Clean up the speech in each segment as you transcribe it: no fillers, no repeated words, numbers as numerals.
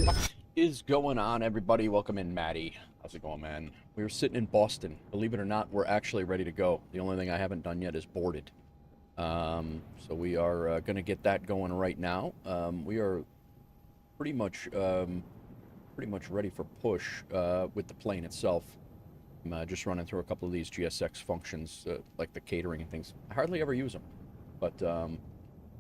What is going on, everybody? Welcome in, Maddie. How's it going, man? We were sitting in Boston. Believe it or not, we're actually ready to go. The only thing I haven't done yet is boarded. So we are going to get that going right now. We are pretty much ready for push with the plane itself. I'm just running through a couple of these GSX functions, like the catering and things. I hardly ever use them, but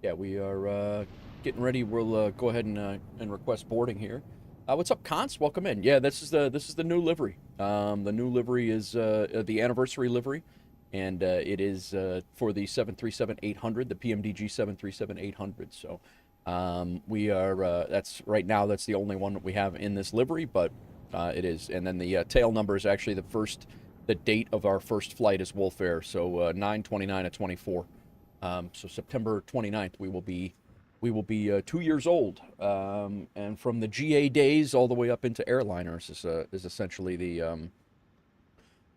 yeah, we are getting ready. We'll go ahead and request boarding here. What's up, Cons? Welcome in. Yeah, this is the new livery. The new livery is the anniversary livery, and it is for the 737-800, the PMDG 737-800. So we are that's right now. That's the only one that we have in this livery, but it is. And then the tail number is actually the date of our first flight is WolfAir. So 9/29/24. So September 29th, we will be 2 years old, and from the GA days all the way up into airliners is essentially the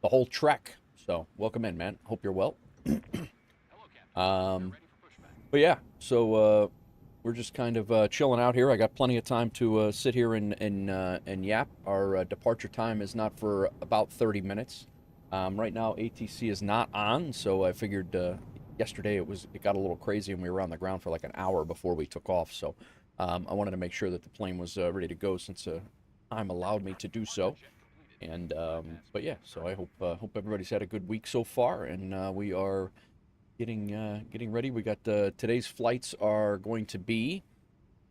whole trek. So welcome in, man. Hope you're well. But yeah, so we're just kind of chilling out here. I got plenty of time to sit here and yap. Our departure time is not for about 30 minutes. Right now, ATC is not on, so I figured yesterday it got a little crazy and we were on the ground for like an hour before we took off. So I wanted to make sure that the plane was ready to go since time allowed me to do so. And but yeah, so I hope everybody's had a good week so far, and we are getting ready. We got today's flights are going to be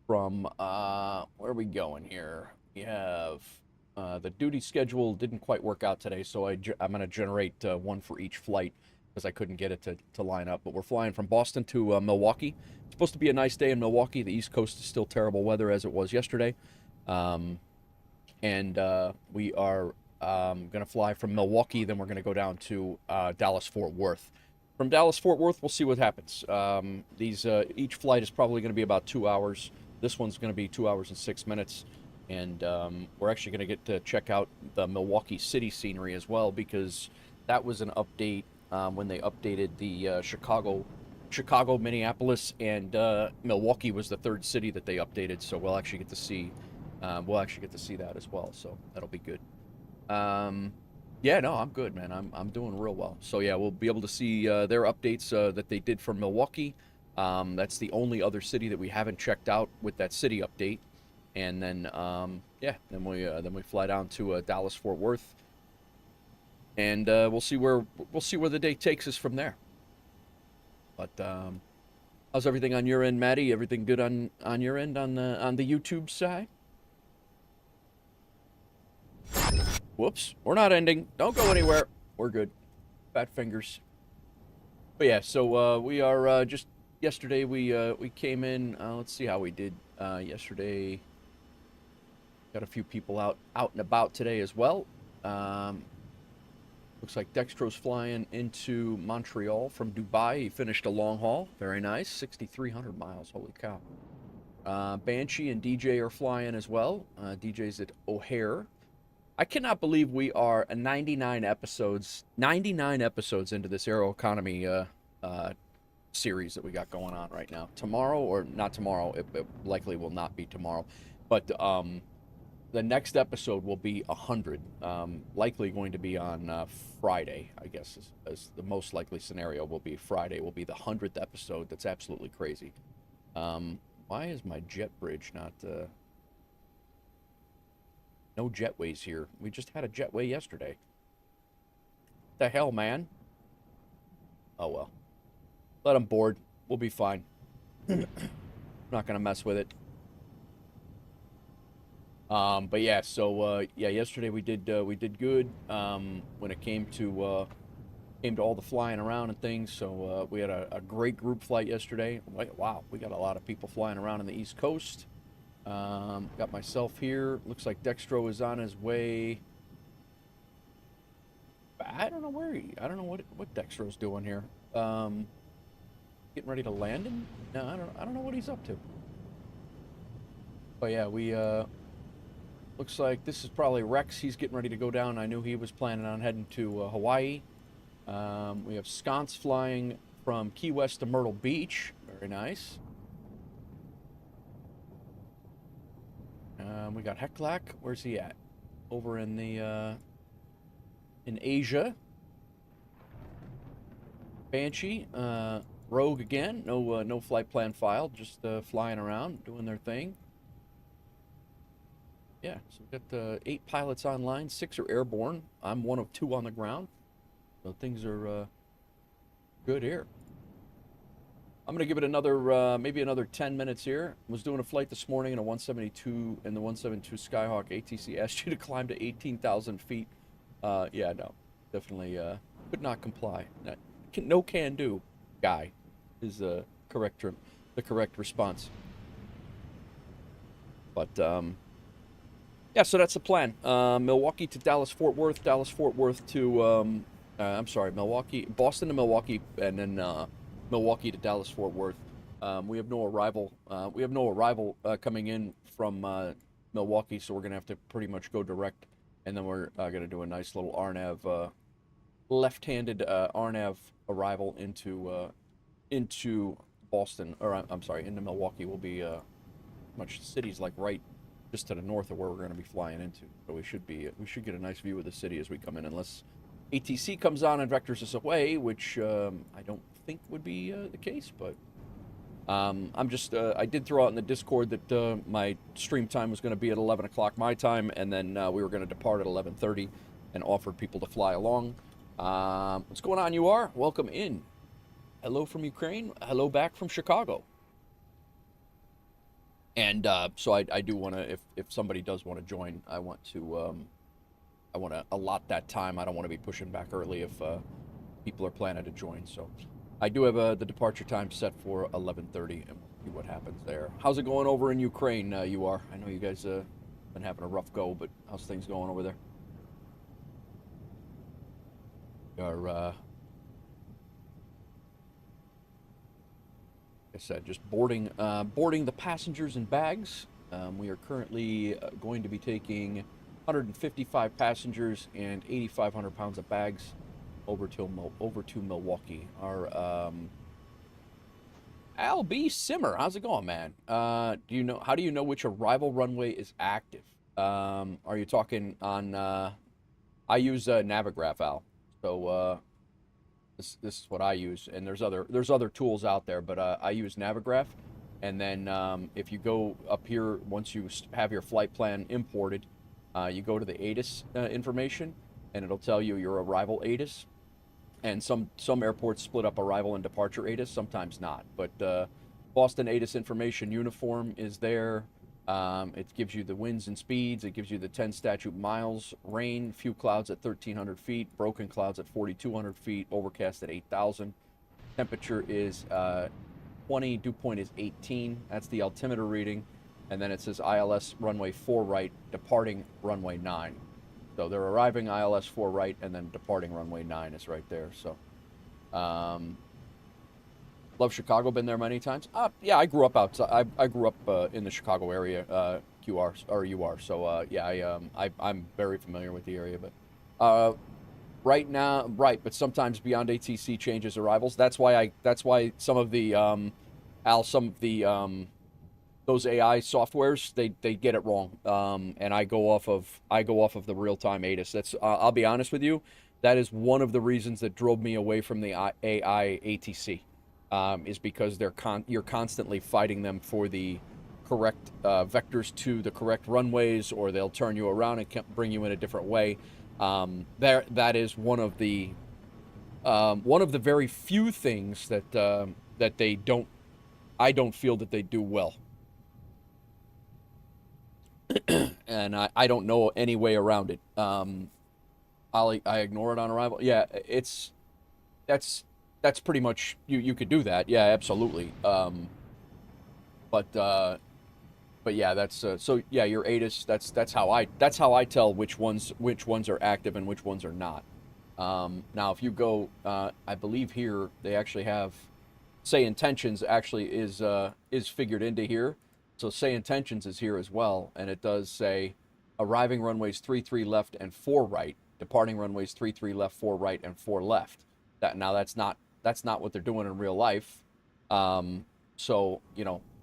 from where are we going here? We have the duty schedule didn't quite work out today, so I'm going to generate one for each flight because I couldn't get it to line up. But we're flying from Boston to Milwaukee. It's supposed to be a nice day in Milwaukee. The East Coast is still terrible weather as it was yesterday. And we are going to fly from Milwaukee, then we're going to go down to Dallas-Fort Worth. From Dallas-Fort Worth, we'll see what happens. Each flight is probably going to be about 2 hours. This one's going to be 2 hours and 6 minutes. And we're actually going to get to check out the Milwaukee city scenery as well, because that was an update when they updated the Chicago, Minneapolis, and Milwaukee was the third city that they updated. So we'll actually get to see that as well. So that'll be good. Yeah, no, I'm good, man. I'm doing real well. So yeah, we'll be able to see their updates that they did for Milwaukee. That's the only other city that we haven't checked out with that city update. And then yeah, then we fly down to Dallas-Fort Worth, and we'll see where the day takes us from there. But how's everything on your end, Maddie? Everything good on your end on the YouTube side? Whoops, we're not ending. Don't go anywhere. We're good. Fat fingers. But yeah, so we are just yesterday we came in. Let's see how we did yesterday. Got a few people out and about today as well. Looks like Dextro's flying into Montreal from Dubai. He finished a long haul. Very nice. 6,300 miles. Holy cow. Banshee and DJ are flying as well. DJ's at O'Hare. I cannot believe we are 99 episodes into this Aeroconomy series that we got going on right now. Tomorrow, or not tomorrow, it likely will not be tomorrow, but the next episode will be 100, likely going to be on Friday, I guess, is the most likely scenario. Will be Friday, will be the 100th episode. That's absolutely crazy. Why is my jet bridge not... No jetways here. We just had a jetway yesterday. The hell, man? Oh, well. Let them board. We'll be fine. Not going to mess with it. But yeah, so, yeah, yesterday we did good, when it came to all the flying around and things. So, we had a great group flight yesterday. Wow, we got a lot of people flying around on the East Coast. Got myself here. Looks like Dextro is on his way. I don't know what Dextro's doing here. Getting ready to land him? No, I don't know what he's up to. But yeah, we looks like this is probably Rex. He's getting ready to go down. I knew he was planning on heading to Hawaii. We have Sconce flying from Key West to Myrtle Beach. Very nice. We got Heklak. Where's he at? Over in the in Asia. Banshee, Rogue again. No flight plan filed. Just flying around, doing their thing. Yeah, so we've got 8 pilots online. 6 are airborne. I'm one of 2 on the ground. So things are good here. I'm gonna give it another maybe another 10 minutes here. Was doing a flight this morning in a 172 in the 172 Skyhawk. ATC asked you to climb to 18,000 feet. Yeah, no, definitely could not comply. No can do, guy, is the correct response. But yeah, so that's the plan. Milwaukee to Dallas Fort Worth, Dallas Fort Worth to I'm sorry, Boston to Milwaukee, and then Milwaukee to Dallas Fort Worth. We have no arrival. Coming in from Milwaukee, so we're gonna have to pretty much go direct, and then we're gonna do a nice little RNAV, left-handed RNAV arrival into Boston, or I'm sorry, into Milwaukee. Will be much cities like right just to the north of where we're going to be flying into. So we should get a nice view of the city as we come in, unless ATC comes on and vectors us away, which I don't think would be the case. But I'm just I did throw out in the Discord that my stream time was going to be at 11 o'clock my time, and then we were going to depart at 11:30, and offered people to fly along. What's going on, UR? Welcome in. Hello from Ukraine. Hello back from Chicago. And so I do want to, if somebody does want to join, I want to allot that time. I don't want to be pushing back early if people are planning to join. So I do have the departure time set for 11:30, and we'll see what happens there. How's it going over in Ukraine, UR? I know you guys been having a rough go, but how's things going over there? Are I said, just boarding the passengers and bags. We are currently going to be taking 155 passengers and 8,500 pounds of bags over to Milwaukee. Our Al B. Simmer, how's it going, man? How do you know which arrival runway is active? Are you talking on? I use Navigraph, Al. So this is what I use, and there's other tools out there, but I use Navigraph. And then if you go up here, once you have your flight plan imported, you go to the ATIS information, and it'll tell you your arrival ATIS. And some airports split up arrival and departure ATIS, sometimes not. But Boston ATIS information uniform is there. It gives you the winds and speeds. It gives you the 10 statute miles, rain, few clouds at 1,300 feet, broken clouds at 4,200 feet, overcast at 8,000. Temperature is 20, dew point is 18. That's the altimeter reading. And then it says ILS runway 4 right, departing runway 9. So they're arriving ILS 4 right, and then departing runway 9 is right there. So, love Chicago, been there many times. Yeah, I grew up outside. I grew up in the Chicago area, QR or UR. So yeah, I'm very familiar with the area. But right now, but sometimes Beyond ATC changes arrivals. That's why some of the those AI softwares they get it wrong. And I go off of the real time ATIS. That's I'll be honest with you, that is one of the reasons that drove me away from the AI ATC. Is because you're constantly fighting them for the correct vectors to the correct runways, or they'll turn you around and bring you in a different way. That is one of the very few things that they don't. I don't feel that they do well, and I don't know any way around it. I ignore it on arrival. Yeah, that's pretty much you could do that. Yeah, absolutely. But yeah, that's so yeah, your ATIS. That's how I tell which ones are active and which ones are not. Now, if you go, I believe here they actually have say intentions actually is figured into here. So say intentions is here as well, and it does say arriving runways 33 left and 4 right, departing runways 33 left, 4 right, and 4 left. That's not what they're doing in real life. So,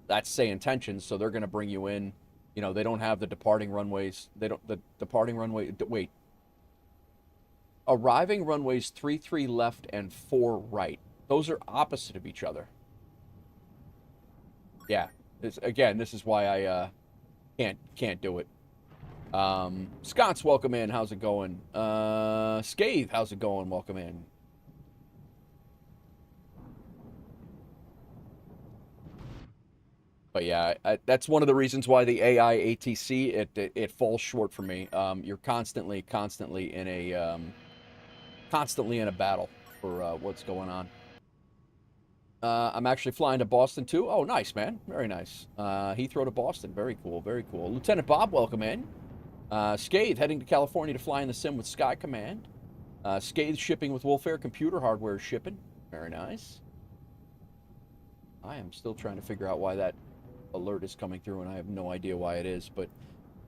that's say intentions. So they're going to bring you in You know, they don't have the departing runways. They don't, the departing runway, wait. Arriving runways 33 left and 4 right. Those are opposite of each other. Yeah. Again, this is why I can't do it. Scott's welcome in. How's it going? Scathe, how's it going? Welcome in. But yeah, that's one of the reasons why the AI ATC it falls short for me. You're constantly in a battle for what's going on. I'm actually flying to Boston too. Oh, nice, man. Very nice. Heathrow to Boston. Very cool. Very cool. Lieutenant Bob, welcome in. Scathe heading to California to fly in the sim with Sky Command. Scathe shipping with WolfAir. Computer hardware shipping. Very nice. I am still trying to figure out why that alert is coming through, and I have no idea why it is. But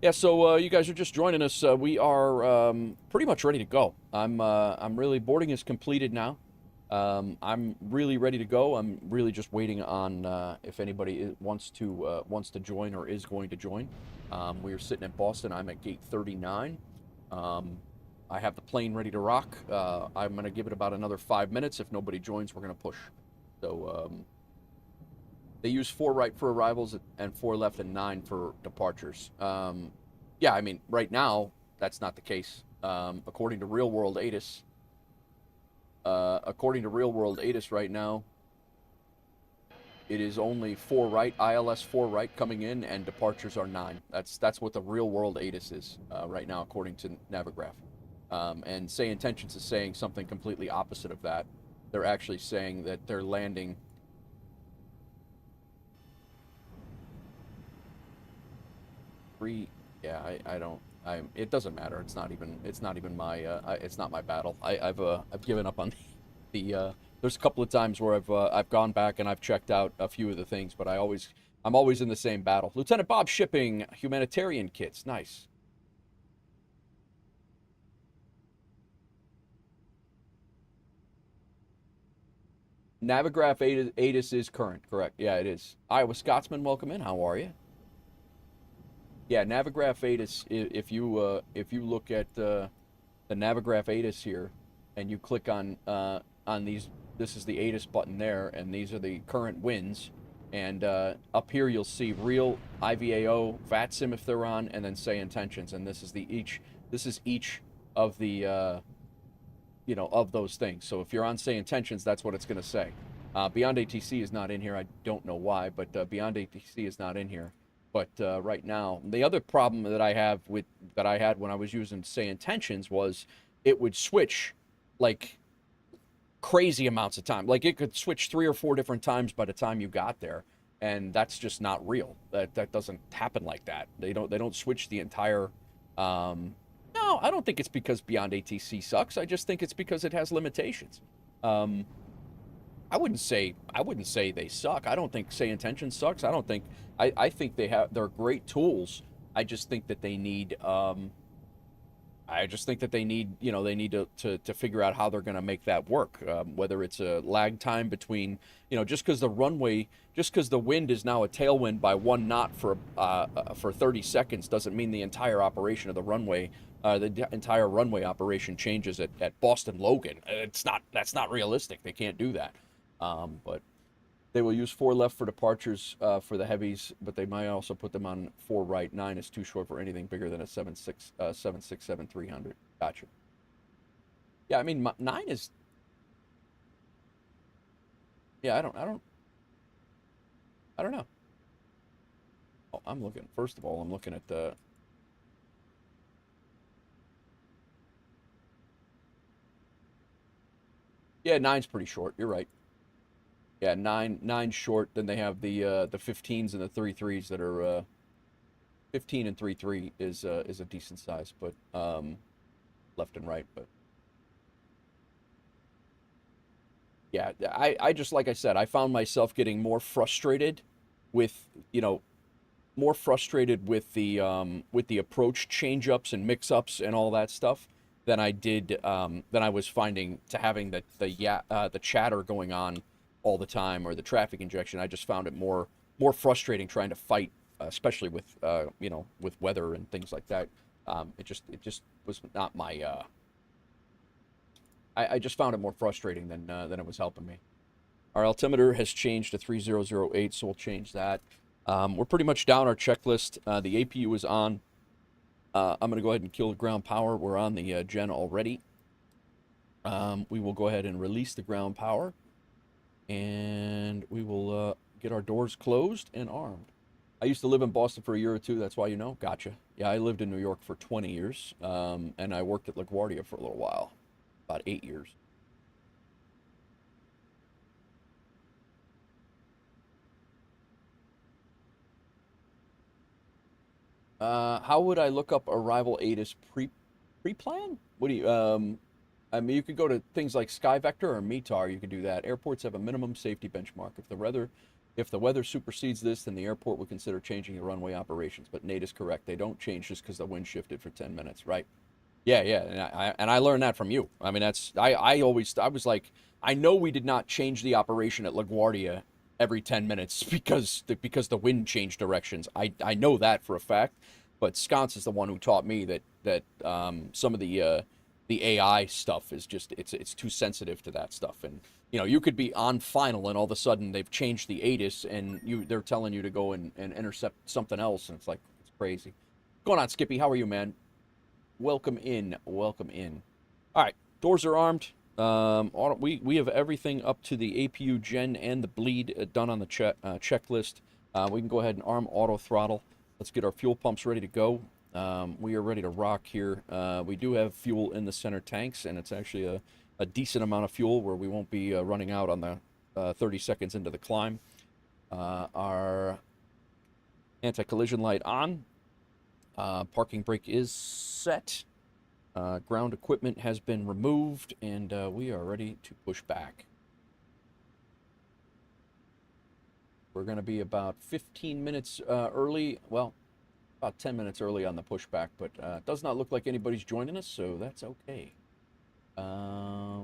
yeah, so you guys are just joining us. We are pretty much ready to go. I'm really, boarding is completed now. I'm really ready to go. I'm really just waiting on if anybody wants to join or is going to join. We are sitting in Boston. I'm at gate 39. I have the plane ready to rock. I'm going to give it about another 5 minutes. If nobody joins, we're going to push. So they use 4 right for arrivals and 4 left and 9 for departures. Yeah, I mean, right now, that's not the case. According to Real World ATIS, right now, it is only 4 right, ILS 4 right coming in, and departures are 9. That's what the Real World ATIS is right now, according to Navigraph. And Say Intentions is saying something completely opposite of that. They're actually saying that they're landing it doesn't matter. It's not even my it's not my battle. I've given up on there's a couple of times where I've gone back and I've checked out a few of the things, but I'm always in the same battle. Lieutenant Bob shipping humanitarian kits. Nice. Navigraph ATIS is current, correct? Yeah, it is. Iowa Scotsman, welcome in. How are you? Yeah, Navigraph ATIS. If you look at the Navigraph ATIS here, and you click on these, this is the ATIS button there, and these are the current winds. And up here you'll see real IVAO, VATSIM if they're on, and then Say Intentions. And this is each of the of those things. So if you're on Say Intentions, that's what it's going to say. Beyond ATC is not in here. I don't know why, but Beyond ATC is not in here. But right now, the other problem that I had when I was using Say Intentions was it would switch like crazy amounts of time. Like it could switch 3 or 4 different times by the time you got there, and that's just not real. That doesn't happen like that. They don't switch the entire. No, I don't think it's because Beyond ATC sucks. I just think it's because it has limitations. I wouldn't say they suck. I don't think Say Intention sucks. I think they're great tools. I just think that they need they need to figure out how they're going to make that work. Whether it's a lag time between, just because the wind is now a tailwind by 1 knot for 30 seconds doesn't mean the entire operation of the runway, the entire runway operation changes at Boston Logan. That's not realistic. They can't do that. But they will use 4 left for departures for the heavies, but they might also put them on 4 right. 9 is too short for anything bigger than a 767-300. Gotcha. Yeah, I mean 9 is. Yeah, I don't know. Oh, first of all, I'm looking at the. Yeah, 9's pretty short. You're right. Yeah, 9 short. Then they have the 15s and the 33s that are 15 and 33 is a decent size, but left and right. But yeah, I just, like I said, I found myself getting more frustrated with the approach change-ups and mix-ups and all that stuff than I was finding to having the chatter going on all the time, or the traffic injection. I just found it more frustrating trying to fight especially with you know, with weather and things like that. It just was not my. I just found it more frustrating than it was helping me. Our altimeter has changed to 3008, so we'll change that. We're pretty much down our checklist. The APU is on. I'm going to go ahead and kill the ground power. We're on the gen already. We will go ahead and release the ground power. And we will get our doors closed and armed. I used to live in Boston for a year or two. That's why you know. Gotcha. Yeah, I lived in New York for 20 years. And I worked at LaGuardia for a little while. About 8 years. How would I look up arrival ATIS pre-plan? What do you, I mean, you could go to things like SkyVector or METAR. You could do that. Airports have a minimum safety benchmark. If the weather supersedes this, then the airport would consider changing the runway operations. But Nate is correct. They don't change just because the wind shifted for 10 minutes, right? Yeah, yeah, and I learned that from you. I mean, I was like, I know we did not change the operation at LaGuardia every 10 minutes because the wind changed directions. I know that for a fact, but Sconce is the one who taught me that some of the AI stuff is just it's too sensitive to that stuff. And you know, you could be on final and all of a sudden they've changed the ATIS and they're telling you to go and intercept something else, and it's like, it's crazy. What's going on, Skippy? How are you, man? Welcome in. Welcome in. All right, doors are armed. We have everything up to the APU gen and the bleed done on the checklist. We can go ahead and arm auto throttle. Let's get our fuel pumps ready to go. We are ready to rock here. We do have fuel in the center tanks, and it's actually a decent amount of fuel where we won't be running out on the 30 seconds into the climb. Our anti-collision light on. Parking brake is set. Ground equipment has been removed, and we are ready to push back. We're going to be about 15 minutes early. Well, about 10 minutes early on the pushback, but it does not look like anybody's joining us, so that's okay. I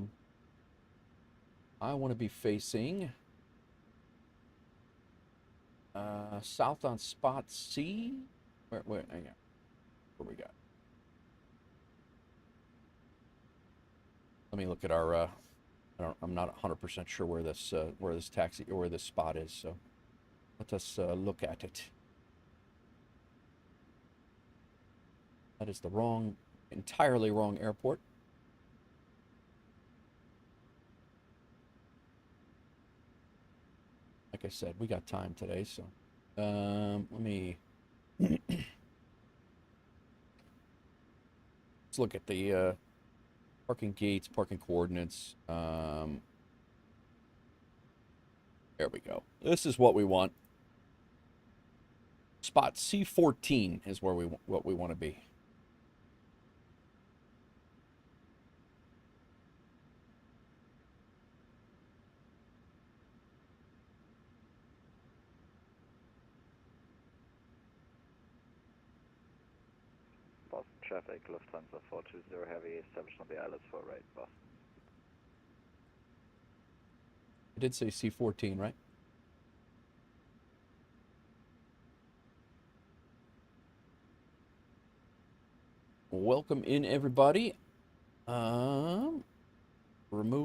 want to be facing south on spot C. Hang on. What we got? Let me look at our. I'm not 100% sure where this taxi or where this spot is. So let us look at it. That is the entirely wrong airport. Like I said, we got time today, so let me. Let's look at the parking gates, parking coordinates. There we go. This is what we want. Spot C14 is what we want to be. Boston traffic, Lufthansa 420 Heavy, established on the islands for right, Boston. I did say C14, right? Welcome in, everybody. Remove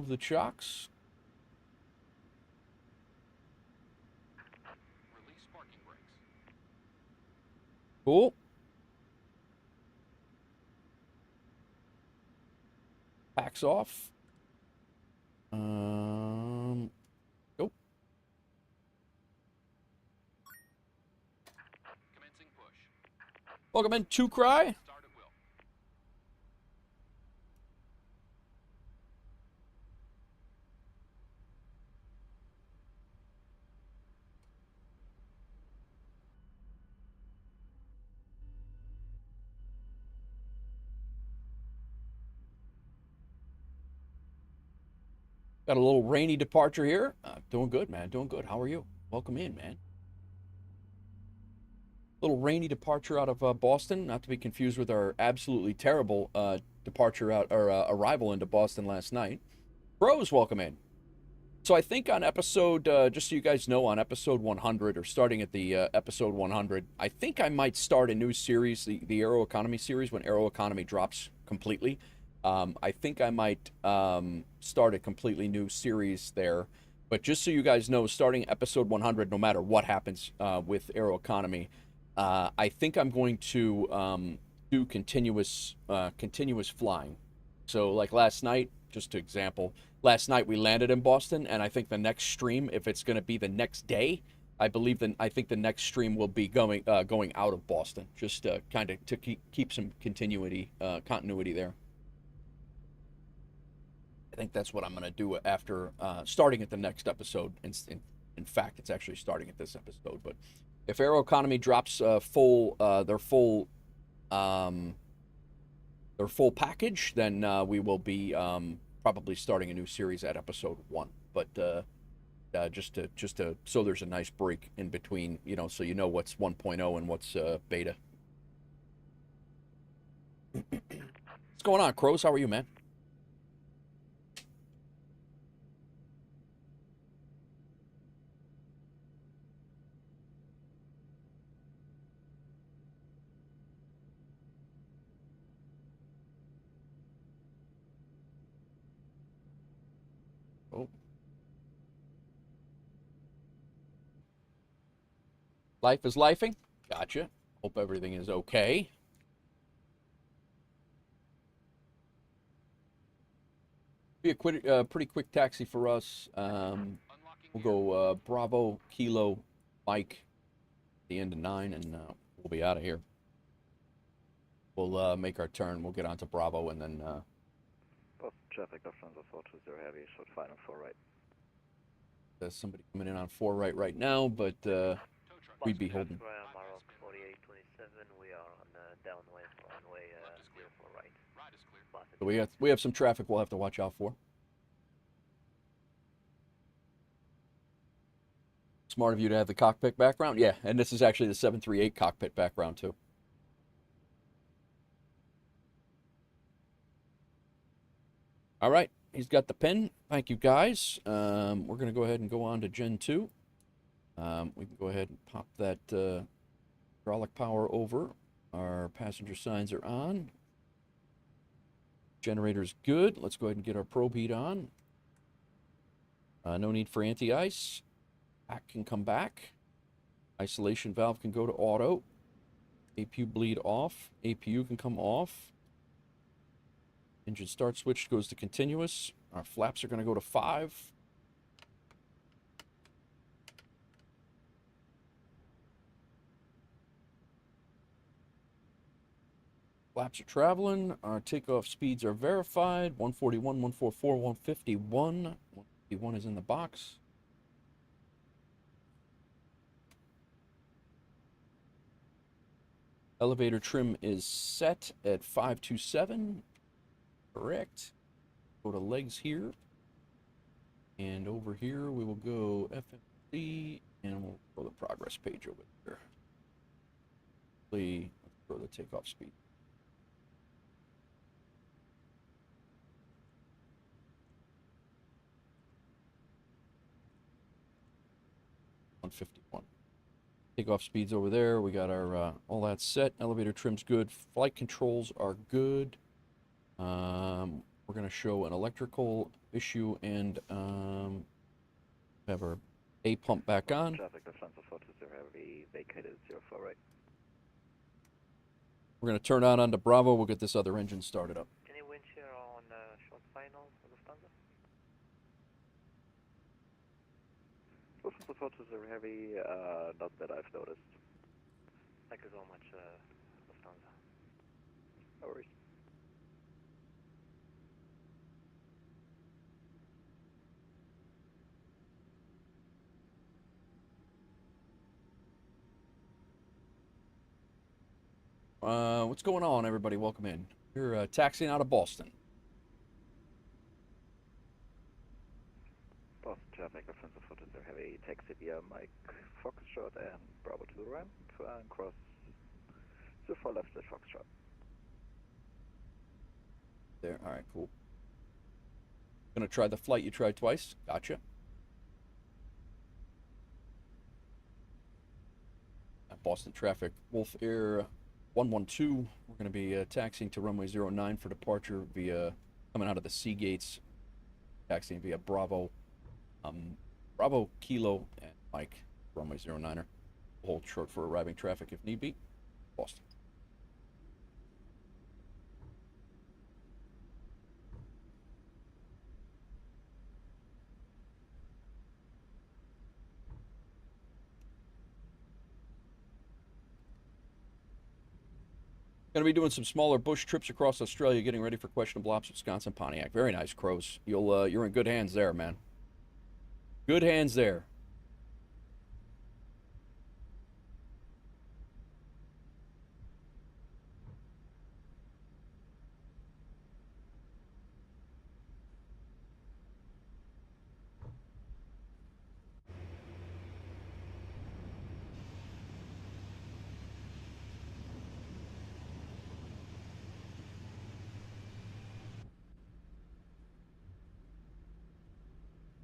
the chocks. Release parking brakes. Cool. Packs off. Go. Commencing push. Welcome in, Two Cry. Got a little rainy departure here. Doing good, man. Doing good. How are you? Welcome in, man. Little rainy departure out of Boston, not to be confused with our absolutely terrible departure out or arrival into Boston last night. Bros, welcome in. So I think on episode, just so you guys know, on episode 100, or starting at the episode 100, I think I might start a new series, the Aero Economy series, when Aero Economy drops completely. I think I might start a completely new series there. But just so you guys know, starting episode 100, no matter what happens with Aero Economy, I think I'm going to do continuous flying. So like last night, just to example, last night we landed in Boston, and I think the next stream, if it's going to be the next day, I think the next stream will be going out of Boston, just kind of to keep some continuity there. I think that's what I'm going to do after starting at the next episode. In fact, it's actually starting at this episode. But if Aero Economy drops their full package, then we will be probably starting a new series at episode 1. But just to so there's a nice break in between, so you know what's 1.0 and what's beta. What's going on, Crows? How are you, man? Oh. Life is lifing. Gotcha. Hope everything is okay. Be a pretty quick taxi for us. We'll go Bravo, Kilo, Mike, the end of 9, and we'll be out of here. We'll make our turn. We'll get onto Bravo, and then Boston traffic, Lufthansa 420 Heavy, short final 4 right. There's somebody coming in on 4 right now, but we'd be holding. Maroc 4827, we are on downwind runway 04 right. So we have some traffic we'll have to watch out for. Smart of you to have the cockpit background. Yeah, and this is actually the 738 cockpit background too. All right, he's got the pin. Thank you, guys. We're going to go ahead and go on to Gen 2. We can go ahead and pop that hydraulic power over. Our passenger signs are on. Generator's good. Let's go ahead and get our probe heat on. No need for anti-ice. Pack can come back. Isolation valve can go to auto. APU bleed off. APU can come off. Engine start switch goes to continuous. Our flaps are going to go to 5. Flaps are traveling. Our takeoff speeds are verified. 141, 144, 151. 151 is in the box. Elevator trim is set at 527. Correct. Go to legs here. And over here we will go FMC, and we'll throw the progress page over there. Let's throw the takeoff speed. $151. Takeoff speeds over there. We got our all that set. Elevator trim's good. Flight controls are good. We're going to show an electrical issue and have our A pump back on. Traffic, Lufthansa 420 Heavy, vacated 04 right. We're going to turn on onto Bravo. We'll get this other engine started up. Any wind shear on short final for Lufthansa? Lufthansa 420 Heavy, not that I've noticed. Thank you so much, Lufthansa. No worries. What's going on, everybody? Welcome in. We're taxiing out of Boston. Boston traffic, Lufthansa 420 Heavy, taxi via Mike Foxtrot and Bravo to the ramp, and cross the 4 left at Foxtrot. There, all right, cool. Gonna try the flight you tried twice. Gotcha. Boston traffic. WolfAir 112. We're going to be taxiing to runway 09 for departure via coming out of the sea gates, taxiing via Bravo, Bravo Kilo and Mike, runway 09er. We'll hold short for arriving traffic if need be. Boston. Going to be doing some smaller bush trips across Australia, getting ready for questionable ops, Wisconsin, Pontiac. Very nice, Crows. You're in good hands there, man. Good hands there.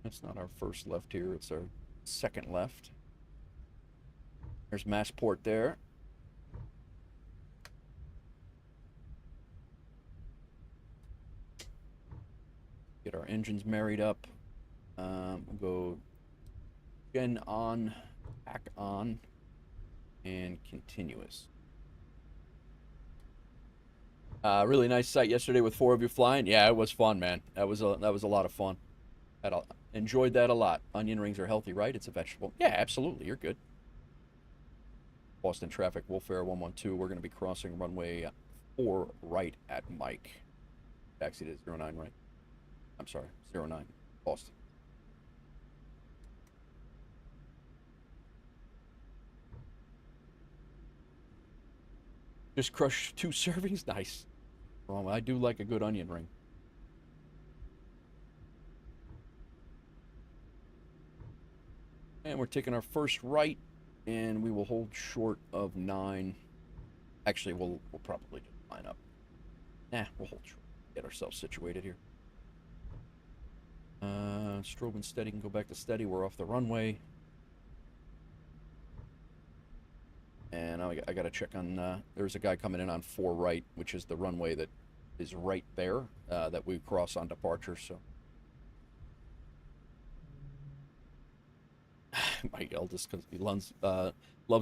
It's not our first left here, it's our second left. There's Massport there. Get our engines married up. We'll go gen on, pack on, and continuous. Really nice sight yesterday with 4 of you flying. Yeah, it was fun, man. That was a lot of fun. Enjoyed that a lot. Onion rings are healthy, right? It's a vegetable. Yeah, absolutely. You're good. Boston traffic, WolfAir 112. We're going to be crossing runway 4 right at Mike. Taxi to 09 right. I'm sorry, 09. Boston. Just crushed 2 servings. Nice. Well, I do like a good onion ring. And we're taking our first right, and we will hold short of 9. Actually, we'll probably just line up. Nah, we'll hold short. Get ourselves situated here. Strobe and steady can go back to steady. We're off the runway. And I got to check on, there's a guy coming in on 4 right, which is the runway that is right there, that we cross on departure, so. My eldest, because he loves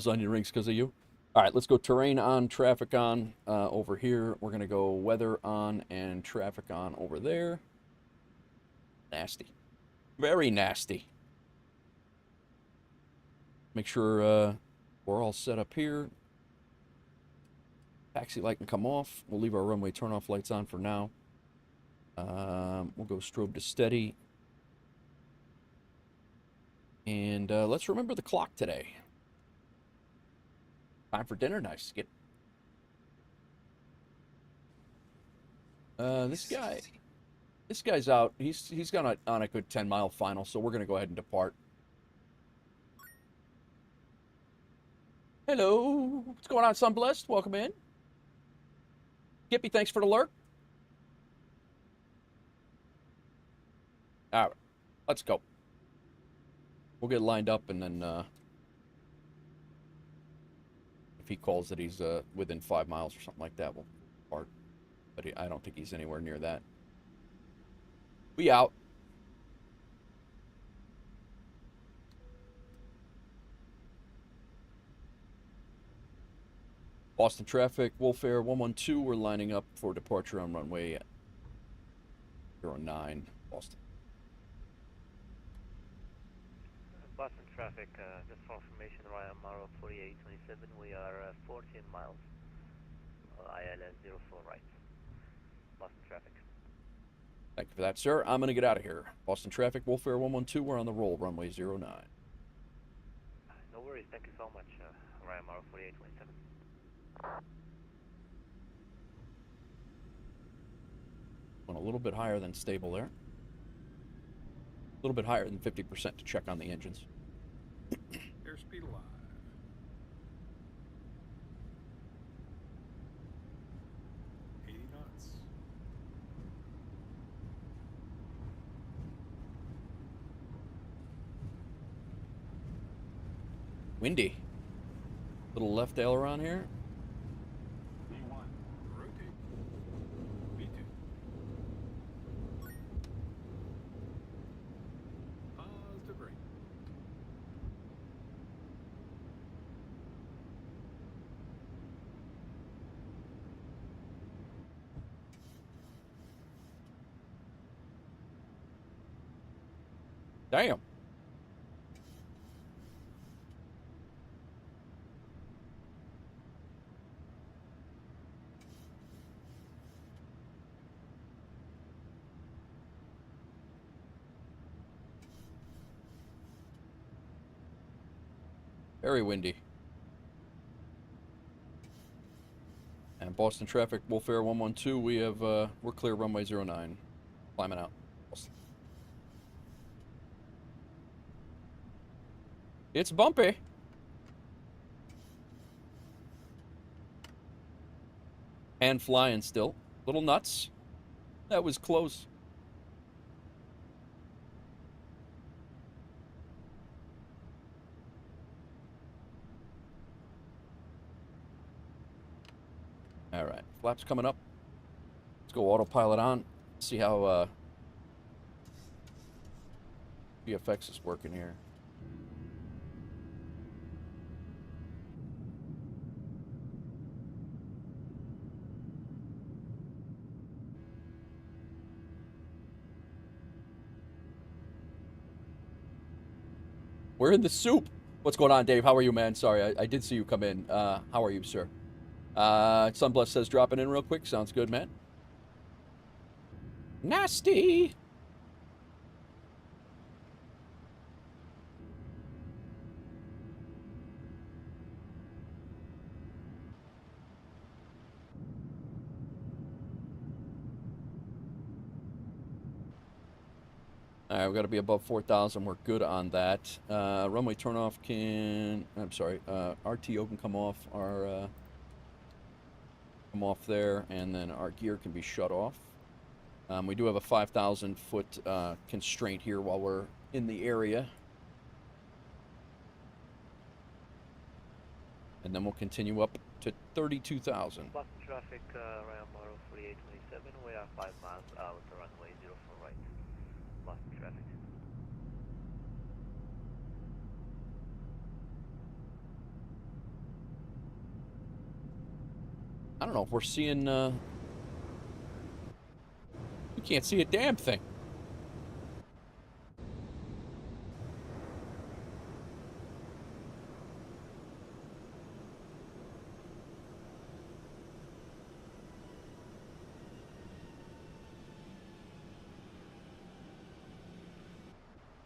onion rings because of you. All right, let's go terrain on, traffic on over here. We're going to go weather on and traffic on over there. Nasty. Very nasty. Make sure we're all set up here. Taxi light can come off. We'll leave our runway turn-off lights on for now. We'll go strobe to steady. And let's remember the clock today. Time for dinner. Nice. Skip. This guy's out. He's gone on a good 10-mile final, so we're gonna go ahead and depart. Hello, what's going on, Sunblessed? Welcome in. Gippy, thanks for the lurk. All right, let's go. We'll get lined up, and then if he calls that he's within 5 miles or something like that, we'll depart. But I don't think he's anywhere near that. We out. Boston traffic, WolfAir 112. We're lining up for departure on runway 09, Boston. Boston traffic, just for information, Ryan Maro 4827, we are 14 miles, ILS 04 right. Boston traffic. Thank you for that, sir. I'm going to get out of here. Boston traffic, WolfAir 112, we're on the roll, runway 09. No worries, thank you so much, Ryan Maro 4827. Went a little bit higher than stable there. A little bit higher than 50% to check on the engines. Airspeed alive. Windy. Little left aileron here. V1. Rotate. V2. Positive brake. Damn. Very windy. And Boston traffic, WolfAir 112, we have, we're clear runway 09. Climbing out. It's bumpy. And flying still. Little nuts. That was close. All right, flaps coming up. Let's go autopilot on. See how VFX is working here. We're in the soup. What's going on, Dave? How are you, man? Sorry, I did see you come in. How are you, sir? Sunbless says dropping in real quick. Sounds good, man. Nasty. All right, we've got to be above 4,000. We're good on that. Runway turnoff can... I'm sorry. RTO can come off. Come off there, and then our gear can be shut off. We do have a 5,000-foot constraint here while we're in the area. And then we'll continue up to 32,000. Boston traffic, Ryan Morrow 4827, we are 5 miles out, runway 04 right. Boston traffic. I don't know if we're seeing, you can't see a damn thing.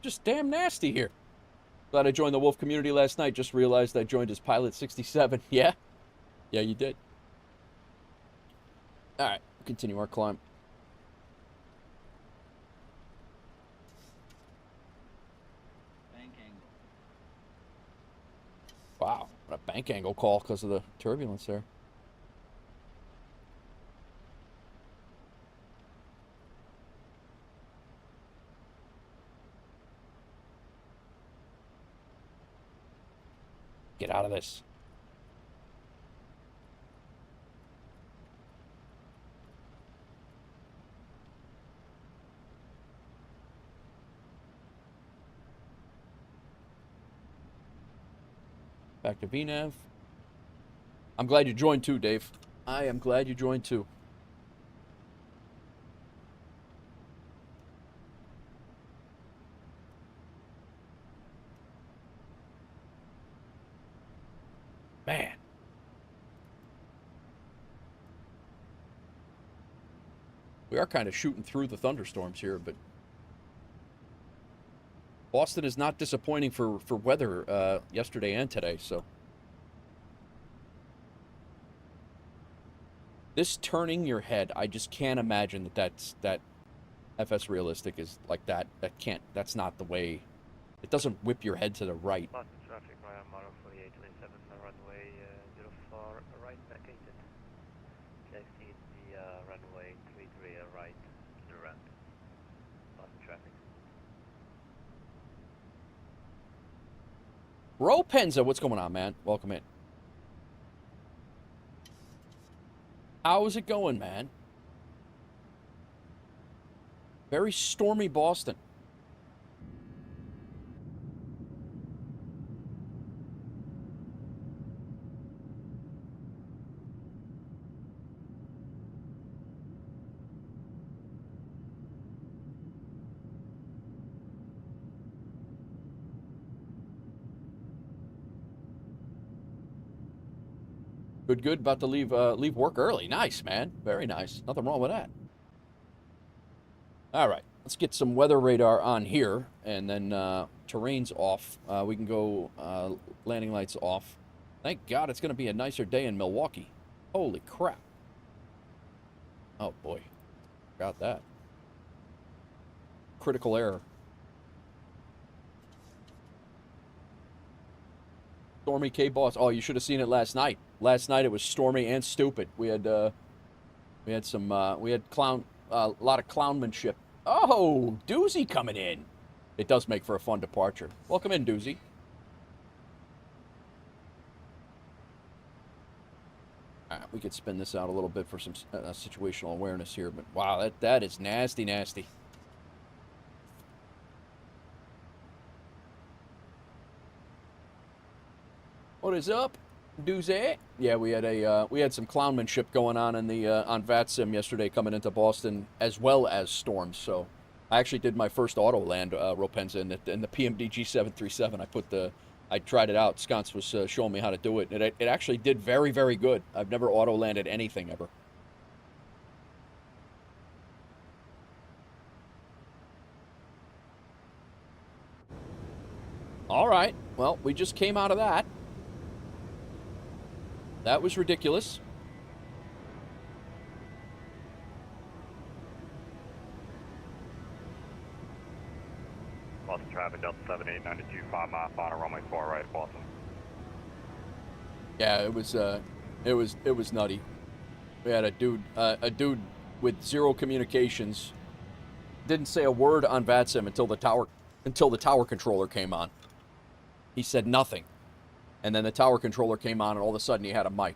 Just damn nasty here. Glad I joined the Wolf community last night. Just realized I joined as Pilot 67. Yeah? Yeah, you did. Alright, continue our climb. Bank angle. Wow, what a bank angle call because of the turbulence there. Get out of this. Back to VNAV. I'm glad you joined too, Dave. I am glad you joined too. Man. We are kind of shooting through the thunderstorms here, but Boston is not disappointing for weather yesterday and today, so. This turning your head, I just can't imagine that FS realistic is like that. That's not the way. It doesn't whip your head to the right. Boston traffic, Ryan Morrow 4827, runway 04 right vacated. Taxi the runway 33 right to the ramp. Boston traffic. Ro Penza, what's going on, man? Welcome in. How's it going, man? Very stormy Boston. Good, good. About to leave work early. Nice, man. Very nice. Nothing wrong with that. All right, let's get some weather radar on here, and then terrain's off. We can go landing lights off. Thank God it's going to be a nicer day in Milwaukee. Holy crap. Oh, boy. Got that. Critical error. Stormy KBOS. Oh, you should have seen it last night. Last night it was stormy and stupid. We had a lot of clownmanship. Oh, Doozy coming in. It does make for a fun departure. Welcome in, Doozy. We could spin this out a little bit for some situational awareness here, but wow, that is nasty, nasty. What is up, Doozy? Yeah, we had some clownmanship going on in the on VATSIM yesterday coming into Boston, as well as storms. So I actually did my first auto land, Ropenza, in the PMDG 737. I tried it out. Sconce was showing me how to do it. It actually did very, very good. I've never auto landed anything ever. All right. Well, we just came out of that. That was ridiculous. Boston traffic, Delta 7892, 5 mile final, runway 4 right, Boston. Yeah, it was nutty. We had a dude with zero communications. Didn't say a word on VATSIM until the tower controller came on. He said nothing. And then the tower controller came on, and all of a sudden he had a mic.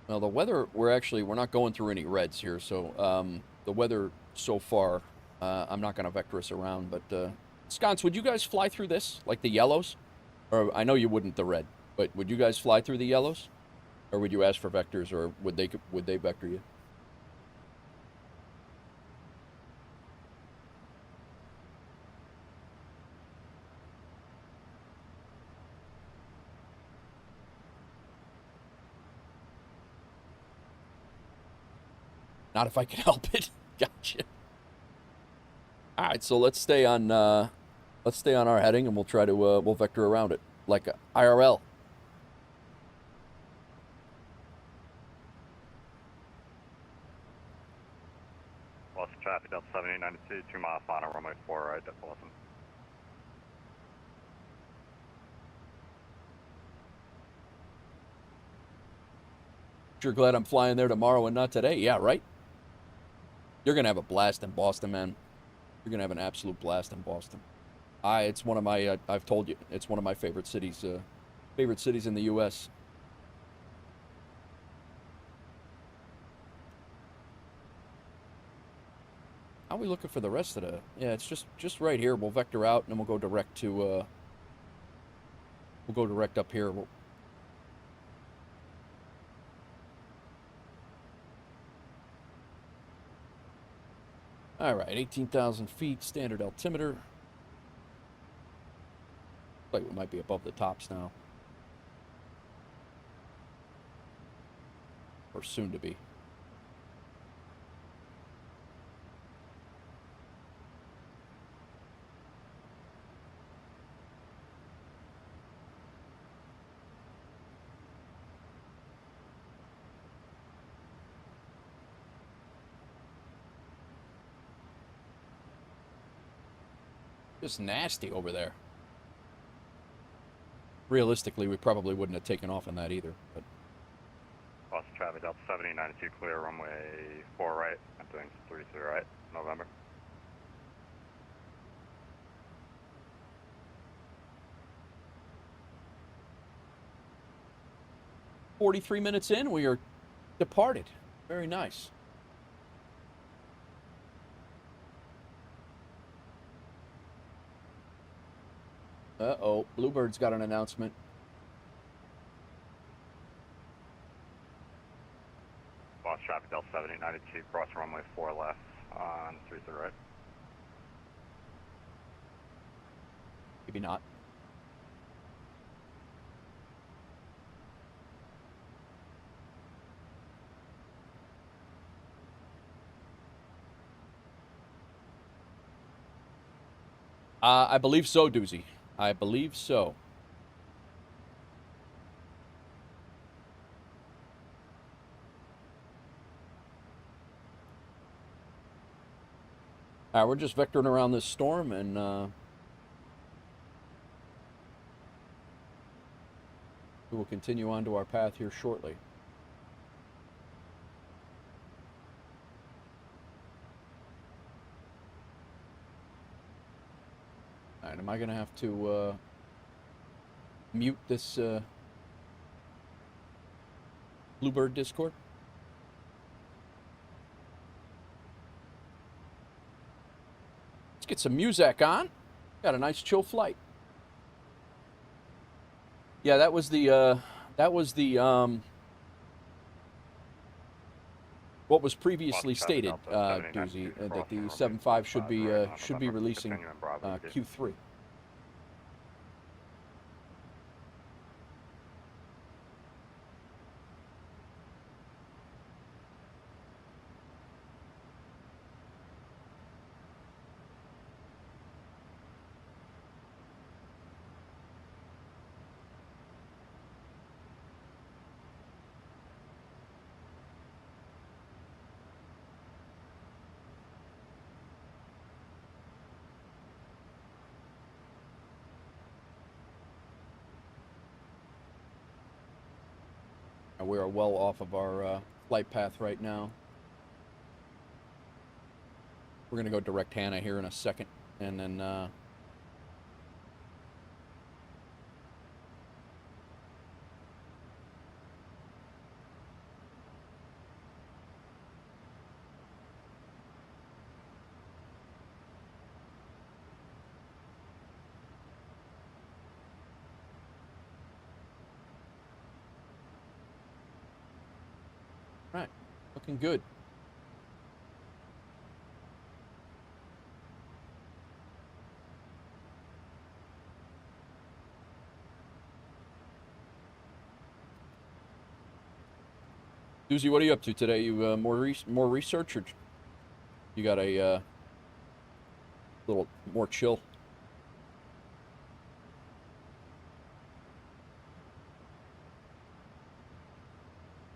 Well, the weather, we're not going through any reds here, so the weather so far, I'm not going to vector us around, but Sconce, would you guys fly through this, like the yellows? Or I know you wouldn't the red. But would you guys fly through the yellows? Or would you ask for vectors, or would they vector you? Not if I can help it. Gotcha. All right, so let's stay on our heading, and we'll try to we'll vector around it like a IRL. Boston traffic, Delta 7892, 2 mile final, runway 4 right, that's Boston. Sure glad I'm flying there tomorrow and not today. Yeah, right? You're going to have a blast in Boston, man. You're going to have an absolute blast in Boston. It's one of my, I've told you, it's one of my favorite cities in the U.S. How are we looking for the rest of the, yeah, it's just right here. We'll vector out, and then we'll go direct to, we'll go direct up here. All right, 18,000 feet, standard altimeter. Like we might be above the tops now. Or soon to be. Just nasty over there. Realistically, we probably wouldn't have taken off on that either. But Boston traffic, Traffic Delta 7092 clear, runway 4 right, entering 33 right, November. "43 minutes in, we are departed." Very nice. Uh-oh, Bluebird's got an announcement. Boss Traffic Delta 7092, cross runway 4 left on 33 right. Maybe not. I believe so, Doozy. I believe so. We're just vectoring around this storm, and we will continue on to our path here shortly. All right, am I going to have to mute this Bluebird Discord? Let's get some music on. Got a nice chill flight. Yeah, that was the what was previously stated, Doozy, that the 7.5 should be releasing Q3. We are well off of our flight path right now. We're going to go direct Hannah here in a second, and then right, looking good. Doozy, what are you up to today? You more research, or you got a little more chill?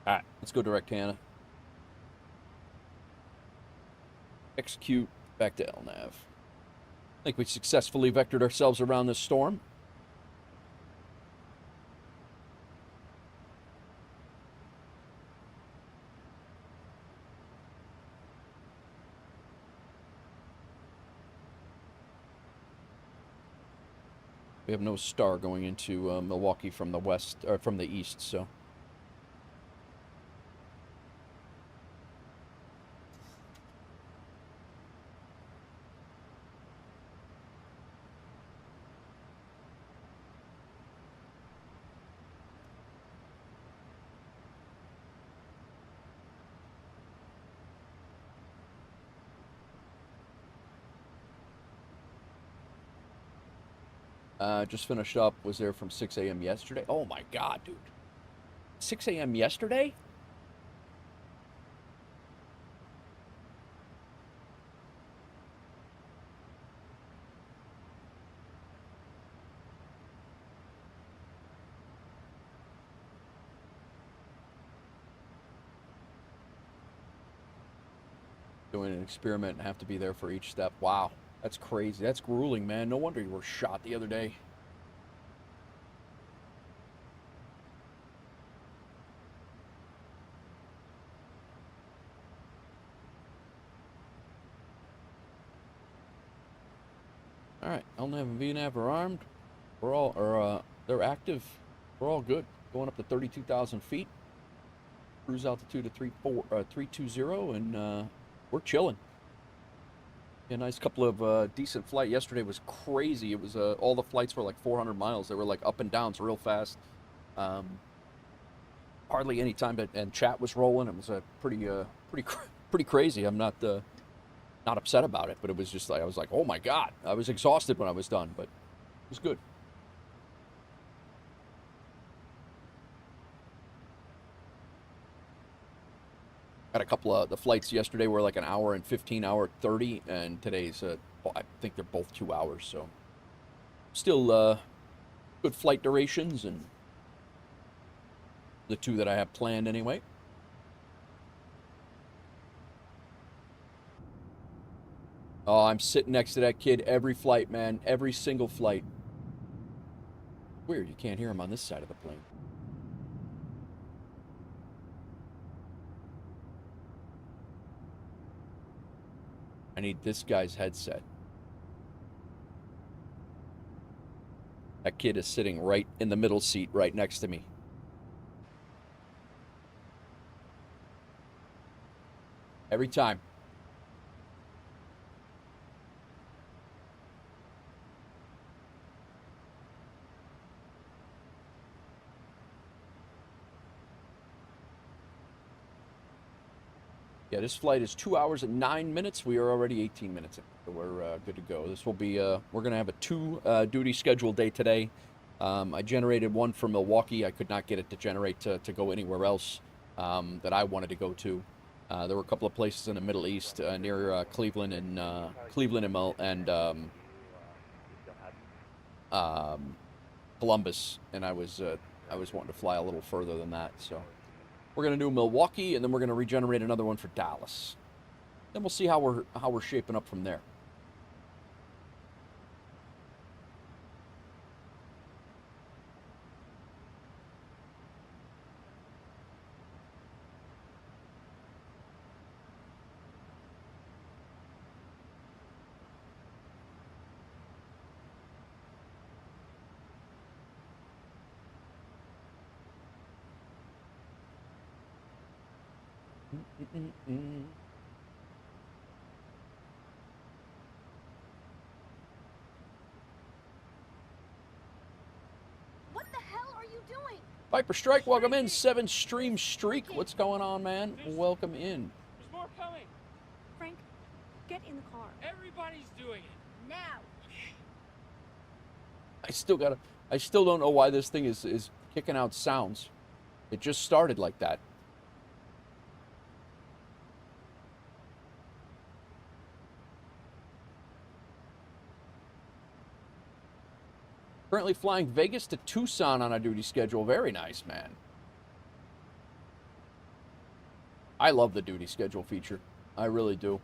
All right, let's go direct Hannah. Execute back to LNAV. I think we successfully vectored ourselves around this storm. We have no star going into Milwaukee from the west, or from the east, so. Just finished up, was there from 6 a.m. yesterday. Oh my God, dude. 6 a.m. yesterday? Doing an experiment and have to be there for each step. Wow, that's crazy. That's grueling, man. No wonder you were shot the other day. LNAV and VNAV are armed. We're all, they're active. We're all good. Going up to 32,000 feet. Cruise altitude of 320, and we're chilling. A nice couple of decent flight. Yesterday was crazy. It was all the flights were like 400 miles. They were like up and downs real fast. Hardly any time, and chat was rolling. It was a pretty crazy. I'm not upset about it, but it was just like I was like, oh my god. I was exhausted when I was done, but it was good. Got a couple of the flights yesterday were like an hour and 15, hour 30, and today's I think they're both 2 hours, so still good flight durations, and the two that I have planned anyway. Oh, I'm sitting next to that kid every flight, man, every single flight. Weird, you can't hear him on this side of the plane. I need this guy's headset. That kid is sitting right in the middle seat right next to me. Every time. Yeah, this flight is 2 hours and 9 minutes. We are already 18 minutes in, so we're good to go. This will be, we're going to have a two-duty schedule day today. I generated one for Milwaukee. I could not get it to generate to go anywhere else that I wanted to go to. There were a couple of places in the Middle East near Cleveland and Columbus, and I was wanting to fly a little further than that, so. We're going to do Milwaukee, and then we're going to regenerate another one for Dallas. Then we'll see how we're shaping up from there. What the hell are you doing? Viper Strike, welcome in. 7 stream streak. What's going on, man? Welcome in. There's more coming. Frank, get in the car. Everybody's doing it. Now. I still don't know why this thing is kicking out sounds. It just started like that. Currently flying Vegas to Tucson on a duty schedule. Very nice, man. I love the duty schedule feature. I really do.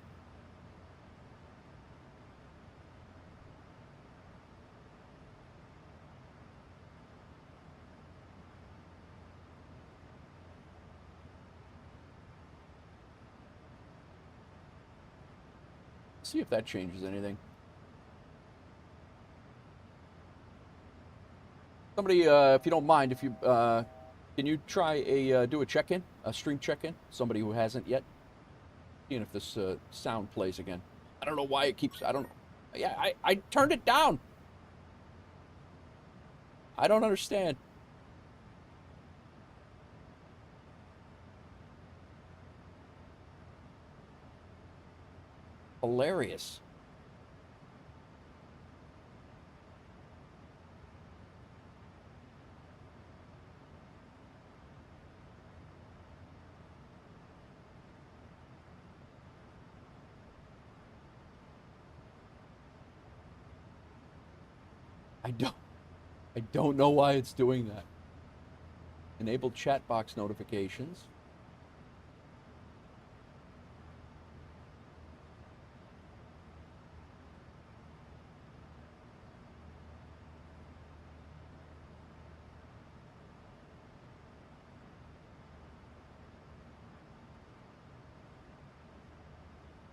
See if that changes anything. Somebody, if you don't mind, if you can you try do a check-in, a stream check-in? Somebody who hasn't yet, seeing if this sound plays again. I don't know why it keeps. I don't. Yeah, I turned it down. I don't understand. Hilarious. I don't know why it's doing that. Enable chat box notifications.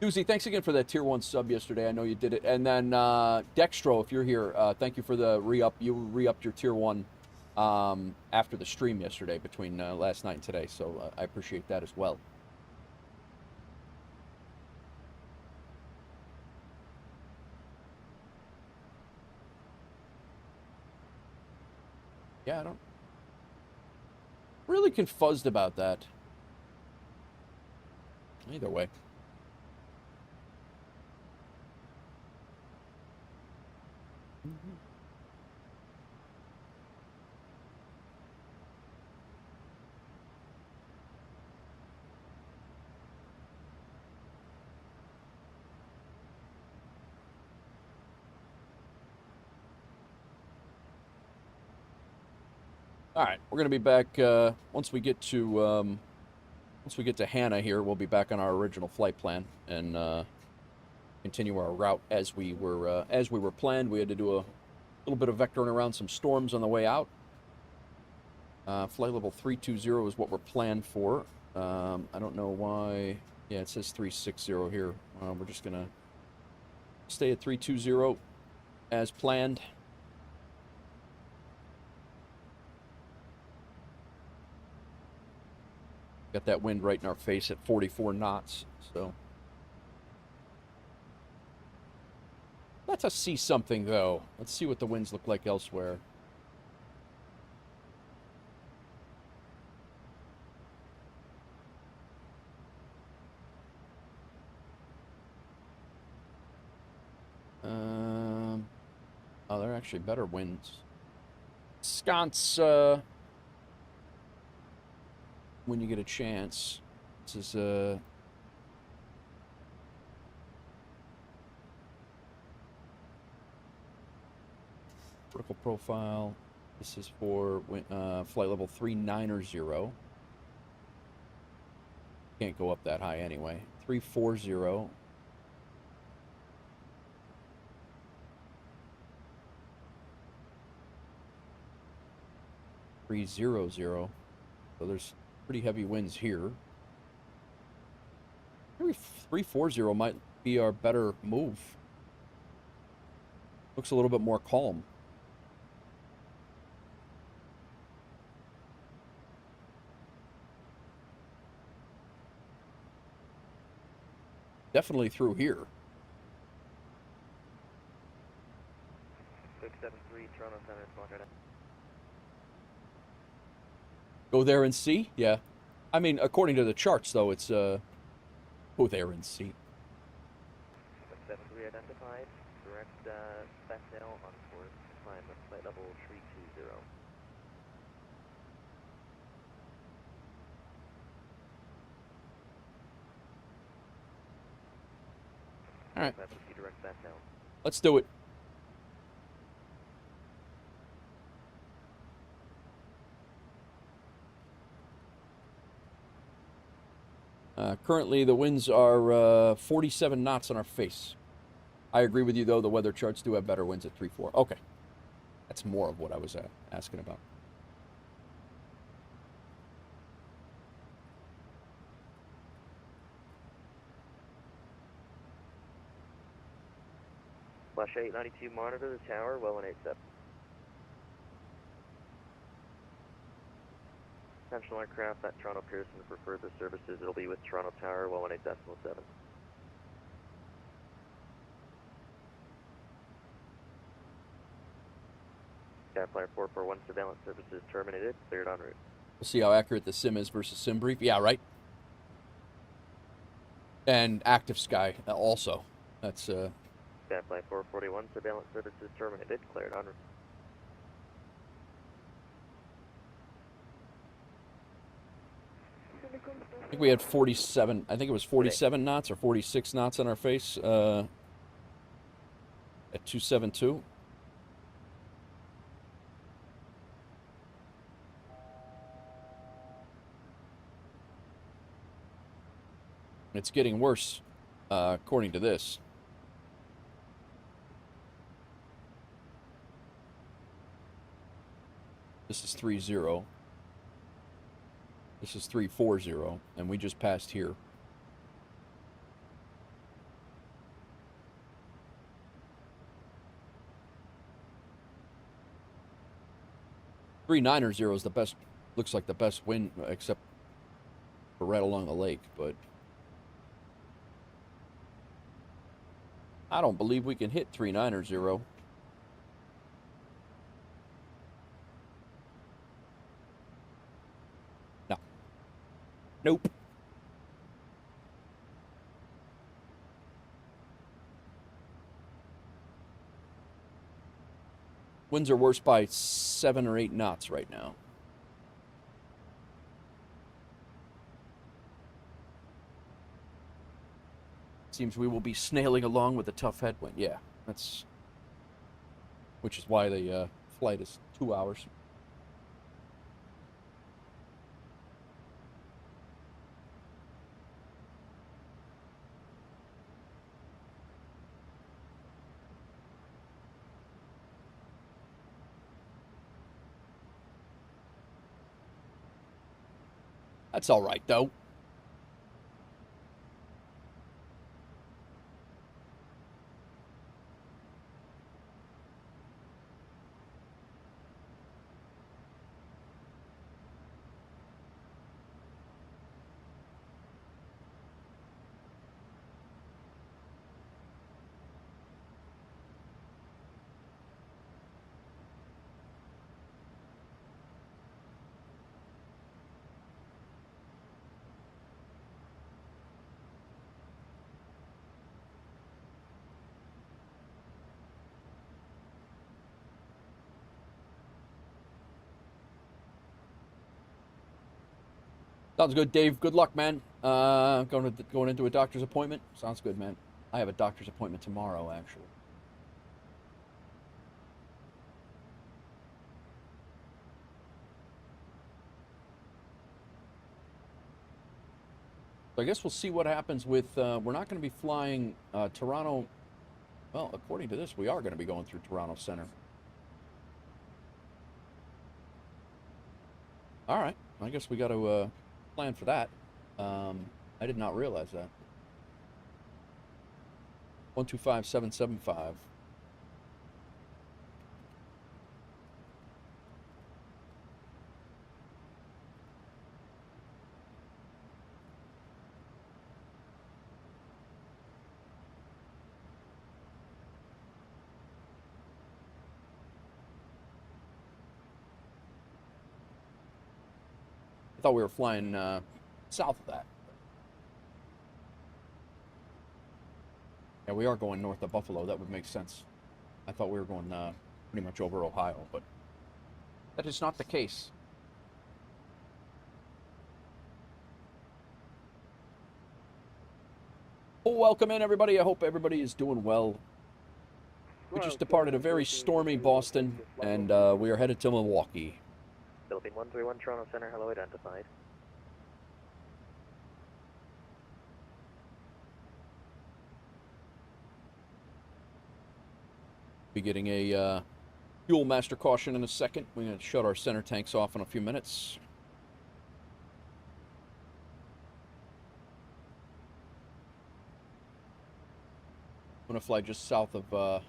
Doozy, thanks again for that tier 1 sub yesterday. I know you did it. And then Dextro, if you're here, thank you for the re-up. You re-upped your tier 1 after the stream yesterday between last night and today. So I appreciate that as well. Yeah, I don't... Really confused about that. Either way. All right, we're gonna be back once we get to Hannah here. We'll be back on our original flight plan and continue our route as we were planned. We had to do a little bit of vectoring around some storms on the way out. Flight level 320 is what we're planned for. I don't know why. Yeah, it says 360 here. We're just gonna stay at 320 as planned. Got that wind right in our face at 44 knots, so. Let us see something, though. Let's see what the winds look like elsewhere. Oh, they're actually better winds. Sconce, when you get a chance. This is, vertical profile. This is for flight level 390. Can't go up that high anyway. 340. So there's pretty heavy winds here. Maybe 340 might be our better move. Looks a little bit more calm. Definitely through here. 673 Toronto Center, Squawk. Go there and see? Yeah. I mean, according to the charts, though, it's, go there and see. 673 identified. Direct Bethel on course. Climb at flight level 320. All right. Direct Bethel. Let's do it. Currently, the winds are 47 knots on our face. I agree with you, though. The weather charts do have better winds at 3-4. Okay. That's more of what I was asking about. Flash 892, monitor the tower, well 187. Intentional aircraft at Toronto Pearson for further services. It'll be with Toronto Tower, well 18.7. Skyflyer 441 surveillance services terminated, cleared en route. We'll see how accurate the sim is versus sim brief. Yeah, right. And active sky also. That's Skyflyer 441 surveillance services terminated, cleared en route. I think we had 47. I think it was 47 knots or 46 knots on our face at 272. It's getting worse, according to this. This is 30. This is 340, and we just passed here. 390 is the best, looks like the best wind, except for right along the lake, but I don't believe we can hit 390. No. Nope. Winds are worse by 7 or 8 knots right now. Seems we will be snailing along with a tough headwind. Yeah, that's... which is why the flight is 2 hours. That's all right, though. Sounds good, Dave. Good luck, man. Going into a doctor's appointment. Sounds good, man. I have a doctor's appointment tomorrow, actually. So I guess we'll see what happens with. We're not going to be flying Toronto. Well, according to this, we are going to be going through Toronto Center. All right. I guess we got to plan for that. I did not realize that. 125775. I thought we were flying south of that. Yeah, we are going north of Buffalo. That would make sense. I thought we were going pretty much over Ohio, but that is not the case. Well, welcome in, everybody. I hope everybody is doing well. We just departed a very stormy Boston, and we are headed to Milwaukee. Philippine 131 Toronto Center, hello, identified. Be getting a fuel master caution in a second. We're going to shut our center tanks off in a few minutes. I'm going to fly just south of,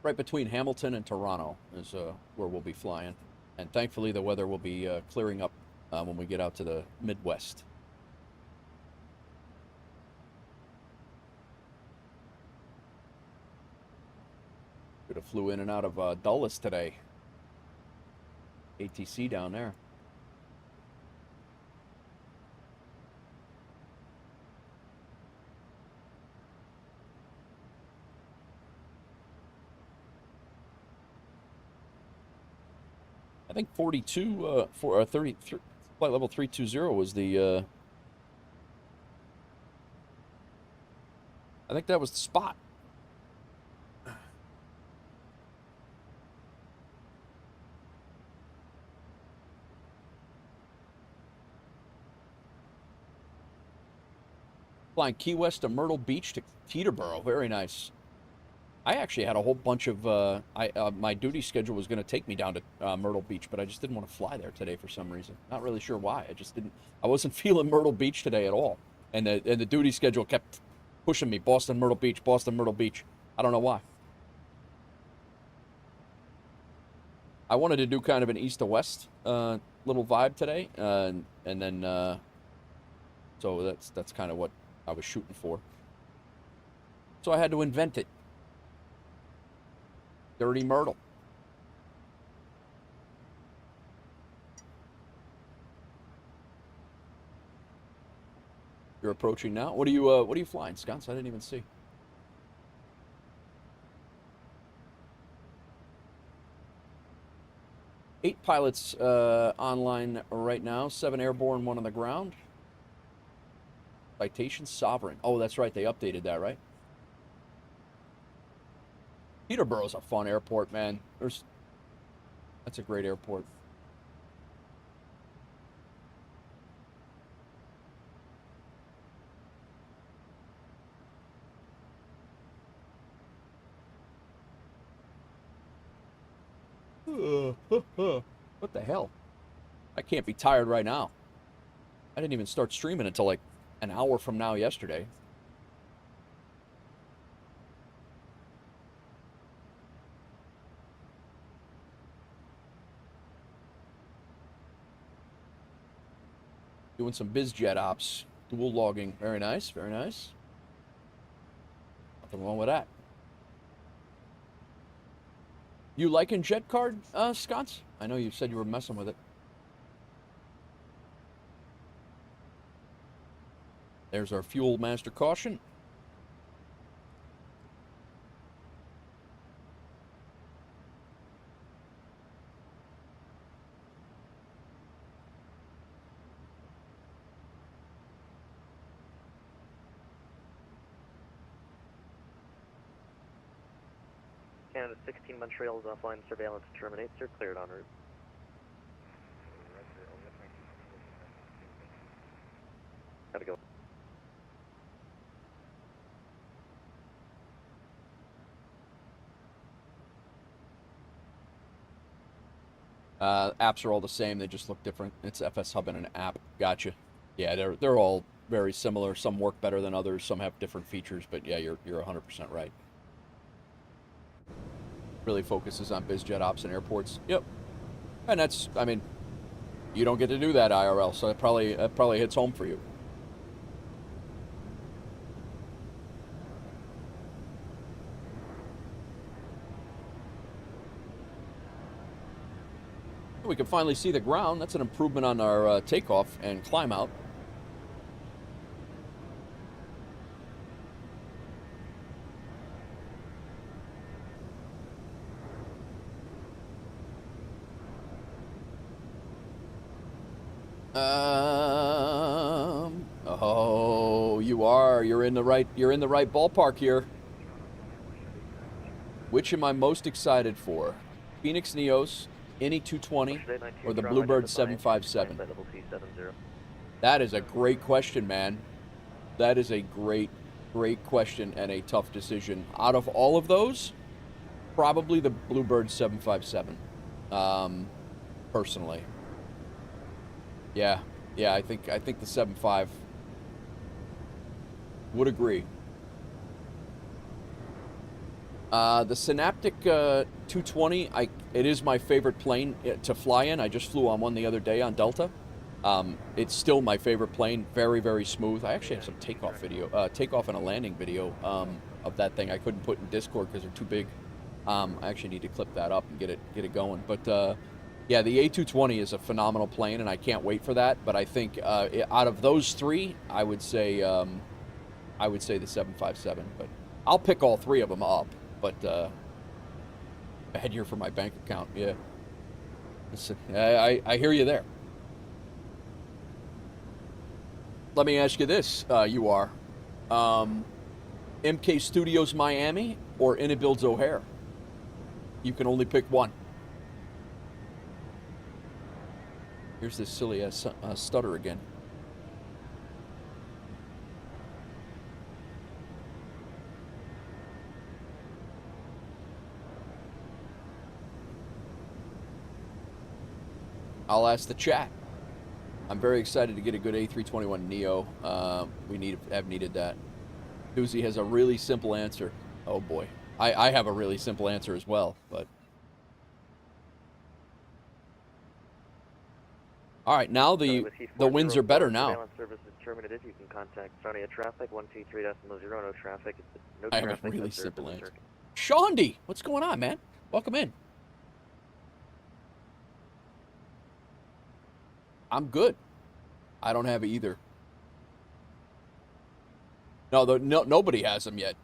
right between Hamilton and Toronto is where we'll be flying. And thankfully the weather will be clearing up when we get out to the Midwest. Could have flew in and out of Dulles today. ATC down there. I think 42 for 33 flight level 320 was the I think that was the spot. Flying Key West to Myrtle Beach to Teterboro. Very nice. I actually had a whole bunch of, my duty schedule was going to take me down to Myrtle Beach, but I just didn't want to fly there today for some reason. Not really sure why. I wasn't feeling Myrtle Beach today at all. And the duty schedule kept pushing me, Boston, Myrtle Beach, Boston, Myrtle Beach. I don't know why. I wanted to do kind of an east to west little vibe today, and then so that's kind of what I was shooting for. So I had to invent it. Dirty Myrtle. You're approaching now. What are you flying, Sconce? I didn't even see. Eight pilots online right now. 7 airborne, 1 on the ground. Citation Sovereign. Oh, that's right. They updated that, right? Peterborough's a fun airport, man. That's a great airport. What the hell? I can't be tired right now. I didn't even start streaming until like an hour from now yesterday. Doing some BizJet ops. Dual logging. Very nice, very nice. Nothing wrong with that. You liking Jet Card, Sconce? I know you said you were messing with it. There's our fuel master caution. Canada 16 Montreal is offline surveillance terminates. You're cleared en route. Have a go. Apps are all the same. They just look different. It's FSHub and an app. Gotcha. Yeah, they're all very similar. Some work better than others. Some have different features. But yeah, you're 100% right. Really focuses on BizJet ops and airports. Yep. And that's, I mean, you don't get to do that IRL, so it probably hits home for you. We can finally see the ground. That's an improvement on our takeoff and climb out. Oh, you're in the right ballpark here. Which am I most excited for? Phoenix Neos, Innie 220, or the Bluebird 757? That is a great question, man. That is a great question and a tough decision. Out of all of those, probably the Bluebird 757, personally. Yeah, I think the 75 would agree. The Synaptic 220, it is my favorite plane to fly in. I just flew on one the other day on Delta. It's still my favorite plane. Very, very smooth. I actually have some takeoff and a landing video of that thing. I couldn't put in Discord because they're too big. I actually need to clip that up and get it going. But yeah, the A220 is a phenomenal plane, and I can't wait for that. But I think out of those three, I would say the 757. But I'll pick all three of them up. But bad year for my bank account. Yeah, I hear you there. Let me ask you this: you are MK Studios Miami or Inabuilds O'Hare? You can only pick one. Here's this silly ass stutter again. I'll ask the chat. I'm very excited to get a good A321 Neo. We have needed that. Doozy has a really simple answer. Oh boy. I have a really simple answer as well, but All right, now the winds are better now. Surveillance service is terminated. You can contact Sarnia Traffic 123.0. No traffic. No I have a traffic really observed simple in the answer. circuit. Shaundi, what's going on, man? Welcome in. I'm good. I don't have it either. No, nobody has them yet.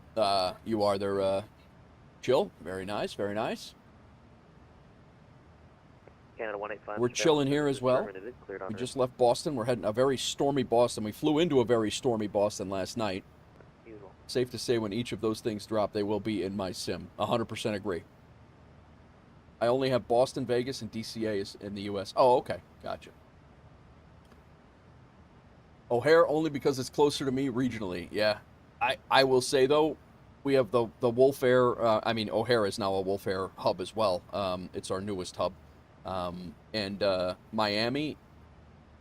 You are. They're chill. Very nice. Very nice. Canada 185. We're chilling here as well. Cleared on We route. just left Boston. We're heading a very stormy Boston. We flew into a very stormy Boston last night. Usual. Safe to say when each of those things drop, they will be in my sim. 100% agree. I only have Boston, Vegas, and DCA in the U.S. Oh, okay. Gotcha. O'Hare only because it's closer to me regionally. Yeah. I will say, though, we have the WolfAir. I mean, O'Hare is now a WolfAir hub as well. It's our newest hub. And Miami,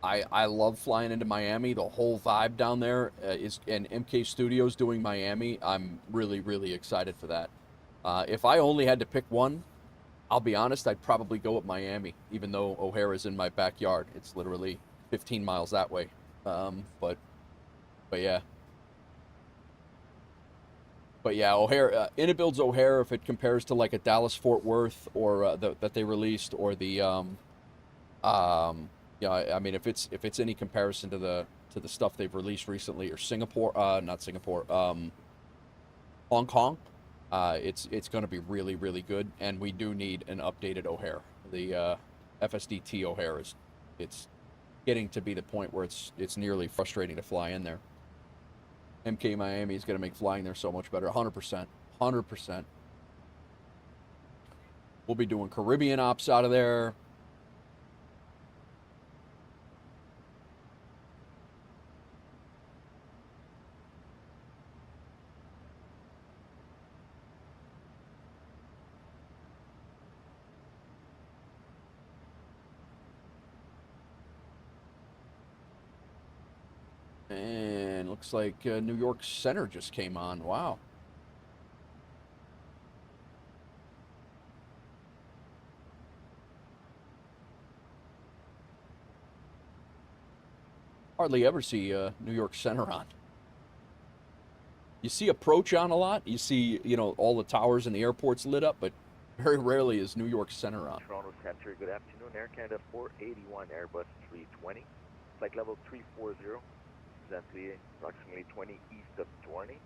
I love flying into Miami. The whole vibe down there and MK Studios doing Miami. I'm really, really excited for that. If I only had to pick one, I'll be honest, I'd probably go with Miami, even though O'Hare is in my backyard. It's literally 15 miles that way. But yeah. But yeah, O'Hare, Inabuild's O'Hare, if it compares to like a Dallas-Fort Worth or that they released, or the, yeah, I mean, if it's any comparison to the stuff they've released recently, or Singapore, not Singapore, Hong Kong, it's going to be really, really good, and we do need an updated O'Hare. The FSDT O'Hare it's getting to be the point where it's nearly frustrating to fly in there. MK Miami is going to make flying there so much better. 100%. 100%. We'll be doing Caribbean ops out of there. And looks like New York Center just came on. Wow. Hardly ever see New York Center on. You see Approach on a lot. You see, all the towers and the airports lit up, but very rarely is New York Center on. Toronto Center, good afternoon. Air Canada 481, Airbus 320. Flight level 340. Exactly approximately 20 east of Dorney.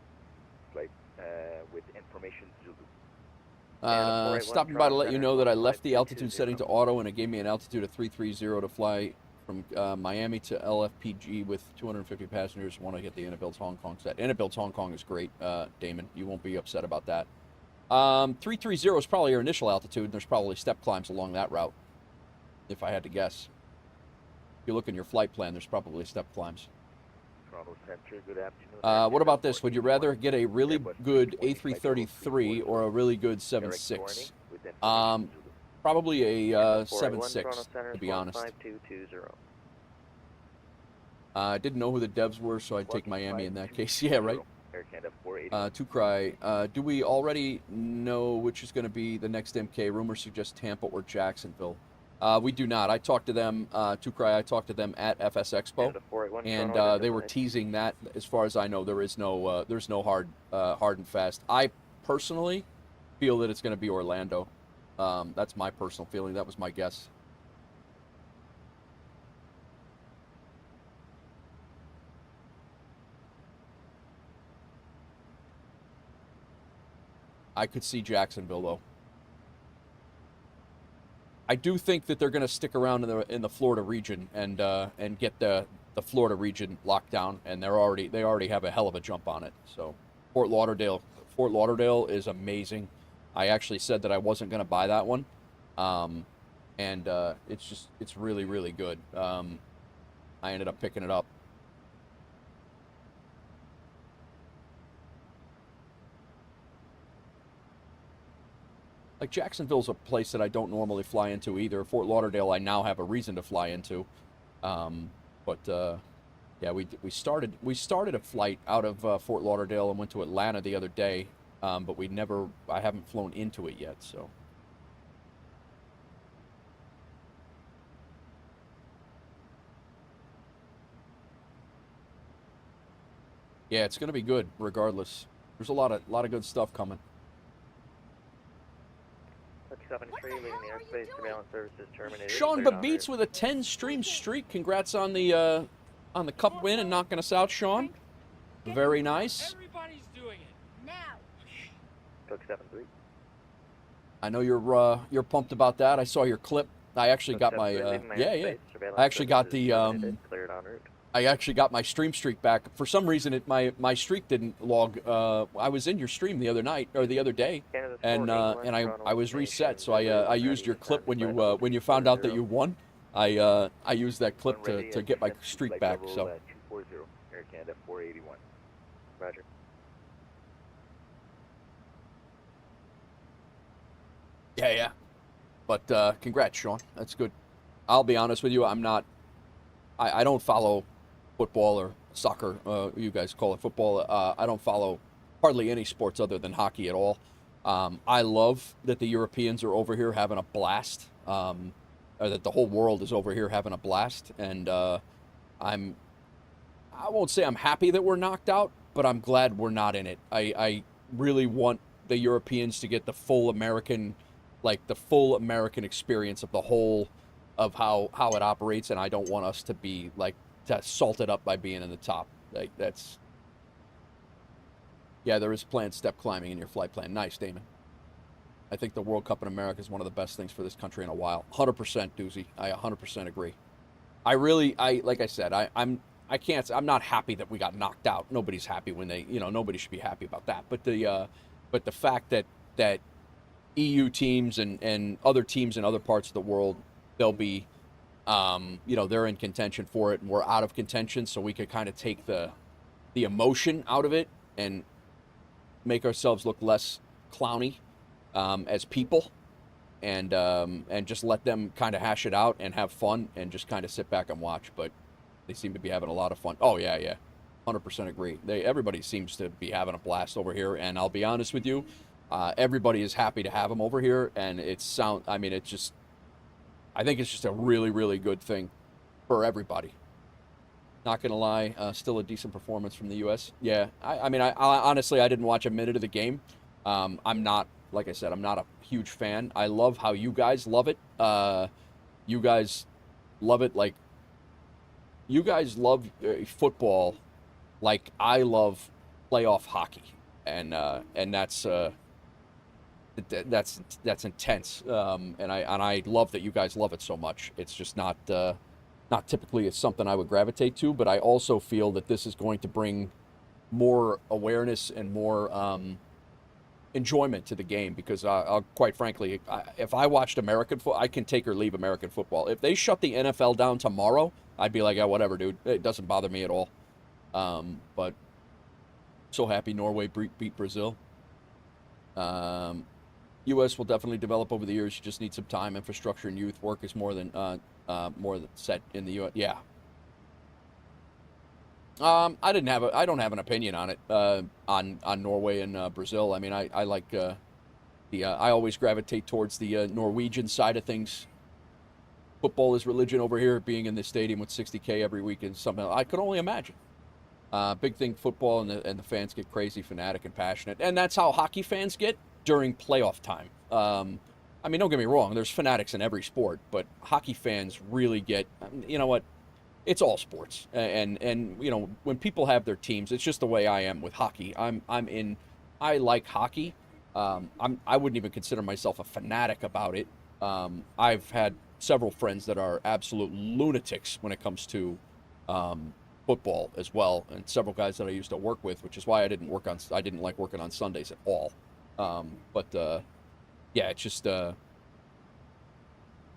Flight with information Zulu. Stopping by to let you know that I left the altitude setting to auto, and it gave me an altitude of 330 to fly from Miami to LFPG with 250 passengers. Want to get the Inabuild's Hong Kong set. Inabuild's Hong Kong is great, Damon. You won't be upset about that. 330 is probably your initial altitude, and there's probably step climbs along that route, if I had to guess. If you look in your flight plan, there's probably step climbs. Toronto Center, good afternoon. What about this? Would you rather get a really good A333 or a really good 7.6? Probably a 7.6, to be honest. I didn't know who the devs were, so I'd take Miami in that case. Yeah, right? Tukrai, do we already know which is going to be the next MK? Rumors suggest Tampa or Jacksonville. We do not. I talked to them, Tukrai, I talked to them at FS Expo, and they were teasing that. As far as I know, there's no hard and fast. I personally feel that it's going to be Orlando. That's my personal feeling. That was my guess. I could see Jacksonville, though. I do think that they're going to stick around in the Florida region and get the Florida region locked down, and they already have a hell of a jump on it. So Fort Lauderdale is amazing. I actually said that I wasn't going to buy that one, and it's really, really good. I ended up picking it up. Like, Jacksonville's a place that I don't normally fly into either. Fort Lauderdale I now have a reason to fly into. Yeah, we started a flight out of Fort Lauderdale and went to Atlanta the other day, but I haven't flown into it yet, so. Yeah, it's going to be good regardless. There's a lot of good stuff coming. 73, leaving the airspace, surveillance services terminated. Sean Cleared en Beats route. with a 10 stream streak. Congrats on the cup win and knocking us out, Sean. Very nice. Everybody's doing it. Now. Cook 73. I know you're pumped about that. I saw your clip. I actually got my I actually got the Cleared en route. I actually got my stream streak back. For some reason, my streak didn't log. I was in your stream the other night or the other day, and I was reset. So I used your clip when you found out that you won. I used that clip to get my streak back. So 240, Air Canada 481. Roger. yeah. But congrats, Sean. That's good. I'll be honest with you. I don't follow football or soccer. You guys call it football. I don't follow hardly any sports other than hockey at all. I love that the Europeans are over here having a blast, or that the whole world is over here having a blast. And I won't say I'm happy that we're knocked out, but I'm glad we're not in it. I really want the Europeans to get the full American experience of the whole of how it operates, and I don't want us to be salted up by being in the top. There is planned step climbing in your flight plan. Nice, Damon. I think the World Cup in America is one of the best things for this country in a while. 100%, Doozy. I 100% agree. Like I said, I'm not happy that we got knocked out. Nobody's happy when nobody should be happy about that. But the fact that EU teams and other teams in other parts of the world, they'll be, they're in contention for it, and we're out of contention, so we could kind of take the emotion out of it and make ourselves look less clowny as people, and just let them kind of hash it out and have fun and just kind of sit back and watch. But they seem to be having a lot of fun. Oh yeah, 100% agree. Everybody seems to be having a blast over here, and I'll be honest with you, everybody is happy to have them over here, and I think it's just a really, really good thing for everybody. Not gonna lie, still a decent performance from the U.S. Yeah, I honestly, I didn't watch a minute of the game. I'm not, like I said, I'm not a huge fan. I love how you guys love it. You guys love it like you guys love football, like I love playoff hockey, and that's intense. And I love that you guys love it so much. It's just not typically it's something I would gravitate to, but I also feel that this is going to bring more awareness and more enjoyment to the game, because I'll quite frankly, if I watched American football, I can take or leave American football. If they shut the NFL down tomorrow, I'd be like, yeah, whatever, dude. It doesn't bother me at all. But so happy Norway beat Brazil. U.S. will definitely develop over the years. You just need some time. Infrastructure and youth work is more than set in the U.S. Yeah. I don't have an opinion on it. On Norway and Brazil. I mean, I like I always gravitate towards the Norwegian side of things. Football is religion over here. Being in the stadium with 60K every week is something I could only imagine. Big thing, football, and the fans get crazy, fanatic, and passionate, and that's how hockey fans get during playoff time. I mean, don't get me wrong, there's fanatics in every sport, but hockey fans really get, you know what, it's all sports, and when people have their teams, it's just the way I am with hockey. I like hockey. I wouldn't even consider myself a fanatic about it. I've had several friends that are absolute lunatics when it comes to football as well, and several guys that I used to work with, which is why I didn't like working on Sundays at all. Yeah, it's just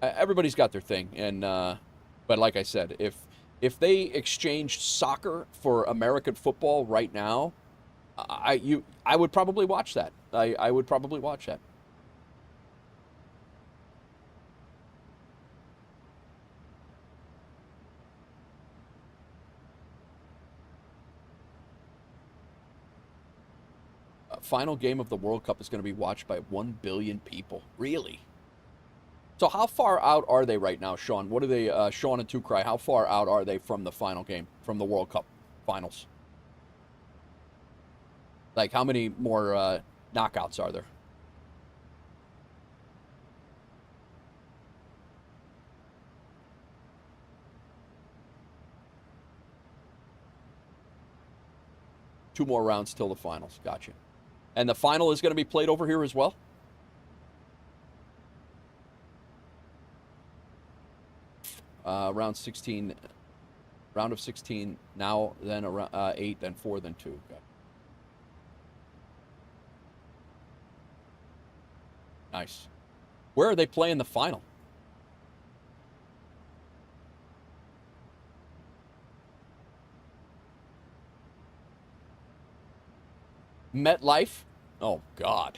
everybody's got their thing, and but like I said, if they exchanged soccer for American football right now, I would probably watch that. I would probably watch that. Final game of the World Cup is going to be watched by 1 billion people. Really? So how far out are they right now, Sean? What are they, Sean and Two Cry, how far out are they from the final game, from the World Cup finals? Like, how many more knockouts are there? Two more rounds till the finals. Gotcha. And the final is going to be played over here as well? Round 16, round of 16 now, then 8, then 4, then 2. Okay. Nice. Where are they playing the final? MetLife? Oh, God.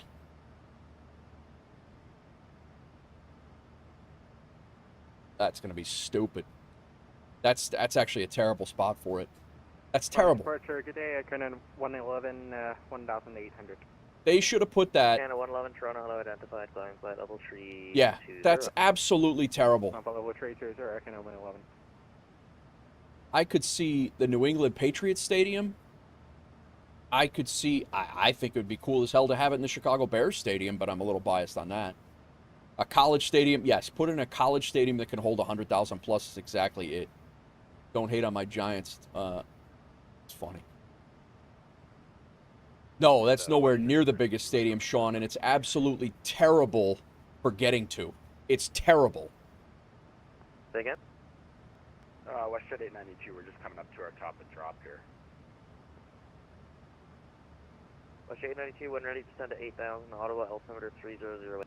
That's going to be stupid. That's actually a terrible spot for it. That's terrible. Departure, good day, Canada 111, 1,800. They should have put that. Canada 111, Toronto, hello, identified, flying flight level 3. Yeah, that's absolutely terrible. Level 320, Canada 111. I could see the New England Patriots Stadium. I could see, I think it would be cool as hell to have it in the Chicago Bears Stadium, but I'm a little biased on that. A college stadium, yes, put in a college stadium that can hold 100,000 plus is exactly it. Don't hate on my Giants. It's funny. No, that's nowhere near the biggest stadium, Sean, and it's absolutely terrible for getting to. It's terrible. Say again? Westjet 892, we're just coming up to our top and drop here. Westjet 892, when ready to descend to 8,000, Ottawa, altimeter 300.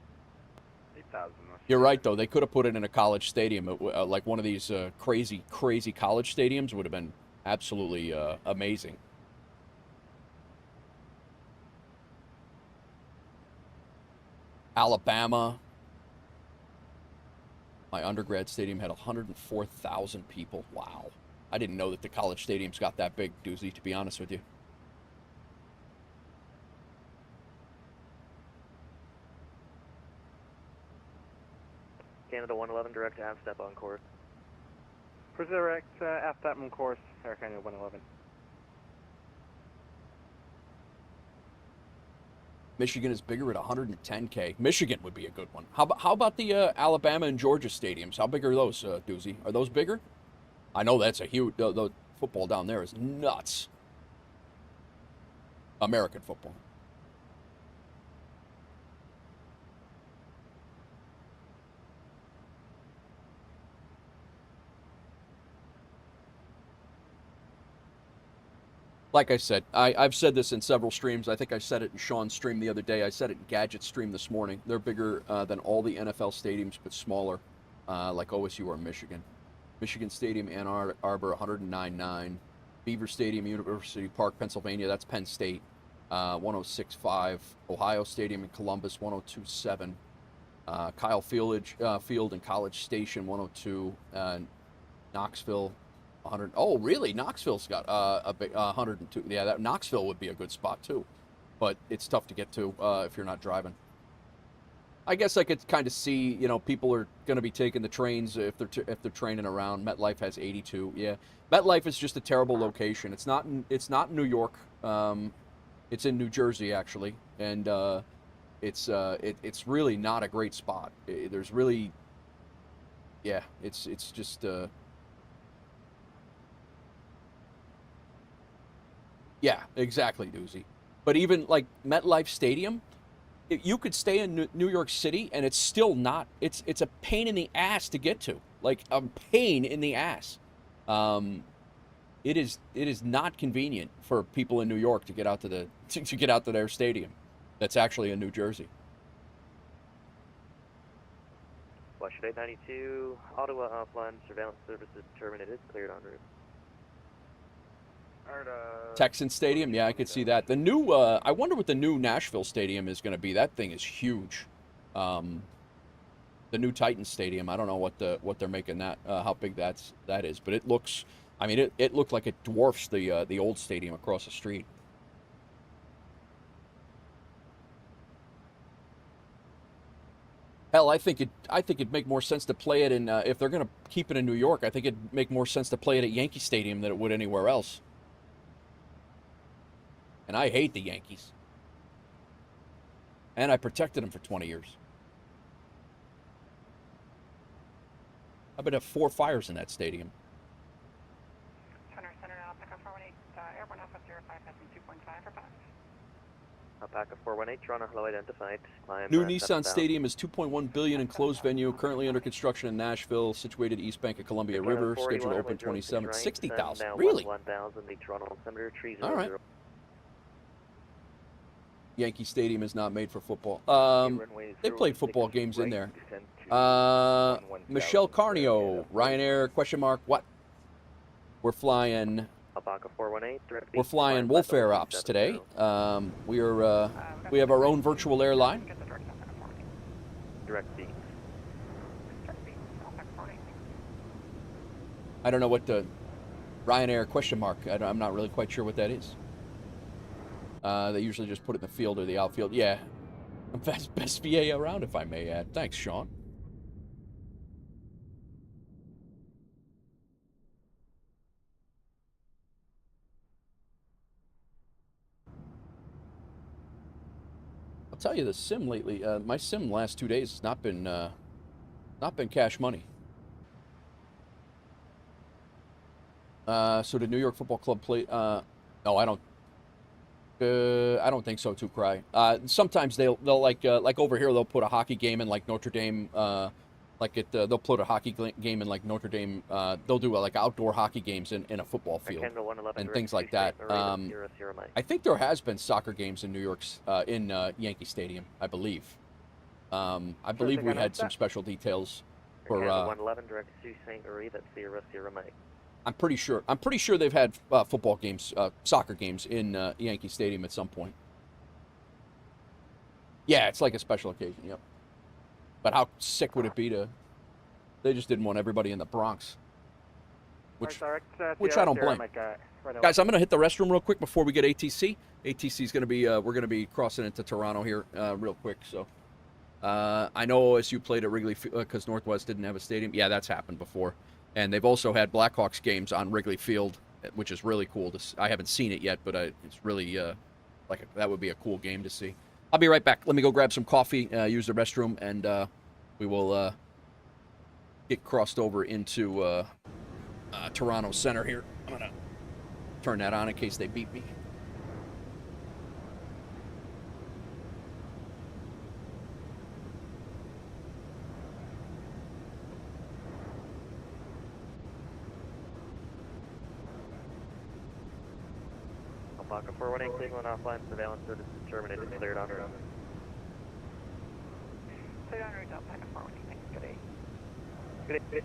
8,000. You're right, though. They could have put it in a college stadium. Like one of these crazy college stadiums would have been absolutely amazing. Alabama. My undergrad stadium had 104,000 people. Wow. I didn't know that the college stadiums got that big, Doozy, to be honest with you. Canada 111, direct to step on course. For direct, step on course, Air Canada 111. Michigan is bigger at 110K. Michigan would be a good one. How about the Alabama and Georgia stadiums? How big are those, Doozy? Are those bigger? I know that's a huge... The football down there is nuts. American football. Like I said, I've said this in several streams. I think I said it in Sean's stream the other day. I said it in Gadget's stream this morning. They're bigger than all the NFL stadiums, but smaller, like OSU or Michigan. Michigan Stadium, Ann Arbor, 109.9. Beaver Stadium, University Park, Pennsylvania, that's Penn State, 106.5. Ohio Stadium in Columbus, 102.7. Kyle Field and College Station, 102. Knoxville, 100. Oh, really? Knoxville's got a big 102. Yeah, that Knoxville would be a good spot too, but it's tough to get to if you're not driving. I guess I could kind of see, you know, people are going to be taking the trains if they're training around. MetLife has 82. Yeah, MetLife is just a terrible location. It's not in New York. It's in New Jersey actually, and it's really not a great spot. There's really, yeah, it's just. Yeah, exactly, Doozy. But even like MetLife Stadium, you could stay in New York City and it's still not, it's a pain in the ass to get to. Like a pain in the ass. It is not convenient for people in New York to get out to get out to their stadium. That's actually in New Jersey. Westjet 892, Ottawa offline surveillance services terminated, cleared en route. Texan Stadium, yeah, I could see that. The new, I wonder what the new Nashville Stadium is going to be. That thing is huge. The new Titans Stadium, I don't know what they're making that, how big that is, but it looks, I mean, it looked like it dwarfs the old stadium across the street. Hell, I think it'd make more sense to play it in, if they're going to keep it in New York, I think it'd make more sense to play it at Yankee Stadium than it would anywhere else. And I hate the Yankees. And I protected them for 20 years. I've been at 4 fires in that stadium. Center now, Alpaca 418, Airborne Alpha 05, passing 2.5 for pass. Alpaca 418, Toronto, hello identified. Climb, New Nissan Stadium is $2.1 billion enclosed venue, currently under construction in Nashville, situated east bank of Columbia River, scheduled to open 27. 60,000, really? 1,000, the Toronto Altimeter, tree 00. All right. Yankee Stadium is not made for football. They played football games in there. Michelle Carnio, Ryanair, question mark, what? We're flying... Alpaca 418, We're flying WolfAir Ops today. We have our own virtual airline. Direct B. I don't know what the Ryanair question mark. I'm not really quite sure what that is. They usually just put it in the field or the outfield. Yeah, best VA around, if I may add. Thanks, Sean. I'll tell you, the sim lately, my sim last 2 days has not been cash money. So did New York Football Club play? No, I don't think so too, Cry. Sometimes they'll like over here they'll put a hockey game in like Notre Dame, they'll put a hockey game in like Notre Dame. They'll do like outdoor hockey games in a football field and things like that. I think there has been soccer games in New York's in Yankee Stadium, I believe. I believe we had some special details for 111 direct to St. Marie, that's Sierra Mike. I'm pretty sure they've had football games, soccer games in Yankee Stadium at some point. Yeah, it's like a special occasion, yep. But how sick would it be to... They just didn't want everybody in the Bronx. Which I don't blame. Guys, I'm going to hit the restroom real quick before we get ATC. ATC is going to be... we're going to be crossing into Toronto here real quick, so... I know OSU played at Wrigley Field because Northwest didn't have a stadium. Yeah, that's happened before. And they've also had Blackhawks games on Wrigley Field, which is really cool. I haven't seen it yet, but it's really that would be a cool game to see. I'll be right back. Let me go grab some coffee, use the restroom, and we will get crossed over into Toronto Center here. I'm going to turn that on in case they beat me. Alpaca 418, Cleveland offline, surveillance services terminated, cleared on route. Cleared on route, Alpaca 418, thanks, good day. Good day.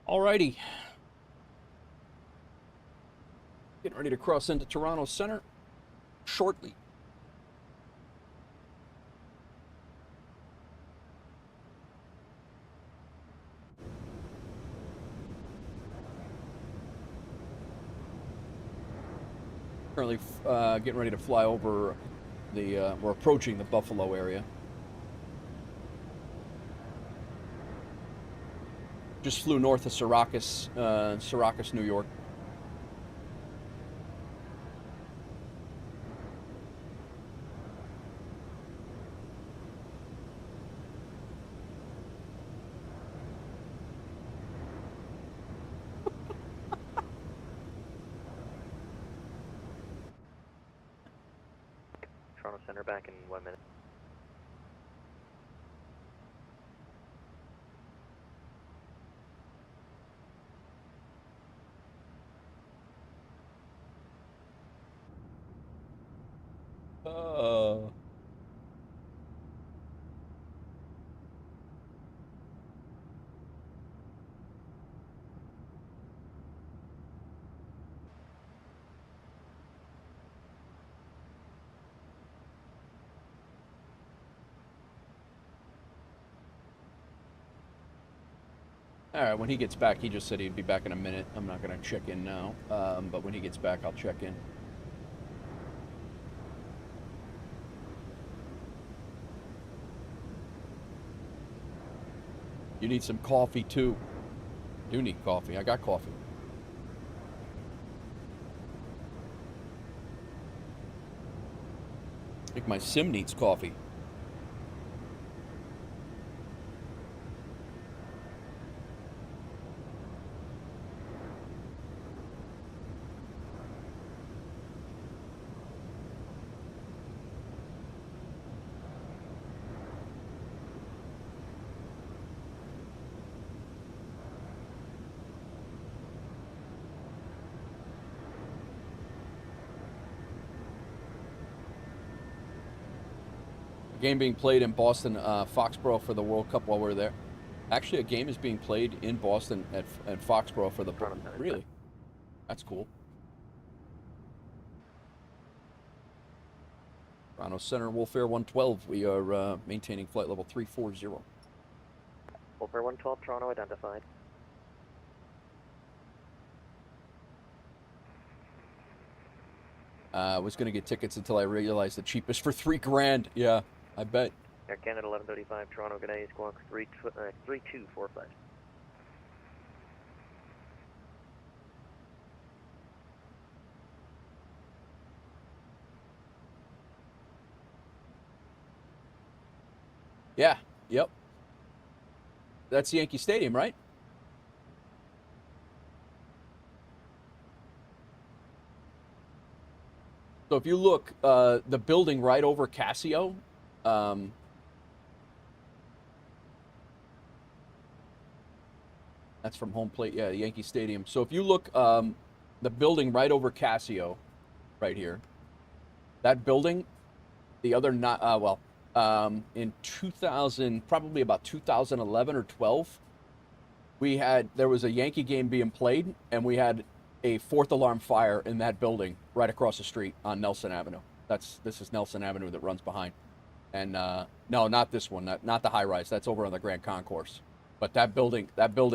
Alrighty. Getting ready to cross into Toronto Center shortly. Currently getting ready to fly over we're approaching the Buffalo area. Just flew north of Syracuse, New York. Toronto Center back in 1 minute. All right, when he gets back, he just said he'd be back in a minute. I'm not going to check in now, but when he gets back, I'll check in. You need some coffee, too. You need coffee. I got coffee. I think my sim needs coffee. Game being played in Boston, Foxborough for the World Cup while we're there. Actually, a game is being played in Boston at Foxborough for the... Really? That's cool. Toronto Center, WolfAir 112. We are maintaining flight level 340. WolfAir 112, Toronto identified. I was going to get tickets until I realized the cheapest for $3,000. Yeah, I bet. Air Canada 1135, Toronto, good day, squawk 3245. Yeah, yep. That's Yankee Stadium, right? So if you look, the building right over Casio, that's from home plate, yeah, Yankee Stadium. So if you look, the building right over Casio, right here, that building, the other not, in 2000, probably about 2011 or 12, there was a Yankee game being played, and we had a fourth alarm fire in that building right across the street on Nelson Avenue. This is Nelson Avenue that runs behind. And no, not this one, not the high rise. That's over on the Grand Concourse. But that building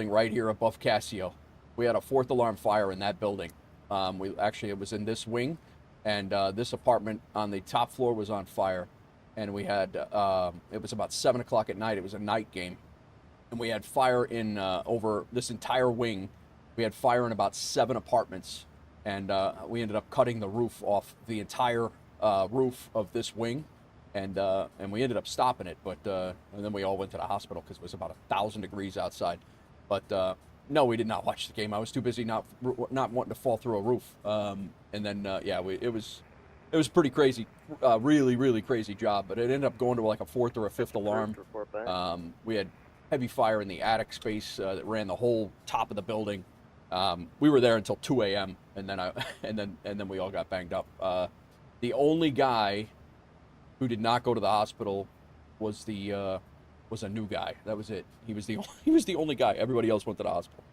right here above Casio, we had a fourth alarm fire in that building. It was in this wing, and this apartment on the top floor was on fire. And we had it was about 7 o'clock at night. It was a night game, and we had fire in over this entire wing. We had fire in about 7 apartments, and we ended up cutting the roof off the entire roof of this wing, and we ended up stopping it. But and then we all went to the hospital because it was about 1,000 degrees outside. But no, we did not watch the game. I was too busy not wanting to fall through a roof. And then it was pretty crazy, really, really crazy job. But it ended up going to like a fourth or a fifth alarm. We had heavy fire in the attic space that ran the whole top of the building. We were there until 2 a.m. and then we all got banged up. The only guy who did not go to the hospital was a new guy. That was it. He was the only guy. Everybody else went to the hospital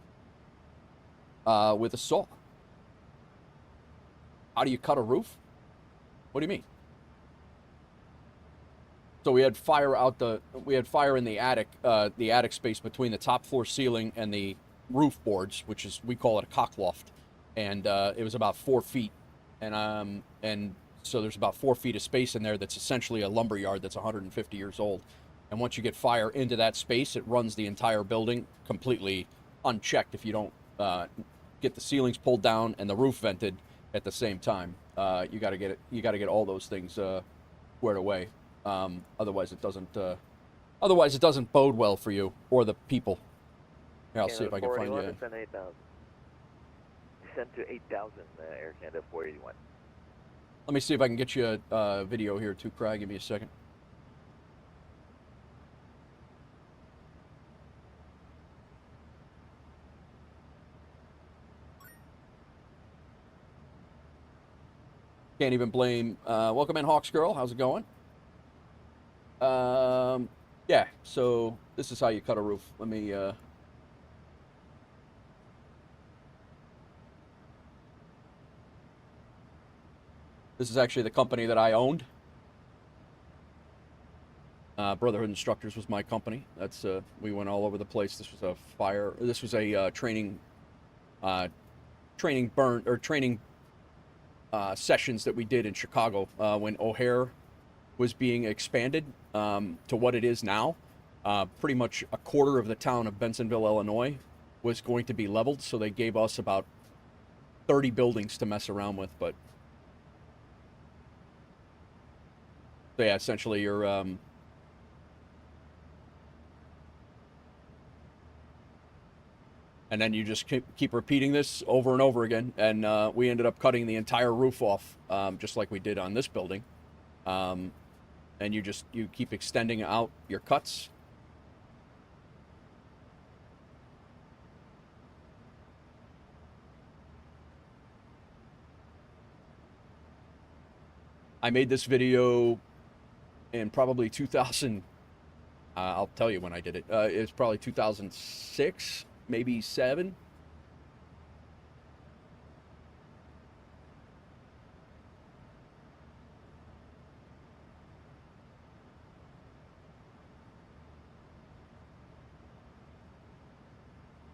with a saw. How do you cut a roof? What do you mean? So we had fire in the attic space between the top floor ceiling and the roof boards, we call it a cock loft, and it was about 4 feet, and so there's about 4 feet of space in there that's essentially a lumber yard that's 150 years old. And once you get fire into that space, it runs the entire building completely unchecked if you don't get the ceilings pulled down and the roof vented at the same time. You got to get it. You got to get all those things squared away. Otherwise, it doesn't. Otherwise, it doesn't bode well for you or the people. Here, I'll see if I can find you. Descend 8,000. Descend to 8,000, Air Canada 481. Let me see if I can get you a video here too, Craig. Give me a second. Can't even blame. Welcome in, Hawks Girl. How's it going? Yeah. So this is how you cut a roof. Let me. This is actually the company that I owned. Brotherhood Instructors was my company. That's we went all over the place. This was a fire. This was a training sessions that we did in Chicago when O'Hare was being expanded to what it is now. Pretty much a quarter of the town of Bensenville, Illinois, was going to be leveled. So they gave us about 30 buildings to mess around with, but. So yeah, essentially you're and then you just keep repeating this over and over again, and we ended up cutting the entire roof off, just like we did on this building, and you keep extending out your cuts. I made this video in probably 2000, I'll tell you when I did it. It's probably 2006, maybe 7.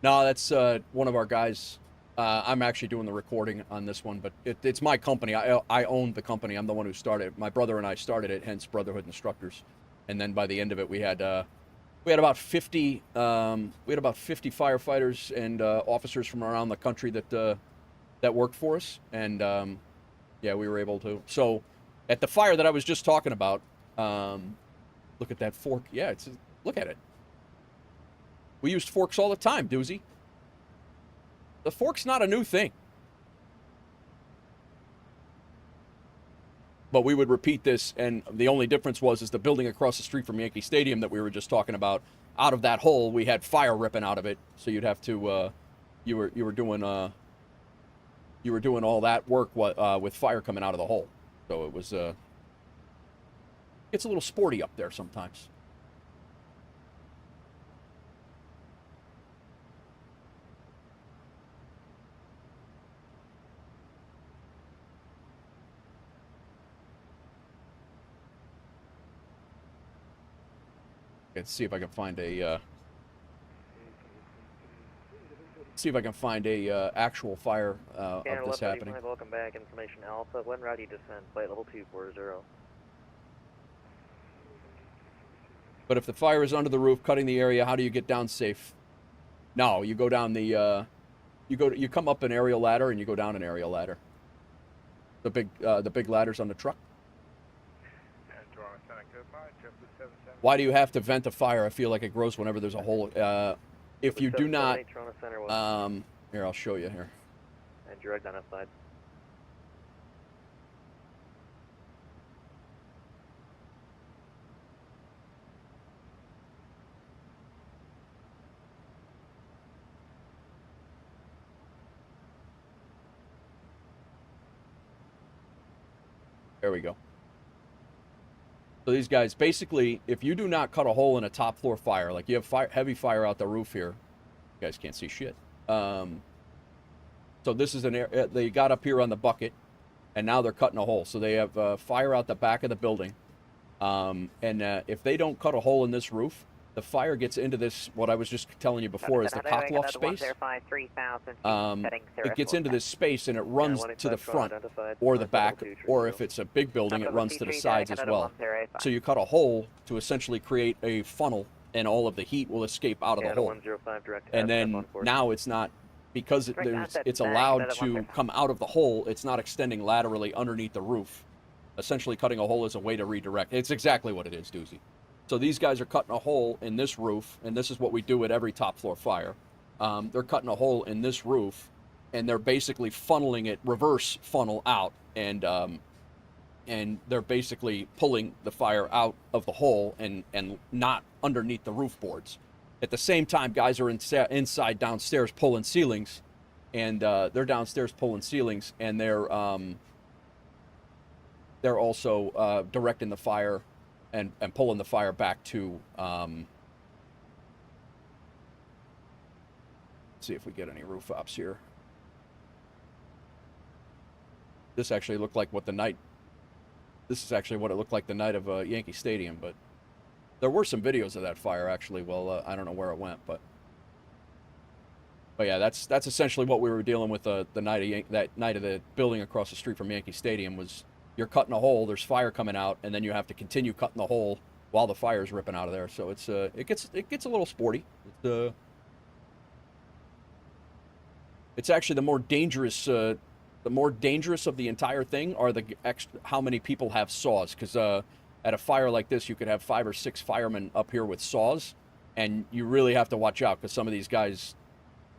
No, that's one of our guys. I'm actually doing the recording on this one, but it's my company. I own the company. I'm the one who started it. My brother and I started it, hence Brotherhood Instructors. And then by the end of it, we had about 50 firefighters and officers from around the country that worked for us. And yeah, we were able to. So at the fire that I was just talking about, look at that fork. Yeah, look at it. We used forks all the time, Doozy. The fork's not a new thing. But we would repeat this, and the only difference is the building across the street from Yankee Stadium that we were just talking about, out of that hole, we had fire ripping out of it. So you'd have to, you were doing all that work with fire coming out of the hole. So it was, it's a little sporty up there sometimes. Let's see if I can find a actual fire of this happening. Welcome back. Information Alpha. When ready, descend. Flight level 240. But if the fire is under the roof, cutting the area, how do you get down safe? No, you go down the you come up an aerial ladder and you go down an aerial ladder. The big ladders on the truck. Why do you have to vent a fire? I feel like it grows whenever there's a hole. If you do not, here, I'll show you here. And you're identified. There we go. So these guys, basically, if you do not cut a hole in a top floor fire, like you have heavy fire out the roof here, you guys can't see shit. So this is they got up here on the bucket, and now they're cutting a hole. So they have fire out the back of the building. And if they don't cut a hole in this roof, the fire gets into this, what I was just telling you before, is the cockloft space. It gets into this space and it runs to the front or the back, or if it's a big building, it runs to the sides as well. So you cut a hole to essentially create a funnel and all of the heat will escape out of the Canada hole. 105 direct. And FSHub then on course. now it's not, because it's allowed to come out of the hole, it's not extending laterally underneath the roof. Essentially cutting a hole is a way to redirect. It's exactly what it is, Doozy. So these guys are cutting a hole in this roof, and this is what we do at every top floor fire. They're cutting a hole in this roof, and they're basically funneling it, reverse funnel out, and they're basically pulling the fire out of the hole and not underneath the roof boards. At the same time, guys are inside downstairs pulling ceilings, and they're downstairs pulling ceilings, and they're also directing the fire and pulling the fire back to, let's see if we get any roof ops here. This actually looked like what the night, this is actually what it looked like the night of Yankee Stadium, but there were some videos of that fire actually. Well, I don't know where it went, but yeah, that's essentially what we were dealing with the night of that night of the building across the street from Yankee Stadium. Was you're cutting a hole, there's fire coming out, and then you have to continue cutting the hole while the fire's ripping out of there. So it's it gets a little sporty. It's actually the more dangerous of the entire thing are the how many people have saws, because at a fire like this, you could have 5 or 6 firemen up here with saws, and you really have to watch out, because some of these guys,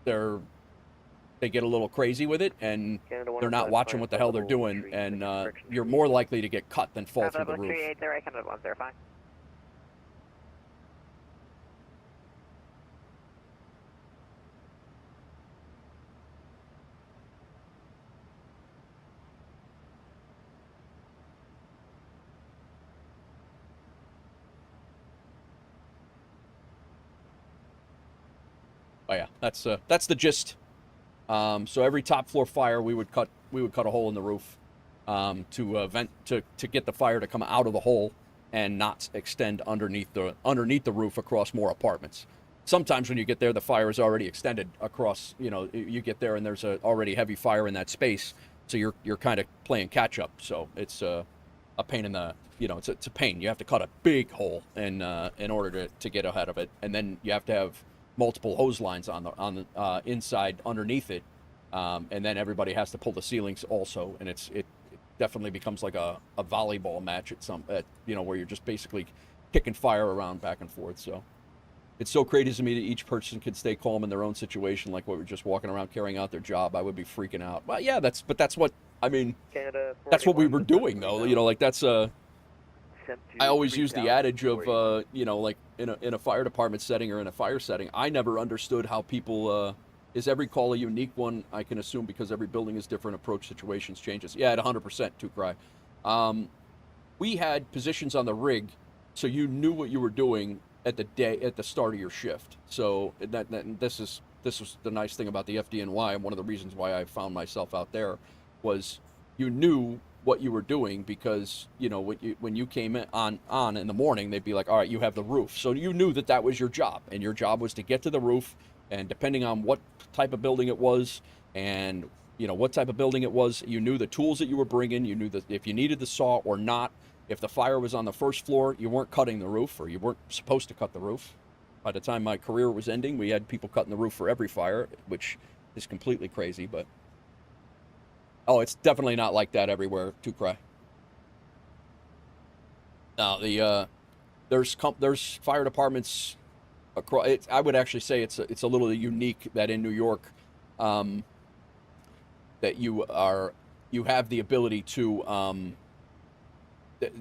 they get a little crazy with it, and they're not watching what the hell they're doing, and you're more likely to get cut than fall through the roof. Oh yeah, that's the gist. So every top floor fire, we would cut a hole in the roof to get the fire to come out of the hole and not extend underneath the roof across more apartments. Sometimes when you get there, the fire is already extended across. You know, you get there and there's a already heavy fire in that space, so you're kind of playing catch up. So it's a pain in the, you know, it's a pain. You have to cut a big hole in order to get ahead of it, and then you have to have multiple hose lines on the inside underneath it, and then everybody has to pull the ceilings also, and it definitely becomes like a volleyball match at you know, where you're just basically kicking fire around back and forth. So it's so crazy to me that each person can stay calm in their own situation, like what we're just walking around carrying out their job. I would be freaking out. Well, yeah, that's what I mean. That's what we were doing, though. You know, like that's I always use the adage of, you know, like in a fire department setting or in a fire setting, I never understood how people, is every call a unique one? I can assume because every building is different, approach situations changes. Yeah, at 100%, to cry. We had positions on the rig, so you knew what you were doing at the start of your shift. So this was the nice thing about the FDNY, and one of the reasons why I found myself out there was you knew what you were doing, because you know when you came on in the morning, they'd be like, all right, you have the roof, so you knew that was your job, and your job was to get to the roof, and depending on what type of building it was, and you know what type of building it was, you knew the tools that you were bringing, you knew that if you needed the saw or not. If the fire was on the first floor, you weren't cutting the roof, or you weren't supposed to cut the roof. By the time my career was ending, we had people cutting the roof for every fire, which is completely crazy, but oh, it's definitely not like that everywhere, to cry. Now, there's fire departments across. I would actually say it's a little unique that in New York, that you have the ability to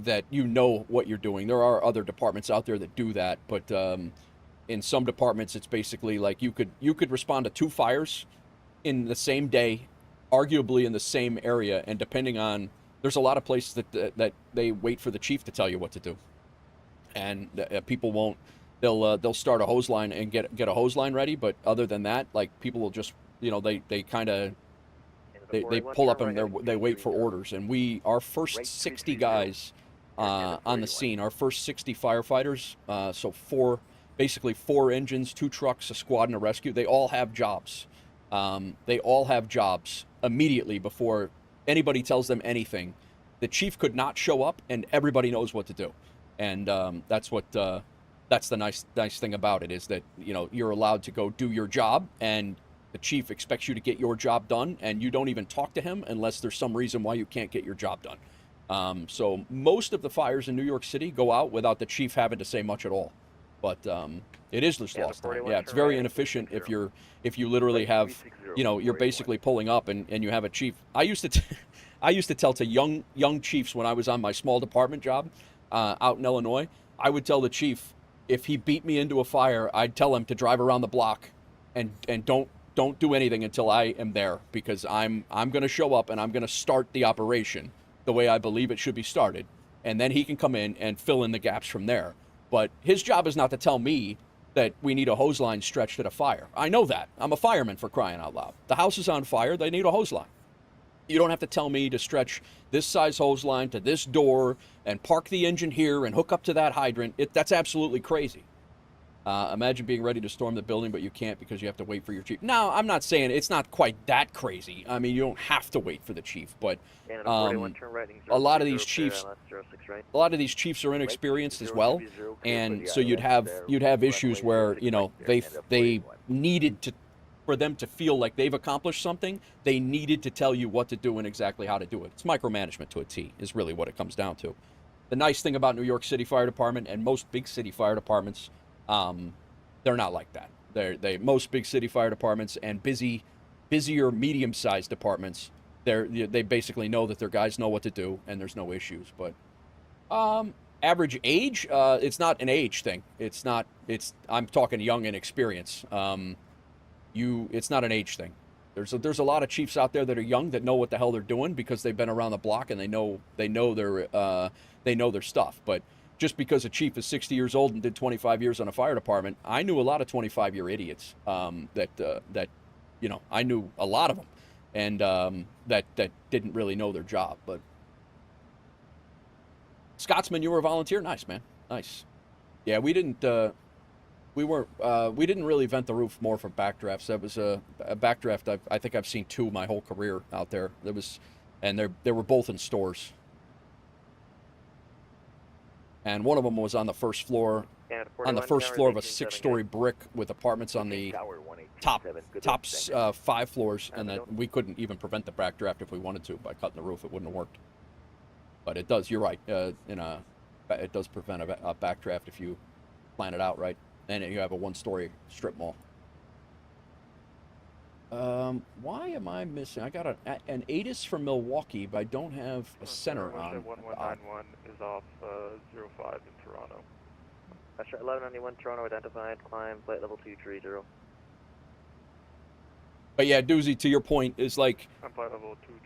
that you know what you're doing. There are other departments out there that do that, but in some departments, it's basically like you could respond to 2 fires in the same day, arguably in the same area, and depending on, there's a lot of places that they wait for the chief to tell you what to do, and people won't. They'll start a hose line and get a hose line ready, but other than that, like people will just, you know, they pull up and they wait for orders. And our first 60 guys on the scene, our first 60 firefighters, so basically 4 engines, 2 trucks, a squad, and a rescue. They all have jobs. They all have jobs immediately before anybody tells them anything. The chief could not show up, and everybody knows what to do. And that's what That's the nice thing about it, is that, you know, you're allowed to go do your job, and the chief expects you to get your job done, and you don't even talk to him unless there's some reason why you can't get your job done. So most of the fires in New York City go out without the chief having to say much at all. But it is just lost time. Yeah, it's very inefficient if you literally have, you know, you're basically pulling up and you have a chief. I used to tell to young chiefs when I was on my small department job out in Illinois, I would tell the chief, if he beat me into a fire, I'd tell him to drive around the block and don't do anything until I am there, because I'm going to show up and I'm going to start the operation the way I believe it should be started, and then he can come in and fill in the gaps from there. But his job is not to tell me that we need a hose line stretched at a fire. I know that. I'm a fireman, for crying out loud. The house is on fire. They need a hose line. You don't have to tell me to stretch this size hose line to this door and park the engine here and hook up to that hydrant. That's absolutely crazy. Imagine being ready to storm the building, but you can't because you have to wait for your chief. No, I'm not saying it's not quite that crazy. I mean, you don't have to wait for the chief, but a lot of these chiefs are inexperienced as well, and so you'd have issues where, you know, they needed to, for them to feel like they've accomplished something, they needed to tell you what to do and exactly how to do it. It's micromanagement to a T, is really what it comes down to. The nice thing about New York City Fire Department and most big city fire departments, they're not like that. Most big city fire departments and busier medium-sized departments, they basically know that their guys know what to do and there's no issues. But average age, it's not an age thing. I'm talking young and experience. It's not an age thing. There's a lot of chiefs out there that are young that know what the hell they're doing because they've been around the block and they know their stuff. But just because a chief is 60 years old and did 25 years on a fire department, I knew a lot of 25-year idiots that you know, I knew a lot of them, and that didn't really know their job. But Scotsman, you were a volunteer? Nice, man. Nice. Yeah, we didn't really vent the roof more for backdrafts. That was a backdraft I think I've seen two my whole career out there. They were both in stores. And one of them was on the first floor of a 6-story brick with apartments on the top 5 floors, and that we couldn't even prevent the backdraft if we wanted to by cutting the roof. It wouldn't have worked. But it does. You're right. It does prevent a backdraft if you plan it out right, and you have a 1-story strip mall. Why am I missing? I got an ATIS from Milwaukee, but I don't have a center on. 1191 is off 05 in Toronto. That's right, 1191 Toronto identified, climb flight level 230. But yeah, Doozy, to your point, is like,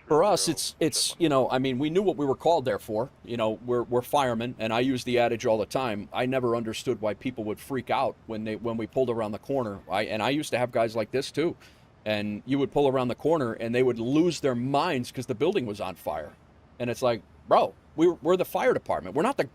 for us, it's you know, I mean, we knew what we were called there for. You know, we're firemen, and I use the adage all the time. I never understood why people would freak out when we pulled around the corner. I used to have guys like this too. And you would pull around the corner and they would lose their minds because the building was on fire. And it's like, bro, we're the fire department. We're not the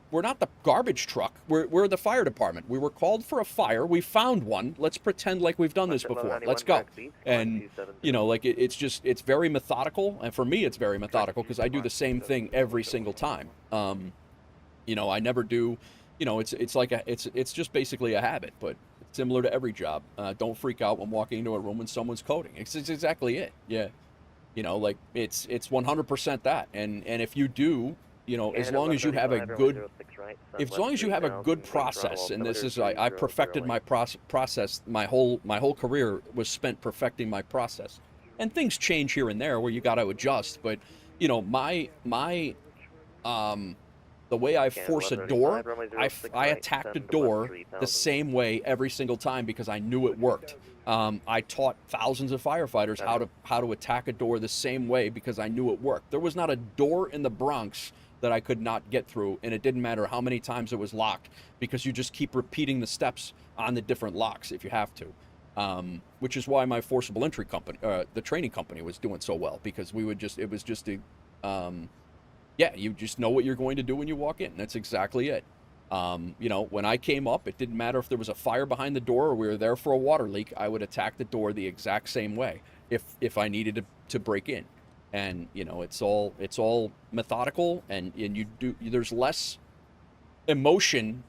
garbage truck. We're the fire department. We were called for a fire. We found one. Let's pretend like we've done this before. Let's go. And you know, like it's very methodical. And for me, it's very methodical because I do the same thing every single time. You know, I never do. You know, it's just basically a habit, but similar to every job. Don't freak out when walking into a room when someone's coding. It's exactly it. Yeah. You know, like it's 100% that. And if you do, you know, as long as you have a good process, and this is I perfected my process. My whole career was spent perfecting my process. And things change here and there where you got to adjust, but you know, the way I force a door, I attacked a door the same way every single time because I knew it worked. I taught thousands of firefighters how to attack a door the same way because I knew it worked. There was not a door in the Bronx that I could not get through, and it didn't matter how many times it was locked because you just keep repeating the steps on the different locks if you have to. Which is why my forcible entry company, the training company, was doing so well because yeah, you just know what you're going to do when you walk in. That's exactly it. You know, when I came up, it didn't matter if there was a fire behind the door or we were there for a water leak. I would attack the door the exact same way if I needed to break in. And you know, it's all methodical, and there's less emotion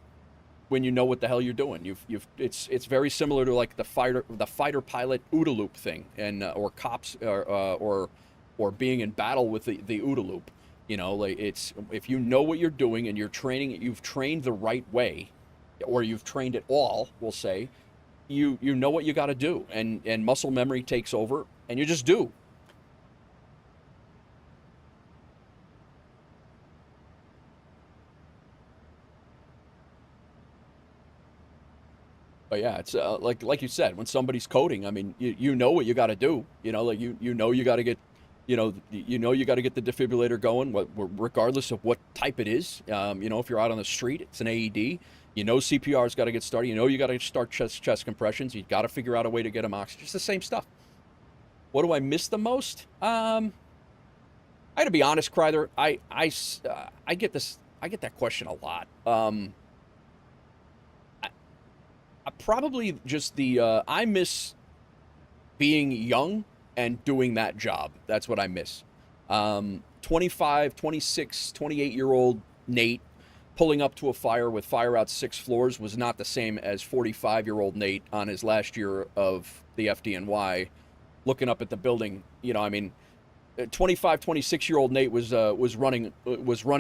when you know what the hell you're doing. It's very similar to like the fighter pilot OODA loop thing, and or cops or being in battle with the OODA loop. You know, like it's if you know what you're doing and you've trained the right way, or you've trained it all, we'll say, you know what you got to do, and muscle memory takes over, and you just do. But yeah, it's like you said, when somebody's coding, I mean, you know what you got to do. You know, like you know you got to get, you know you got to get the defibrillator going, regardless of what type it is. You know, if you're out on the street, it's an AED. You know CPR's got to get started. You know you got to start chest compressions. You got to figure out a way to get them oxygen. It's the same stuff. What do I miss the most? I got to be honest, Kreider. I get that question a lot. I probably just I miss being young and doing that job. That's what I miss. 25, 26, 28-year-old Nate pulling up to a fire with fire out 6 floors was not the same as 45-year-old Nate on his last year of the FDNY looking up at the building. You know, I mean, 25, 26-year-old Nate was running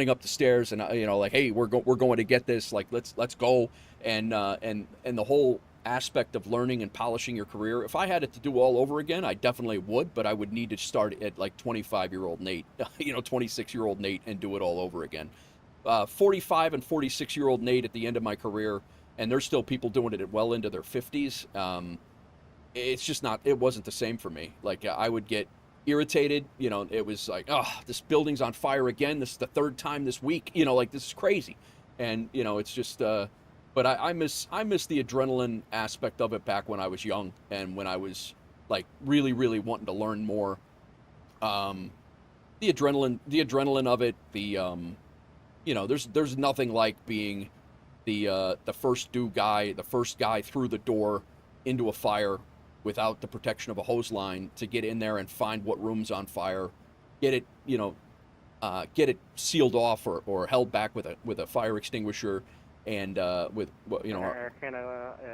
up the stairs, and you know, like, hey, we're going to get this, like, let's go, and the whole aspect of learning and polishing your career. If I had it to do all over again, I definitely would, but I would need to start at like 25-year-old Nate, you know, 26-year-old Nate, and do it all over again. 45 and 46-year-old Nate at the end of my career, and there's still people doing it at well into their 50s. It's just not. It wasn't the same for me. Like, I would get irritated. You know, it was like, oh, this building's on fire again. This is the 3rd time this week. You know, like, this is crazy. And you know, it's just. But I miss the adrenaline aspect of it back when I was young and when I was like really, really wanting to learn more. The adrenaline of it. You know, there's nothing like being the first guy through the door into a fire without the protection of a hose line to get in there and find what room's on fire, get it, you know, get it sealed off or held back with a fire extinguisher. And with, you know,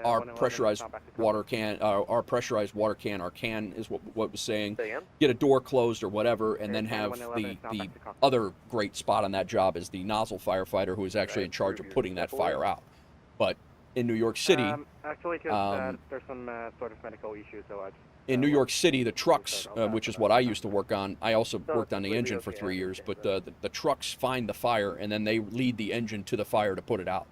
our pressurized water can, our can is what was saying, get a door closed or whatever, and then have the other great spot on that job is the nozzle firefighter, who is actually in charge of putting that fire out. But in New York City, actually, because there's some sort of medical issues, so I. In New York City, the trucks, which is what I used to work on, I also worked on the engine for 3 years, but the trucks find the fire, and then they lead the engine to the fire to put it out.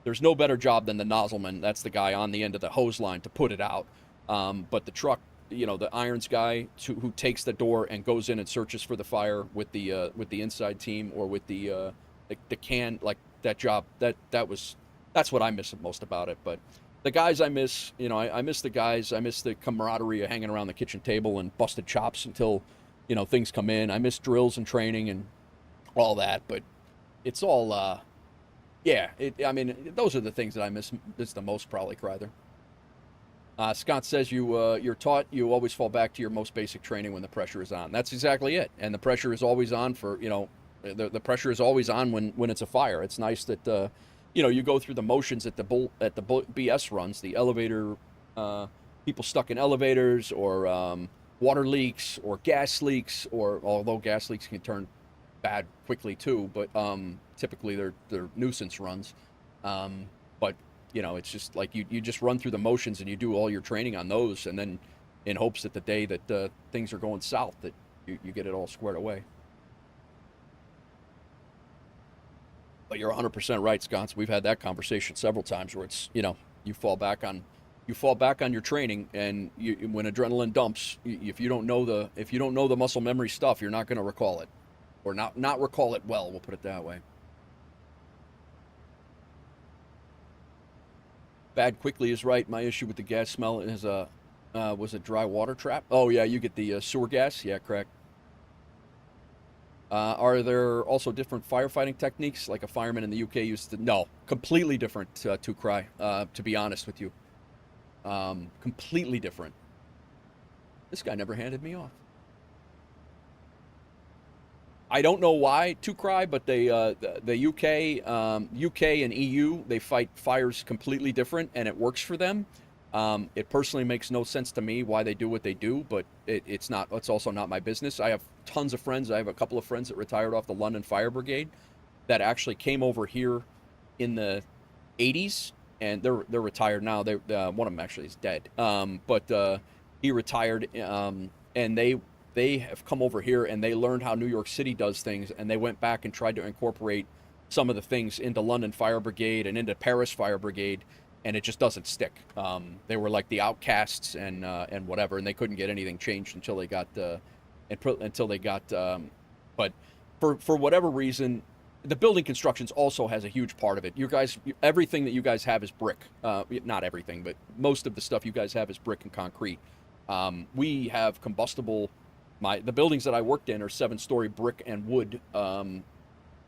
There's no better job than the nozzleman. That's the guy on the end of the hose line to put it out. But the truck, you know, the irons guy who takes the door and goes in and searches for the fire with the inside team, or with the can, like that job, that's what I miss most about it. But the guys I miss, you know, I miss the guys. I miss the camaraderie of hanging around the kitchen table and busted chops until, you know, things come in. I miss drills and training and all that. But it's all, yeah. I mean, those are the things that I miss the most, probably, Kreider. Scott says you're taught you always fall back to your most basic training when the pressure is on. That's exactly it. And the pressure is always on for, you know, the pressure is always on when it's a fire. It's nice that, you know, you go through the motions at the BS runs, the elevator, people stuck in elevators, or water leaks, or gas leaks, or although gas leaks can turn bad quickly too, but typically they're nuisance runs. But you know, it's just like you just run through the motions and you do all your training on those, and then in hopes that the day that things are going south, that you get it all squared away. But you're 100% right, Sconce. We've had that conversation several times where it's, you know, you fall back on your training, and when adrenaline dumps, if you don't know the muscle memory stuff, you're not going to recall it, or not recall it well. We'll put it that way. Bad quickly is right. My issue with the gas smell is was a dry water trap. Oh yeah, you get the sewer gas. Yeah, correct. Are there also different firefighting techniques, like a fireman in the UK used to? No, completely different, to cry, to be honest with you. Completely different. This guy never handed me off. I don't know why to cry, but they the UK and EU, they fight fires completely different, and it works for them. It personally makes no sense to me why they do what they do, but it's also not my business. I have tons of friends. I have a couple of friends that retired off the London Fire Brigade that actually came over here in the 80s, and they're retired now. They one of them actually is dead, but he retired, and they have come over here and they learned how New York City does things, and they went back and tried to incorporate some of the things into London Fire Brigade and into Paris Fire Brigade, and it just doesn't stick. They were like the outcasts and whatever, and they couldn't get anything changed until they got but for whatever reason, the building constructions also has a huge part of it. You guys, everything that you guys have is brick. Not everything, but most of the stuff you guys have is brick and concrete. We have combustible. The buildings that I worked in are 7-story brick and wood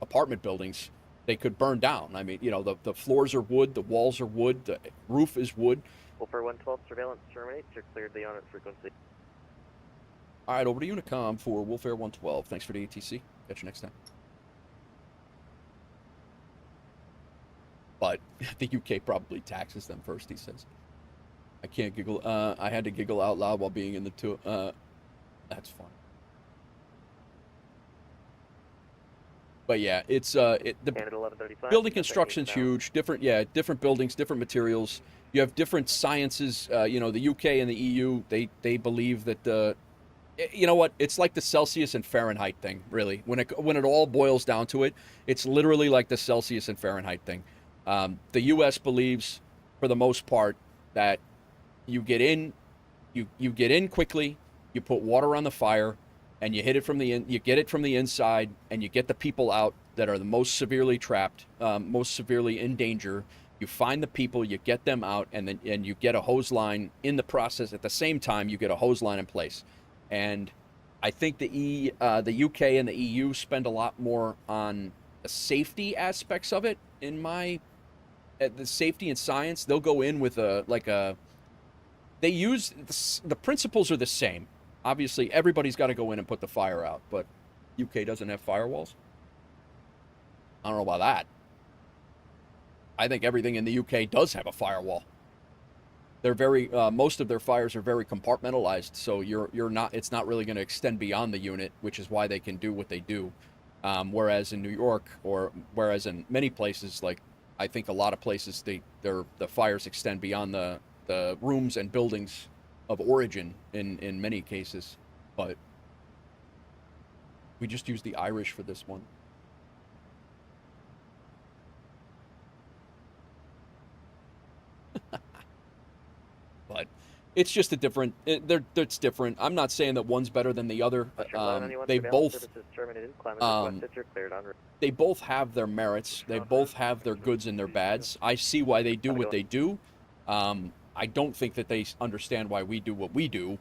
apartment buildings. They could burn down. I mean, the floors are wood, the walls are wood, the roof is wood. WolfAir 112, surveillance terminates. You're cleared the on-it frequency. All right, over to Unicom for WolfAir 112. Thanks for the ATC. Catch you next time. But the UK probably taxes them first, he says. I can't giggle. I had to giggle out loud while being in the tour. That's fun. But yeah, it's the building construction's huge. Different buildings, different materials. You have different sciences. The UK and the EU, they believe that you know what? It's like the Celsius and Fahrenheit thing, really. When it all boils down to it, it's literally like the Celsius and Fahrenheit thing. The U.S. believes, for the most part, that you get in quickly, you put water on the fire, and you hit it from you get it from the inside, and you get the people out that are the most severely trapped, most severely in danger. You find the people, you get them out, and you get a hose line in the process. At the same time, you get a hose line in place. And I think the UK and the EU spend a lot more on the safety aspects of it. The safety and science, they'll go in with they use the principles are the same. Obviously, everybody's got to go in and put the fire out, but UK doesn't have firewalls. I don't know about that. I think everything in the UK does have a firewall. They're very most of their fires are very compartmentalized, so it's not really going to extend beyond the unit, which is why they can do what they do. Whereas in New York, whereas in many places, like I think a lot of places, the fires extend beyond the rooms and buildings of origin in many cases. But we just used the Irish for this one. But it's just a different. It's different. I'm not saying that one's better than the other. They both. They both have their merits. They both have their goods and their bads. I see why they do what they do. I don't think that they understand why we do what we do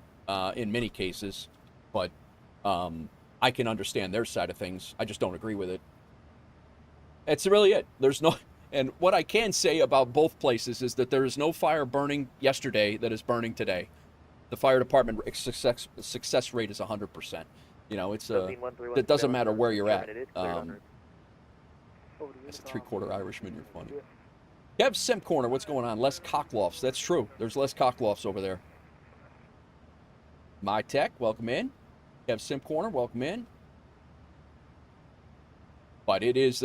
in many cases, but I can understand their side of things. I just don't agree with it. That's really it. There's no. And what I can say about both places is that there is no fire burning yesterday that is burning today. The fire department success rate is 100%. It doesn't matter where you're at. As a 3/4 Irishman, you're funny. Kev Sim Corner, what's going on? Less cocklofts. That's true. There's less cocklofts over there. My Tech, welcome in. Kev Sim Corner, welcome in. But it is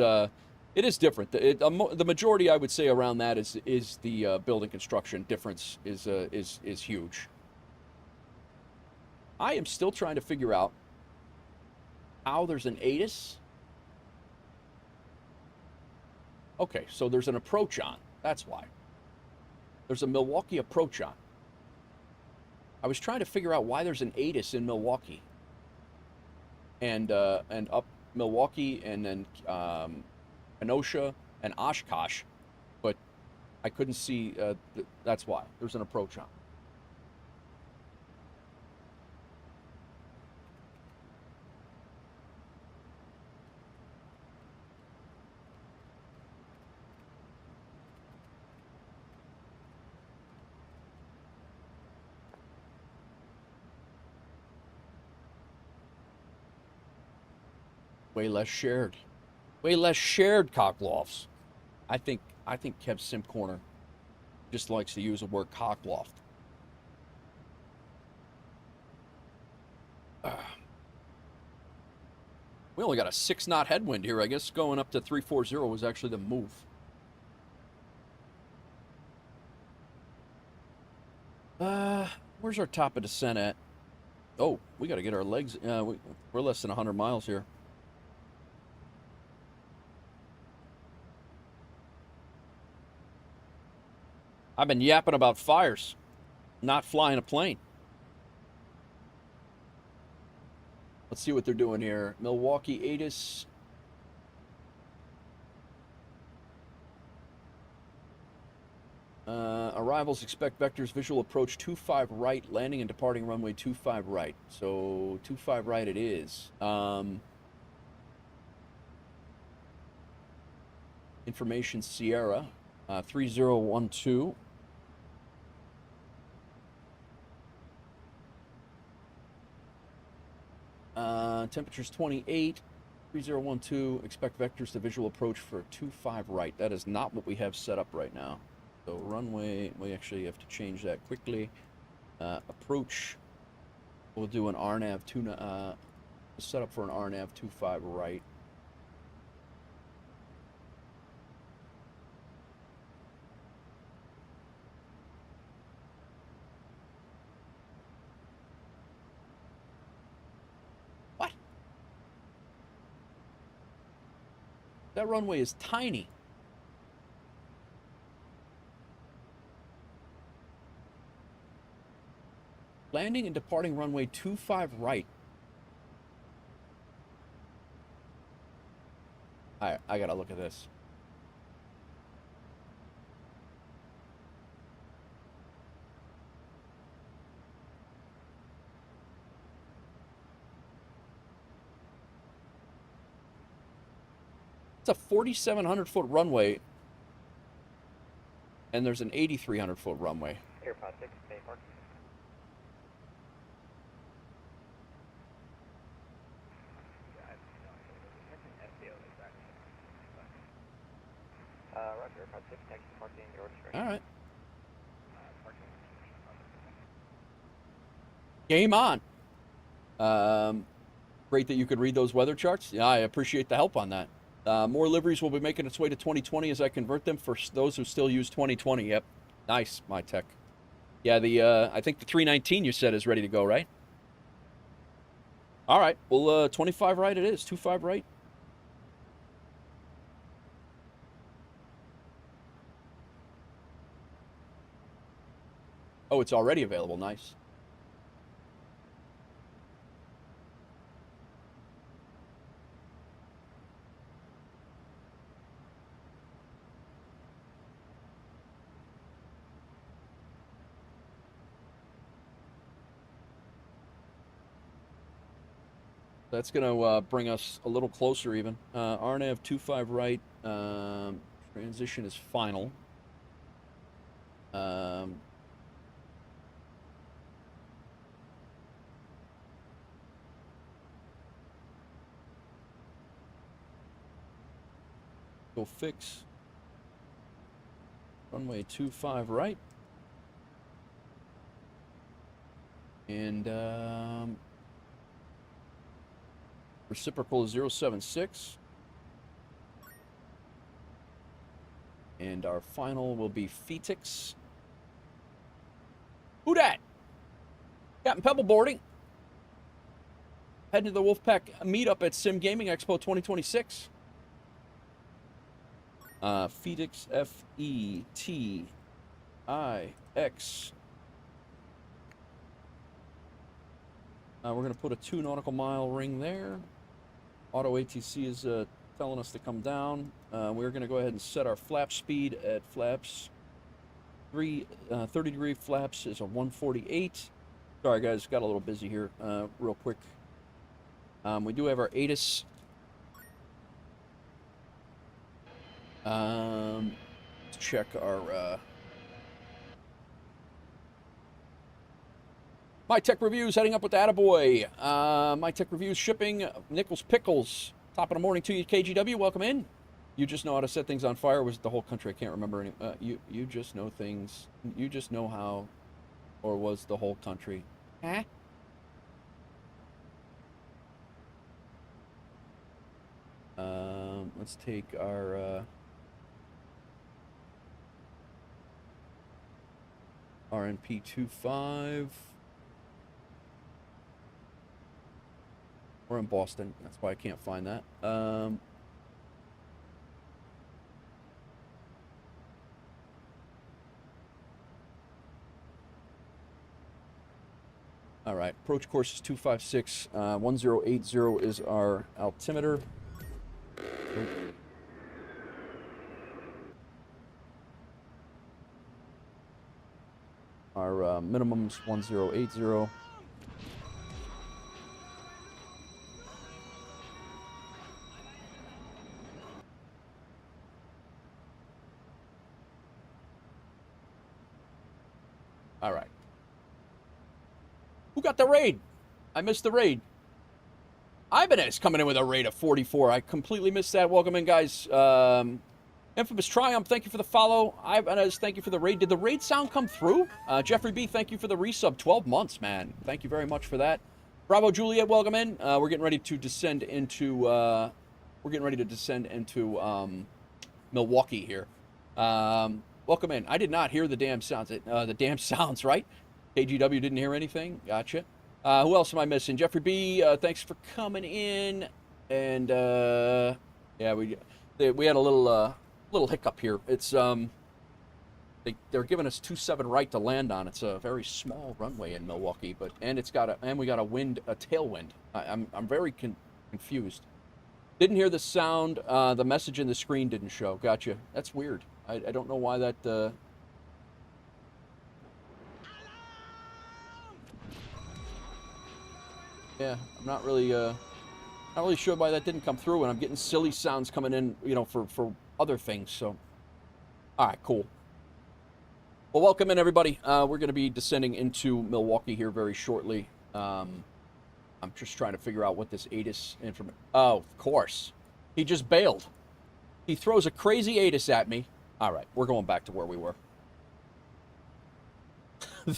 different. The majority, I would say, around that is the building construction difference is huge. I am still trying to figure out how there's an ATIS. Okay, so there's an approach on. That's why. There's a Milwaukee approach on. I was trying to figure out why there's an ATIS in Milwaukee. And up Milwaukee and then Kenosha and Oshkosh, but I couldn't see. That's why there's an approach on. way less shared. Way less shared cocklofts. I think Kev Sim Corner just likes to use the word cockloft. We only got a 6-knot headwind here. I guess going up to 340 was actually the move. Where's our top of descent at? Oh, we got to get our legs. We're less than 100 miles here. I've been yapping about fires, not flying a plane. Let's see what they're doing here. Milwaukee ATIS. Arrivals, expect vectors, visual approach 25 right, landing and departing runway 25 right. So 25 right it is. Information Sierra, 3012. Temperature's 28, 3012, expect vectors to visual approach for 25 right. That is not what we have set up right now. So runway, we actually have to change that quickly. Approach, we'll do an RNAV, set up for an RNAV 25 right. That runway is tiny. Landing and departing runway 25 right. I gotta look at this. It's a 4,700-foot runway, and there's an 8,300-foot runway. Airpod 6, Bay Park. Roger, Airpod 6, taxi parking, your discretion. All right. Game on. Great that you could read those weather charts. Yeah, I appreciate the help on that. More liveries will be making its way to 2020 as I convert them for those who still use 2020. Yep. Nice, my tech. Yeah, I think the 319 you said is ready to go, right? All right. Well, 25 right it is. 25 right. Oh, it's already available. Nice. That's going to bring us a little closer even. RNAV 25 right. Transition is final. Go fix. Runway 25 right. And reciprocal is 076. And our final will be Phoenix. Who dat? Captain Pebble boarding. Heading to the Wolfpack meetup at Sim Gaming Expo 2026. Phoenix, F-E-T-I-X. We're going to put a 2 nautical mile ring there. Auto ATC is telling us to come down. We're going to go ahead and set our flap speed at flaps. 30 degree flaps is a 148. Sorry guys, got a little busy here real quick. We do have our ATIS. Let's check our My Tech Reviews heading up with Attaboy. My Tech Reviews shipping Nichols Pickles. Top of the morning to you, KGW. Welcome in. You just know how to set things on fire. Was it the whole country? I can't remember any. You just know things. You just know how, or was the whole country? Huh? Let's take our RNP25. We're in Boston. That's why I can't find that. All right, approach course is 256. 1080 is our altimeter. Our minimum's 1080. All right. Who got the raid? I missed the raid. Ibanez coming in with a raid of 44. I completely missed that. Welcome in, guys. Infamous Triumph, thank you for the follow. Ibanez, thank you for the raid. Did the raid sound come through? Jeffrey B, thank you for the resub. 12 months, man. Thank you very much for that. Bravo Juliet, welcome in. We're getting ready to descend into Milwaukee here. Welcome in. I did not hear the damn sounds. The damn sounds, right? KGW didn't hear anything. Gotcha. Who else am I missing? Jeffrey B, thanks for coming in. And yeah, we had a little hiccup here. It's they're giving us 27 right to land on. It's a very small runway in Milwaukee, and we got a tailwind. I'm very confused. Didn't hear the sound. The message in the screen didn't show. Gotcha. That's weird. I don't know why that. Yeah, I'm not really sure why that didn't come through, and I'm getting silly sounds coming in, for other things. So, all right, cool. Well, welcome in, everybody. We're going to be descending into Milwaukee here very shortly. I'm just trying to figure out what this ATIS information. Oh, of course, he just bailed. He throws a crazy ATIS at me. All right, we're going back to where we were.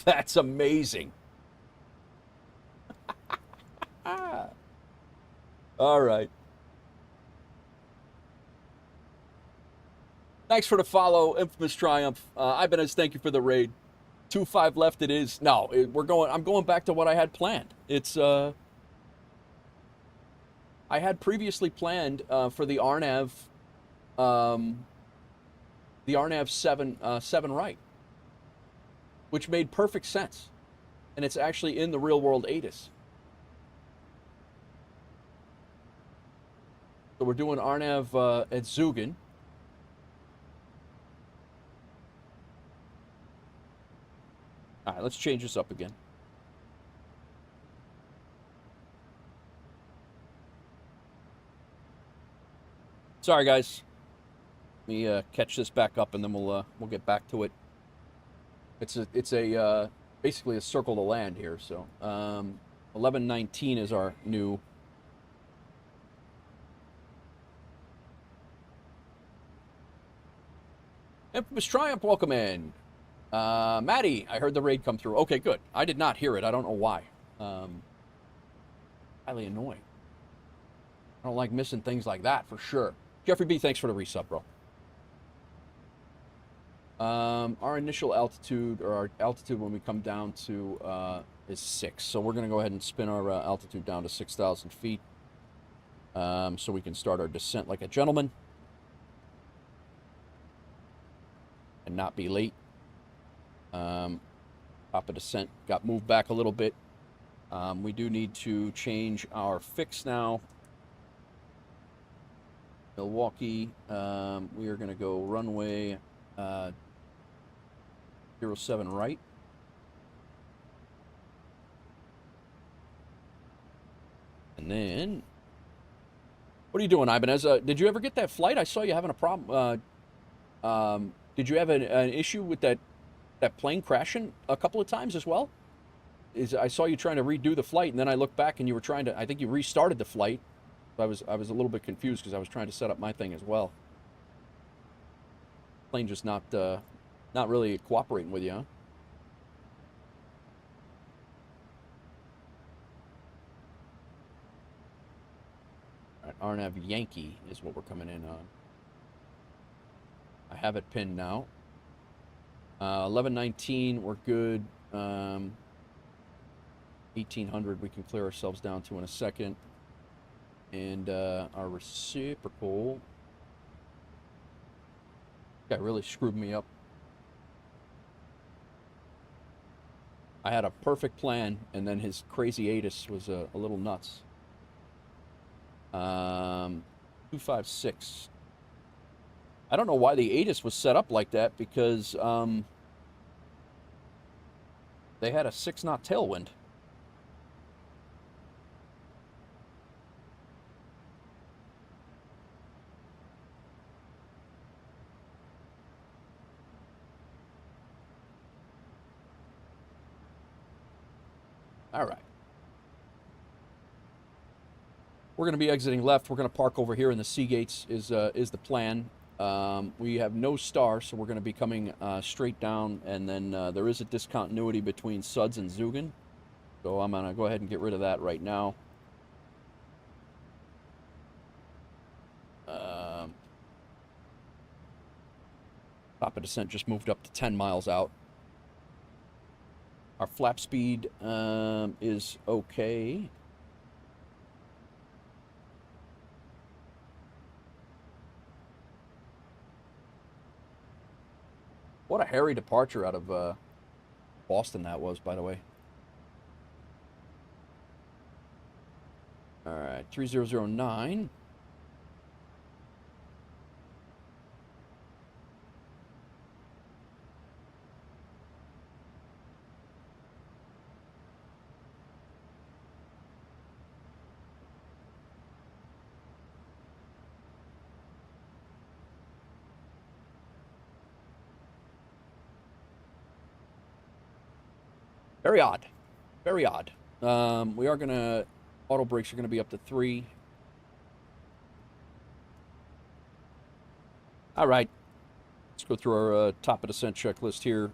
That's amazing. All right. Thanks for the follow, Infamous Triumph. Ibanez, thank you for the raid. 2-5 left it is. No, I'm going back to what I had planned. It's I had previously planned for the RNAV 7 right, which made perfect sense. And it's actually in the real world ATIS. So we're doing RNAV at Zugen. All right, let's change this up again. Sorry, guys. Let me catch this back up, and then we'll get back to it. It's basically a circle to land here. So 1119 is our new. Infamous Triumph, welcome in. Maddie, I heard the raid come through. Okay, good. I did not hear it. I don't know why. Highly annoying. I don't like missing things like that, for sure. Jeffrey B, thanks for the resub, bro. Our initial altitude, or our altitude when we come down to, is 6. So we're going to go ahead and spin our altitude down to 6,000 feet. So we can start our descent like a gentleman. And not be late. Top of descent got moved back a little bit. We do need to change our fix now. Milwaukee, we are going to go runway 07 right. And then, what are you doing, Ibanez? Did you ever get that flight? I saw you having a problem. Did you have an issue with that plane crashing a couple of times as well? I saw you trying to redo the flight, and then I looked back and you were trying to, I think you restarted the flight, I was a little bit confused because I was trying to set up my thing as well. Plane just not really cooperating with you, huh? All right, RNAV Yankee is what we're coming in on. I have it pinned now. 1119, we're good. 1800, we can clear ourselves down to in a second. And our reciprocal. Guy really screwed me up. I had a perfect plan, and then his crazy ATIS was a little nuts. 256. I don't know why the ATIS was set up like that, because they had a 6-knot tailwind. All right. We're going to be exiting left. We're going to park over here in the sea gates is the plan. We have no star, so we're going to be coming straight down, and then there is a discontinuity between Suds and Zugen. So I'm going to go ahead and get rid of that right now. Top of descent just moved up to 10 miles out. Our flap speed is okay. What a hairy departure out of Boston that was, by the way. All right, 3009. Very odd. Very odd. We are going to... Auto brakes are going to be up to 3. All right. Let's go through our top of descent checklist here.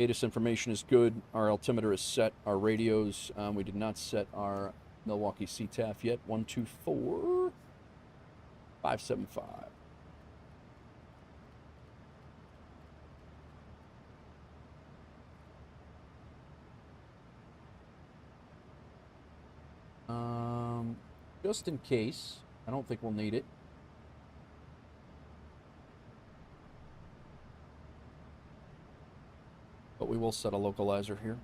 ATIS information is good. Our altimeter is set. Our radios, we did not set our Milwaukee CTAF yet. 124 575. Just in case. I don't think we'll need it. But we will set a localizer here.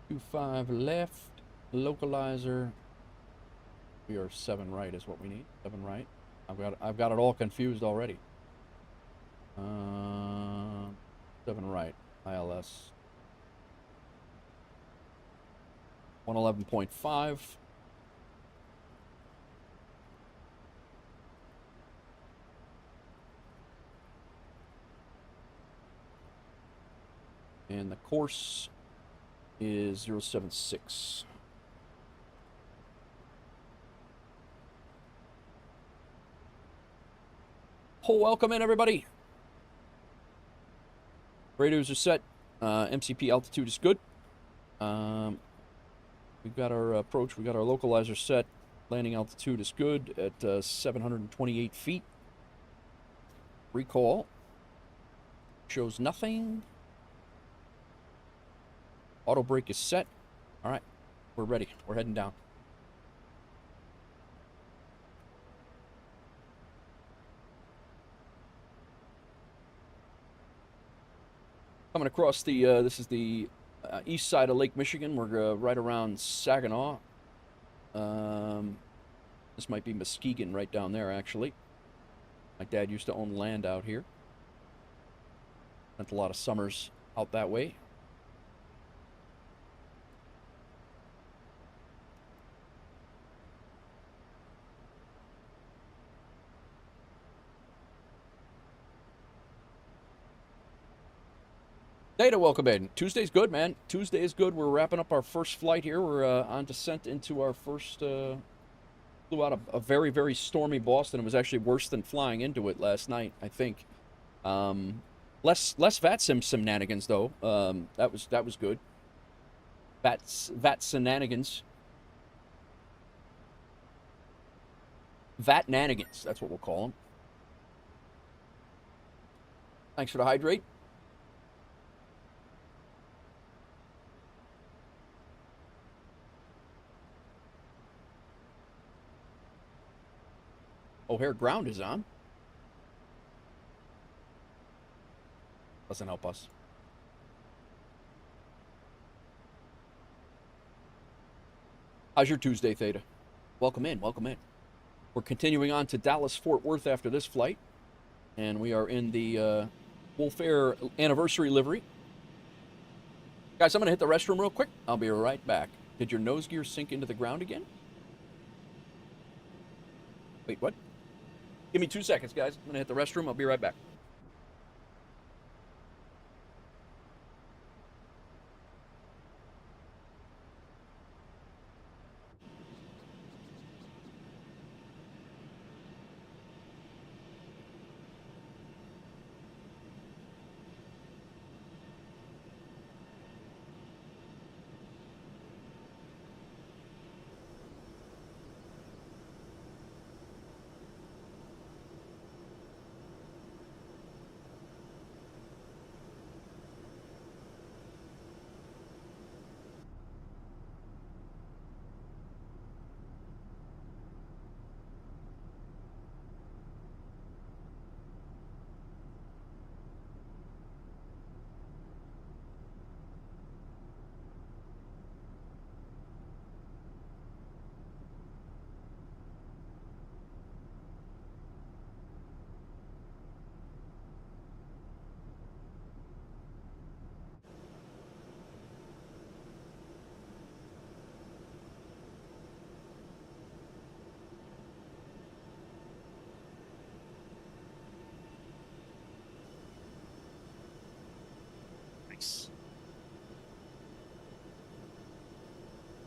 Two 5 left, localizer. We are 7 right is what we need. 7 right. I've got it all confused already. 7 right. ILS. 111.5. And the course is 076. Oh, welcome in, everybody. Radios are set. MCP altitude is good. We've got our approach. We've got our localizer set. Landing altitude is good at 728 feet. Recall shows nothing. Auto brake is set. All right, we're ready. We're heading down. Coming across the, this is the east side of Lake Michigan. We're right around Saginaw. This might be Muskegon right down there, actually. My dad used to own land out here. Spent a lot of summers out that way. Data, welcome in. Tuesday's good, man. Tuesday is good. We're wrapping up our first flight here. We're on descent into our first. Flew out of a very, very stormy Boston. It was actually worse than flying into it last night, I think. Less VATSIM shenanigans though. That was good. VATSIM. VATNanigans. That's what we'll call them. Thanks for the hydrate. O'Hare ground is on. Doesn't help us. How's your Tuesday, Theta? Welcome in, welcome in. We're continuing on to Dallas-Fort Worth after this flight. And we are in the WolfAir anniversary livery. Guys, I'm going to hit the restroom real quick. I'll be right back. Did your nose gear sink into the ground again? Wait, what? Give me 2 seconds, guys. I'm going to hit the restroom. I'll be right back.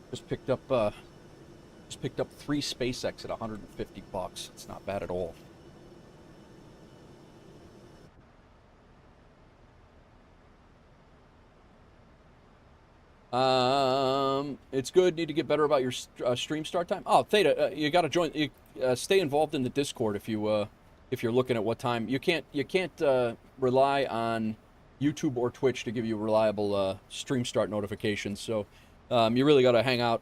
Just picked up 3 SpaceX at $150. It's not bad at all. It's good. Need to get better about your stream start time. Oh, Theta, you got to join. Stay involved in the Discord if you're looking at what time. You can't rely on YouTube or Twitch to give you reliable stream start notifications. So you really got to hang out.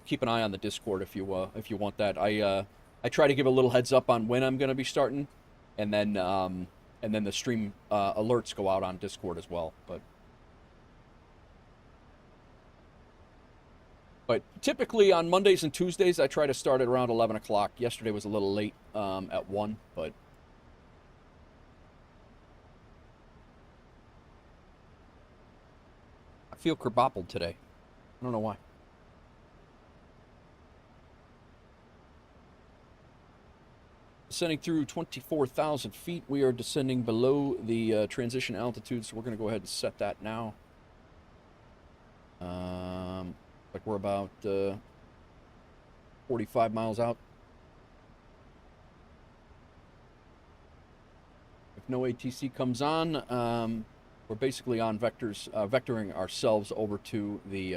Keep an eye on the Discord if you want that. I try to give a little heads up on when I'm going to be starting, and then the stream alerts go out on Discord as well. But typically on Mondays and Tuesdays, I try to start at around 11 o'clock. Yesterday was a little late at 1, but I feel kerboppled today. I don't know why. Descending through 24,000 feet. We are descending below the transition altitude, so we're going to go ahead and set that now. Like we're about 45 miles out. If no ATC comes on, we're basically on vectoring ourselves over to the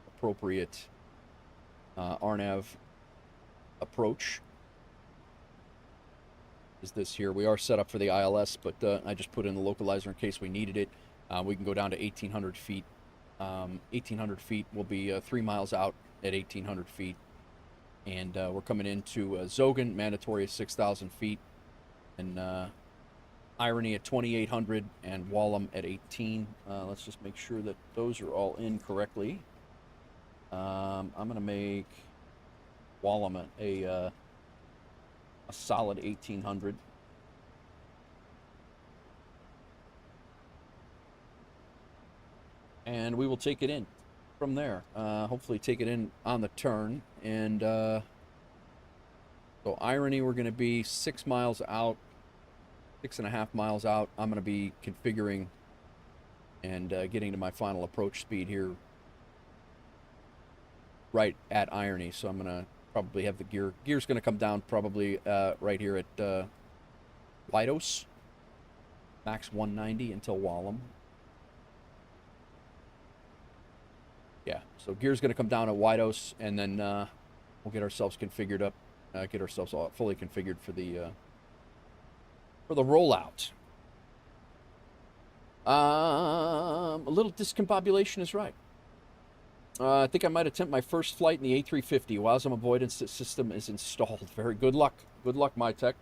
appropriate RNAV approach. Is this here? We are set up for the ILS, but I just put in the localizer in case we needed it. We can go down to 1,800 feet. 1,800 feet will be 3 miles out at 1,800 feet. And we're coming into Zogan, mandatory at 6,000 feet. And Irony at 2,800 and Wallam at 18. Let's just make sure that those are all in correctly. I'm going to make Wallam a solid 1,800. And we will take it in from there. Hopefully take it in on the turn. And so Irony, we're going to be 6 miles out, 6.5 miles out. I'm going to be configuring and getting to my final approach speed here right at irony. So I'm gonna probably have the gear's gonna come down probably right here at Whiteos, max 190 until Wallem. Yeah, so gear's gonna come down at Whiteos, and then we'll get ourselves configured up, get ourselves all fully configured for the rollout. A little discombobulation is right. I think I might attempt my first flight in the A350. WASM avoidance system is installed. Very good luck. Good luck, my tech.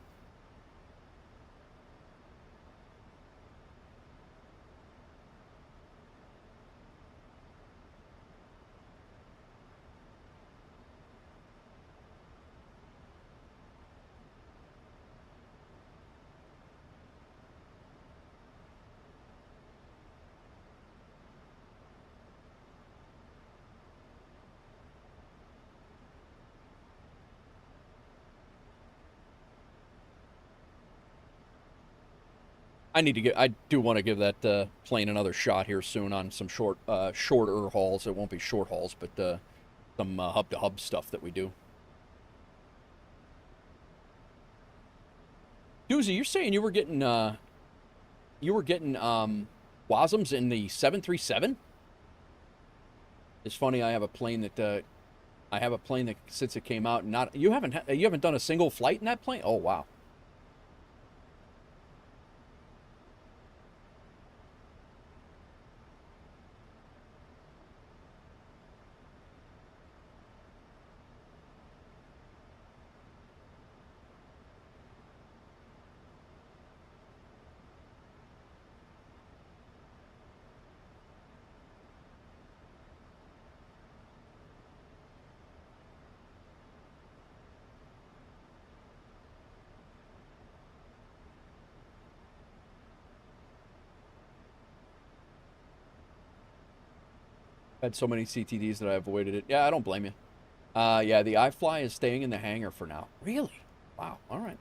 I do want to give that plane another shot here soon on some shorter hauls. It won't be short hauls, but some hub-to-hub stuff that we do. Doozy, you're saying you were getting WASMs in the 737? It's funny. I have a plane that since it came out, you haven't done a single flight in that plane. Oh wow. Had so many CTDs that I avoided it. Yeah, I don't blame you. Yeah, the iFly is staying in the hangar for now. Really? Wow. All right.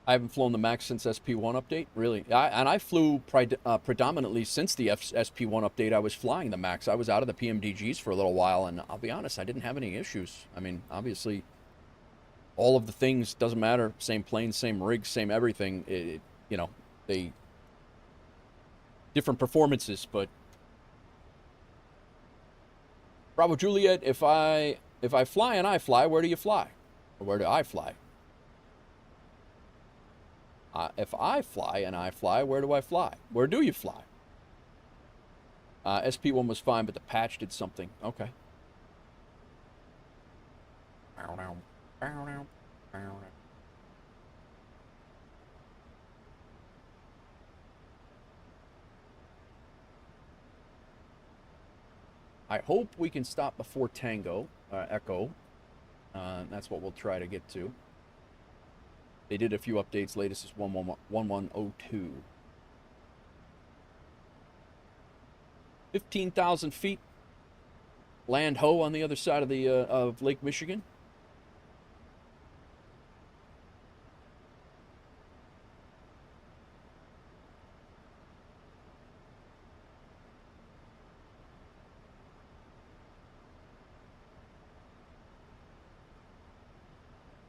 I haven't flown the MAX since SP1 update, really. I flew predominantly since the SP1 update. I was flying the MAX. I was out of the PMDGs for a little while, and I'll be honest, I didn't have any issues. I mean, obviously, all of the things, doesn't matter. Same plane, same rig, same everything. You know, they different performances, but Bravo Juliet, if I fly and I fly, where do you fly? Or where do I fly? If I fly and I fly, where do I fly? Where do you fly? SP1 was fine, but the patch did something. Okay. I hope we can stop before Tango, Echo. That's what we'll try to get to. They did a few updates. Latest is 1102. 15,000 feet. Land ho on the other side of the of Lake Michigan.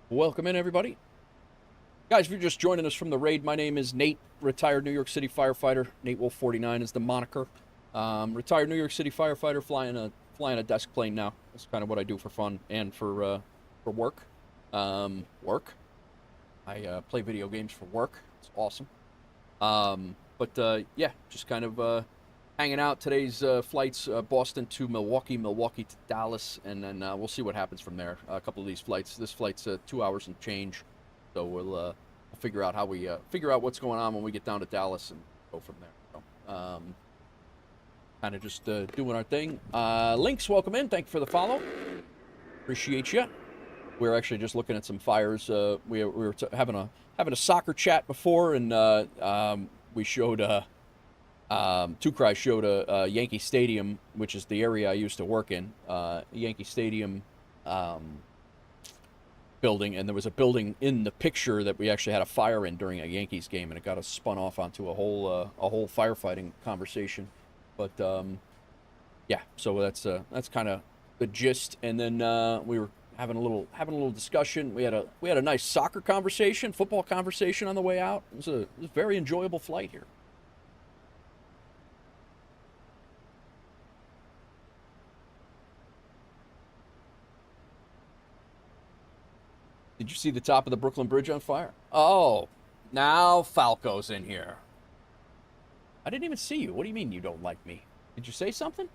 Welcome in, everybody. Guys, if you're just joining us from the raid, my name is Nate, retired New York City firefighter. Nate Wolf 49 is the moniker. Retired New York City firefighter, flying a desk plane now. That's kind of what I do for fun and for work. I play video games for work. It's awesome. Yeah, just kind of hanging out. Today's flights, Boston to Milwaukee, Milwaukee to Dallas, and then we'll see what happens from there. A couple of these flights. This flight's 2 hours and change, so we'll figure out how we figure out what's going on when we get down to Dallas and go from there. So, kind of just doing our thing. Lynx, welcome in. Thank you for the follow. Appreciate you. We're actually just looking at some fires. We were having a soccer chat before, and we showed Two Cry showed a Yankee Stadium, which is the area I used to work in. Yankee Stadium building, and there was a building in the picture that we actually had a fire in during a Yankees game, and it got us spun off onto a whole firefighting conversation. But yeah, so that's kind of the gist. And then we were having a little discussion. We had a nice soccer conversation, football conversation on the way out. It was a very enjoyable flight here. Did you see the top of the Brooklyn Bridge on fire? Oh, now Falco's in here. I didn't even see you. What do you mean you don't like me? Did you say something?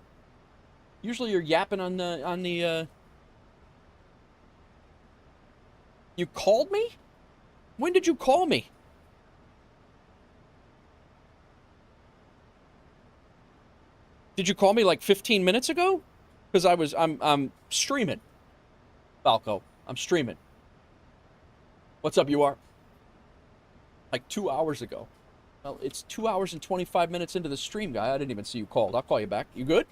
Usually you're yapping on the. You called me? When did you call me? Did you call me like 15 minutes ago? Because I'm streaming. Falco, I'm streaming. What's up, you are? Like 2 hours ago. Well, it's 2 hours and 25 minutes into the stream, guy. I didn't even see you called. I'll call you back. You good?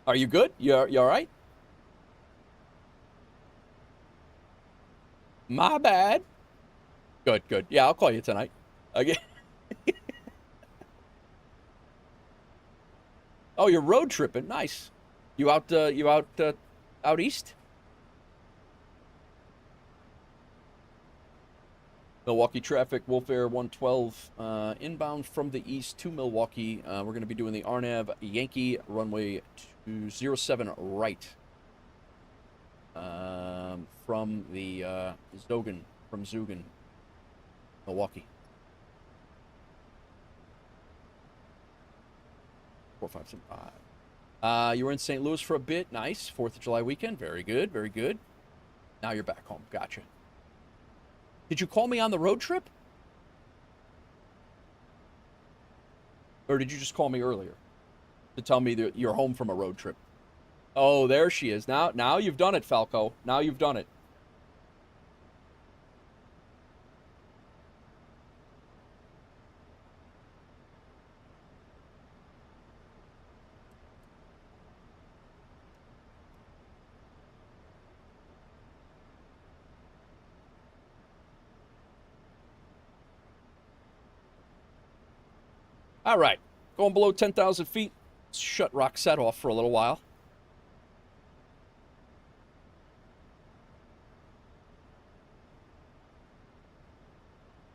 Are you good? You all right? My bad. Good, good. Yeah, I'll call you tonight. Again. Oh, you're road tripping. Nice. You out east? Milwaukee traffic, WolfAir 112, inbound from the east to Milwaukee. We're going to be doing the RNAV Yankee runway 07 right. From the Zugin, Milwaukee. 4575. You were in St. Louis for a bit. Nice. 4th of July weekend. Very good, very good. Now you're back home. Gotcha. Did you call me on the road trip? Or did you just call me earlier to tell me that you're home from a road trip? Oh, there she is. Now you've done it, Falco. Now you've done it. All right, going below 10,000 feet. Shut Roxette off for a little while.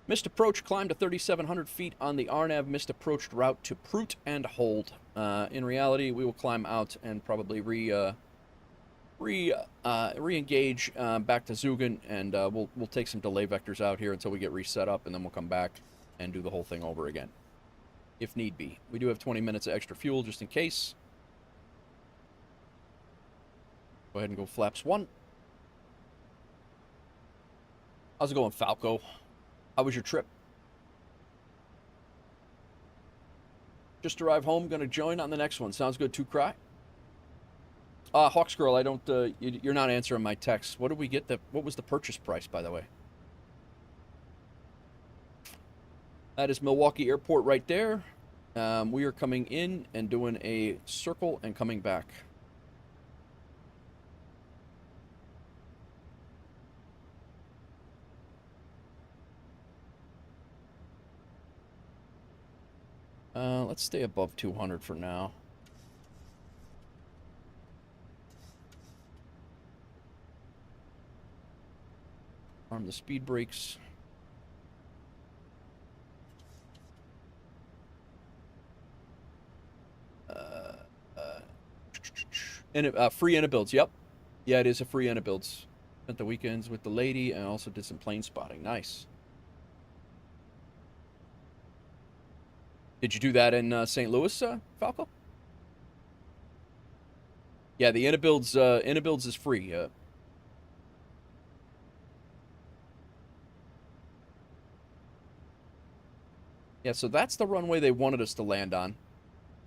Missed approach, climb to 3,700 feet on the RNAV missed approached route to Prout and hold. In reality, we will climb out and probably re-engage back to Zugin, and we'll take some delay vectors out here until we get reset up, and then we'll come back and do the whole thing over again, if need be. We do have 20 minutes of extra fuel just in case. Go ahead and go flaps 1. How's it going, Falco? How was your trip? Just arrived home, gonna join on the next one. Sounds good, Two Cry. Hawks Girl, I don't, you're not answering my text. What did we get? What was the purchase price, by the way? That is Milwaukee Airport right there. We are coming in and doing a circle and coming back. Let's stay above 200 for now. Arm the speed brakes. Free Enibuilds, yep. Yeah, it is a free Enibuilds. Spent the weekends with the lady and also did some plane spotting. Nice. Did you do that in St. Louis, Falco? Yeah, the Inabuilds is free. Yeah, so that's the runway they wanted us to land on.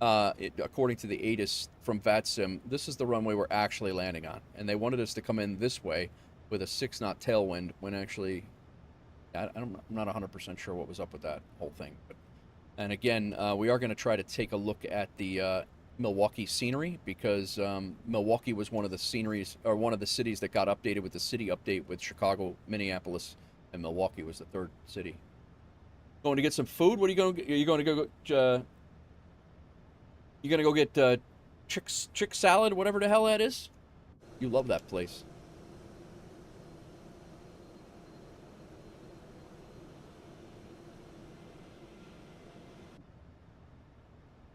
According to the ATIS from VATSIM, this is the runway we're actually landing on. And they wanted us to come in this way with a 6-knot tailwind when actually, I'm not 100% sure what was up with that whole thing. And again, we are going to try to take a look at the Milwaukee scenery because Milwaukee was one of the sceneries, or one of the cities that got updated with the city update with Chicago, Minneapolis, and Milwaukee was the third city. Going to get some food? What are you going to? Are you going to go? You going to go get chick salad, whatever the hell that is? You love that place.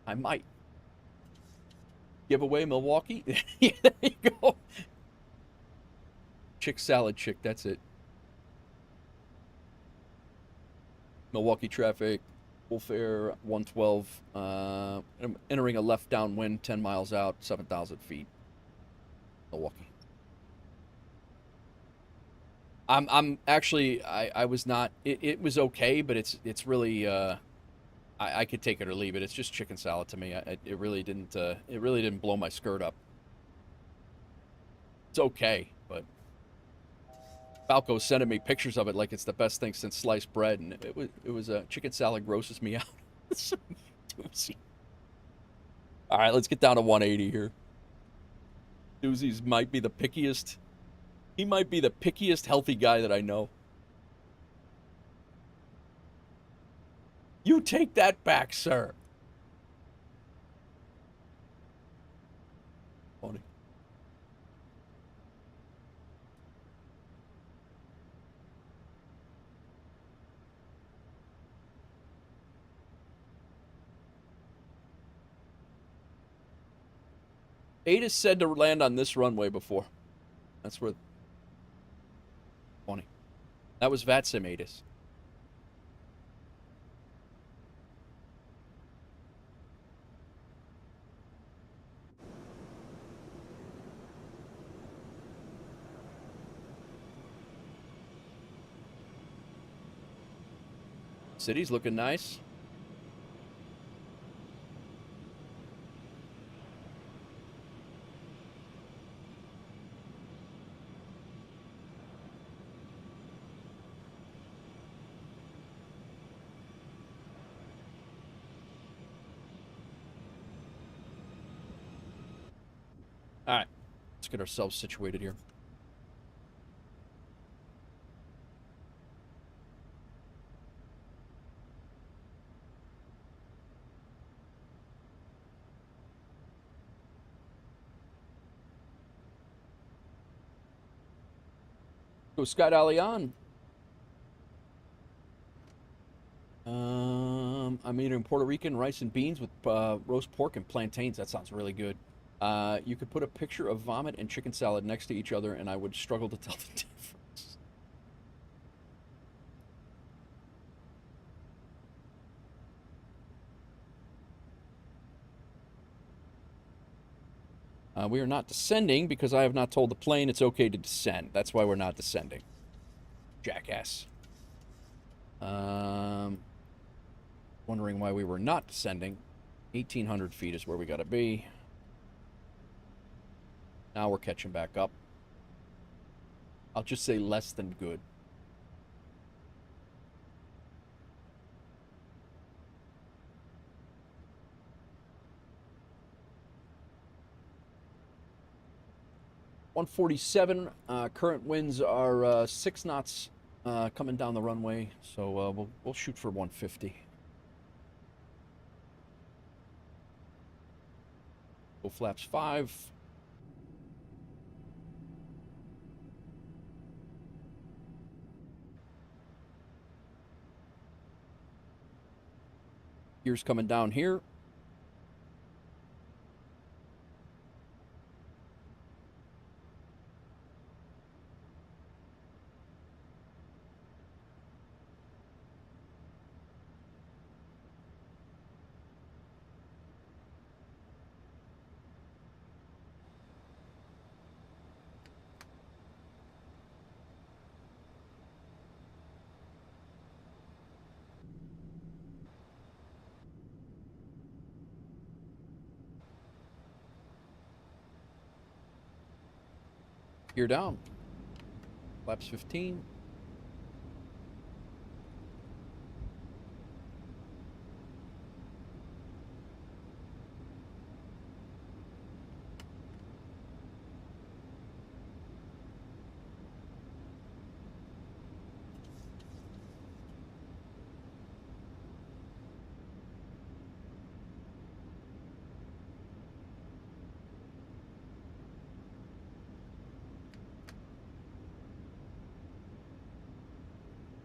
I might. Give away Milwaukee? Yeah, there you go. Chick salad chick, that's it. Milwaukee traffic, WolfAir 112, I'm entering a left downwind, 10 miles out, 7,000 feet. Milwaukee. I'm actually, I was not, it was okay, but it's really, I could take it or leave it. It's just chicken salad to me. It really didn't blow my skirt up. It's okay, but Falco's sending me pictures of it like it's the best thing since sliced bread, and it was chicken salad grosses me out. It's doozy. All right, let's get down to 180 here. Doozy's might be the pickiest. He might be the pickiest healthy guy that I know. You take that back, sir. Funny. ATIS said to land on this runway before. That's where... Funny. That was VATSIM ATIS. City's looking nice. All right, let's get ourselves situated here. Go Scott Allion. I'm eating Puerto Rican rice and beans with roast pork and plantains. That sounds really good. You could put a picture of vomit and chicken salad next to each other, and I would struggle to tell the difference. We are not descending because I have not told the plane it's okay to descend. That's why we're not descending. Jackass. Wondering why we were not descending. 1,800 feet is where we gotta be. Now we're catching back up. I'll just say less than good. .147. Current winds are 6 knots coming down the runway, so we'll shoot for 150. Go flaps 5. Gears coming down here. Gear down. Flaps 15.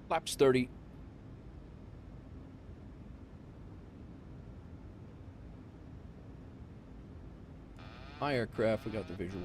Flaps 30. My aircraft, we got the visual.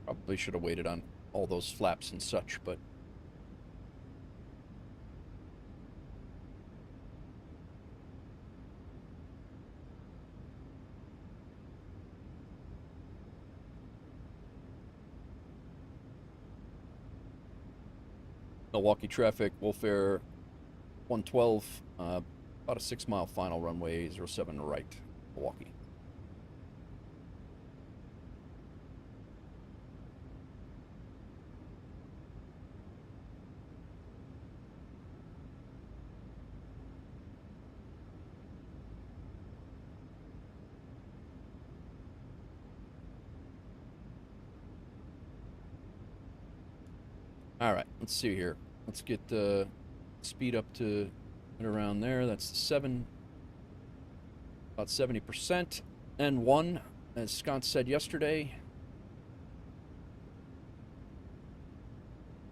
Probably should have waited on all those flaps and such, but Milwaukee traffic, WolfAir 112, about a 6-mile final runway 07 right, Milwaukee. All right, let's see here. Let's get the speed up to around there. That's about 70%. N1, as Scott said yesterday.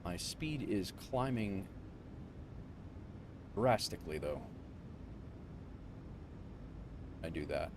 My speed is climbing drastically, though. I do that.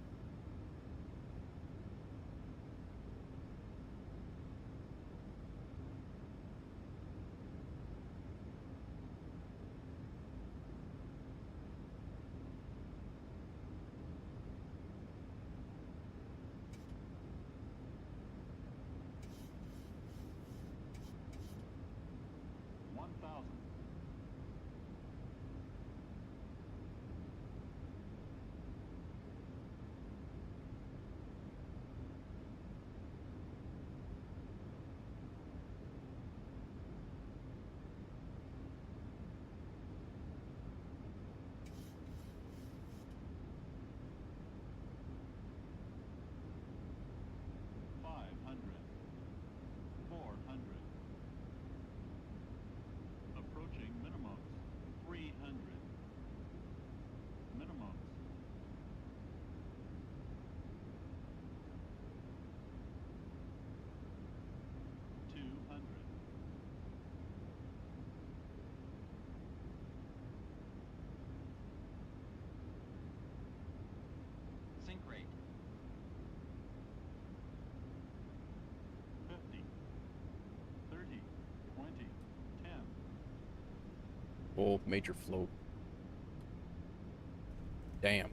Oh, major float. Damn.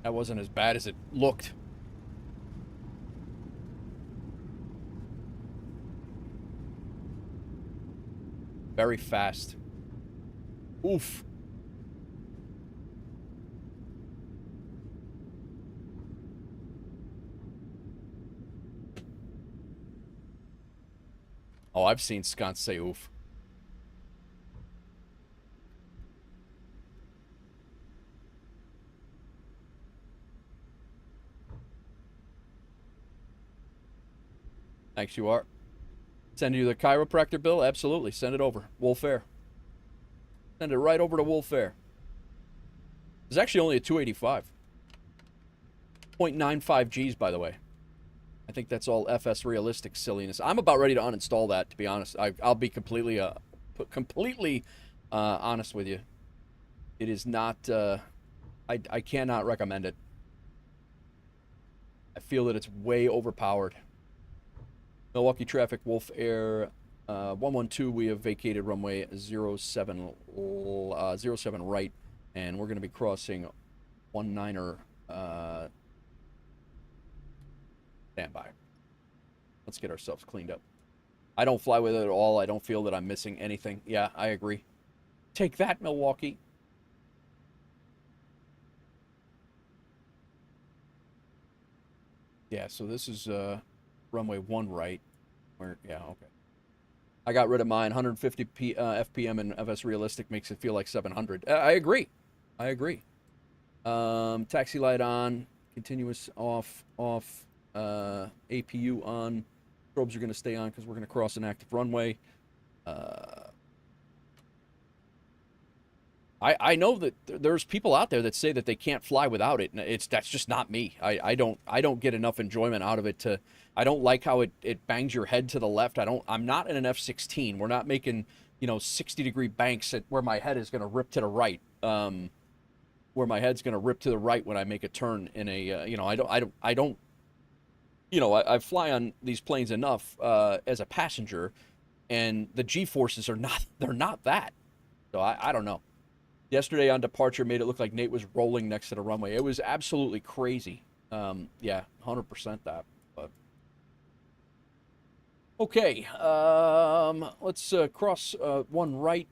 That wasn't as bad as it looked. Very fast. Oof. Oh, I've seen sconce say oof. Thanks, you are. Send you the chiropractor bill? Absolutely. Send it over. WolfAir. Send it right over to WolfAir. It's actually only a $285. 0.95 Gs, by the way. I think that's all FS realistic silliness. I'm about ready to uninstall that, to be honest. I'll be completely honest with you. It is not, I cannot recommend it. I feel that it's way overpowered. Milwaukee traffic, WolfAir 112, we have vacated runway 07 right, and we're going to be crossing 19er standby. Let's get ourselves cleaned up. I don't fly with it at all. I don't feel that I'm missing anything. Yeah, I agree. Take that, Milwaukee. Yeah, so this is runway 1 right. Yeah, okay. I got rid of mine. 150 FPM and FS realistic makes it feel like 700. I agree. I agree. Taxi light on. Continuous off. APU on. Strobes are going to stay on because we're going to cross an active runway. I know that there's people out there that say that they can't fly without it, and that's just not me. I don't get enough enjoyment out of it. I don't like how it bangs your head to the left. I'm not in an F-16. We're not making 60-degree banks where my head is going to rip to the right. Where my head's going to rip to the right when I make a turn in a I fly on these planes enough as a passenger, and the G-forces are not that. So I don't know. Yesterday on departure made it look like Nate was rolling next to the runway. It was absolutely crazy. Yeah, 100% that. But okay, let's cross 1 right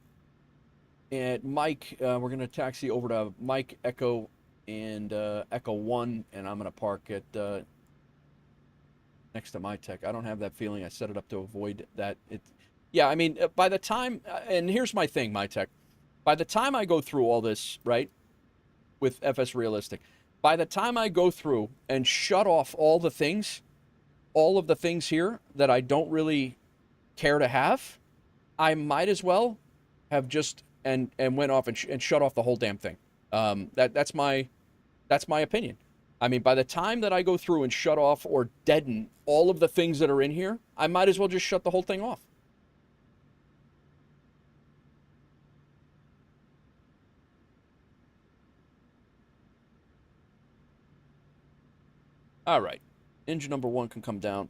at Mike. We're going to taxi over to Mike Echo and Echo 1, and I'm going to park at next to my tech. I don't have that feeling. I set it up to avoid that. Yeah, I mean, by the time, and here's my thing, my tech. By the time I go through all this, right, with FS Realistic, by the time I go through and shut off all of the things here that I don't really care to have, I might as well have just and went off and shut off the whole damn thing. That's my opinion. I mean, by the time that I go through and shut off or deaden all of the things that are in here, I might as well just shut the whole thing off. All right. Engine number 1 can come down.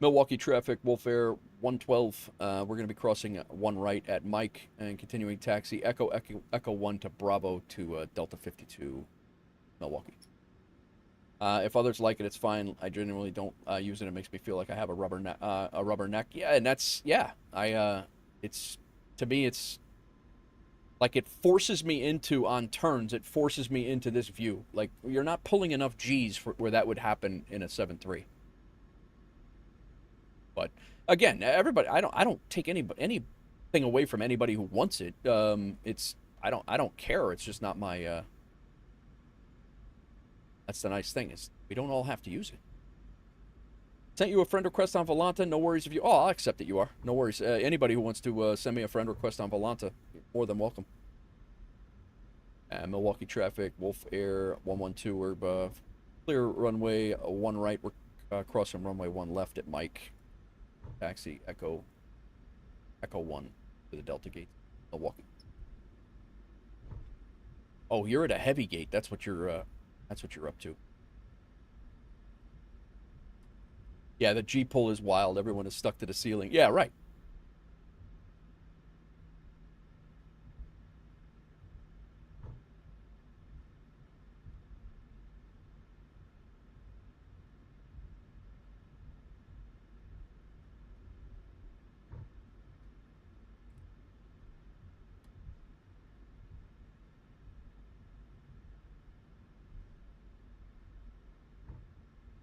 Milwaukee traffic, WolfAir 112. We're going to be crossing 1 right at Mike and continuing taxi Echo 1 to Bravo to Delta 52, Milwaukee. If others like it, it's fine. I genuinely don't use it. It makes me feel like I have a rubber neck. Yeah, and that's it's. To me, it's like it forces me into, on turns, it forces me into this view. Like, you're not pulling enough G's for where that would happen in a 7.3. But, again, everybody, I don't take anything away from anybody who wants it. I don't care. It's just not my, that's the nice thing, is we don't all have to use it. Sent you a friend request on Volanta. No worries if you... Oh, I'll accept that you are. No worries. Anybody who wants to send me a friend request on Volanta, you're more than welcome. Milwaukee traffic, WolfAir 112. We're clear runway 1 right. We're crossing runway 1 left at Mike. Taxi Echo 1 to the Delta gate, Milwaukee. Oh, you're at a heavy gate. That's what you're up to. Yeah, the G-pull is wild. Everyone is stuck to the ceiling. Yeah, right.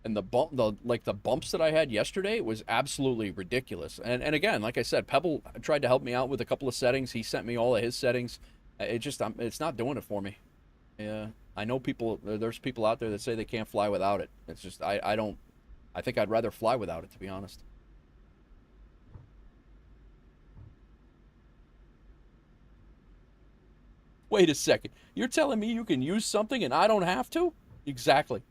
And the bumps that I had yesterday was absolutely ridiculous. And again, like I said, Pebble tried to help me out with a couple of settings. He sent me all of his settings. It's not doing it for me. Yeah, I know there's people out there that say they can't fly without it. It's just, I think I'd rather fly without it, to be honest. Wait a second. You're telling me you can use something and I don't have to? Exactly.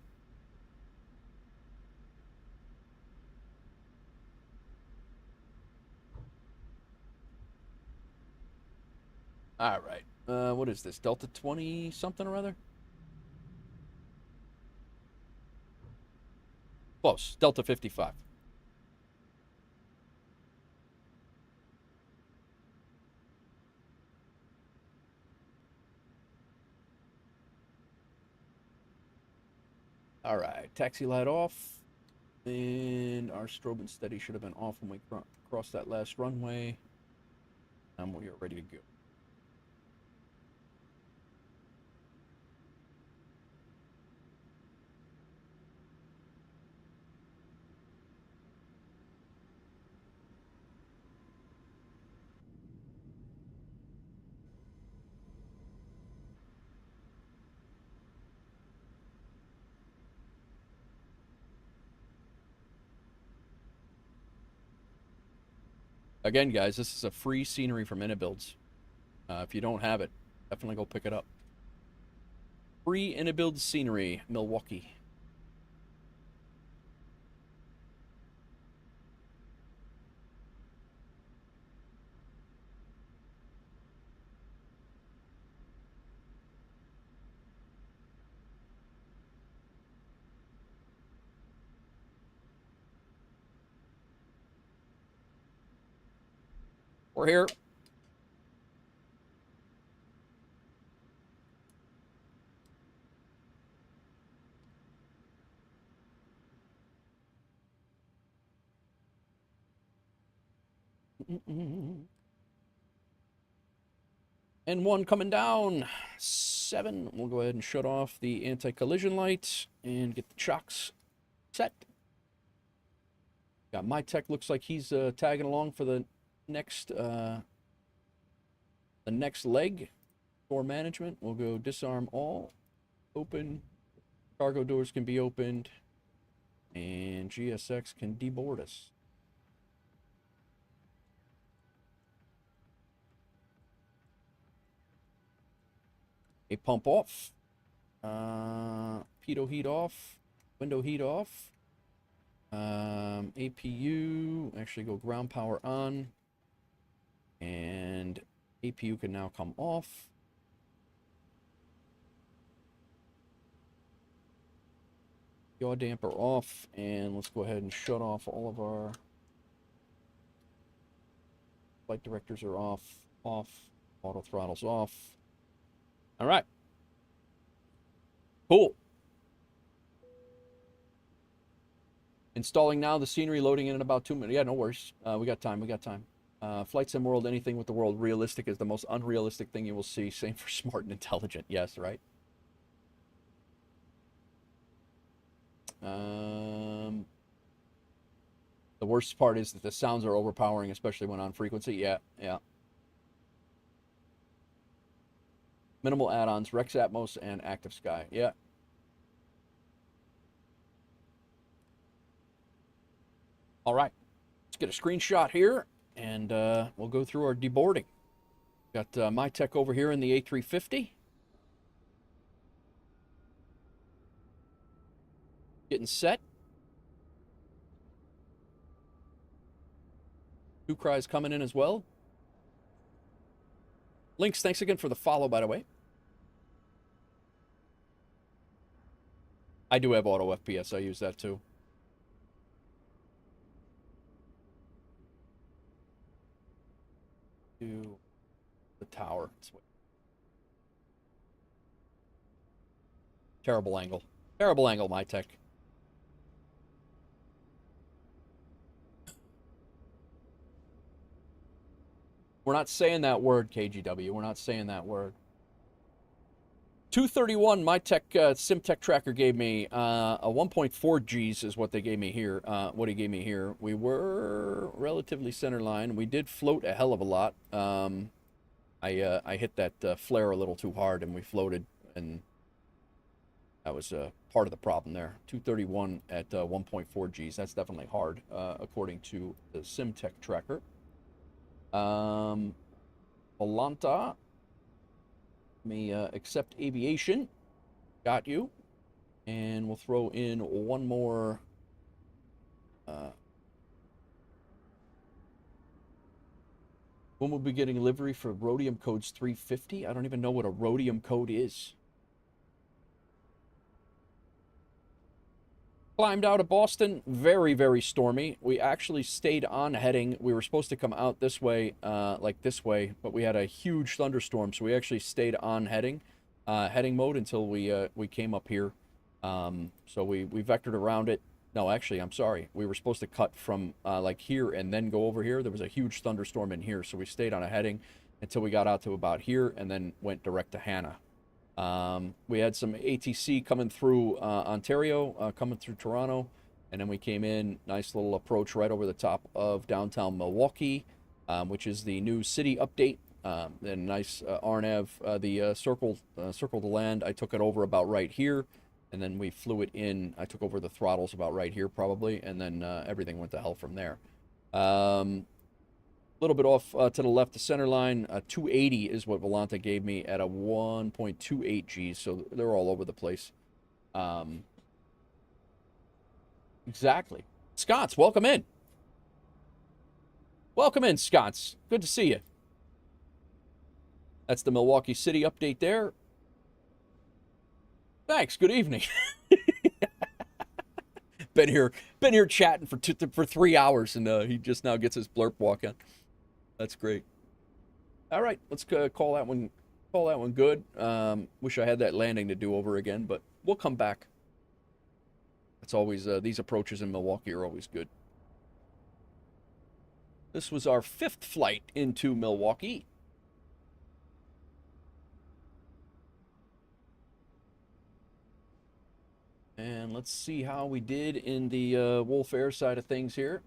All right. What is this? Delta 20 something or other? Close. Delta 55. All right. Taxi light off. And our strobe and steady should have been off when we crossed that last runway. And we are ready to go. Again, guys, this is a free scenery from Inabuilds. If you don't have it, definitely go pick it up. Free Inabuild scenery, Milwaukee. We're here. And one coming down. 7. We'll go ahead and shut off the anti-collision light and get the chocks set. Got my tech. Looks like he's tagging along for the next leg. Door management. We'll go disarm all. Open. Cargo doors can be opened. And GSX can deboard us. A pump off. Pitot heat off. Window heat off. APU. Actually go ground power on. And APU can now come off. Yaw damper off. And let's go ahead and shut off all of our flight directors are off. Auto throttle's off. All right. Cool. Installing now, the scenery loading in about 2 minutes. Yeah, no worries. We got time. Flight Sim World, anything with the world realistic is the most unrealistic thing you will see. Same for smart and intelligent. Yes, right? The worst part is that the sounds are overpowering, especially when on frequency. Yeah. Minimal add-ons, Rex Atmos, and Active Sky. Yeah. All right. Let's get a screenshot here, and we'll go through our deboarding. Got my tech over here in the A350. Getting set. Two cries coming in as well. Lynx, thanks again for the follow, by the way. I do have auto FPS. I use that too. To the tower. Terrible angle. Terrible angle, my tech. We're not saying that word, KGW. We're not saying that word. 231, my tech SimTech tracker gave me a 1.4 Gs is what they gave me here. What he gave me here. We were relatively center line. We did float a hell of a lot. I hit that flare a little too hard and we floated, and that was part of the problem there. 231 at 1.4 Gs. That's definitely hard, according to the SimTech tracker. Volanta. Let me accept aviation. Got you. And we'll throw in one more. When we'll be getting livery for rhodium codes 350? I don't even know what a rhodium code is. Climbed out of Boston, very, very stormy. We actually stayed on heading. We were supposed to come out this way, like this way, but we had a huge thunderstorm, so we actually stayed on heading mode until we came up here. So we vectored around it. No, actually, I'm sorry. We were supposed to cut from like here and then go over here. There was a huge thunderstorm in here, so we stayed on a heading until we got out to about here and then went direct to Hannah. We had some ATC coming through Ontario, coming through Toronto, and then we came in, nice little approach right over the top of downtown Milwaukee, which is the new city update. And nice RNAV, the circle to land. I took it over about right here, and then we flew it in. I took over the throttles about right here probably, and then everything went to hell from there. Little bit off to the left, the center line. 280 is what Volanta gave me at a 1.28 G, so they're all over the place. Exactly. Scots, welcome in. Welcome in, Scots. Good to see you. That's the Milwaukee City update there. Thanks. Good evening. Been here chatting for 3 hours, and he just now gets his blurp walk in. That's great. All right, let's call that one good. Wish I had that landing to do over again, but we'll come back. It's always these approaches in Milwaukee are always good. This was our 5th flight into Milwaukee. And let's see how we did in the WolfAir side of things here.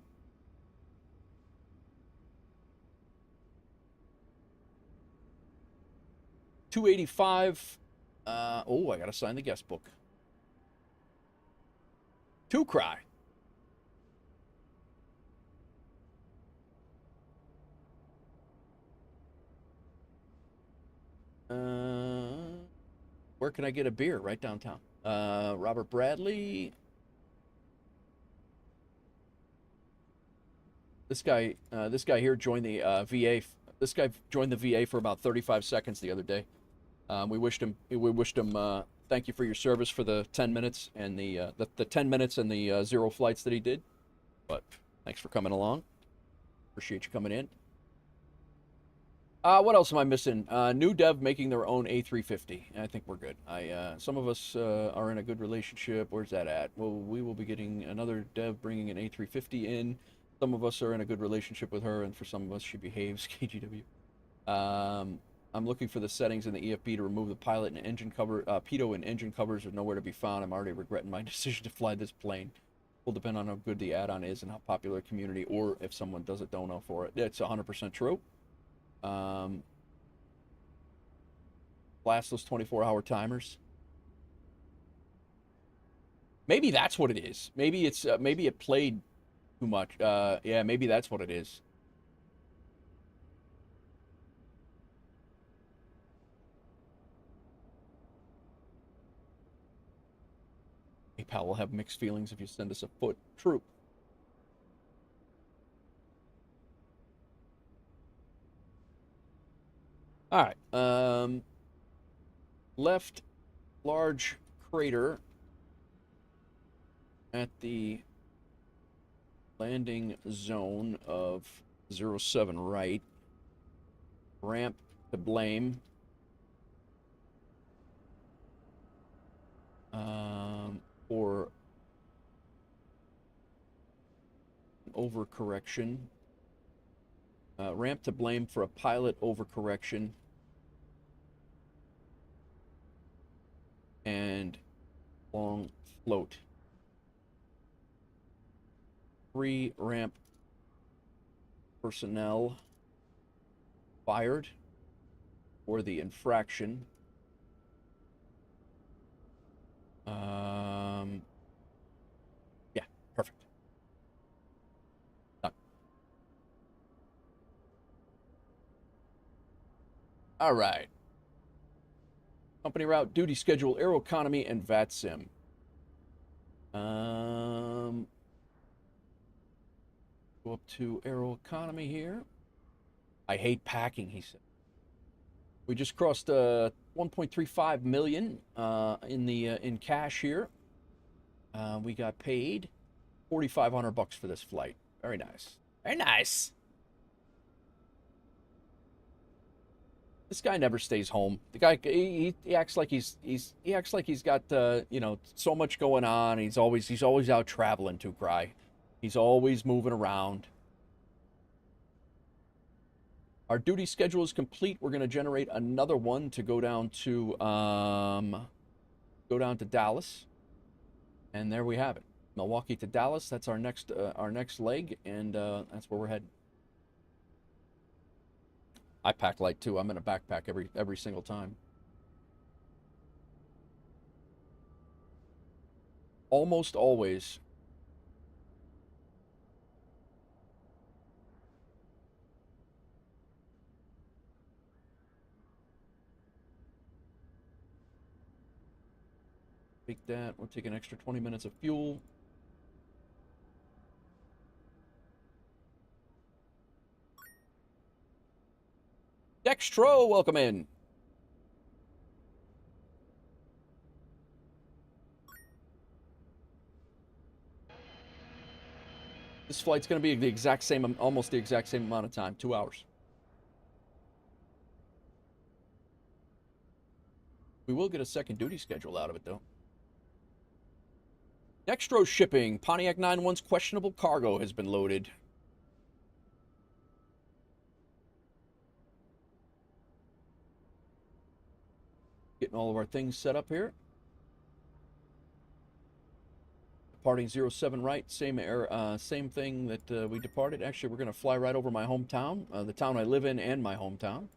$285. Oh, I gotta sign the guest book. To cry. Where can I get a beer? Right downtown. Robert Bradley. This guy here joined the VA. This guy joined the VA for about 35 seconds the other day. We wished him. Thank you for your service for the 10 minutes and the 10 minutes and the 0 flights that he did. But thanks for coming along. Appreciate you coming in. What else am I missing? New dev making their own A350. I think we're good. Some of us are in a good relationship. Where's that at? Well, we will be getting another dev bringing an A350 in. Some of us are in a good relationship with her, and for some of us, she behaves. KGW. I'm looking for the settings in the EFB to remove the pilot and engine cover. Pitot and engine covers are nowhere to be found. I'm already regretting my decision to fly this plane. Will depend on how good the add-on is and how popular the community, or if someone does a dono for it. It's 100% true. Blast those 24-hour timers. Maybe that's what it is. Maybe it's maybe it played too much. Yeah, maybe that's what it is. PayPal will have mixed feelings if you send us a foot. True. All right. Left large crater at the landing zone of 07 right. Ramp to blame. For overcorrection. Ramp to blame for a pilot overcorrection. And long float. 3 ramp personnel fired for the infraction. Yeah, perfect. Done. All right. Company route, duty schedule, Aeroconomy, and VATSIM. Go up to Aeroconomy here. I hate packing, he said. We just crossed 1.35 million in cash here. We got paid $4,500 for this flight. Very nice. Very nice. This guy never stays home. The guy he acts like he's got you know, so much going on. He's always out traveling to cry. He's always moving around. Our duty schedule is complete. We're going to generate another one to go down to Dallas. And there we have it. Milwaukee to Dallas. That's our next leg, and that's where we're heading. I pack light too. I'm in a backpack every single time. Almost always. Take that. We'll take an extra 20 minutes of fuel. Dextro, welcome in. This flight's going to be the exact same, almost the exact same amount of time, 2 hours. We will get a second duty schedule out of it, though. Dextro shipping. Pontiac 91's questionable cargo has been loaded. Getting all of our things set up here. Departing 07 right, same thing that we departed. Actually, we're going to fly right over my hometown, the town I live in and my hometown.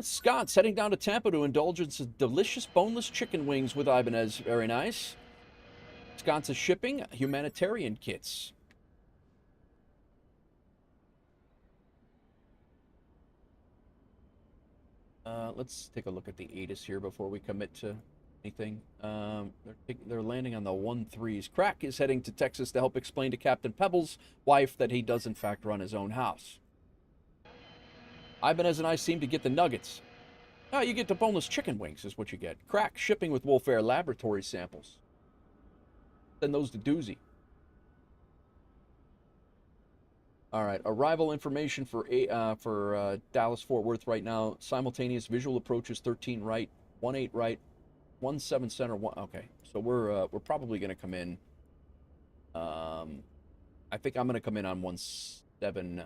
Scott's heading down to Tampa to indulge in some delicious boneless chicken wings with Ibanez. Very nice. Scott's is shipping humanitarian kits. Let's take a look at the ATIS here before we commit to anything. They're landing on the 1-3s. Crack is heading to Texas to help explain to Captain Pebble's wife that he does in fact run his own house. Ibanez and I seem to get the nuggets. Oh, you get the boneless chicken wings is what you get. Crack shipping with WolfAir laboratory samples. Send those to Doozy. All right, arrival information for Dallas Fort Worth right now. Simultaneous visual approaches 13 right, 18 right, 17 center. Okay, so we're probably going to come in. I think I'm going to come in on 17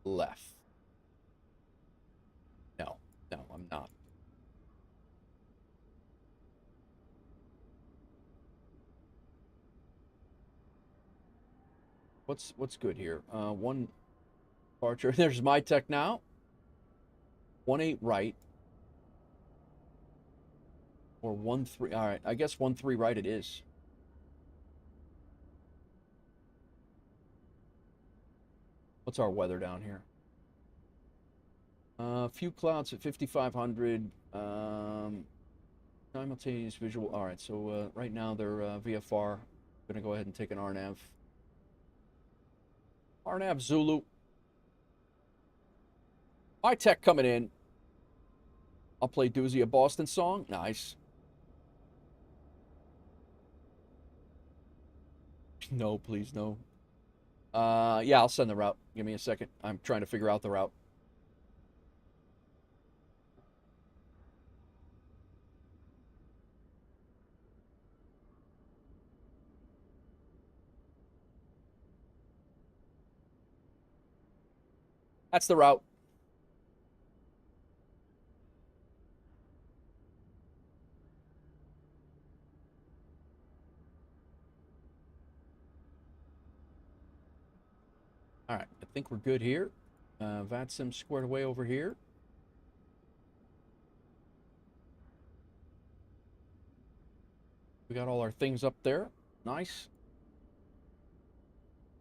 left. No, I'm not. What's good here? One departure. There's my tech now. 18 right. Or 13. All right, I guess 13 right it is. What's our weather down here? Few clouds at 5,500. Simultaneous visual. All right, so right now they're VFR. Gonna go ahead and take an RNAV. RNAV Zulu. My tech coming in. I'll play Doozy a Boston song. Nice. No, please, no. Yeah, I'll send the route. Give me a second. I'm trying to figure out the route. That's the route. All right, I think we're good here. VATSIM squared away over here. We got all our things up there. Nice.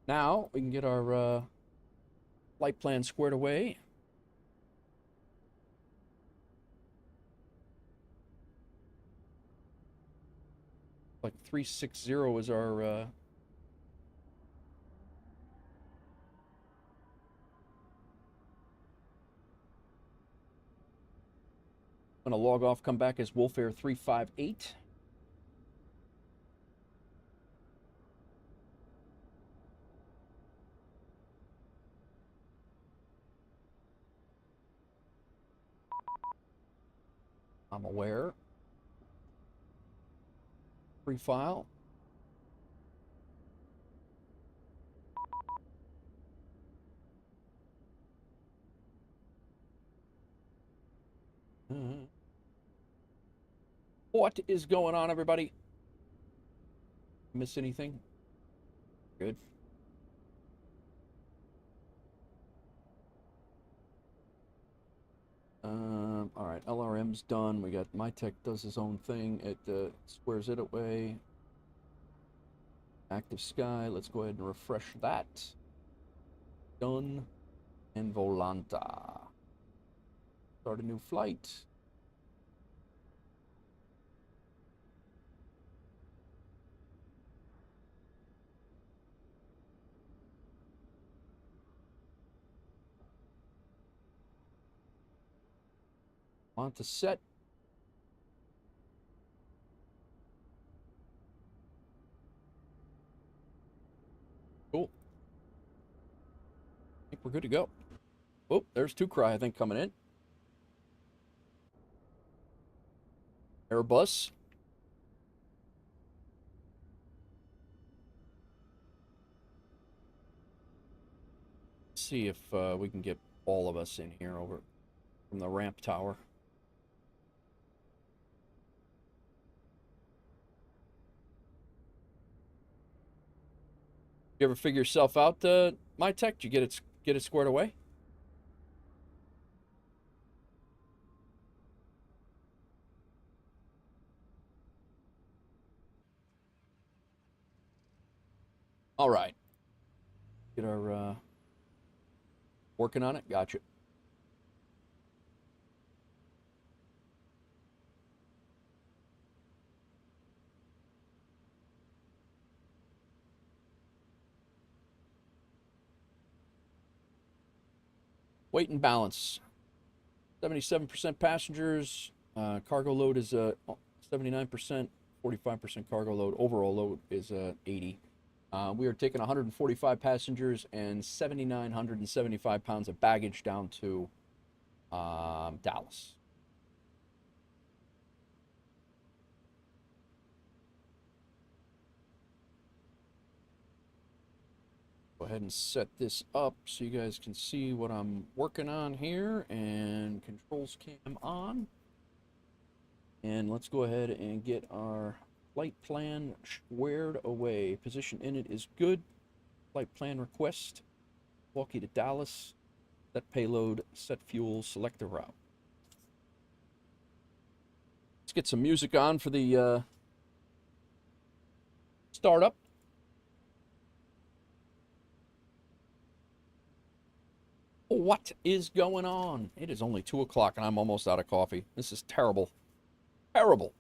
Now we can get our flight plan squared away. Like 360 is our I'm gonna log off, come back as WolfAir 358. I'm aware. Free file. What is going on, everybody? Miss anything? Good. All right, LRM's done. We got MyTech does his own thing. It squares it away. Active Sky. Let's go ahead and refresh that. Done. And Volanta. Start a new flight. On to set. Cool. I think we're good to go. Oh, there's 2Cry, I think, coming in. Airbus. Let's see if we can get all of us in here over from the ramp tower. You ever figure yourself out, MyTech? Did you get it squared away? All right. Get our working on it. Gotcha. Weight and balance. 77% passengers. Cargo load is 79%. 45% cargo load. Overall load is 80. We are taking 145 passengers and 7,975 pounds of baggage down to Dallas. Go ahead and set this up so you guys can see what I'm working on here, and controls cam on. And let's go ahead and get our flight plan squared away. Position in it is good. Flight plan request. Milwaukee to Dallas. Set payload, set fuel, select the route. Let's get some music on for the startup. What is going on? It is only 2 o'clock and I'm almost out of coffee. This is terrible. Terrible.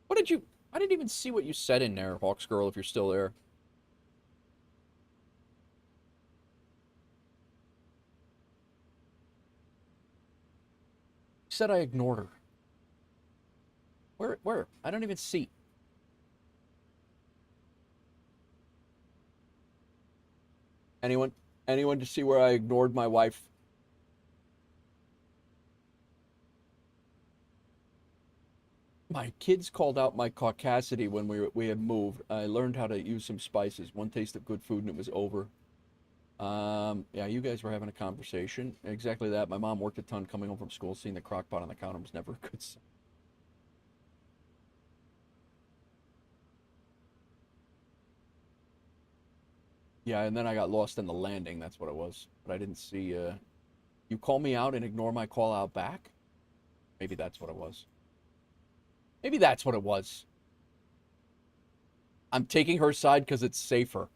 What did you... I didn't even see what you said in there, Hawks Girl, if you're still there. You said I ignored her. Where? I don't even see. Anyone to see where I ignored my wife? My kids called out my caucasity when we had moved. I learned how to use some spices. One taste of good food and it was over. Yeah, you guys were having a conversation. Exactly that. My mom worked a ton coming home from school. Seeing the crock pot on the counter was never a good sign. Yeah, and then I got lost in the landing. That's what it was. But I didn't see... You call me out and ignore my call out back? Maybe that's what it was. Maybe that's what it was. I'm taking her side because it's safer.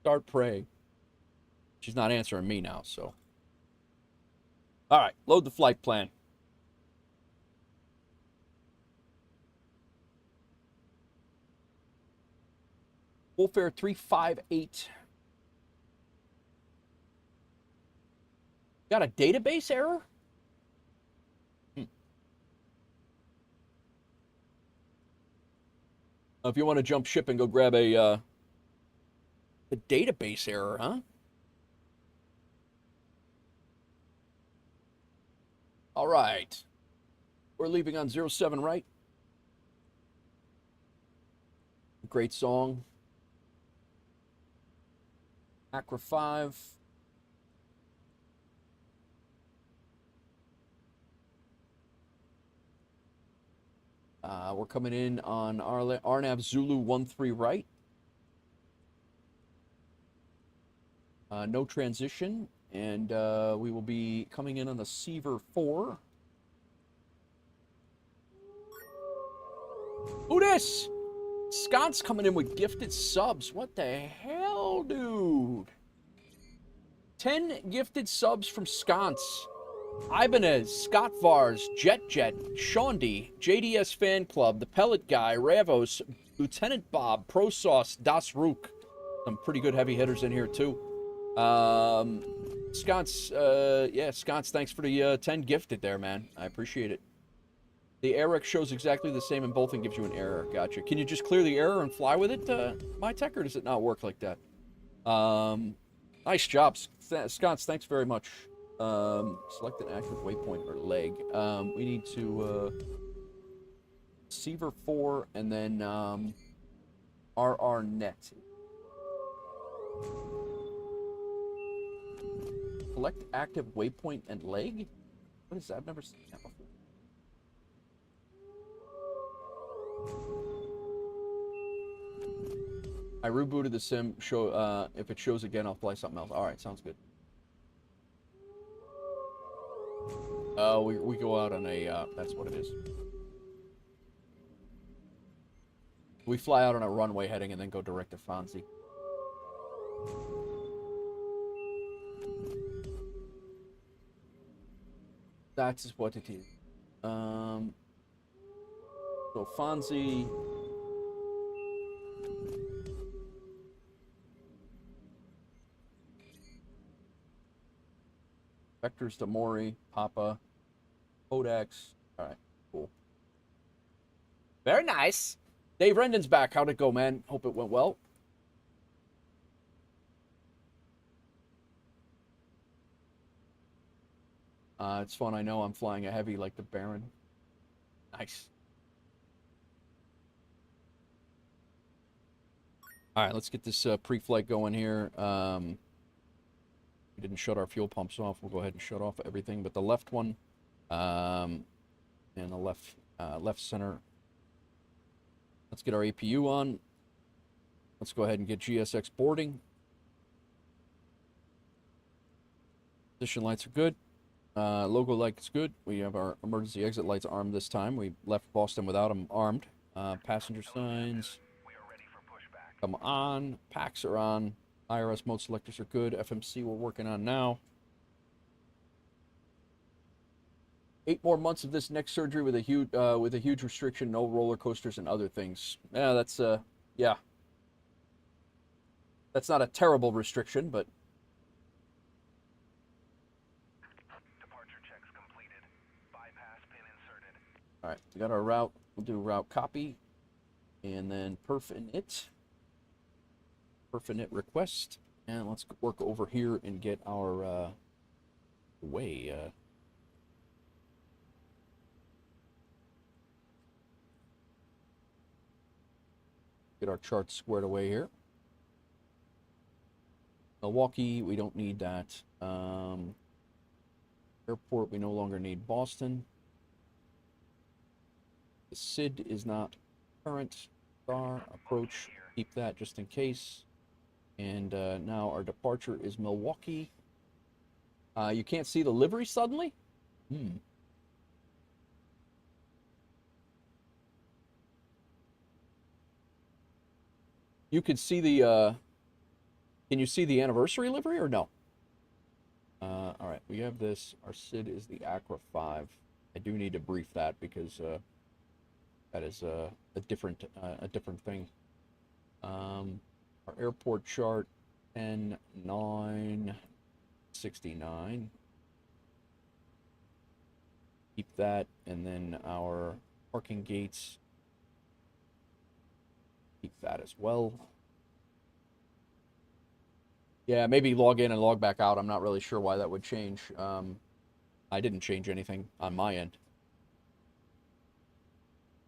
Start praying. She's not answering me now, so. All right, load the flight plan. WolfAir 358. Got a database error? If you want to jump ship and go grab a database error, huh? All right. We're leaving on 07 right. Great song. Accra 5. We're coming in on RNAV Zulu 13 right. No transition, and we will be coming in on the Seaver 4. Who this? Scott's coming in with gifted subs. What the hell, dude? 10 gifted subs from Sconce. Ibanez, Scott Vars, Jet, Shaundi, JDS Fan Club, The Pellet Guy, Ravos, Lieutenant Bob, Pro Sauce, Das Rook. Some pretty good heavy hitters in here, too. Sconce, Sconce, thanks for the 10 gifted there, man. I appreciate it. The Eric shows exactly the same in both and gives you an error. Gotcha. Can you just clear the error and fly with it, MyTech, or does it not work like that? Nice job, Sconce. Thanks very much. Select an active waypoint or leg. We need to Seaver 4 and then RR net. Select active waypoint and leg? What is that? I've never seen that before. I rebooted the sim. If it shows again, I'll fly something else. All right, sounds good. We go out on a, that's what it is. We fly out on a runway heading and then go direct to Fonzie. That's what it is. So Fonzie. Vectors to Maury, Papa, Codex. All right, cool. Very nice. Dave Rendon's back. How'd it go, man? Hope it went well. It's fun. I know I'm flying a heavy like the Baron. Nice. All right, let's get this pre-flight going here. We didn't shut our fuel pumps off. We'll go ahead and shut off everything but the left one, and the left center. Let's get our APU on. Let's go ahead and get GSX boarding. Position lights are good. Logo lights good. We have our emergency exit lights armed this time. We left Boston without them armed. Passenger signs. Come on. Packs are on. IRS mode selectors are good. FMC we're working on now. 8 more months of this neck surgery with a huge restriction, no roller coasters and other things. Yeah, that's yeah. That's not a terrible restriction, but departure checks completed. Bypass pin inserted. All right, we got our route. We'll do route copy and then perf init. Perf init request. And let's work over here and get our way. Get our charts squared away here. Milwaukee, we don't need that. Airport, we no longer need Boston. The SID is not current. Star, approach, keep that just in case. And now our departure is Milwaukee. You can't see the livery suddenly? You could see the, can you see the anniversary livery or no? All right, we have this. Our SID is the Acra 5. I do need to brief that because that is a different thing. Our airport chart, N969. Keep that, and then our parking gates. Keep that as well. Yeah, maybe log in and log back out. I'm not really sure why that would change. I didn't change anything on my end.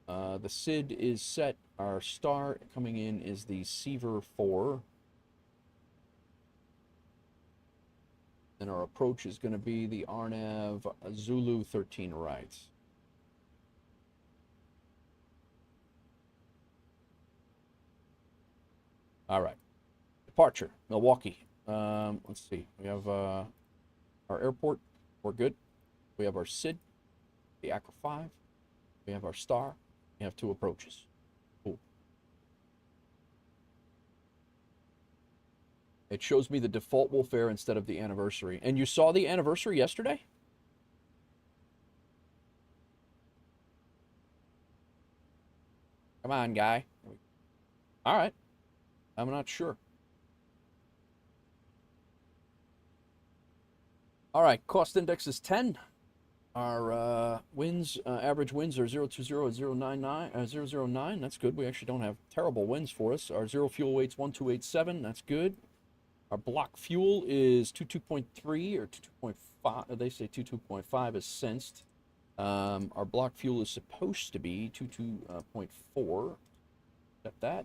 The SID is set. Our star coming in is the Seaver 4. And our approach is going to be the RNAV Zulu 13 right. All right. Departure, Milwaukee. Let's see. We have our airport. We're good. We have our SID, the Acra 5. We have our star. We have 2 approaches. Cool. It shows me the default WolfAir instead of the anniversary. And you saw the anniversary yesterday? Come on, guy. All right. I'm not sure. All right, cost index is 10. Our winds, average winds are 020 at 009. That's good. We actually don't have terrible winds for us. Our zero fuel weight's 1287. That's good. Our block fuel is 22.3 or 22.5. They say 22.5 is sensed. Our block fuel is supposed to be 22.4. Set that.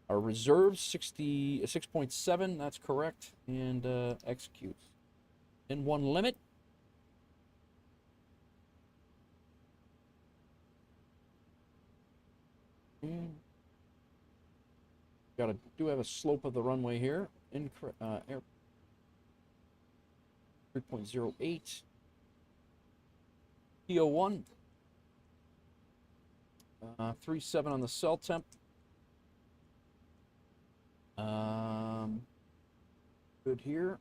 Our reserves 6.7. That's correct. And execute. In one limit. Do have a slope of the runway here. Air 3.08. PO1. 37 on the cell temp. Good here.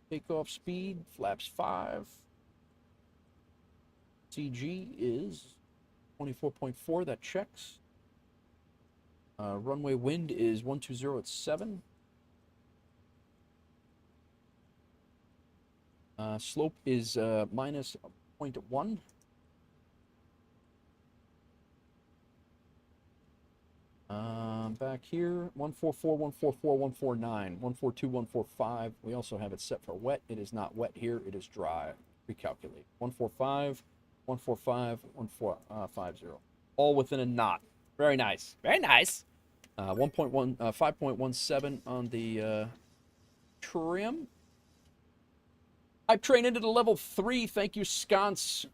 Takeoff speed, flaps 5. CG is 24.4, that checks. Runway wind is 120 at 7. Slope is minus 0.1. Back here, 144, 144, 149, 142, 145. We also have it set for wet. It is not wet here. It is dry. Recalculate. 145, 145, 1450. All within a knot. Very nice. Very nice. 5.17 on the trim. Hype train into the level 3. Thank you, Sconce.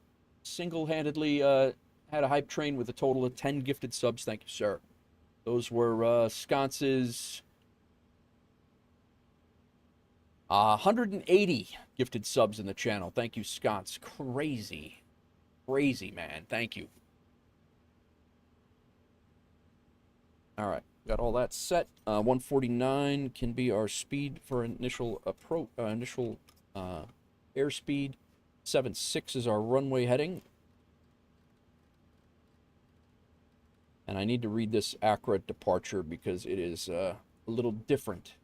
Single-handedly had a hype train with a total of 10 gifted subs. Thank you, sir. Those were Sconce's 180 gifted subs in the channel. Thank you, Sconce. Crazy. Crazy, man. Thank you. All right. Got all that set. 149 can be our speed for initial approach, airspeed. 76 is our runway heading. And I need to read this Acra departure because it is a little different.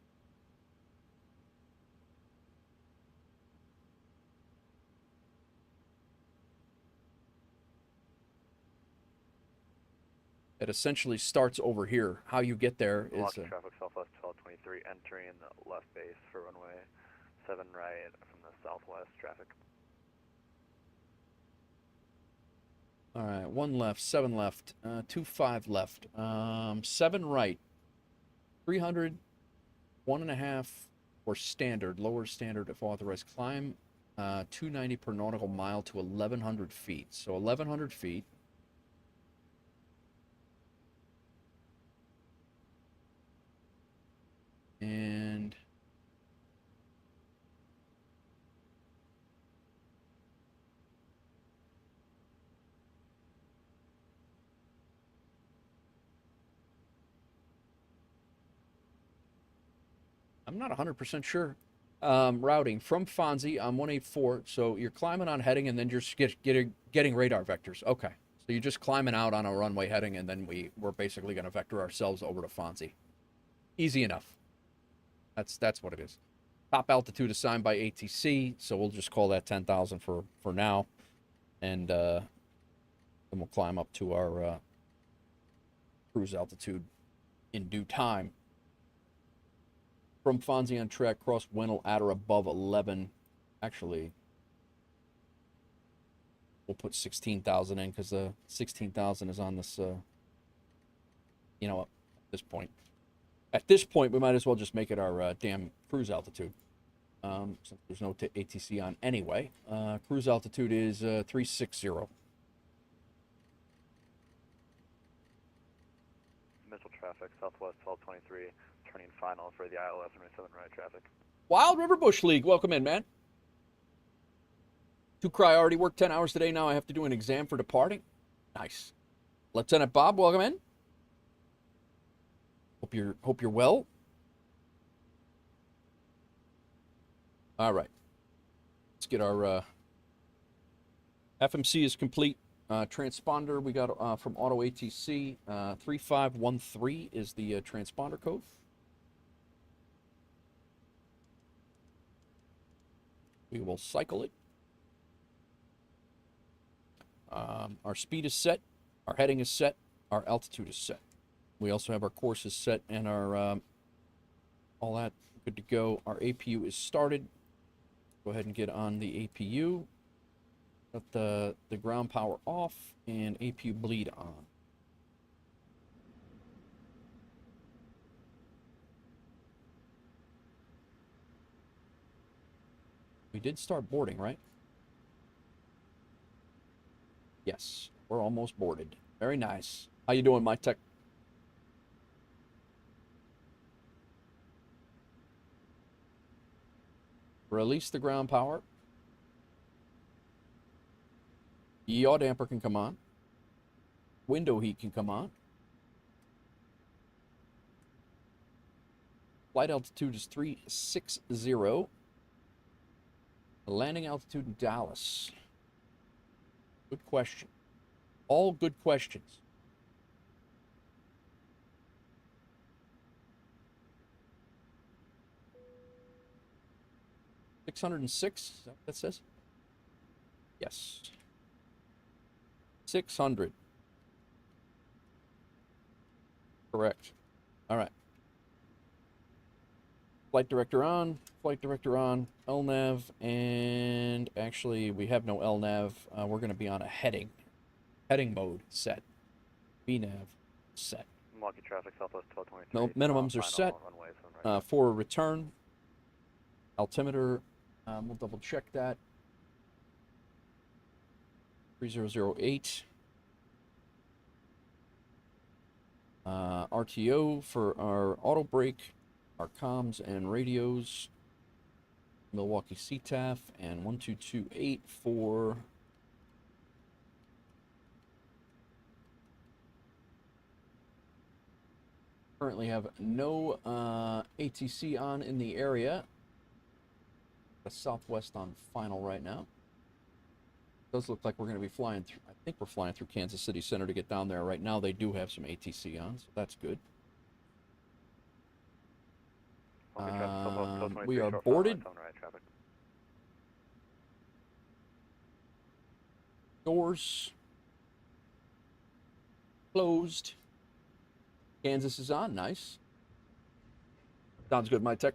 It essentially starts over here. How you get there is... Milwaukee traffic southwest 1223, entering left base for runway 7 right from the southwest traffic. All right, 1 left, 7 left, 25 left, 7 right, 300, 1.5 for standard, lower standard if authorized. Climb 290 per nautical mile to 1,100 feet. So 1,100 feet. And I'm not 100% sure. Routing from Fonzie on 184. So you're climbing on heading and then you're just getting radar vectors. Okay. So you're just climbing out on a runway heading and then we're basically going to vector ourselves over to Fonzie. Easy enough. That's what it is. Top altitude assigned by ATC. So we'll just call that 10,000 for now. And then we'll climb up to our cruise altitude in due time. From Fonzie on track, cross Wendell at or above 11. Actually, we'll put 16,000 in because 16,000 is on this, you know, at this point, we might as well just make it our damn cruise altitude. Since there's no ATC on anyway. Cruise altitude is 360. Mitchell traffic, Southwest 1223, turning final for the ILS 77 right traffic. Wild River Bush League, welcome in, man. To Cry already worked 10 hours today. Now I have to do an exam for departing. Nice. Lieutenant Bob, welcome in. Hope you're well. All right. Let's get our FMC is complete. Transponder we got from Auto ATC 3513 is the transponder code. We will cycle it. Our speed is set, our heading is set, our altitude is set. We also have our courses set and our all that good to go. Our APU is started. Go ahead and get on the APU. Got the ground power off and APU bleed on. We did start boarding, right? Yes, we're almost boarded. Very nice. How you doing, my tech? Release the ground power. Yaw damper can come on. Window heat can come on. Flight altitude is 360. Landing altitude in Dallas. Good question. All good questions. $606, is that what that says? Yes. 600. Correct. All right. Flight director on, LNAV, and actually we have no LNAV. We're going to be on a heading mode set. VNAV set. Milwaukee traffic, Southwest 1223. No, minimums are set. For a return, altimeter, we'll double check that. 3008. RTO for our auto brake, our comms and radios, Milwaukee CTAF, and 1228 for currently have no ATC on in the area. The Southwest on final right now. Does look like we're going to be flying through. I think we're flying through Kansas City Center to get down there. Right now they do have some ATC on, so that's good. We are boarded. Doors closed. Kansas is on. Nice. Sounds good, my tech.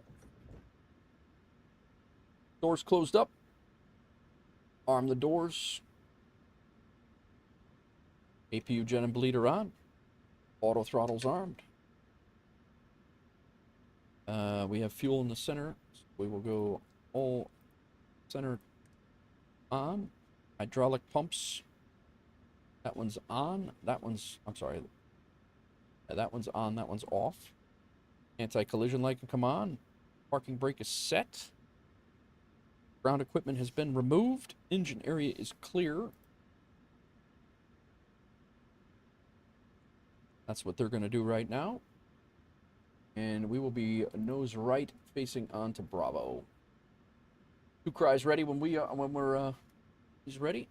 Doors closed up. Arm the doors. APU gen and bleeder on. Auto throttles armed. We have fuel in the center. So we will go all center on. Hydraulic pumps. That one's on. That one's, I'm sorry. That one's on. That one's off. Anti-collision light can come on. Parking brake is set. Ground equipment has been removed. Engine area is clear. That's what they're going to do right now. And we will be nose right facing onto Bravo. Two cries ready when we're he's ready.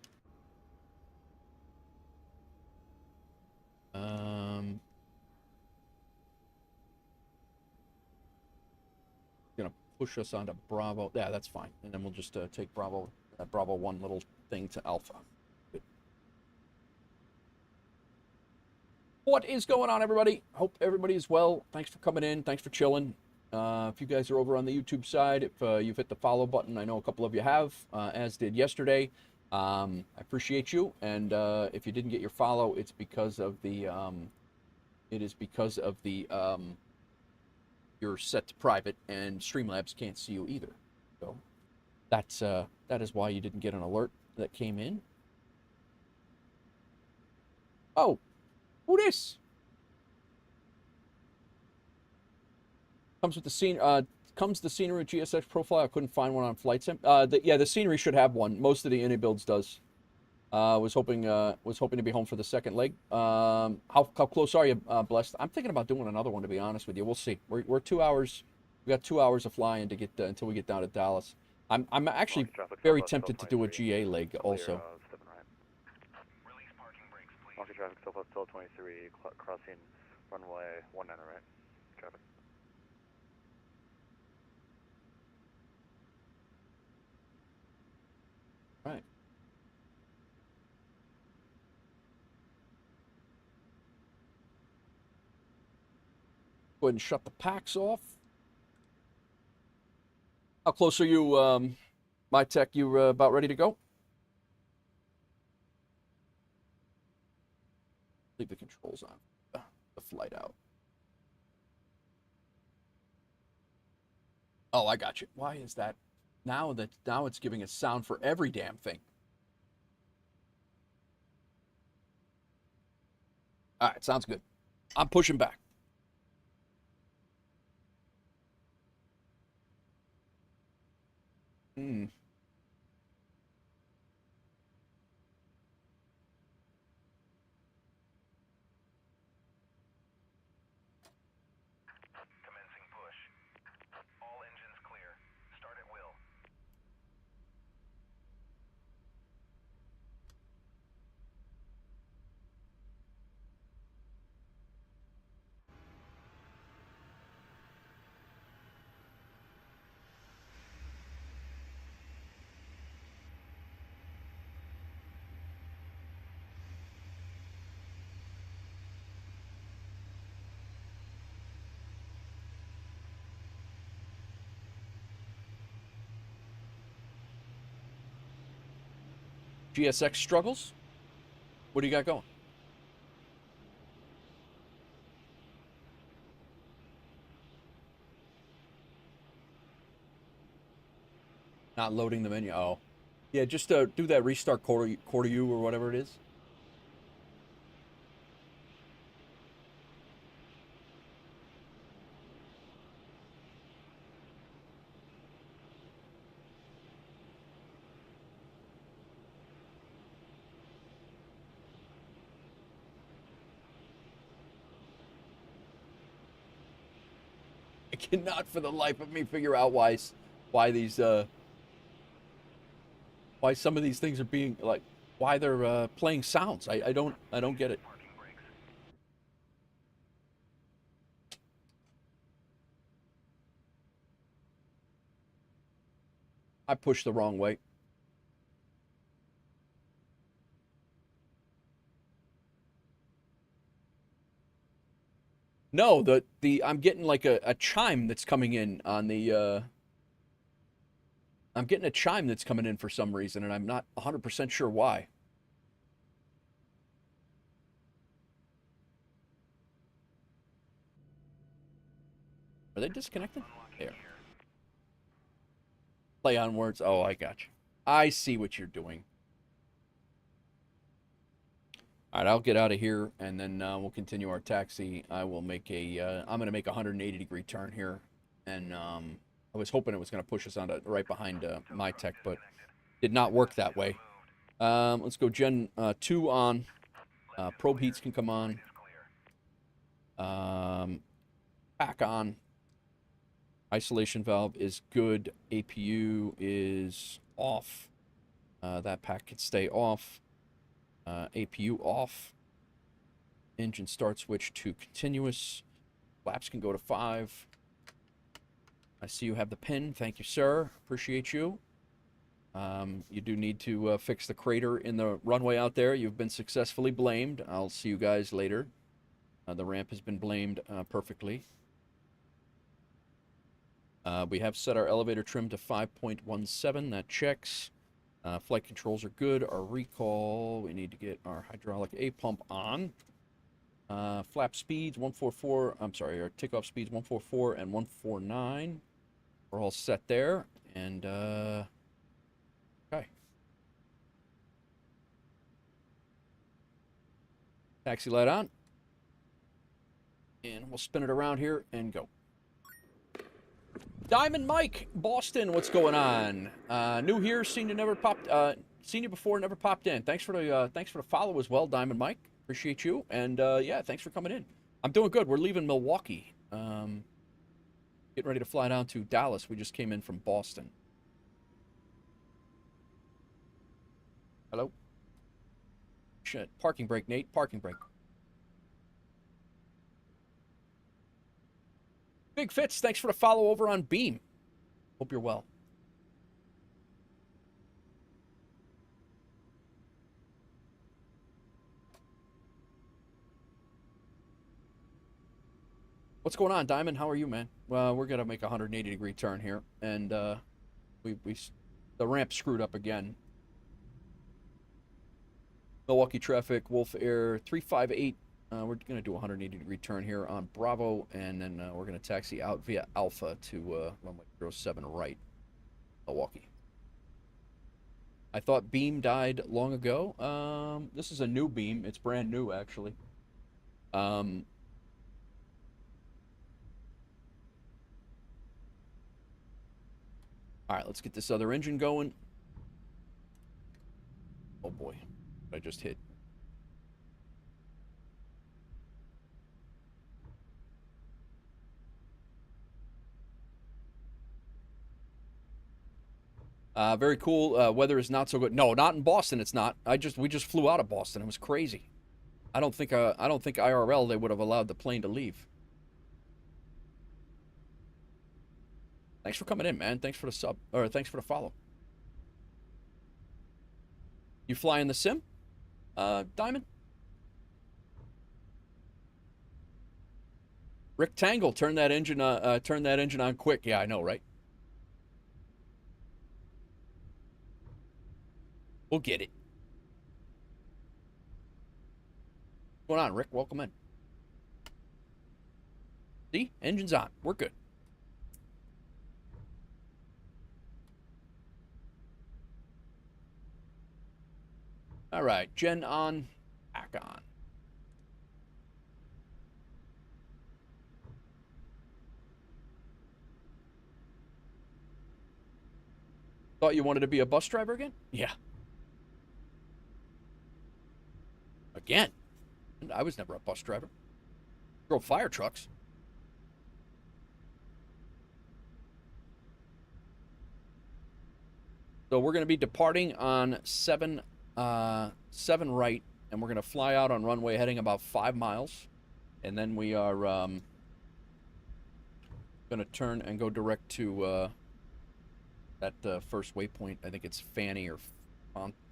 Gonna push us onto Bravo. Yeah, that's fine. And then we'll just take Bravo, Bravo 1 little thing to Alpha. Good. What is going on, everybody? Hope everybody is well. Thanks for coming in. Thanks for chilling. If you guys are over on the YouTube side, if you've hit the follow button, I know a couple of you have, as did yesterday. I appreciate you. And if you didn't get your follow, it's because of the you're set to private, and Streamlabs can't see you either. So that is why you didn't get an alert that came in. Oh, who this? Comes with the scene. Comes the scenery with GSX profile. I couldn't find one on Flight Sim. Yeah, the scenery should have one. Most of the Indy builds does. Was hoping to be home for the second leg. How close are you, Blessed? I'm thinking about doing another one, to be honest with you. We'll see. We're 2 hours. We got 2 hours of flying to get until we get down to Dallas. I'm actually very tempted to do a GA leg also. Milwaukee traffic still 23, crossing runway 19 right. Traffic. Right. Go ahead and shut the packs off. How close are you, my tech? You about ready to go? Leave the controls on. The flight out. Oh, I got you. Why is that? Now it's giving us sound for every damn thing. All right, sounds good. I'm pushing back. Commencing push. All engines clear. Start at will. GSX struggles? What do you got going? Not loading the menu. Oh. Yeah, just do that restart quarter U or whatever it is. I cannot for the life of me figure out why these why some of these things are being like why they're playing sounds. I don't get it. I pushed the wrong way. No, I'm getting like a chime that's coming in on the I'm getting a chime that's coming in for some reason, and I'm not 100% sure why. Are they disconnected? There. Play on words. Oh, I got you. I see what you're doing. All right, I'll get out of here, and then we'll continue our taxi. I will make I'm going to make a 180-degree turn here, and I was hoping it was going to push us on right behind my tech, but did not work that way. Let's go Gen 2 on. Probe heats can come on. Pack on. Isolation valve is good. APU is off. That pack can stay off. APU off. Engine start switch to continuous. Flaps can go to 5. I see you have the pin. Thank you, sir. Appreciate you. You do need to fix the crater in the runway out there. You've been successfully blamed. I'll see you guys later. The ramp has been blamed perfectly. We have set our elevator trim to 5.17. That checks. Flight controls are good. Our recall, we need to get our hydraulic A pump on. Flap speeds 144. I'm sorry, our takeoff speeds 144 and 149. We're all set there. And okay. Taxi light on. And we'll spin it around here and go. Diamond Mike, Boston, what's going on? New here, seen you before, never popped in. Thanks for the follow as well, Diamond Mike. Appreciate you, and yeah, thanks for coming in. I'm doing good. We're leaving Milwaukee. Getting ready to fly down to Dallas. We just came in from Boston. Hello. Shit. Parking brake, Nate. Parking brake. Big Fitz, thanks for the follow over on Beam. Hope you're well. What's going on, Diamond? How are you, man? Well, we're gonna make a 180-degree turn here, and the ramp screwed up again. Milwaukee traffic, WolfAir 358. We're going to do a 180-degree turn here on Bravo, and then we're going to taxi out via Alpha to runway 07 right, Milwaukee. I thought Beam died long ago. This is a new Beam. It's brand new, actually. All right, let's get this other engine going. Oh, boy. I just hit. Very cool. Weather is not so good. No, not in Boston. It's not. We just flew out of Boston. It was crazy. I don't think IRL they would have allowed the plane to leave. Thanks for coming in, man. Thanks for the sub, or thanks for the follow. You fly in the sim, Diamond? Rick Tangle, turn that engine on quick. Yeah, I know, right? We'll get it. What's going on, Rick? Welcome in. See? Engine's on. We're good. All right. Gen on. Back on. Thought you wanted to be a bus driver again? Yeah. Again? I was never a bus driver. Drove fire trucks. So we're going to be departing on 7 right, and we're going to fly out on runway heading about 5 miles. And then we are going to turn and go direct to that first waypoint. I think it's Fanny or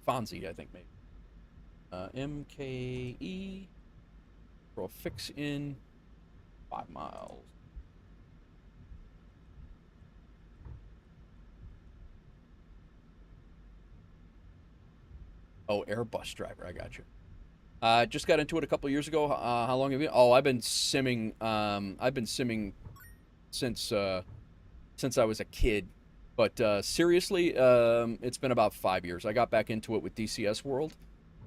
Fonzie, I think, maybe. MKE. Throw a fix in. 5 miles. Oh, Airbus driver. I got you. Just got into it a couple years ago. How long have you? Oh, I've been simming. Since I was a kid. But seriously, it's been about 5 years. I got back into it with DCS World.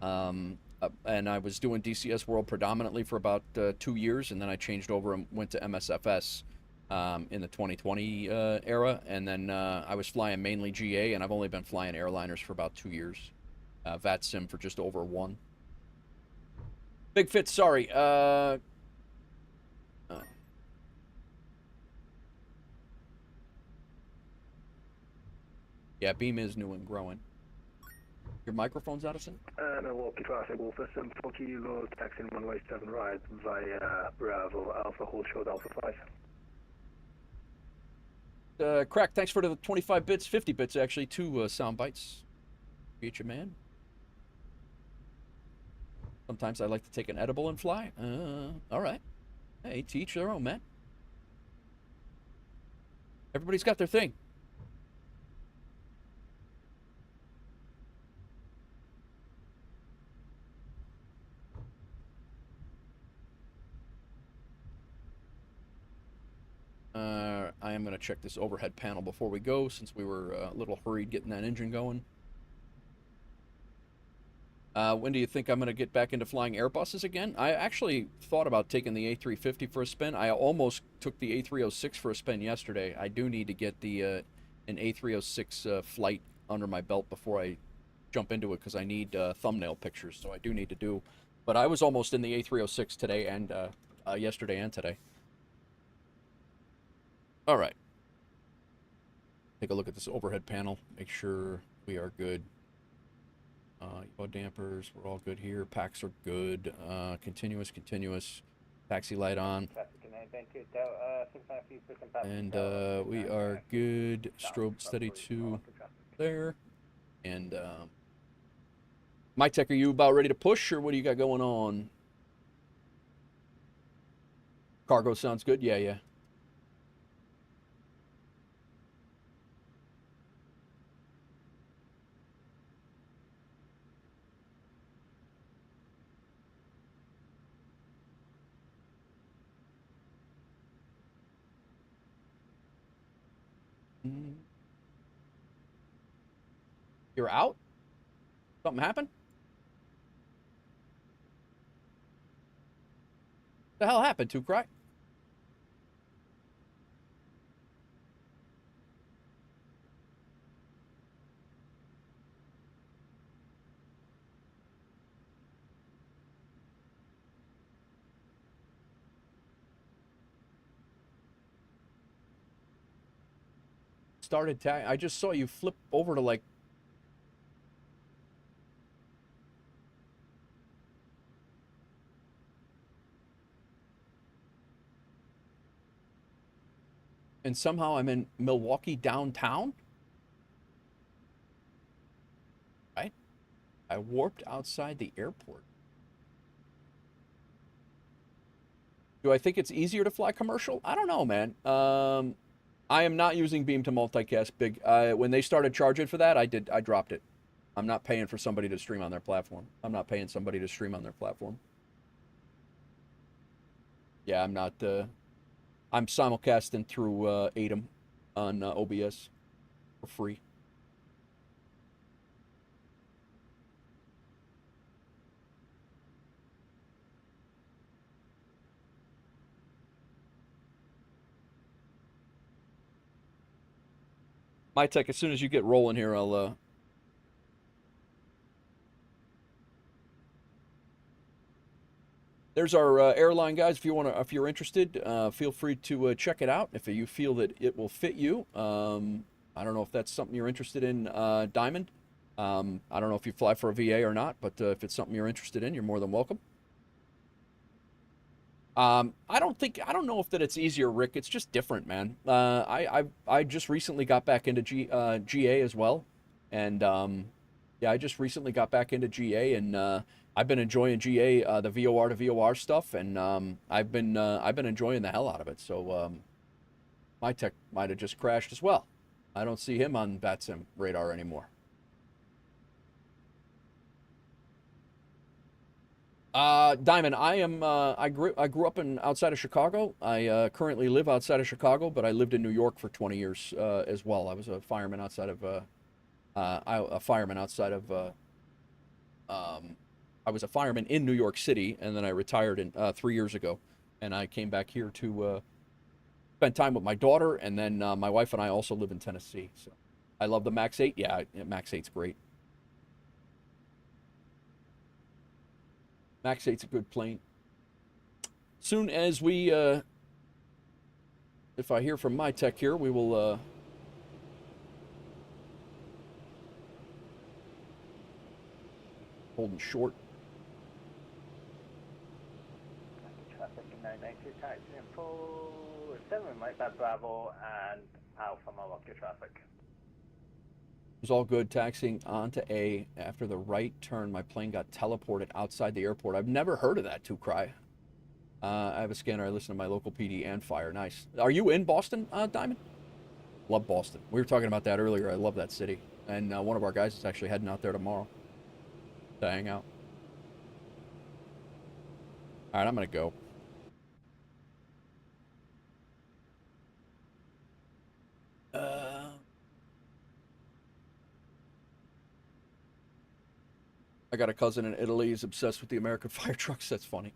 And I was doing DCS World predominantly for about 2 years, and then I changed over and went to MSFS in the 2020 era, and then I was flying mainly GA, and I've only been flying airliners for about 2 years. VATSIM for just over 1. Big Fit, sorry. Yeah, Beam is new and growing. Your microphone's Addison? Milwaukee traffic, WolfAir 4 Kilo, taxi runway 7 right via Bravo Alpha, hold short Alpha 5. Crack, thanks for the 25 bits, 50 bits actually, 2 sound bites. Appreciate you, man. Sometimes I like to take an edible and fly. All right. Hey, to each their own, man. Everybody's got their thing. I am going to check this overhead panel before we go, since we were a little hurried getting that engine going. When do you think I'm going to get back into flying Airbuses again? I actually thought about taking the A350 for a spin. I almost took the A306 for a spin yesterday. I do need to get the an A306 flight under my belt before I jump into it, because I need thumbnail pictures, so I do need to do. But I was almost in the A306 today and yesterday and today. All right. Take a look at this overhead panel. Make sure we are good. Yaw dampers, we're all good here. Packs are good. Continuous. Taxi light on. And we are good. Strobe steady to there. And Tech, are you about ready to push, or what do you got going on? Cargo sounds good. Yeah. You're out? Something happened? The hell happened, Two Cry? Started tag. I just saw you flip over to like. And somehow I'm in Milwaukee downtown. Right? I warped outside the airport. Do I think it's easier to fly commercial? I don't know, man. I am not using Beam to multicast big. When they started charging for that, I dropped it. I'm not paying for somebody to stream on their platform. I'm not paying somebody to stream on their platform. Yeah, I'm not. I'm simulcasting through ATEM on OBS for free. Tech, as soon as you get rolling here, I'll there's our airline, guys. If you're interested, feel free to check it out if you feel that it will fit you. I don't know if that's something you're interested in, Diamond. I don't know if you fly for a VA or not, but if it's something you're interested in, you're more than welcome. I don't know if that it's easier, Rick. It's just different, man. I just recently got back into GA as well, and yeah, I just recently got back into GA, and I've been enjoying GA, the VOR to VOR stuff, and I've been enjoying the hell out of it. So Tech might have just crashed as well. I don't see him on VATSIM radar anymore. Diamond, I grew up outside of Chicago. I currently live outside of Chicago, but I lived in New York for 20 years as well. I was a fireman outside of I was a fireman in New York City, and then I retired 3 years ago, and I came back here to spend time with my daughter, and then my wife and I also live in Tennessee. So I love the Max 8. Yeah, Max 8's great. Max 8's a good plane. Soon as we, if I hear from Tech here, we will holding short. Traffic 992 taxi in 47 Mike Bad Bravo and Alpha Milwaukee traffic. It was all good. Taxiing onto A. After the right turn, my plane got teleported outside the airport. I've never heard of that, Cry. I have a scanner. I listen to my local PD and fire. Nice. Are you in Boston, Diamond? Love Boston. We were talking about that earlier. I love that city. And one of our guys is actually heading out there tomorrow to hang out. All right, I'm going to go. I got a cousin in Italy. He's obsessed with the American fire trucks. That's funny.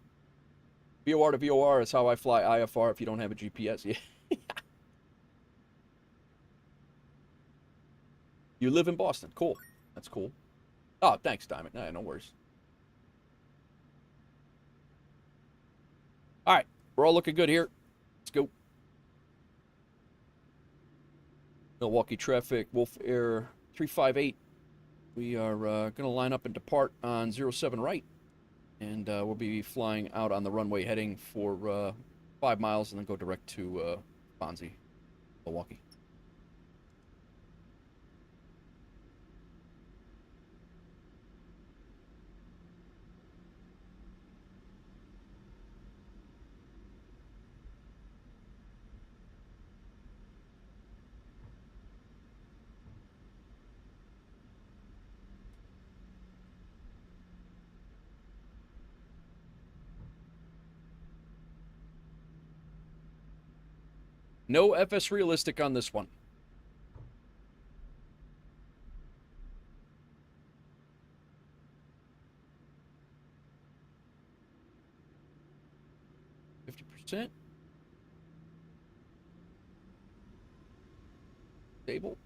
VOR to VOR is how I fly IFR if you don't have a GPS. Yeah. You live in Boston. Cool. That's cool. Oh, thanks, Diamond. No worries. All right. We're all looking good here. Let's go. Milwaukee traffic, WolfAir 358. We are going to line up and depart on 07 right. And we'll be flying out on the runway heading for 5 miles and then go direct to Fonzie, Milwaukee. No FS realistic on this one. %. Stable.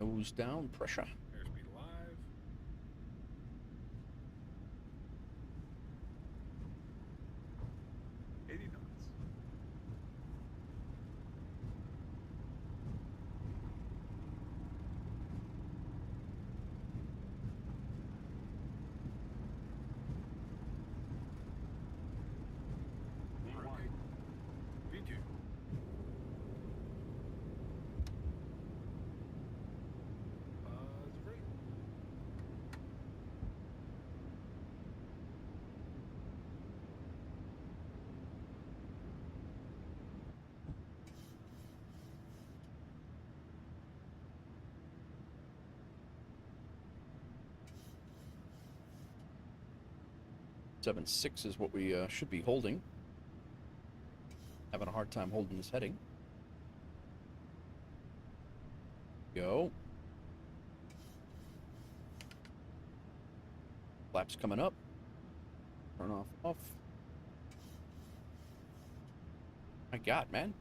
Nose down, pressure. Airspeed live. V2. 7.6 is what we should be holding. Having a hard time holding this heading. Go. Flaps coming up. Turn off, off. My God, man.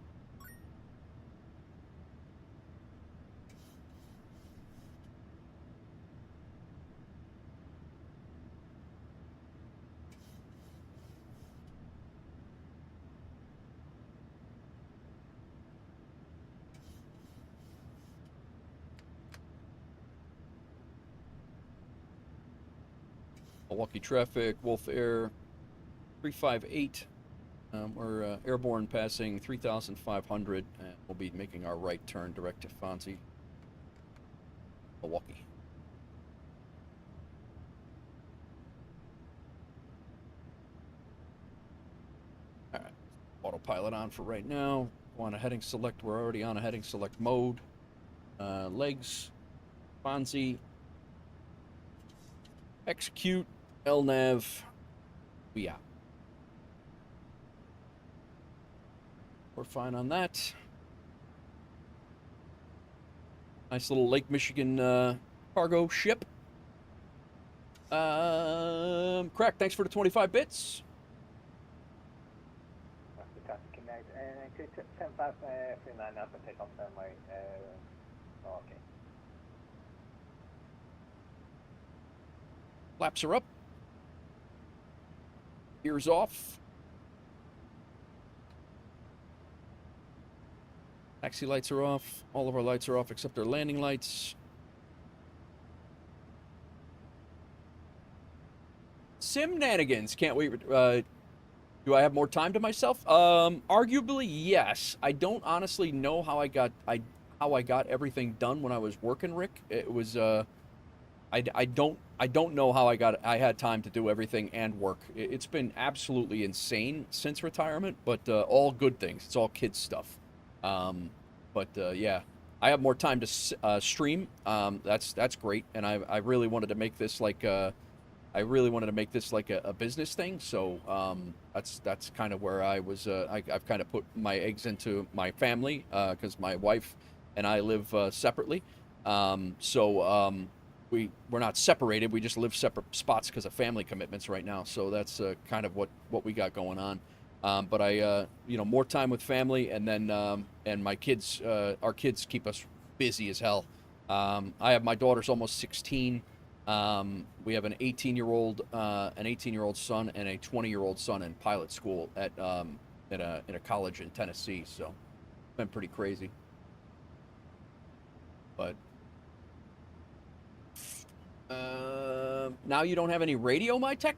Milwaukee traffic, WolfAir 358. We're airborne passing 3,500, and we'll be making our right turn direct to Fonzie, Milwaukee. All right, autopilot on for right now. Go on a heading select. We're already on a heading select mode. Legs, Fonzie, execute, LNAV, we out. We're fine on that. Nice little Lake Michigan cargo ship. Crack, thanks for the 25 bits. Flaps are up. Ears off. Taxi lights are off. All of our lights are off except our landing lights. Simnanigans. Can't wait. Do I have more time to myself? Arguably, yes. I don't honestly know how I got everything done when I was working, Rick. It was I don't know how I had time to do everything and work. It's been absolutely insane since retirement, but all good things. It's all kids stuff. Yeah, I have more time to stream. That's great, and I really wanted to make this like a business thing. So that's kind of where I was. I've kind of put my eggs into my family because my wife and I live separately. We're not separated. We just live separate spots because of family commitments right now. So that's kind of what we got going on. But I, more time with family, and then and my kids, our kids keep us busy as hell. I have my daughter's almost 16. We have an 18-year-old son and a 20-year-old son in pilot school in a college in Tennessee. So it's been pretty crazy. But now you don't have any radio, my tech?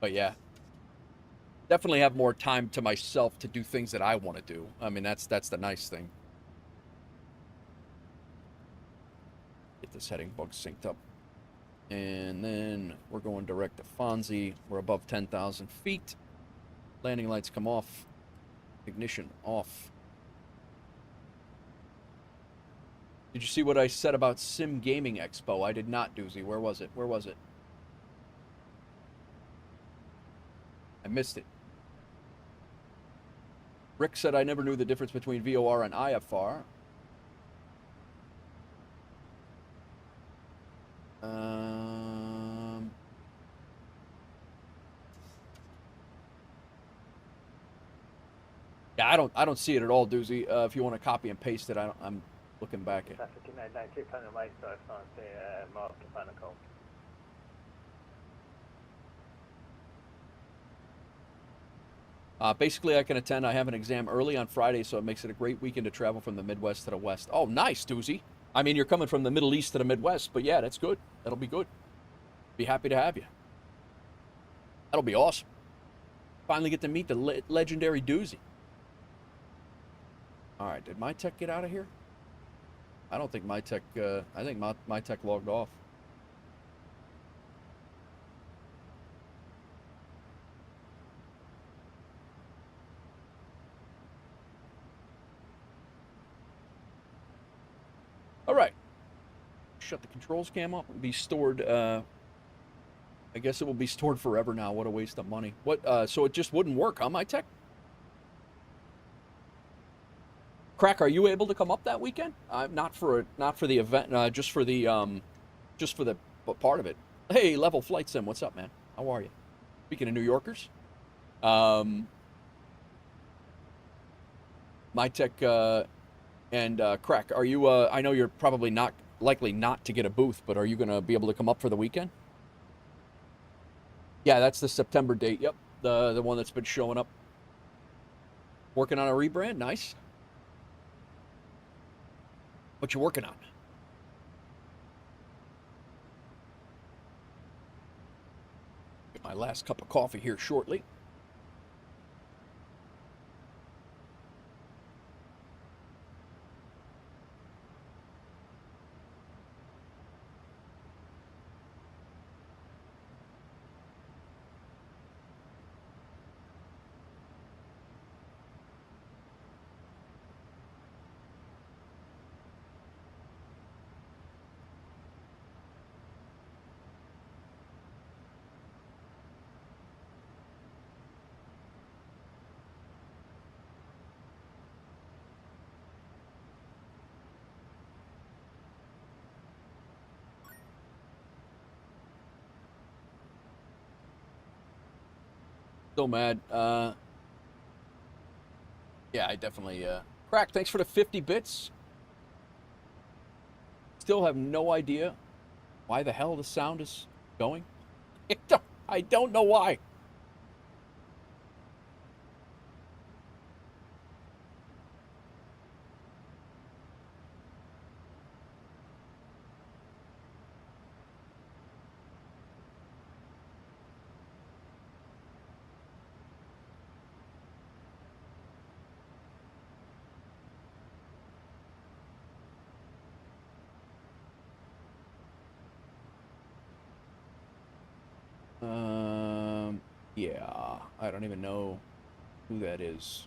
But yeah, definitely have more time to myself to do things that I want to do. I mean, that's the nice thing. Get this heading bug synced up. And then we're going direct to Fonzie. We're above 10,000 feet. Landing lights come off. Ignition off. Did you see what I said about Sim Gaming Expo? I did not, Doozy. Where was it? I missed it. Rick said I never knew the difference between VOR and IFR. Yeah, I don't see it at all, Doozy. If you want to copy and paste it, I'm looking back at. Traffic 992, Planet White, so I found the mark to Panaco. Basically, I can attend. I have an exam early on Friday, so it makes it a great weekend to travel from the Midwest to the West. Oh, nice, Doozy. I mean, you're coming from the Middle East to the Midwest, but yeah, that's good. That'll be good. Be happy to have you. That'll be awesome. Finally get to meet the legendary Doozy. All right, did my tech get out of here? I don't think my tech, I think my tech logged off. All right. Shut the controls cam off. It'll be stored, I guess it will be stored forever now. What a waste of money. What, so it just wouldn't work, huh, my tech? Crack, are you able to come up that weekend? Not for the event, just for the part of it. Hey, Level Flight Sim, what's up, man? How are you? Speaking of New Yorkers, my tech and Crack, are you? I know you're probably likely not to get a booth, but are you gonna be able to come up for the weekend? Yeah, that's the September date. Yep, the one that's been showing up. Working on a rebrand, nice. What you working on? Get my last cup of coffee here shortly. So mad. Yeah, I definitely Crack, thanks for the 50 bits. Still have no idea why the hell the sound is going. I don't know why. Yeah, I don't even know who that is.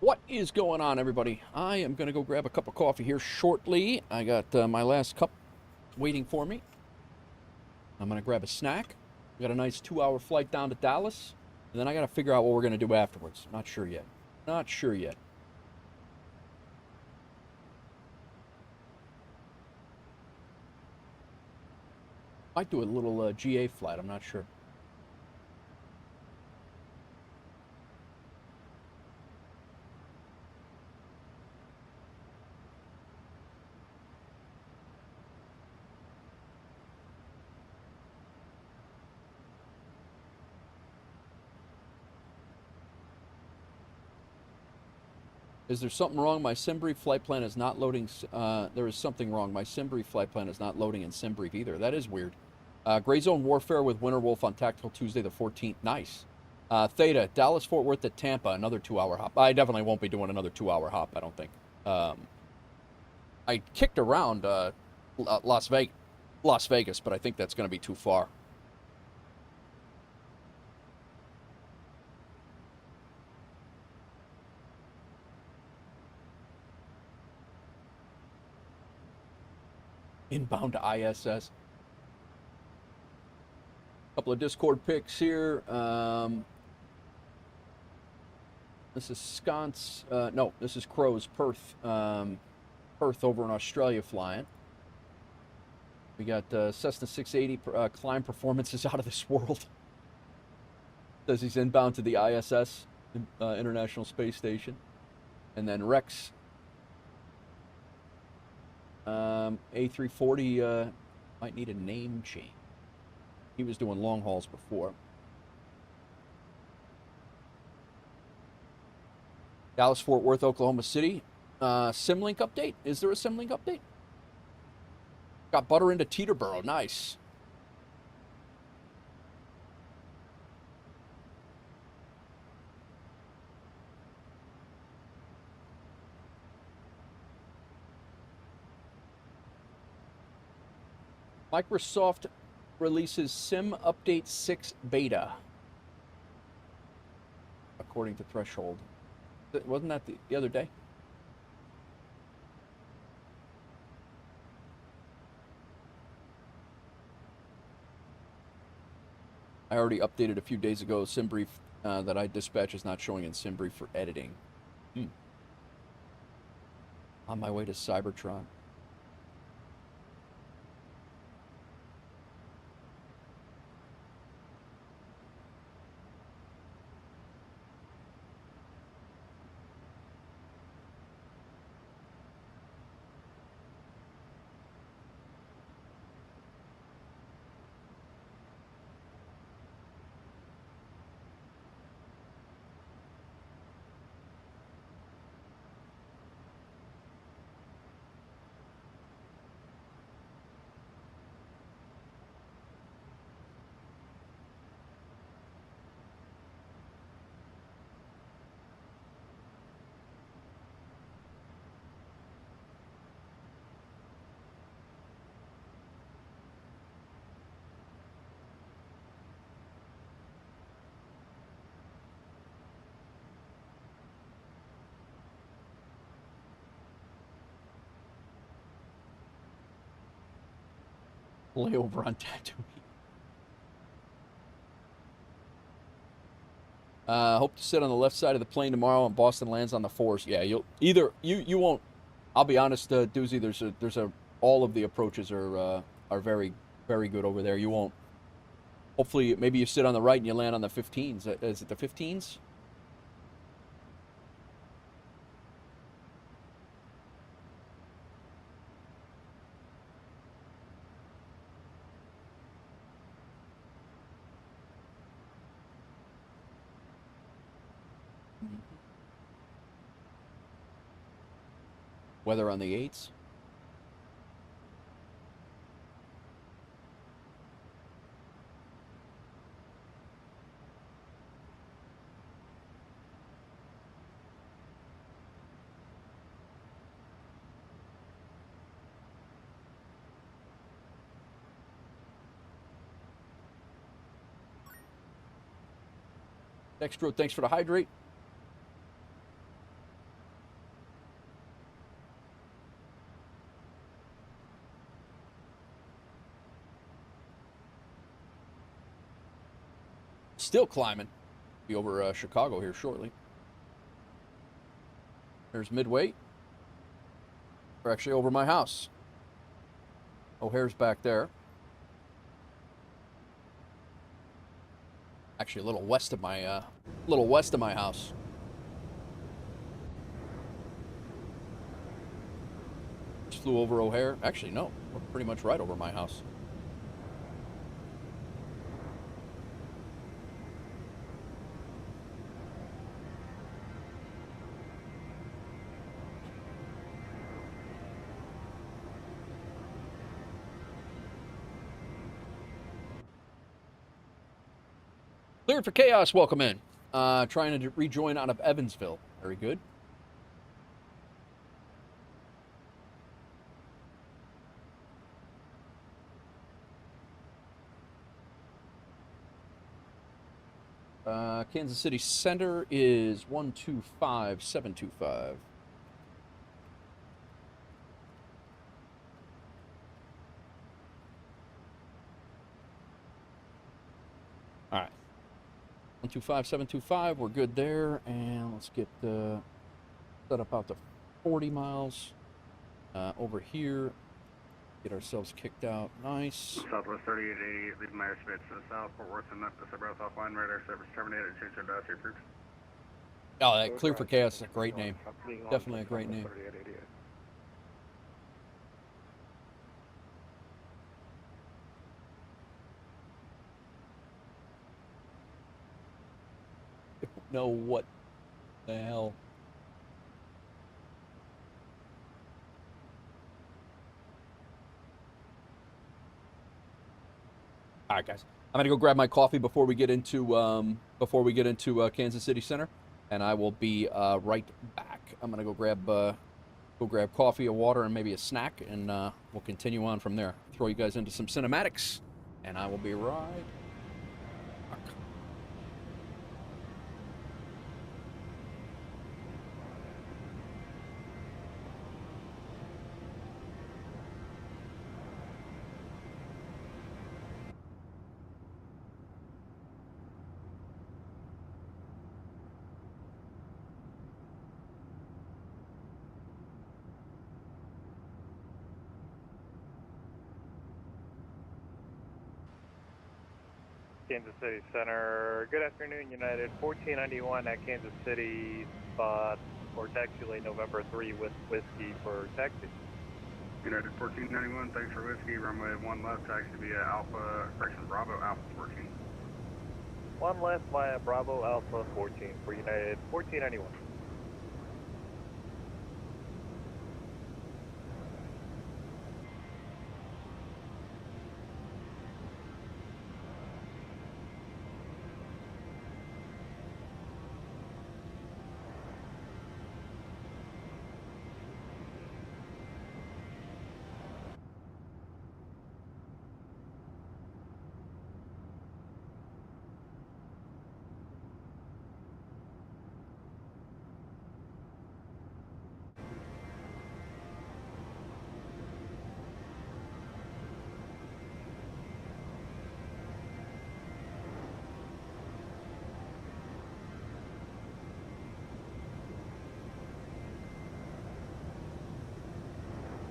What is going on, everybody? I am going to go grab a cup of coffee here shortly. I got my last cup waiting for me. I'm going to grab a snack. We got a nice 2-hour flight down to Dallas. And then I got to figure out what we're going to do afterwards. Not sure yet. Not sure yet. Might do a little GA flight. I'm not sure. Is there something wrong? My SimBrief flight plan is not loading. There is something wrong. My SimBrief flight plan is not loading in SimBrief either. That is weird. Gray Zone Warfare with Winter Wolf on Tactical Tuesday the 14th. Nice. Theta, Dallas, Fort Worth to Tampa, another 2-hour hop. I definitely won't be doing another 2-hour hop, I don't think. I kicked around Las Vegas, but I think that's going to be too far. Inbound to ISS. Couple of Discord picks here. This is Sconce. No, this is Crow's Perth. Perth over in Australia flying. We got Cessna 680 climb performances out of this world. Says he's inbound to the ISS, International Space Station. And then Rex. A340 might need a name change. He was doing long hauls before. Dallas, Fort Worth, Oklahoma City. Simlink update? Is there a Simlink update? Got butter into Teterboro. Nice. Microsoft releases Sim Update 6 Beta, according to Threshold. Wasn't that the other day? I already updated a few days ago. SimBrief that I dispatch is not showing in SimBrief for editing. On my way to Cybertron. Layover on Tatooine. Hope to sit on the left side of the plane tomorrow and Boston lands on the 4s. Yeah, you won't. I'll be honest, Doozy. There's a all of the approaches are very very good over there. You won't. Hopefully, maybe you sit on the right and you land on the 15s. Is it the 15s? Weather on the 8s. Dextro, thanks for the hydrate. Still climbing. Be over Chicago here shortly. There's Midway. We're actually over my house. O'Hare's back there. Actually, a little west of my house. Just flew over O'Hare. Actually, no, we're pretty much right over my house. Cleared for chaos, welcome in. Trying to rejoin out of Evansville. Very good. Kansas City Center is 125,725. All right. 125,725, we're good there, and let's get set up out to 40 miles over here. Get ourselves kicked out. Nice. Southwest 3888, leaving my airspace to the south, Fort Worth and Memphis, abreast offline, radar service terminated, change your dial to your troops. Oh, that Clear for Chaos is a great name. Definitely a great name. Know what the hell. All right, guys. I'm gonna go grab my coffee before we get into Kansas City Center, and I will be right back. I'm gonna go grab coffee, a water, and maybe a snack, and we'll continue on from there. Throw you guys into some cinematics, and I will be right back. Kansas City Center. Good afternoon, United 1491 at Kansas City, spot for taxi lane November 3 with whiskey for taxi. United 1491, thanks for whiskey, runway 1 left, taxi via Bravo Alpha 14. 1 left via Bravo Alpha 14 for United 1491.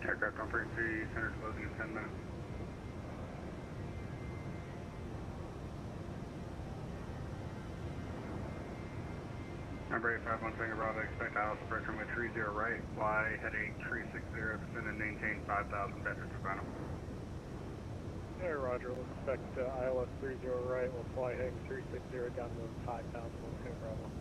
Aircraft on frequency, center closing in 10 minutes. Number 851 Tango Bravo, expect ILS approach runway 30 right, fly heading 360, descend and maintain 5,000 metric per final. Hey, Roger, we'll expect ILS 30 right, we'll fly heading 360 down to 5,000 Tango Bravo.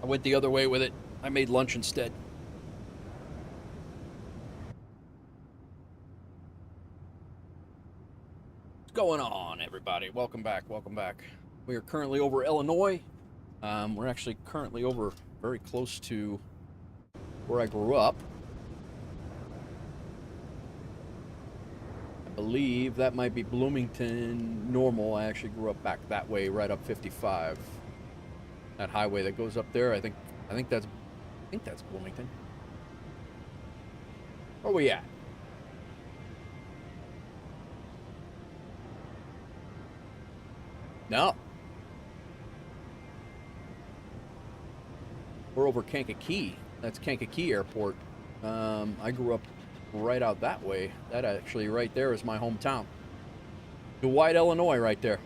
I went the other way with it. I made lunch instead. What's going on, everybody? Welcome back. Welcome back. We are currently over Illinois. We're actually currently over very close to where I grew up. I believe that might be Bloomington Normal. I actually grew up back that way, right up 55. That highway that goes up there. I think that's Bloomington. Where we at? No. We're over Kankakee. That's Kankakee Airport. I grew up right out that way. That actually right there is my hometown. Dwight, Illinois, right there.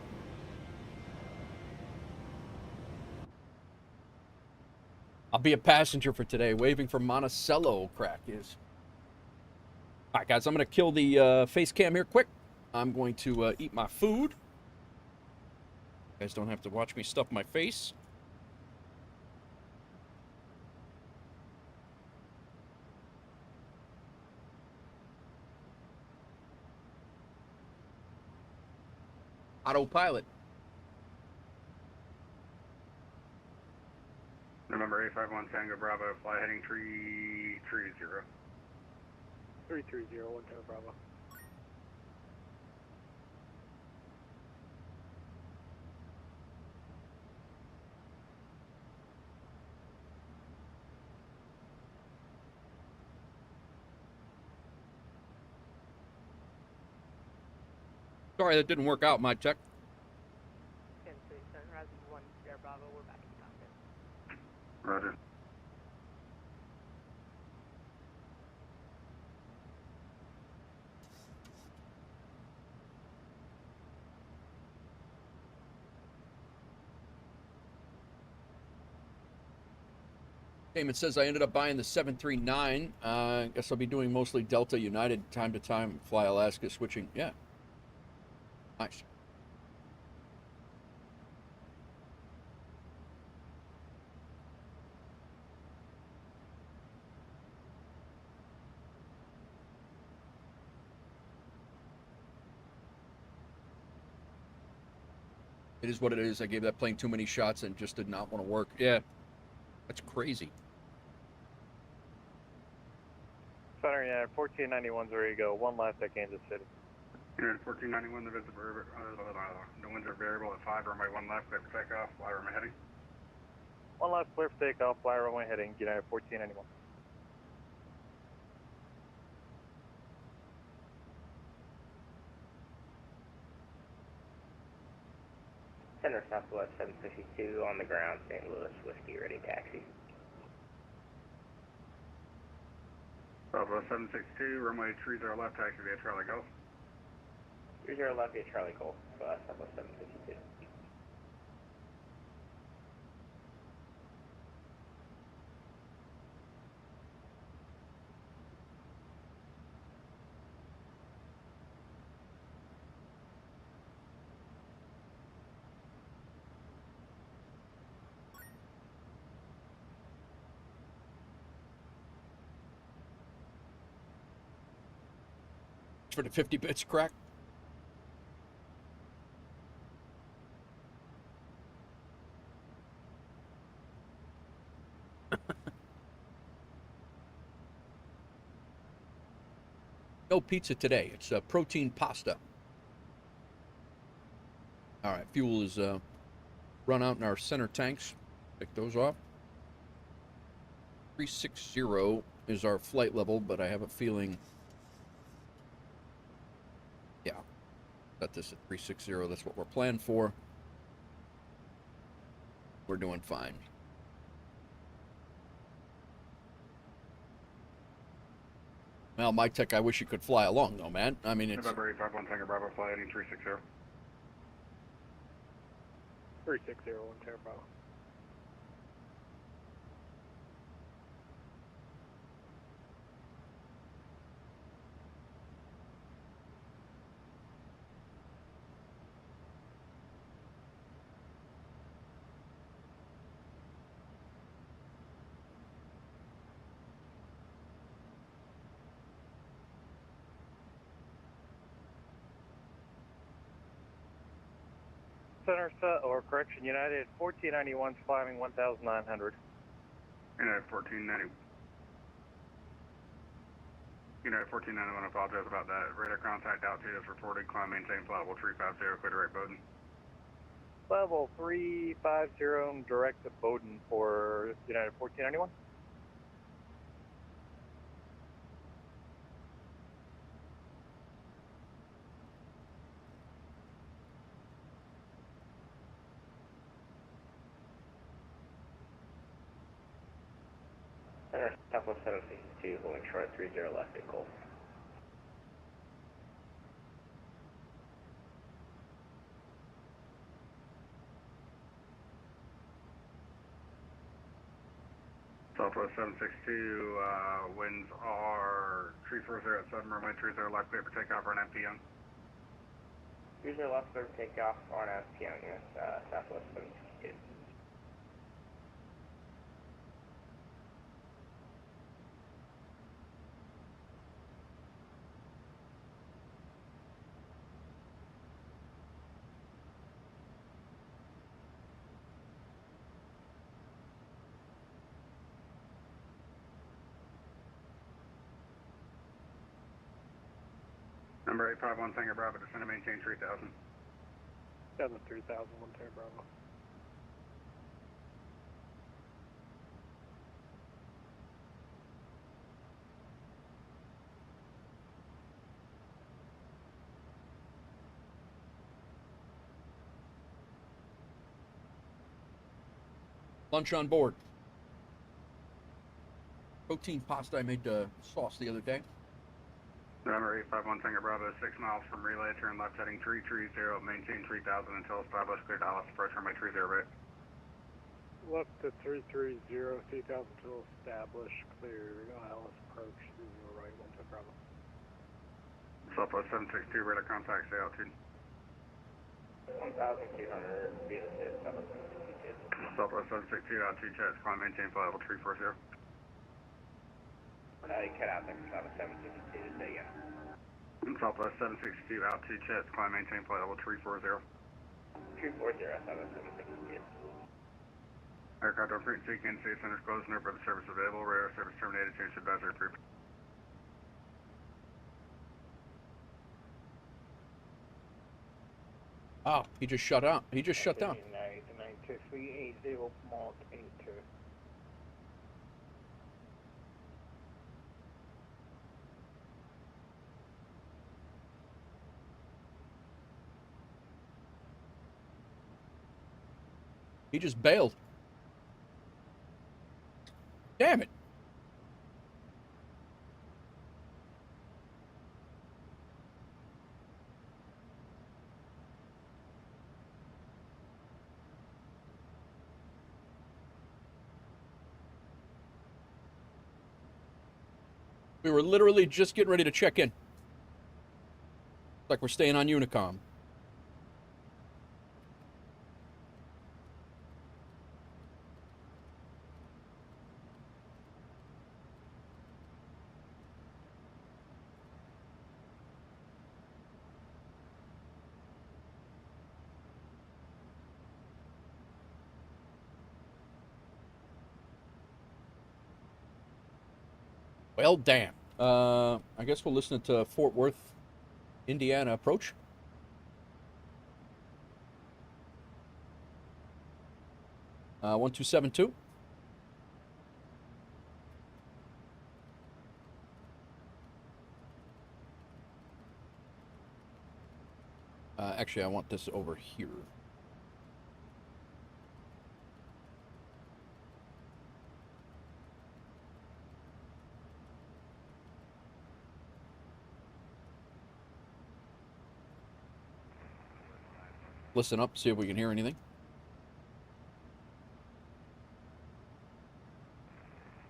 I'll be a passenger for today, waving for Monticello, crack is. All right, guys, I'm going to kill the face cam here quick. I'm going to eat my food. You guys don't have to watch me stuff my face. Autopilot. November 851 Tango Bravo, fly heading 330. 330, 1 Tango Bravo. Sorry, that didn't work out, my check. 10-3, Sunrise 1 Sierra Bravo, we're back in cockpit. Roger. It says I ended up buying the 739. I guess I'll be doing mostly Delta United time to time, fly Alaska, switching. Yeah. Nice. It is what it is. I gave that plane too many shots and just did not want to work. Yeah. That's crazy. Center, yeah, 1491's where you go. One left at Kansas City. Unit 1491, the winds are variable at 5, runway 1 left, clear for takeoff, fly runway heading. 1 left, clear for takeoff, fly runway heading, United 1491. Center Southwest 762 on the ground, St. Louis, Whiskey, ready taxi. Southwest 762, runway 30 left, taxi via Charlie Golf. 30 left via Charlie Golf, Southwest 762. For the 50 bits, crack. No pizza today. It's protein pasta. All right, fuel is run out in our center tanks. Pick those off. 360 is our flight level, but I have a feeling... Yeah, got this at 360. That's what we're planned for. We're doing fine. Well, Mike Tech, I wish you could fly along, though, man. I mean, it's... November 851 Tango Bravo, fly heading 360. 360, 1 Tango Bravo. Center, or correction, United 1491 climbing 1,900. United 1490. United 1491, I apologize about that. Radar contact altitude is reported. Climb, maintain flight level 350, clear to right Bowden. Level 350, direct to Bowden for United 1491. Center, Southwest 762, holding short 30 left at Gulf. Southwest 762, winds are 340 at 7, runway 30 left clear for takeoff on FPM. 30 left clear for takeoff on FPM, yes, Southwest 762. Number 851, Tango Bravo, descend and maintain 3000. 73000, 1 Tango Bravo. Lunch on board. Protein pasta. I made sauce the other day. Number 851, Tango Bravo, 6 miles from relay, turn left heading 330, maintain 3000 until established, clear Dallas, approach runway 30 right. Left to 330, 3000 to establish, clear, ILS approach, 30 right, 1 Tango Bravo. Southwest 762, radar contact, stay altitude. 1,200, be the 762. Southwest 762, altitude checks, climb, maintain flight level 340. You cut out there for 762, say again. Southwest 762, altitude checks, climb, maintain flight level 340. 340, 762. Aircraft on frequency, Kansas City Center's closed, no further service available, radar service terminated, change to advisory approved. Oh, he just shut out. He just shut down. 9380, Mark 82. He just bailed. Damn it. We were literally just getting ready to check in. Like we're staying on Unicom. Well, damn. I guess we'll listen to Fort Worth, Indiana approach. 1272. Actually, I want this over here. Listen up, see if we can hear anything.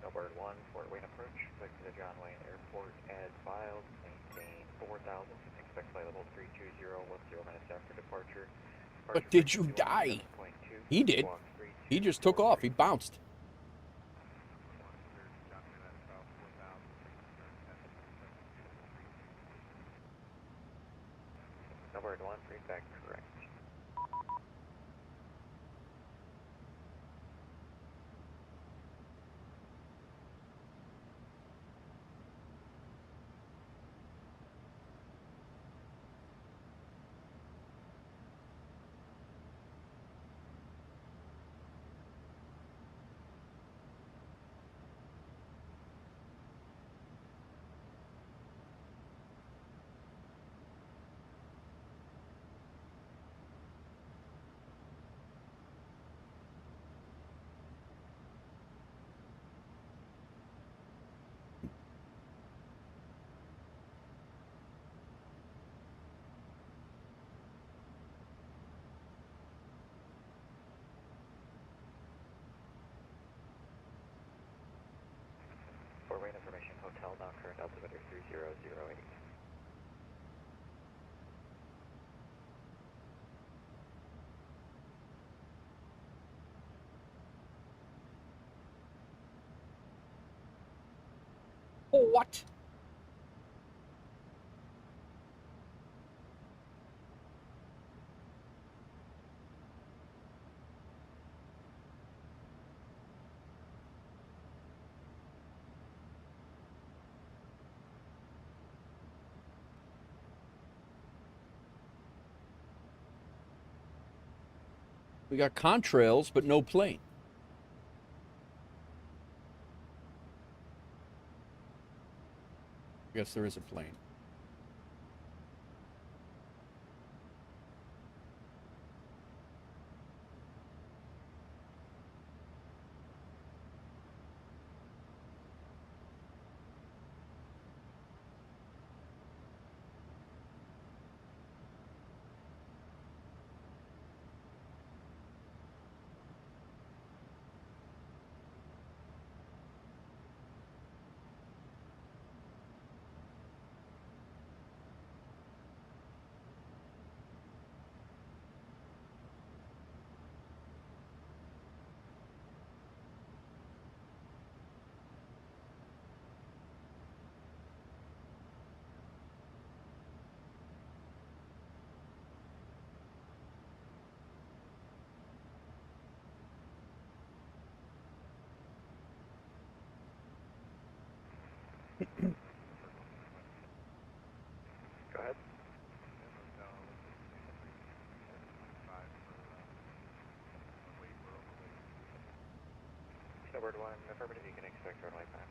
Snowbird 1, Fort Wayne approach, click to the John Wayne Airport, add filed, maintain 4000, expect flight level 320, 10 minutes after departure. But did you die? He did. He just took off, he bounced. Snowbird 1, feedback correct. Hotel, now current altimeter 3008. What? We got contrails, but no plane. I guess there is a plane. Go ahead. Snowbird 1, affirmative, you can expect runway pass.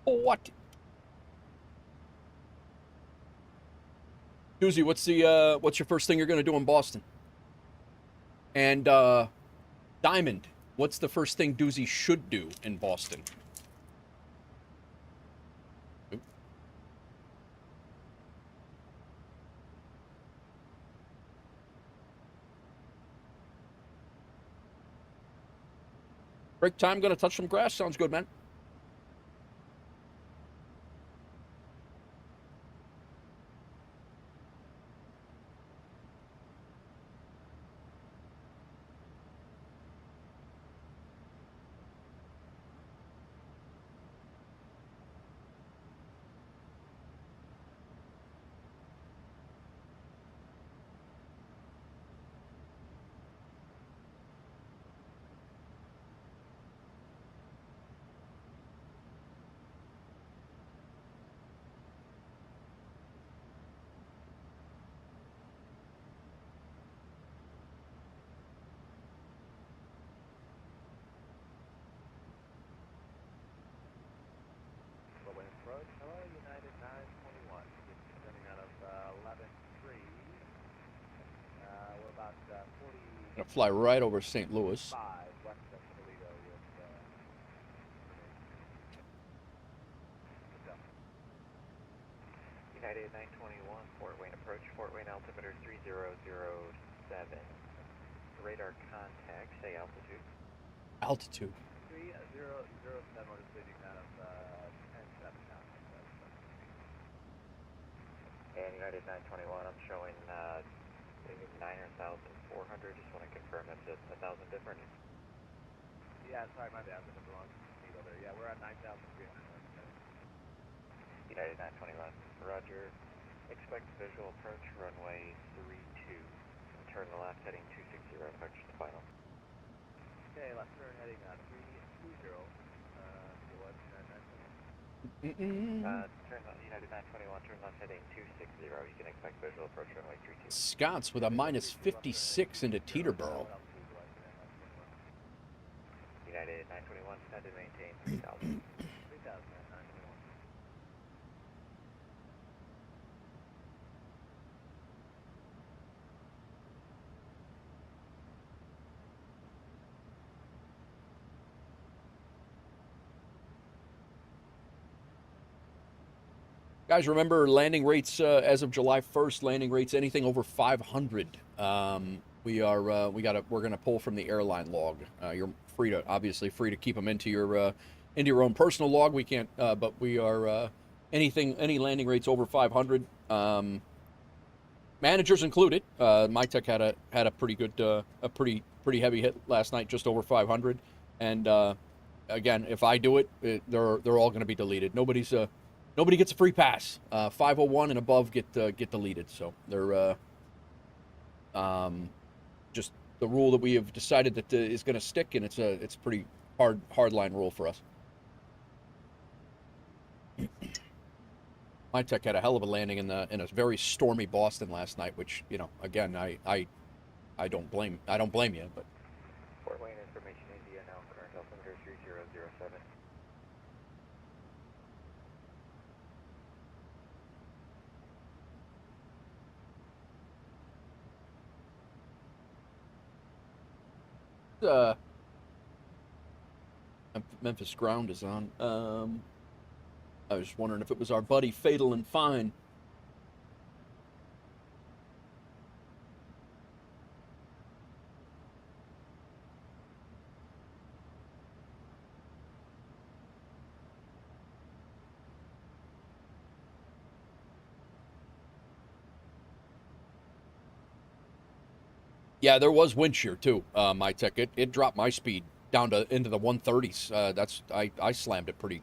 What? Doozy, what's your first thing you're gonna do in Boston? And Diamond, what's the first thing Doozy should do in Boston? Oop. Break time, gonna touch some grass. Sounds good, man. Hello, United 921. Descending out of 11-3. We're about 40. Gonna fly right over St. Louis. West of Toledo with United 921, Fort Wayne approach, Fort Wayne altimeter 3007. Radar contact, say altitude. Altitude. 3007, we're just leaving out of 10-7 now. And United 921, I'm showing 9,400. Just want to confirm that's 1,000 different. Yeah, sorry, my bad. I'm in the wrong needle there. Yeah, we're at 9,300. United 921, roger. Expect visual approach, runway 32. Turn the left heading 260, approach to final. Okay, left turn heading 320. Turn United 921, turn left heading 260. You can expect visual approach runway 32. Scott's with a minus 56 into Teterboro. United 921, stand to maintain 3,000. 3,000 at 921. Guys, remember landing rates as of July 1st. Landing rates anything over 500. We're gonna pull from the airline log. You're obviously free to keep them into your own personal log. We can't, but we are any landing rates over 500. Managers included. My tech had a pretty good, a pretty heavy hit last night, just over 500. And again, if I do it, they're all going to be deleted. Nobody gets a free pass. 501 and above get deleted. So they're just the rule that we have decided that is going to stick, and it's a pretty hard line rule for us. My tech had a hell of a landing in a very stormy Boston last night, which, you know, again, I don't blame you, but. Fort Wayne information India now, current altimeter 3007. Memphis ground is on. I was wondering if it was our buddy Fatal and Fine. Yeah, there was wind shear too. My tech, it dropped my speed down to into the 130s. I slammed it pretty.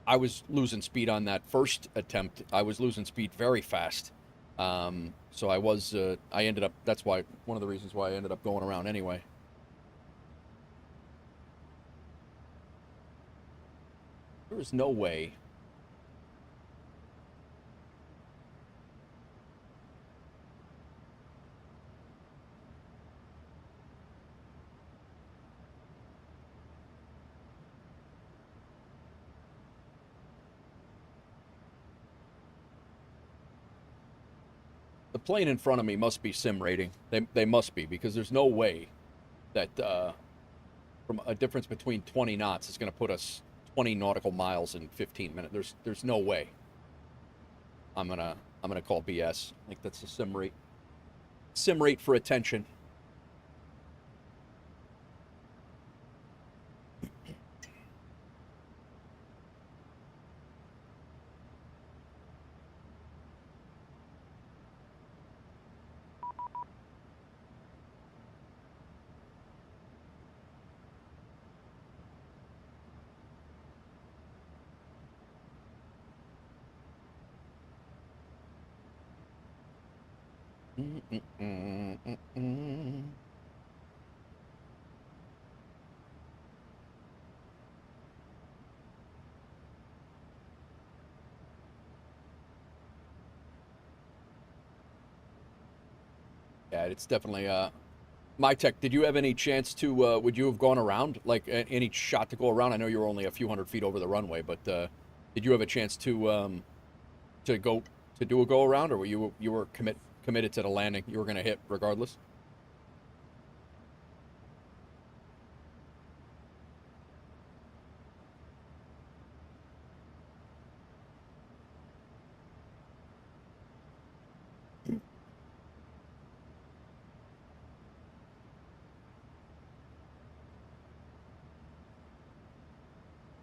I was losing speed on that first attempt. I was losing speed very fast. So I ended up, that's why, one of the reasons why I ended up going around anyway. There is no way. The plane in front of me must be sim rating. They must be, because there's no way that from a difference between 20 knots is going to put us 20 nautical miles in 15 minutes. There's no way. I'm gonna call BS. I think that's the sim rate. Sim rate for attention. Yeah, it's definitely my tech. Did you have any chance to would you have gone around, like any shot to go around? I know you were only a few hundred feet over the runway, but did you have a chance to do a go around, or were you committed to the landing? You were going to hit regardless.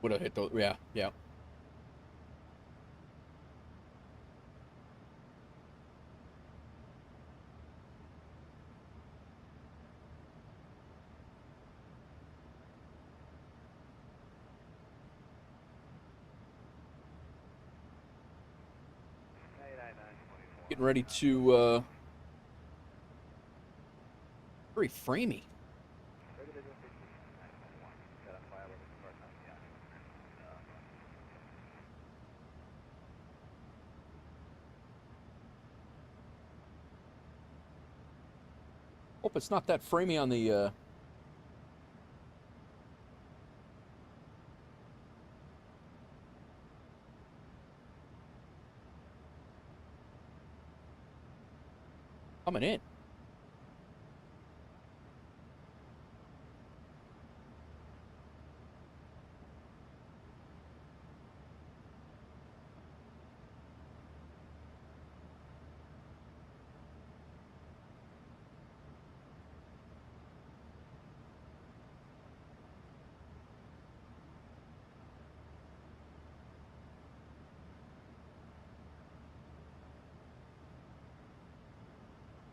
Would have hit those. Yeah. Getting ready to very framey. Hope it's not that framey on the coming in.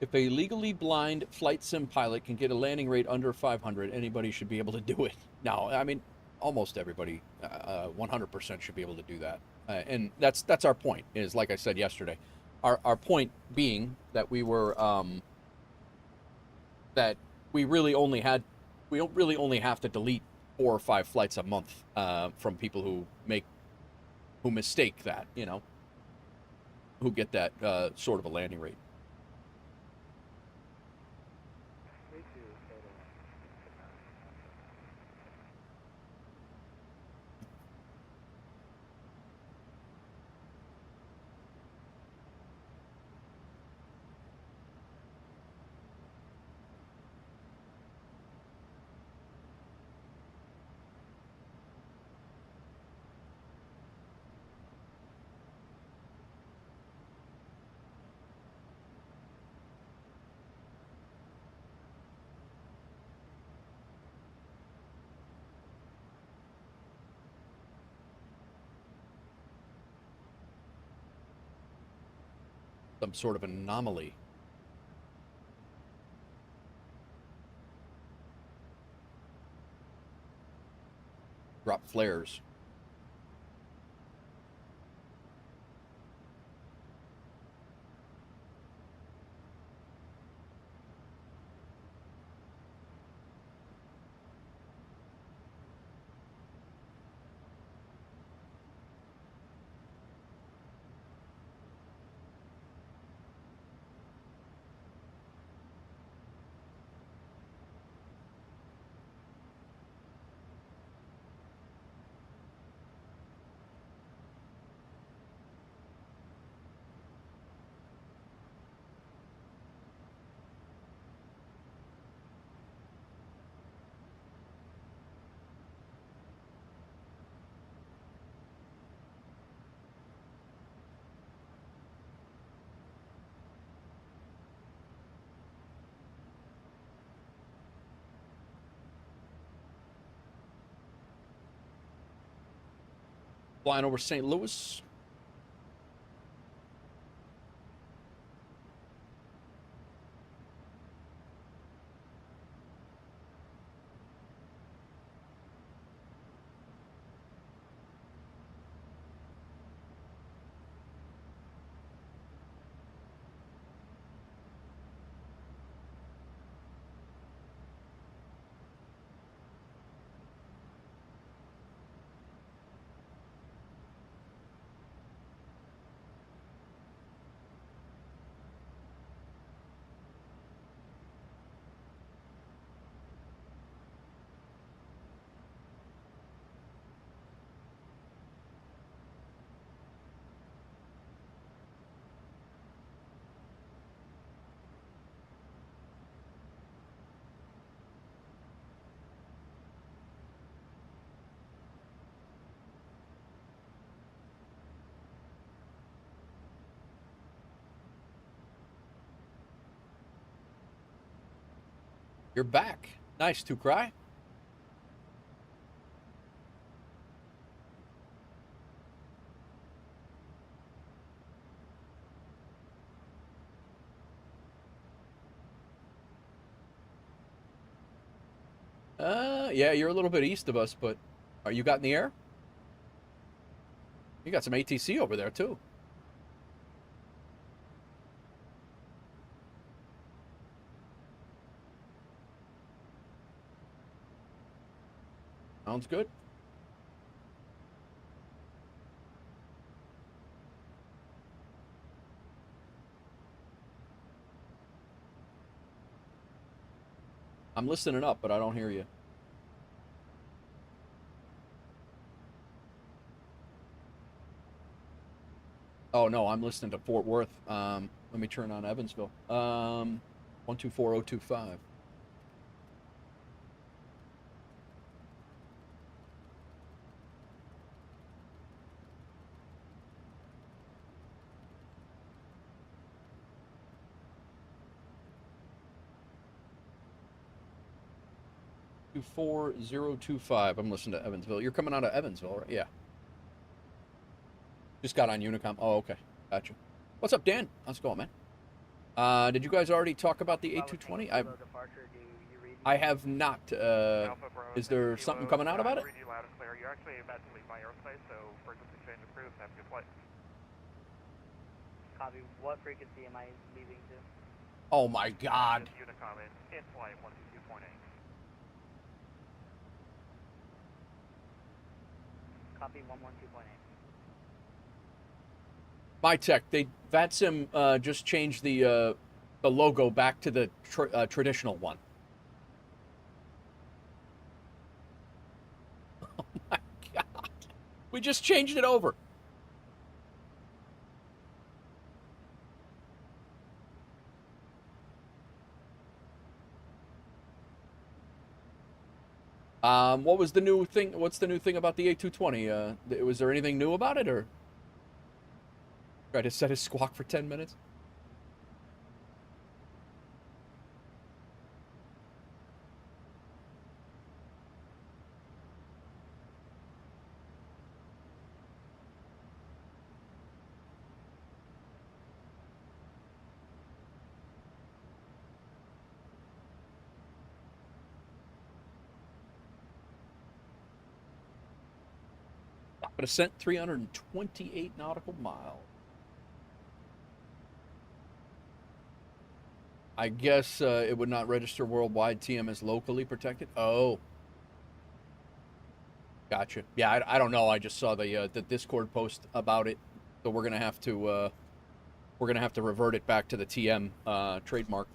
If a legally blind flight sim pilot can get a landing rate under 500, anybody should be able to do it. No, I mean, almost everybody, 100% should be able to do that. And that's our point, is like I said yesterday. Our point being that we were, that we really only have to delete 4 or 5 flights a month from people who mistake that, you know, who get that sort of a landing rate. Some sort of anomaly. Drop flares. Flying over St. Louis. You're back. Nice, to cry. Yeah, you're a little bit east of us, but are you got in the air? You got some ATC over there too. Sounds good. I'm listening up, but I don't hear you. Oh, no, I'm listening to Fort Worth. Let me turn on Evansville. 124025. Two 4025. I'm listening to Evansville. You're coming out of Evansville, right? Yeah. Just got on Unicom. Oh, okay. Gotcha. What's up, Dan? How's it going, man? Did you guys already talk about the A220? I have not. Is there something coming out about it? Read you loud and clear. You're actually about to leave my aerospace, so frequency change approved. Have a good flight. Copy. What frequency am I leaving to? Oh my God. Unicom in flight 122.8. Copy 112.8. My tech, VATSIM just changed the logo back to the traditional one. Oh my God. We just changed it over. What was the new thing? What's the new thing about the A220? Was there anything new about it, or try to set his squawk for 10 minutes? But ascent 328 nautical miles. I guess it would not register worldwide. TM is locally protected. Oh, gotcha. Yeah, I don't know. I just saw the Discord post about it, so we're gonna have to revert it back to the TM trademark.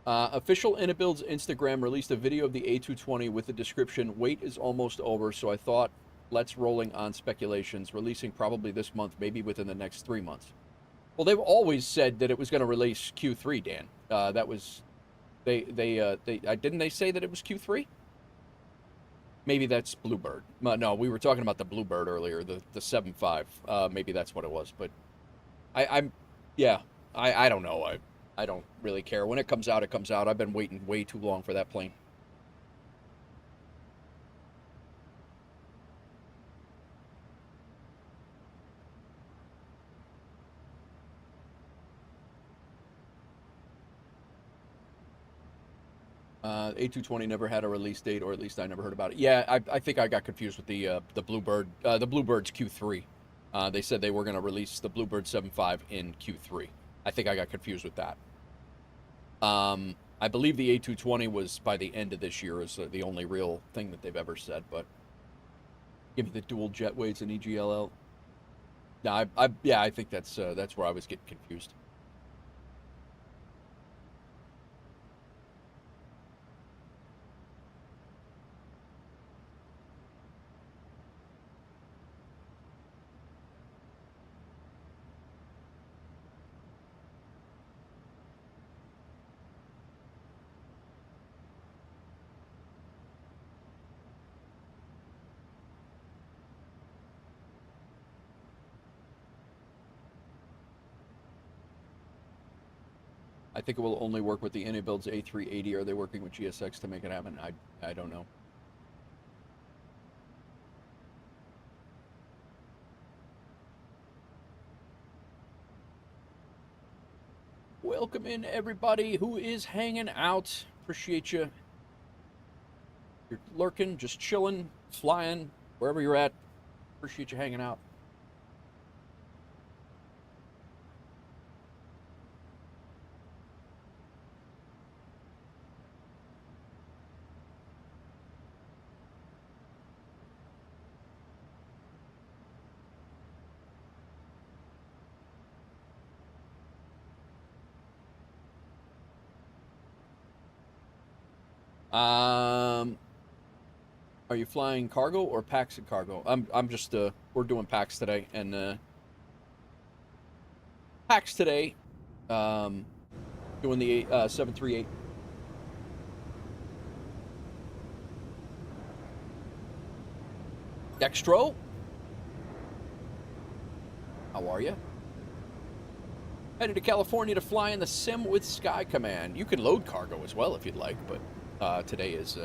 Official Inabuild's Instagram released a video of the A220 with the description, "Wait is almost over, so I thought let's rolling on speculations, releasing probably this month, maybe within the next 3 months." Well, they've always said that it was going to release Q3, Dan. That was, didn't they say that it was Q3? Maybe that's Bluebird. No, we were talking about the Bluebird earlier, the 7.5. Maybe that's what it was. But I don't know. I don't really care. When it comes out, it comes out. I've been waiting way too long for that plane. A220 never had a release date, or at least I never heard about it. Yeah, I think I got confused with the Bluebird. The Bluebird's Q3. They said they were going to release the Bluebird 7.5 in Q3. I think I got confused with that. I believe the A220 was by the end of this year is the only real thing that they've ever said. But give me the dual jet weights and EGLL. No, I think that's where I was getting confused. I think it will only work with the Inabuild's A380. Are they working with GSX to make it happen? I don't know. Welcome in everybody who is hanging out. Appreciate you. You're lurking, just chilling, flying, wherever you're at. Appreciate you hanging out. Are you flying cargo or packs and cargo? I'm just we're doing packs today, and packs today. Doing the 738. Dextro, how are you? Headed to California to fly in the sim with Sky Command. You can load cargo as well if you'd like, but today is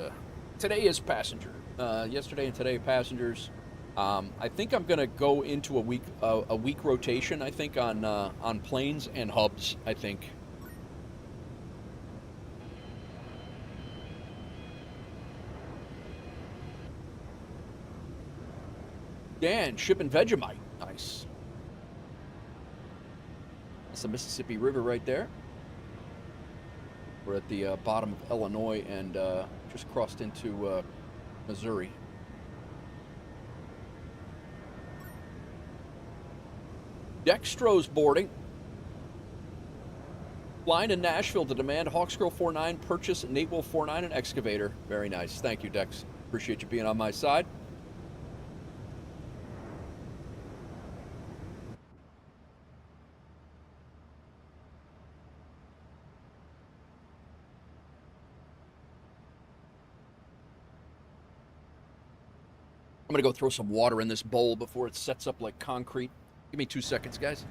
passenger. Yesterday and today passengers. I think I'm gonna go into a week rotation. I think on planes and hubs. I think Dan, shipping Vegemite. Nice. That's the Mississippi River right there. We're at the bottom of Illinois and just crossed into Missouri. Dextro's boarding. Flying to Nashville to demand Hawksgirl 49 purchase Nate Wolf 49 and excavator. Very nice. Thank you, Dex. Appreciate you being on my side. I'm going to go throw some water in this bowl before it sets up like concrete. Give me 2 seconds, guys.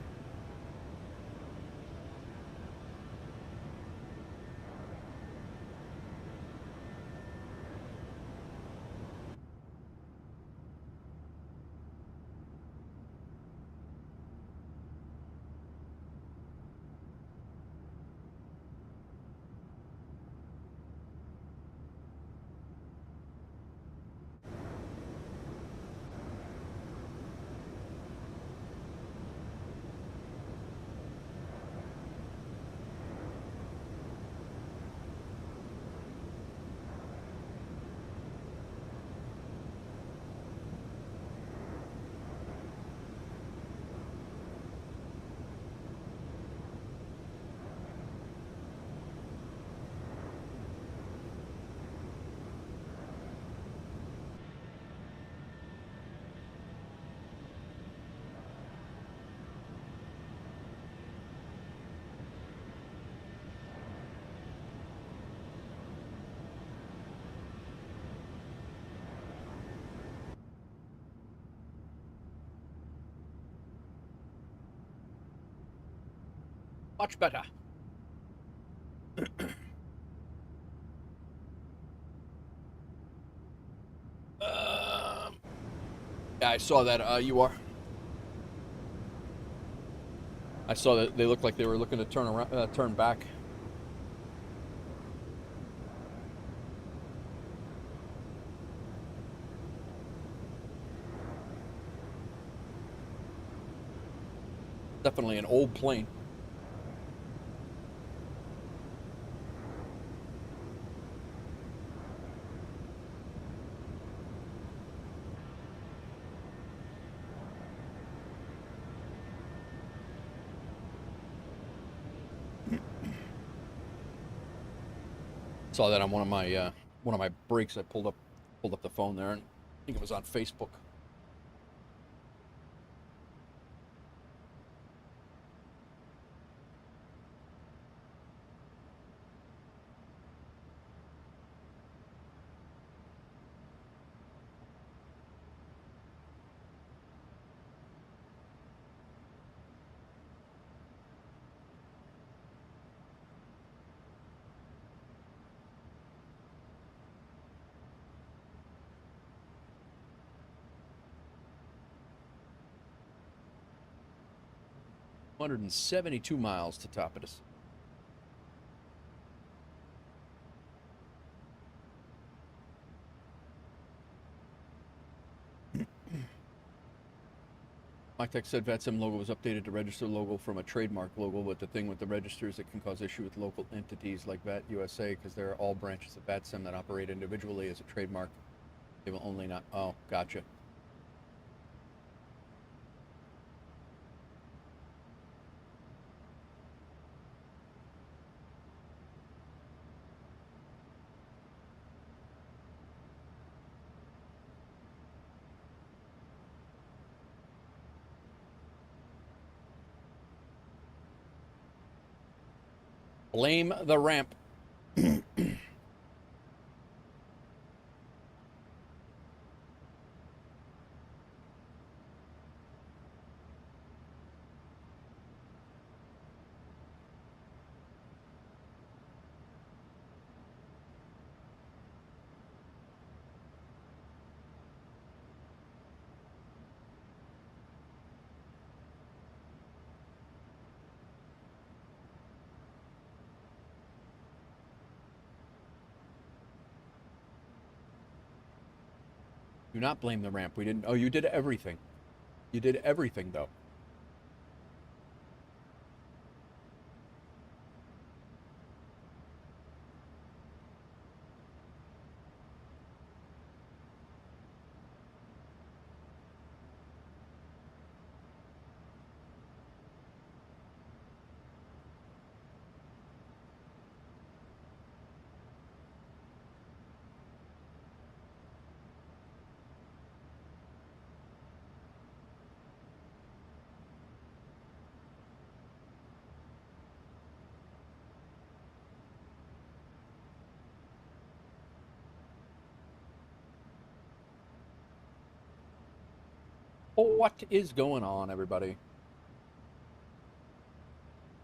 Much better. Yeah, I saw that. You are. I saw that they looked like they were looking to turn around, turn back. Definitely an old plane. Saw that on one of my breaks. I pulled up the phone there, and I think it was on Facebook. $172 miles to top of this. Mike Tech said VATSIM logo was updated to register logo from a trademark logo, but the thing with the registers, it can cause issue with local entities like VAT USA because they're all branches of VATSIM that operate individually as a trademark. They will only not. Oh, gotcha. Blame the ramp. Do not blame the ramp. We didn't. Oh, you did everything. You did everything, though. What is going on, everybody?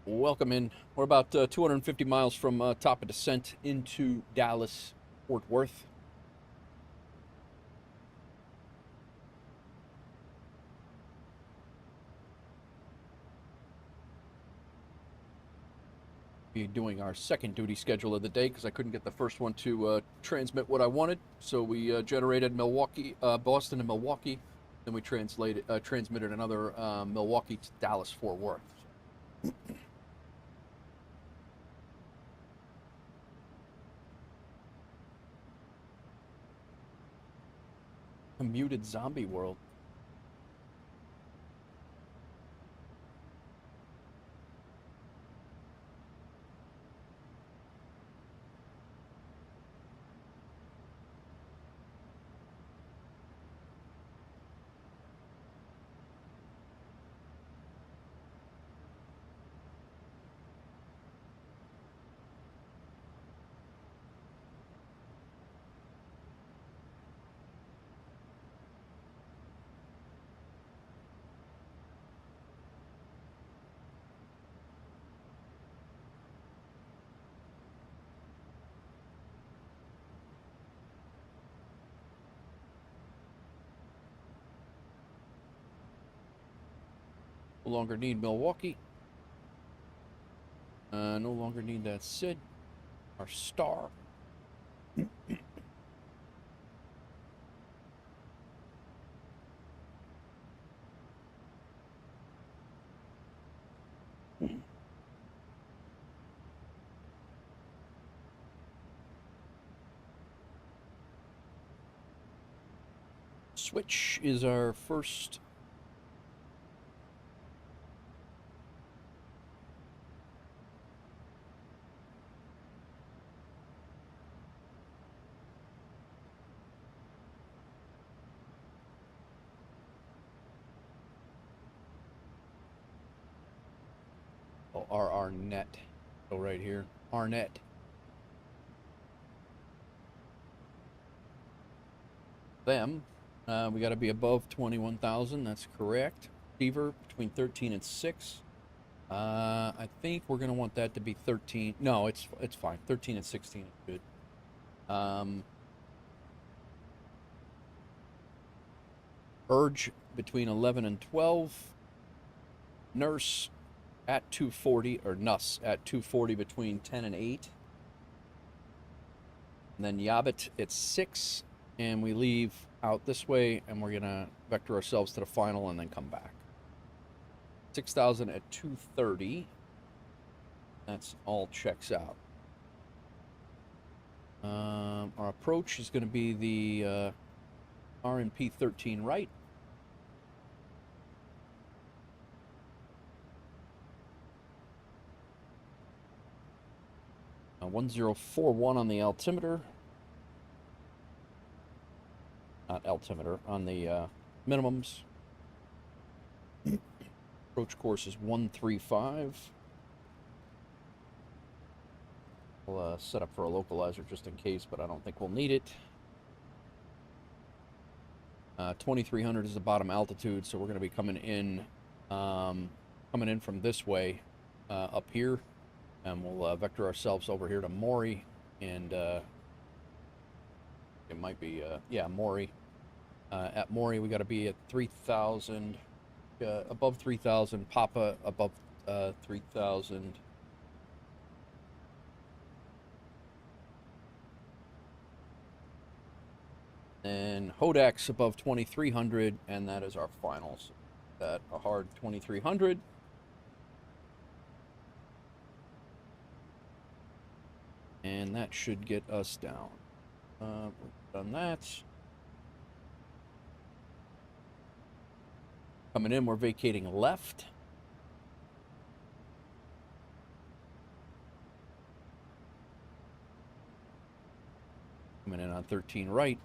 Welcome in. We're about 250 miles from top of descent into Dallas, Fort Worth. Be doing our second duty schedule of the day because I couldn't get the first one to transmit what I wanted. So we generated Milwaukee, Boston and Milwaukee. Then we transmitted another Milwaukee to Dallas, Fort Worth. A muted zombie world. No longer need Milwaukee. No longer need that Sid. Our star. Switch is our first. Oh, RR net. So right here, R net. Them. We got to be above 21,000. That's correct. Fever between 13 and 6. I think we're gonna want that to be 13. No, it's fine. 13 and 16 is good. Urge between 11 and 12. Nurse at 240, or NUS at 240 between 10 and 8. And then Yabit at 6. And we leave out this way, and we're gonna vector ourselves to the final and then come back. 6,000 at 230. That's all checks out. Our approach is going to be the RNP 13 right. Uh, 1041 on the altimeter. Not altimeter, on the minimums. Approach course is 135. We'll set up for a localizer just in case, but I don't think we'll need it. 2300 is the bottom altitude, so we're going to be coming in from this way up here, and we'll vector ourselves over here to Maury, and it might be yeah, Maury. At Maury, we got to be at 3,000. Above 3,000, Papa above 3,000. And Hodax above 2,300, and that is our finals. that a hard 2300. And that should get us down. We've done that. Coming in, we're vacating left. Coming in on 13 right.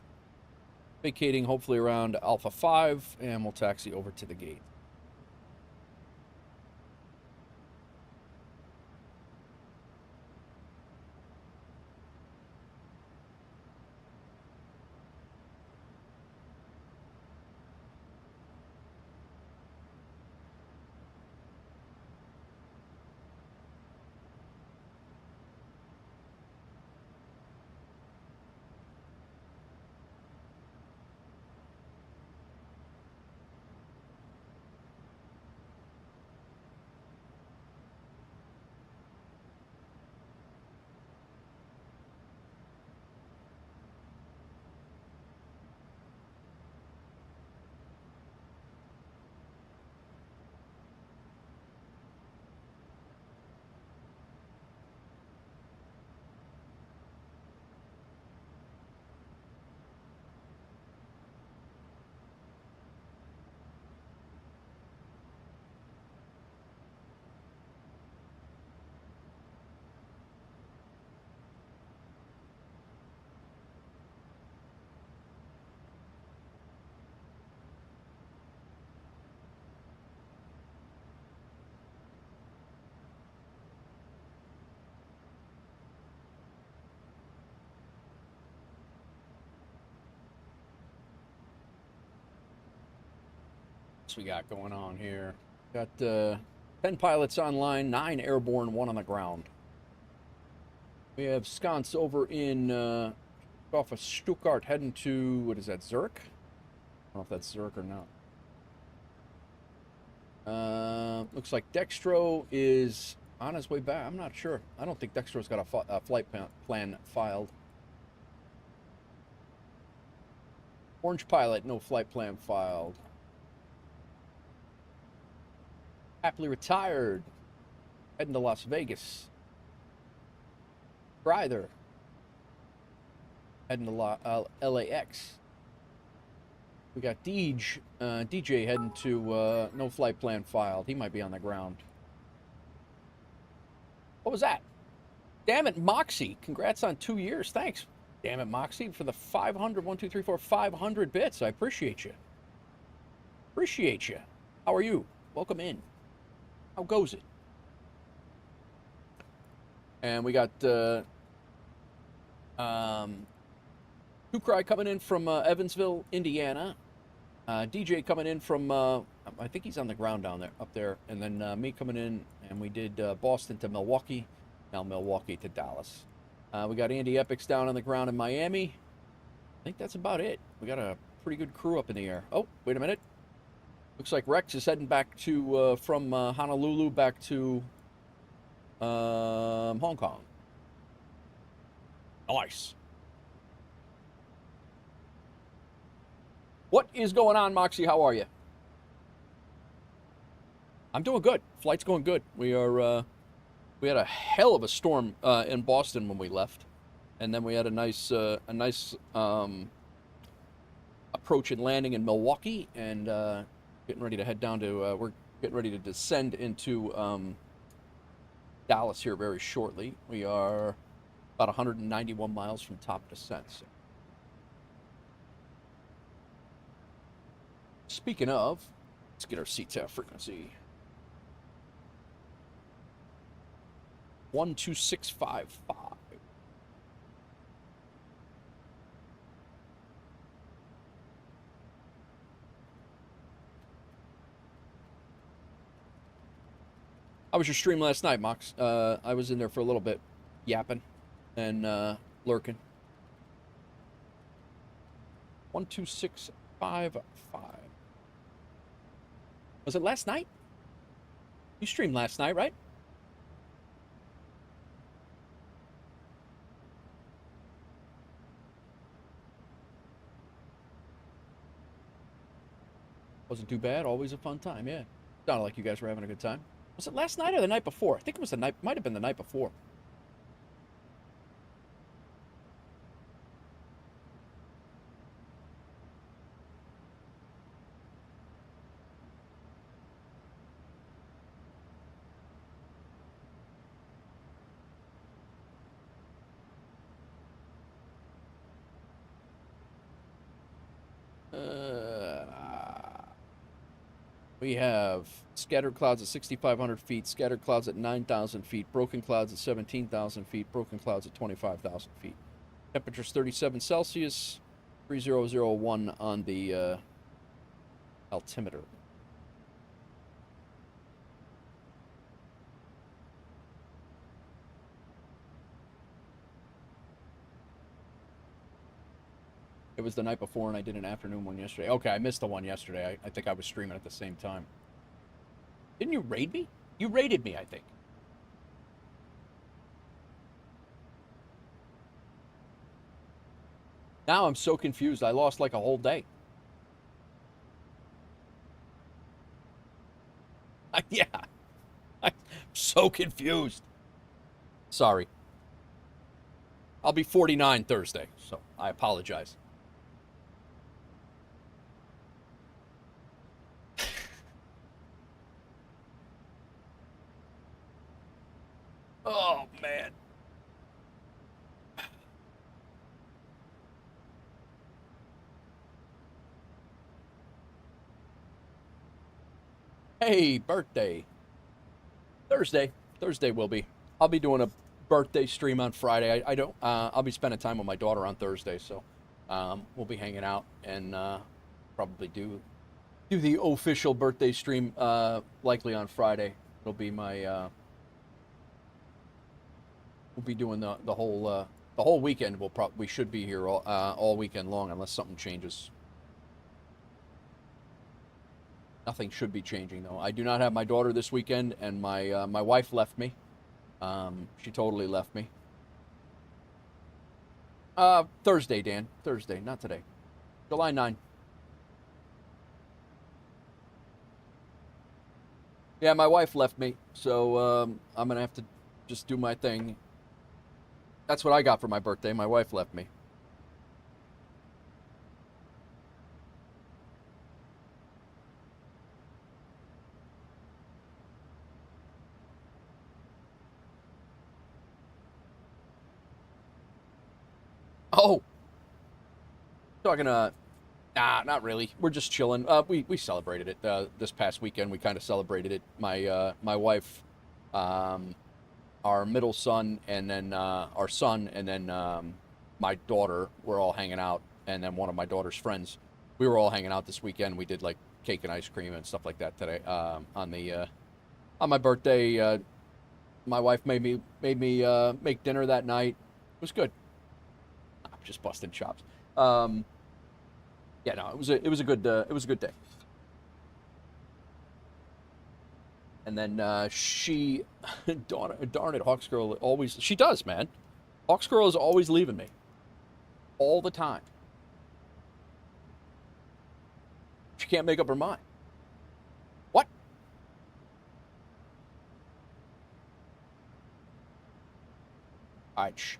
Vacating hopefully around Alpha 5, and we'll taxi over to the gate. We got going on here. Got 10 pilots online, 9 airborne, 1 on the ground. We have sconce over in off of Stuttgart heading to, what is that, Zurich? I don't know if that's Zurich or not. Looks like Dextro is on his way back. I'm not sure. I don't think Dextro's got a flight plan filed. Orange pilot, no flight plan filed. Happily retired, heading to Las Vegas. Bryther, heading to LAX. We got DJ heading to no flight plan filed. He might be on the ground. What was that? Damn it, Moxie. Congrats on 2 years. Thanks. Damn it, Moxie, for the 500, 1, 2, 3, 4, 500 bits. I appreciate you. Appreciate you. How are you? Welcome in. How goes it? And we got Tukrai coming in from Evansville, Indiana. DJ coming in from, I think he's on the ground down there, up there. And then me coming in, and we did Boston to Milwaukee. Now Milwaukee to Dallas. We got Andy Epics down on the ground in Miami. I think that's about it. We got a pretty good crew up in the air. Oh, wait a minute. Looks like Rex is heading back to from Honolulu back to Hong Kong. Nice. What is going on, Moxie? How are you? I'm doing good. Flight's going good. We are. We had a hell of a storm in Boston when we left, and then we had a nice approach and landing in Milwaukee, and getting ready to head down to. We're getting ready to descend into Dallas here very shortly. We are about 191 miles from top descent. So. Speaking of, let's get our CTAF frequency. 12655. How was your stream last night, Mox? I was in there for a little bit, yapping and lurking. 12655. Was it last night? You streamed last night, right? Wasn't too bad. Always a fun time, yeah. Sounded like you guys were having a good time. Was it last night or the night before? I think it was the night, might have been the night before. We have scattered clouds at 6,500 feet, scattered clouds at 9,000 feet, broken clouds at 17,000 feet, broken clouds at 25,000 feet. Temperature's 37 Celsius, 3001 on the altimeter. It was the night before, and I did an afternoon one yesterday. Okay, I missed the one yesterday. I think I was streaming at the same time. Didn't you raid me? You raided me, I think. Now I'm so confused. I lost like a whole day. Yeah. I'm so confused. Sorry. I'll be 49 Thursday, so I apologize. Oh, man. Hey, birthday. Thursday will be. I'll be doing a birthday stream on Friday. I'll be spending time with my daughter on Thursday, so we'll be hanging out and probably do the official birthday stream likely on Friday. It'll be my we'll be doing the whole weekend. We should be here all weekend long unless something changes. Nothing should be changing though. I do not have my daughter this weekend, and my wife left me. She totally left me. Thursday, Dan. Thursday, not today. July 9. Yeah, my wife left me, so I'm gonna have to just do my thing. That's what I got for my birthday. My wife left me. Oh, talking nah, not really. We're just chilling. We celebrated it this past weekend. We kind of celebrated it. My wife, our middle son, and then our son, and then my daughter were all hanging out, and then one of my daughter's friends. We were all hanging out this weekend. We did like cake and ice cream and stuff like that today. On my birthday, my wife made me make dinner that night. It was good. I'm just busting chops. Yeah, no, it was a good day. And then she, darn it, Hawksgirl always, she does, man. Hawksgirl is always leaving me. All the time. She can't make up her mind. What? All right, shh.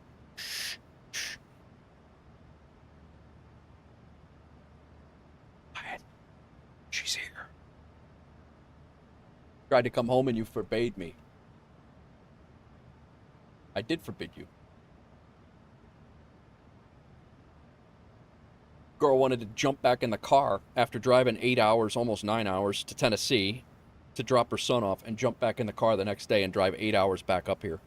She's here. Tried to come home and you forbade me. I did forbid you. Girl wanted to jump back in the car after driving 8 hours, almost 9 hours to Tennessee to drop her son off and jump back in the car the next day and drive 8 hours back up here.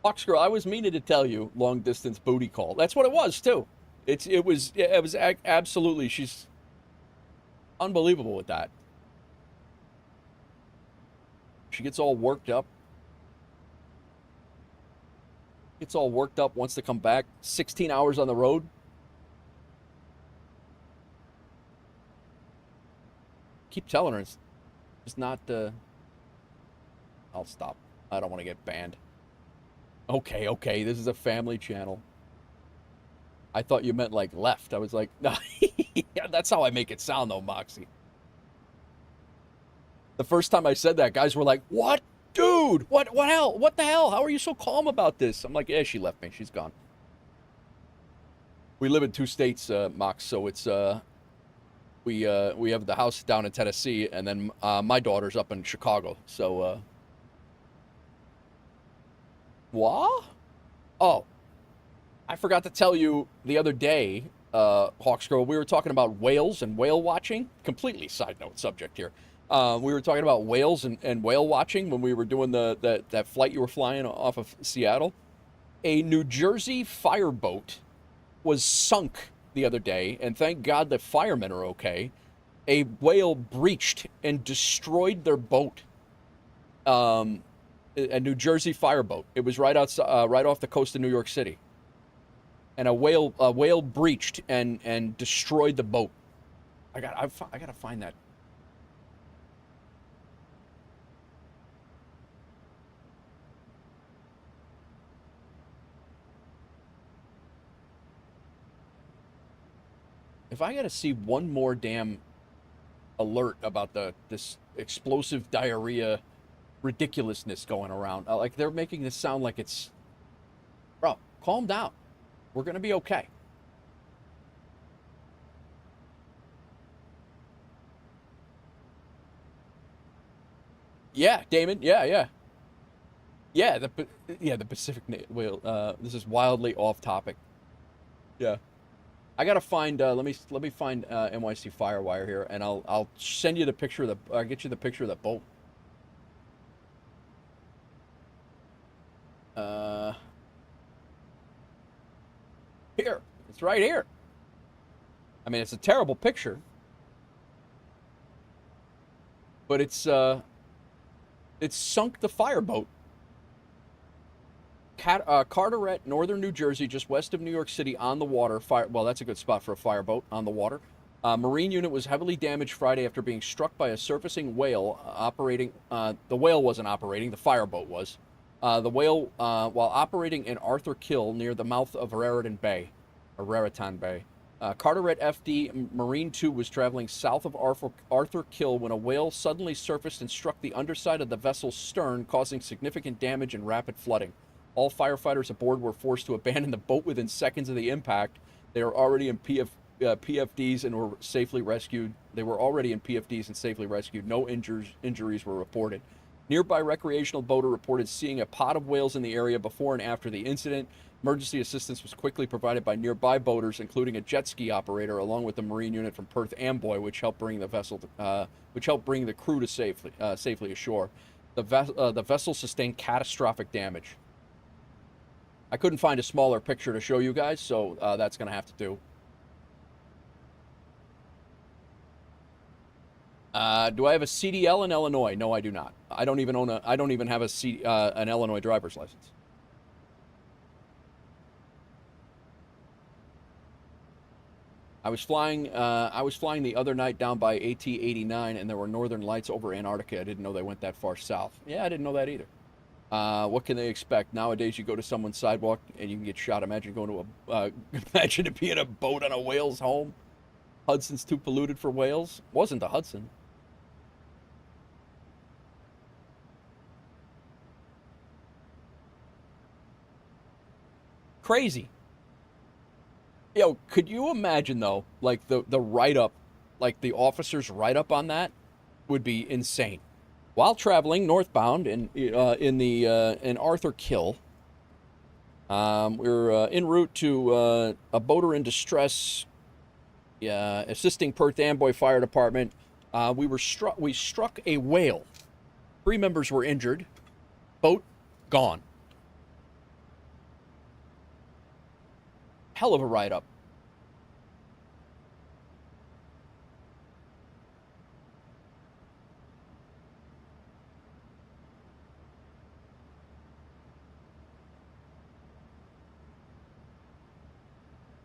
Hawksgirl, I was meaning to tell you, long distance booty call. That's what it was too. It was absolutely. She's unbelievable with that. She gets all worked up. Gets all worked up, wants to come back. 16 hours on the road. Keep telling her it's not. I'll stop. I don't want to get banned. Okay, okay. This is a family channel. I thought you meant like left. I was like, no. Yeah, that's how I make it sound though, Moxie. The first time I said that, guys were like, what? Dude, what hell? What the hell? How are you so calm about this? I'm like, yeah, she left me. She's gone. We live in 2 states, Mox, so it's we have the house down in Tennessee, and then my daughter's up in Chicago. So what? Oh, I forgot to tell you the other day, Hawksgirl, we were talking about whales and whale watching. Completely side note subject here. We were talking about whales and whale watching when we were doing that flight you were flying off of Seattle. A New Jersey fireboat was sunk the other day, and thank God the firemen are okay. A whale breached and destroyed their boat. A New Jersey fireboat. It was right outside, right off the coast of New York City. And a whale breached and destroyed the boat. I gotta find that. If I gotta see one more damn alert about this explosive diarrhea ridiculousness going around, like they're making this sound like it's, bro, calm down. We're gonna be okay. Yeah, Damon. Yeah. The Pacific whale. This is wildly off topic. Yeah. I gotta find. Let me find NYC Firewire here, and I'll send you the picture of the. I'll get you the picture of the boat. Here, it's right here. I mean, it's a terrible picture, but it's sunk the fireboat. Carteret, northern New Jersey, just west of New York City, on the water. Well, that's a good spot for a fireboat, on the water. Marine unit was heavily damaged Friday after being struck by a surfacing whale operating. The whale wasn't operating, the fireboat was. The whale, while operating in Arthur Kill near the mouth of Raritan Bay. Carteret FD Marine 2 was traveling south of Arthur Kill when a whale suddenly surfaced and struck the underside of the vessel's stern, causing significant damage and rapid flooding. All firefighters aboard were forced to abandon the boat within seconds of the impact. They were already in PFDs and were safely rescued. No injuries were reported. Nearby recreational boater reported seeing a pod of whales in the area before and after the incident. Emergency assistance was quickly provided by nearby boaters, including a jet ski operator, along with the Marine unit from Perth Amboy, which helped bring the crew to safely ashore. The vessel sustained catastrophic damage. I couldn't find a smaller picture to show you guys, so that's going to have to do. Do I have a CDL in Illinois? No, I do not. I don't even have an Illinois driver's license. I was flying the other night down by AT-89, and there were northern lights over Antarctica. I didn't know they went that far south. Yeah, I didn't know that either. What can they expect? Nowadays, you go to someone's sidewalk and you can get shot. Imagine going to imagine to be in a boat on a whale's home. Hudson's too polluted for whales. Wasn't the Hudson. Crazy. Yo, could you imagine though, like the write-up, like the officer's write-up on that would be insane. While traveling northbound in Arthur Kill, we were en route to a boater in distress, assisting Perth Amboy Fire Department. We struck a whale. 3 members were injured. Boat gone. Hell of a write-up.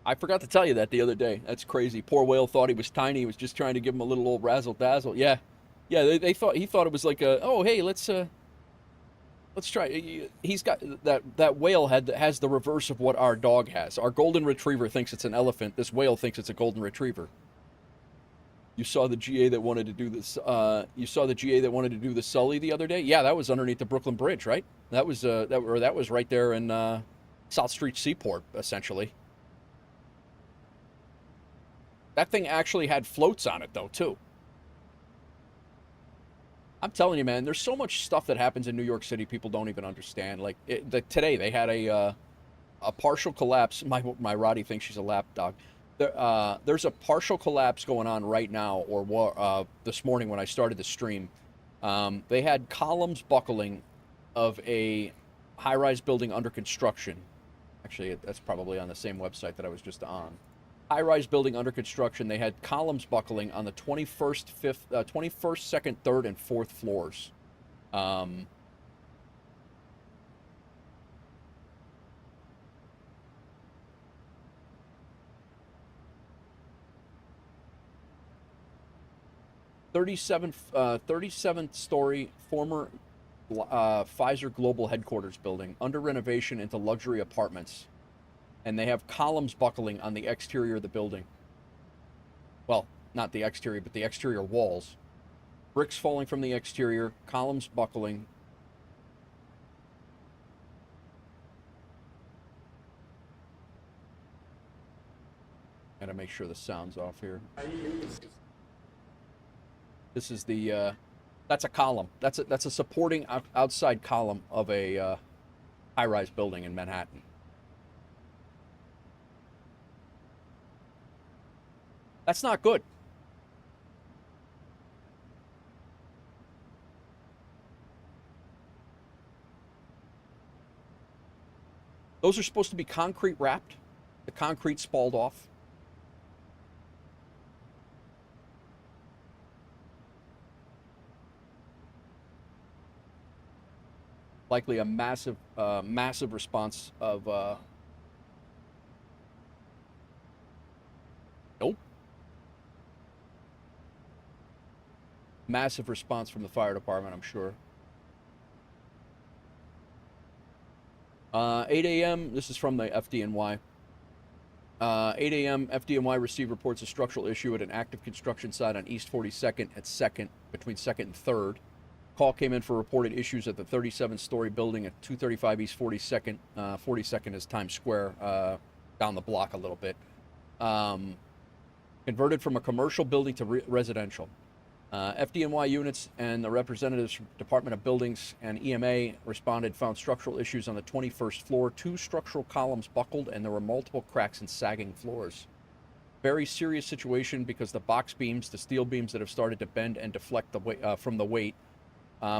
I forgot to tell you that the other day. That's crazy. Poor whale thought he was tiny. He was just trying to give him a little old razzle dazzle. Yeah, yeah. They thought he thought it was like a, oh hey, let's try. He's got that whale has the reverse of what our dog has. Our golden retriever thinks it's an elephant. This whale thinks it's a golden retriever. You saw the GA that wanted to do this. You saw the GA that wanted to do the Sully the other day. Yeah, that was underneath the Brooklyn Bridge, right? That was that was right there in South Street Seaport, essentially. That thing actually had floats on it, though, too. I'm telling you, man, there's so much stuff that happens in New York City people don't even understand. Like, today, they had a partial collapse. My Roddy thinks she's a lap dog. There's a partial collapse going on right now, or this morning when I started the stream. They had columns buckling of a high-rise building under construction. Actually, that's probably on the same website that I was just on. High-rise building under construction. They had columns buckling on the 21st, 2nd, 3rd, and 4th floors. 37th story former Pfizer Global Headquarters building under renovation into luxury apartments. And they have columns buckling on the exterior of the building. Well, not the exterior, but the exterior walls. Bricks falling from the exterior, columns buckling. Gotta make sure the sound's off here. This is the, that's a column. That's a supporting outside column of a high-rise building in Manhattan. That's not good. Those are supposed to be concrete wrapped. The concrete spalled off. Likely a massive response of nope. Massive response from the fire department, I'm sure. 8 a.m. This is from the FDNY. 8 a.m. FDNY received reports of structural issue at an active construction site on East 42nd at 2nd, between 2nd and 3rd. Call came in for reported issues at the 37-story building at 235 East 42nd. 42nd is Times Square, down the block a little bit. Converted from a commercial building to residential. FDNY units and the representatives from Department of Buildings and EMA responded, found structural issues on the 21st floor. 2 structural columns buckled, and there were multiple cracks and sagging floors. Very serious situation because the box beams, the steel beams that have started to bend and deflect from the weight.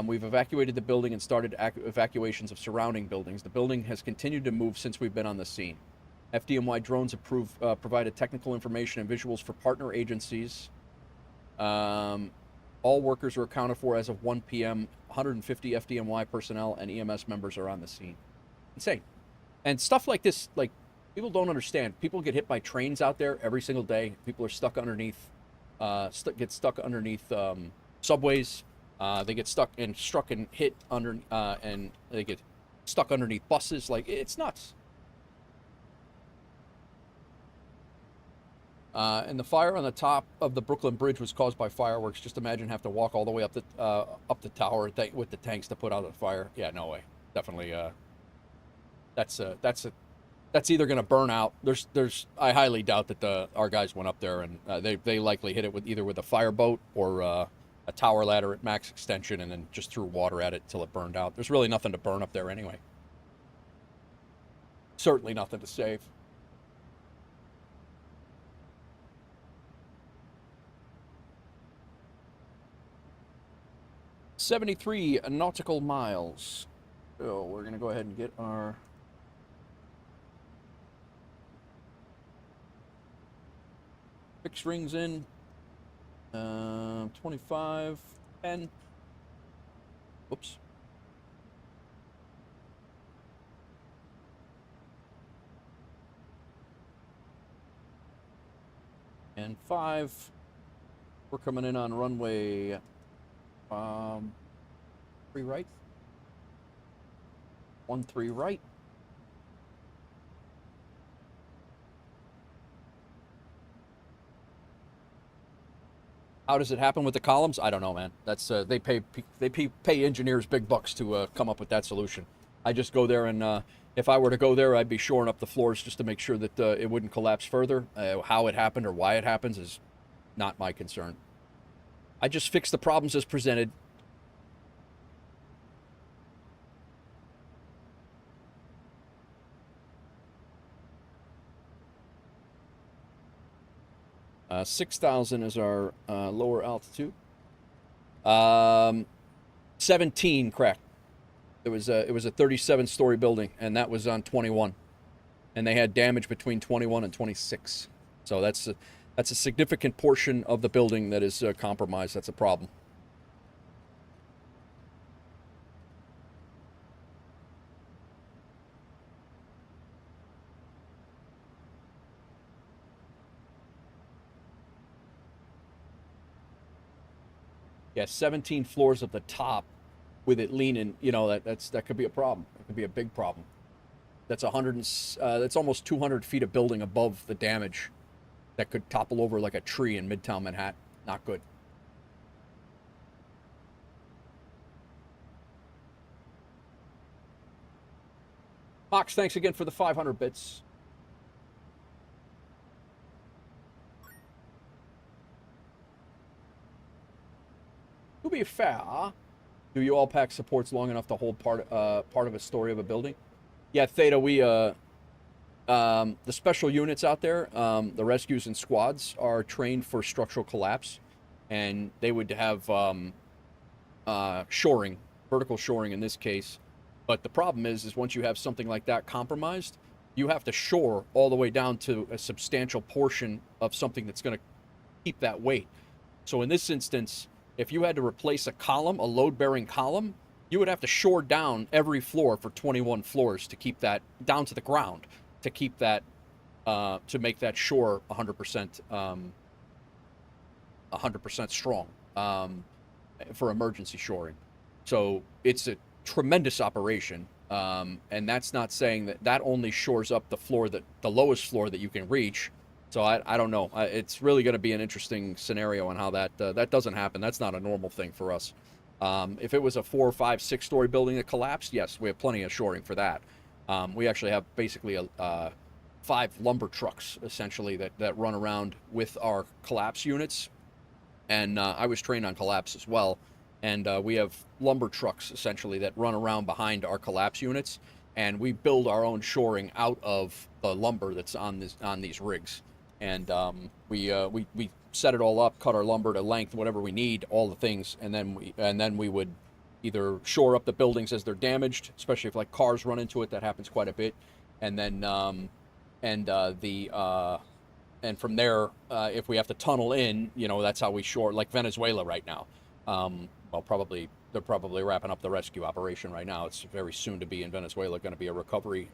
We've evacuated the building and started evacuations of surrounding buildings. The building has continued to move since we've been on the scene. FDNY drones have provided technical information and visuals for partner agencies. All workers are accounted for as of 1 p.m. 150 FDNY personnel and EMS members are on the scene. Insane. And stuff like this, like, people don't understand. People get hit by trains out there every single day. People are stuck underneath, get stuck underneath subways. They get struck and hit under, and they get stuck underneath buses. Like, it's nuts. And the fire on the top of the Brooklyn Bridge was caused by fireworks. Just imagine have to walk all the way up the tower with the tanks to put out the fire. Yeah, no way. Definitely. That's either going to burn out. I highly doubt that our guys went up there and they likely hit it with either with a fireboat or a tower ladder at max extension and then just threw water at it till it burned out. There's really nothing to burn up there anyway. Certainly nothing to save. .73 nautical miles. So we're going to go ahead and get our fixed rings in. 25, 10. Whoops. and 5. We're coming in on runway 3 right. 13 right. How does it happen with the columns? I don't know, man. That's they pay engineers big bucks to come up with that solution. I just go there and if I were to go there, I'd be shoring up the floors just to make sure that it wouldn't collapse further. How it happened or why it happens is not my concern. I just fix the problems as presented. Uh, 6,000 is our lower altitude. 17 cracked. It was a 37-story building, and that was on 21, and they had damage between 21 and 26. So that's a significant portion of the building that is compromised. That's a problem. Yeah, 17 floors of the top with it leaning, you know, that could be a problem. It could be a big problem. That's that's almost 200 feet of building above the damage that could topple over like a tree in Midtown Manhattan. Not good. Mox, thanks again for the 500 bits. To be fair, do you all pack supports long enough to hold part of a story of a building? Yeah, Theta, we the special units out there, the rescues and squads are trained for structural collapse, and they would have shoring, vertical shoring in this case. But the problem is once you have something like that compromised, you have to shore all the way down to a substantial portion of something that's going to keep that weight. So in this instance, if you had to replace a column, a load-bearing column, you would have to shore down every floor for 21 floors to keep that down to the ground, to keep that, to make that shore 100% strong for emergency shoring. So it's a tremendous operation, and that's not saying that only shores up the floor, the lowest floor that you can reach. So I don't know. It's really going to be an interesting scenario on how that doesn't happen. That's not a normal thing for us. If it was a 4, 5, 6-story building that collapsed, yes, we have plenty of shoring for that. We actually have basically 5 lumber trucks essentially that run around with our collapse units, and I was trained on collapse as well. And we have lumber trucks essentially that run around behind our collapse units, and we build our own shoring out of the lumber that's on these rigs. And we set it all up, cut our lumber to length, whatever we need, all the things, and then we would either shore up the buildings as they're damaged, especially if like cars run into it. That happens quite a bit. And then and from there, if we have to tunnel in, you know, that's how we shore, like Venezuela right now. Well, they're probably wrapping up the rescue operation right now. It's very soon to be in Venezuela, going to be a recovery,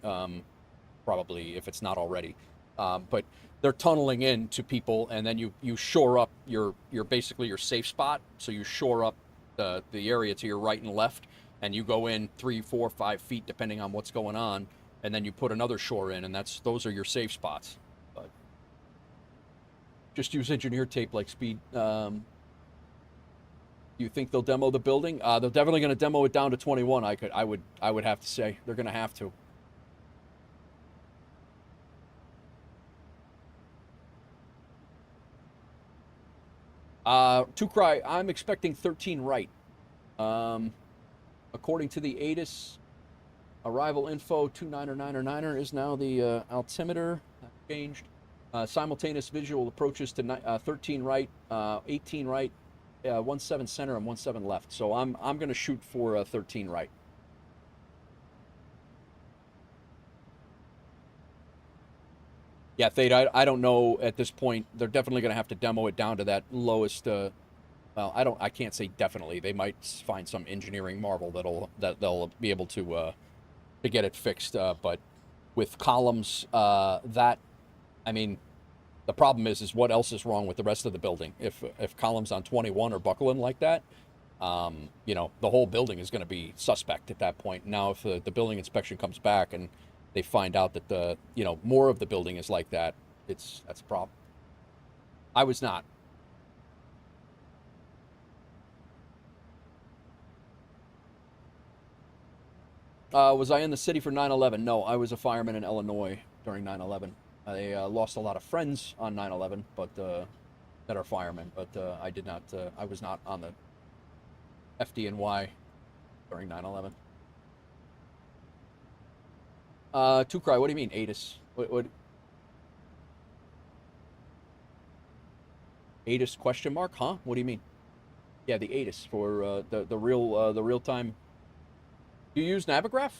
probably if it's not already. But they're tunneling in to people, and then you shore up your basically your safe spot. So you shore up the area to your right and left, and you go in 3, 4, 5 feet depending on what's going on, and then you put another shore in, and those are your safe spots. But just use engineer tape like speed. You think they'll demo the building? They're definitely going to demo it down to 21. I would have to say they're going to have to. Tukrai, I'm expecting 13 right. According to the ATIS arrival info, 29er is now the altimeter. That changed. Simultaneous visual approaches to 13 right, 18 right, 17 center, and 17 left. So I'm going to shoot for 13 right. Yeah, Theta, I don't know at this point. They're definitely going to have to demo it down to that lowest. Well, I can't say definitely. They might find some engineering marvel that they'll be able to get it fixed. But with columns, I mean, The problem is what else is wrong with the rest of the building? If columns on 21 are buckling like that, you know, the whole building is going to be suspect at that point. Now, if the building inspection comes back and they find out that you know, more of the building is like that, that's a problem. I was not. Was I in the city for 9/11? No, I was a fireman in Illinois during 9/11. I lost a lot of friends on 9/11, but that are firemen. But I did not. I was not on the FDNY during 9/11. Two Cry, what do you mean, ATIS? What? ATIS question mark? Huh? What do you mean? Yeah, the ATIS for the real time. Do you use Navigraph?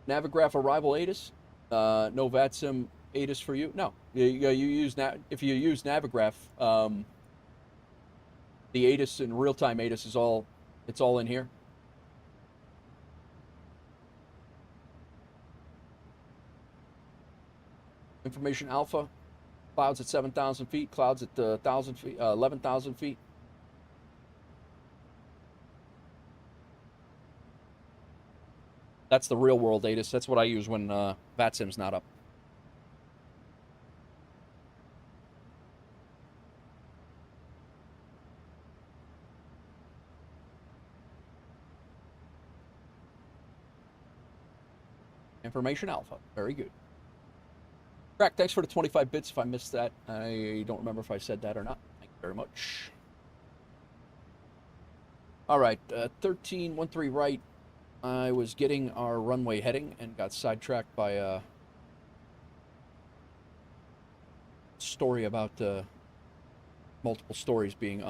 Navigraph arrival ATIS? No VATSIM ATIS for you? No. You use if you use Navigraph, the ATIS and real-time ATIS is all in here. Information Alpha, clouds at 7,000 feet, clouds at 1,000 feet, 11,000 feet. That's the real world ATIS. That's what I use when VATSIM's not up. Information Alpha. Very good. Crack, thanks for the 25 bits. If I missed that, I don't remember if I said that or not. Thank you very much. All right, 1313 right. I was getting our runway heading and got sidetracked by a story about multiple stories being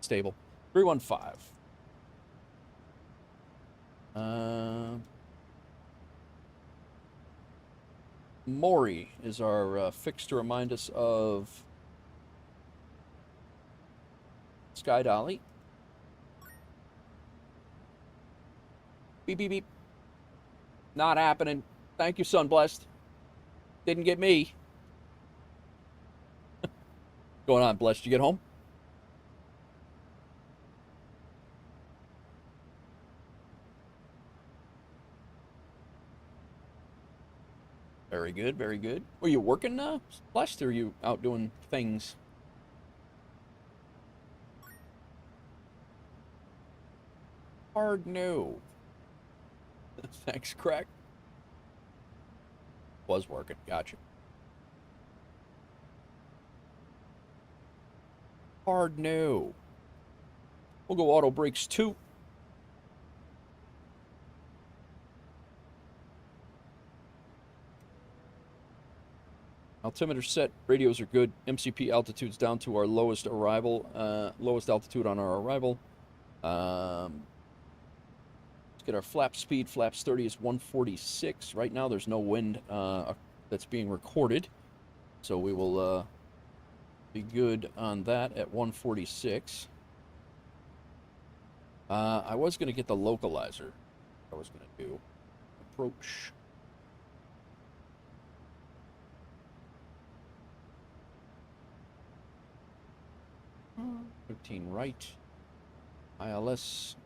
unstable. 315. Maury is our fix to remind us of Sky Dolly. Beep, beep, beep. Not happening. Thank you, Sunblessed. Didn't get me. Going on, Blessed? You get home? Very good, very good. Are you working now, Blessed, or are you out doing things? Hard no. Thanks, Crack. Was working. Gotcha. Hard no. We'll go auto brakes 2. Altimeter set, radios are good. MCP altitude's down to our lowest lowest altitude on our arrival. Let's get our flap speed. Flaps 30 is 146. Right now there's no wind that's being recorded, so we will be good on that at 146. I was going to get the localizer. I was going to do approach. 13 right. ILS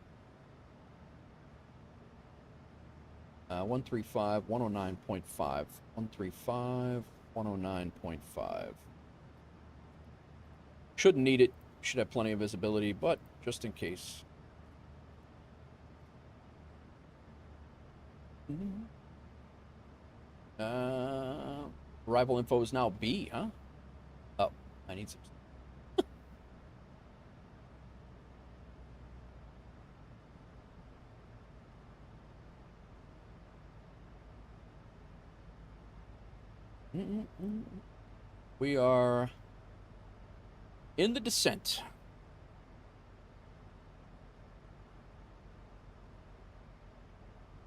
135 109.5. 135 109.5. Shouldn't need it. Should have plenty of visibility, but just in case. Arrival info is now B, huh? Oh, I need some. We are in the descent.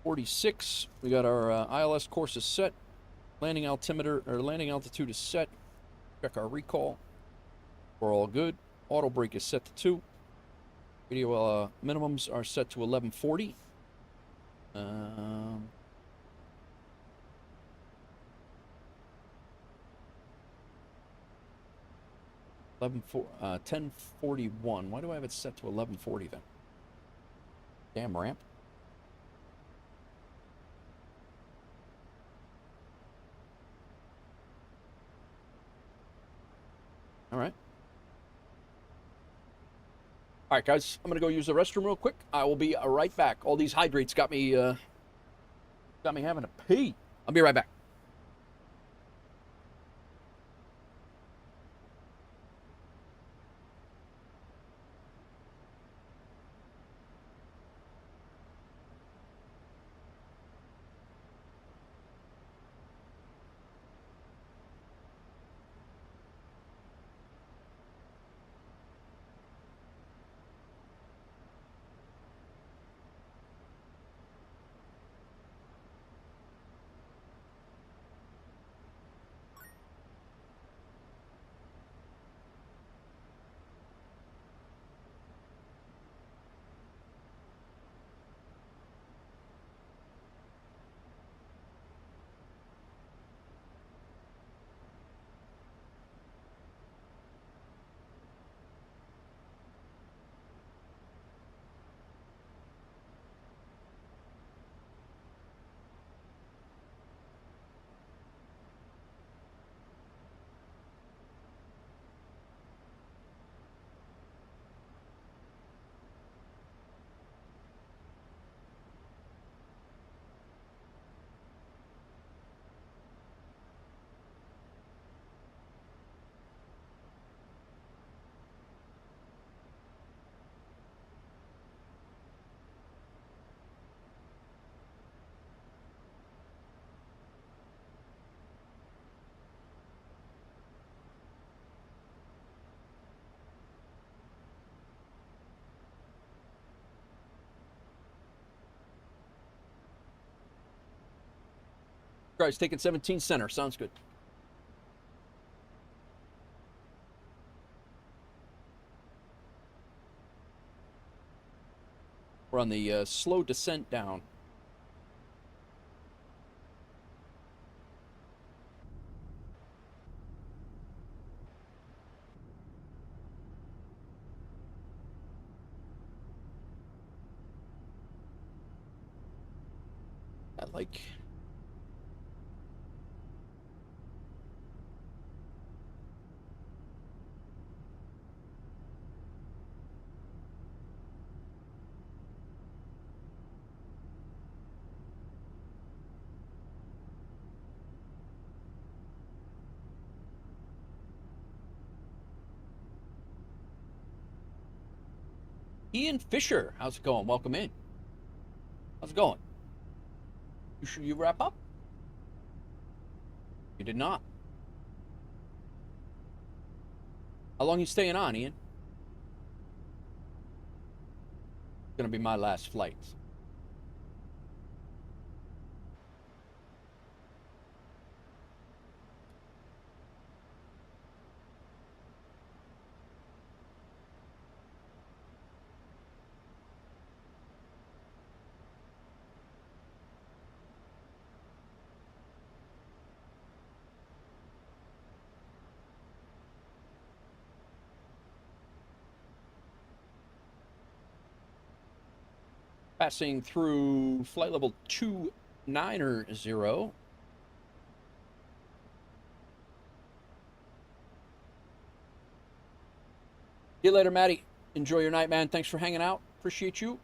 .46. We got our ILS courses set. Landing altimeter or landing altitude is set. Check our recall. We're all good. Auto brake is set to 2. Radio minimums are set to 1140. Um, 10:41. Why do I have it set to 11:40 then? Damn ramp. All right. All right, guys. I'm gonna go use the restroom real quick. I will be right back. All these hydrates got me having to pee. I'll be right back. Guys, taking 17 center. Sounds good. We're on the slow descent down. I like... Ian Fisher, how's it going? Welcome in. How's it going? You wrap up? You did not. How long are you staying on, Ian? It's gonna be my last flight. Passing through flight level 290. See you later, Maddie. Enjoy your night, man. Thanks for hanging out. Appreciate you.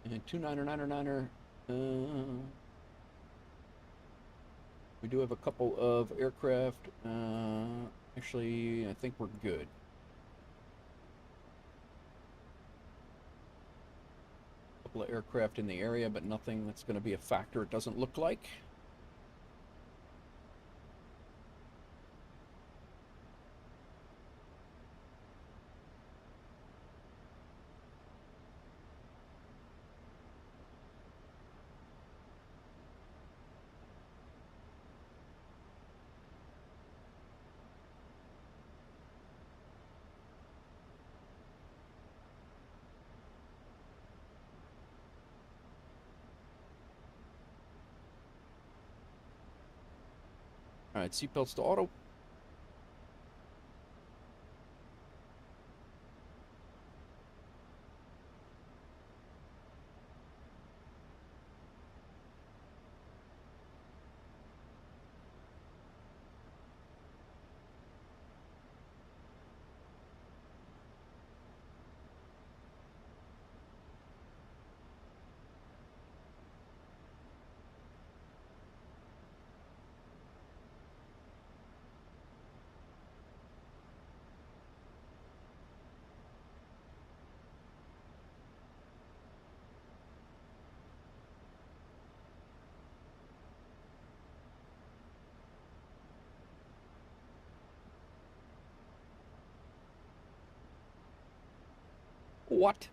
And 29er. We do have a couple of aircraft. Actually, I think we're good. A couple of aircraft in the area, but nothing that's going to be a factor, it doesn't look like. All right, seatbelts to auto. What?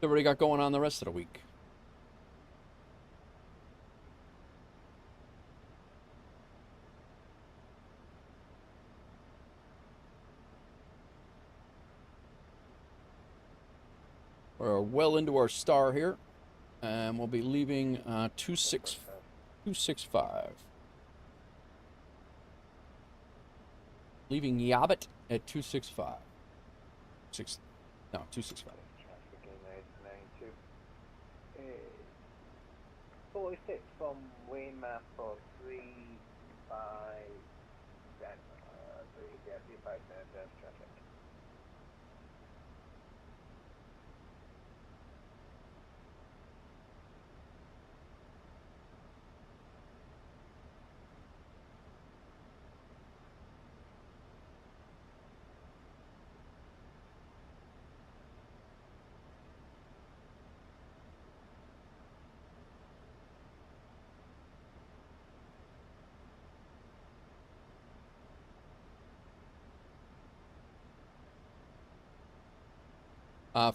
Everybody got going on the rest of the week? We're well into our star here, and we'll be leaving 265. Leaving Yabit at 265. 265. Traffic in 892. 46 from wind map for 35 traffic.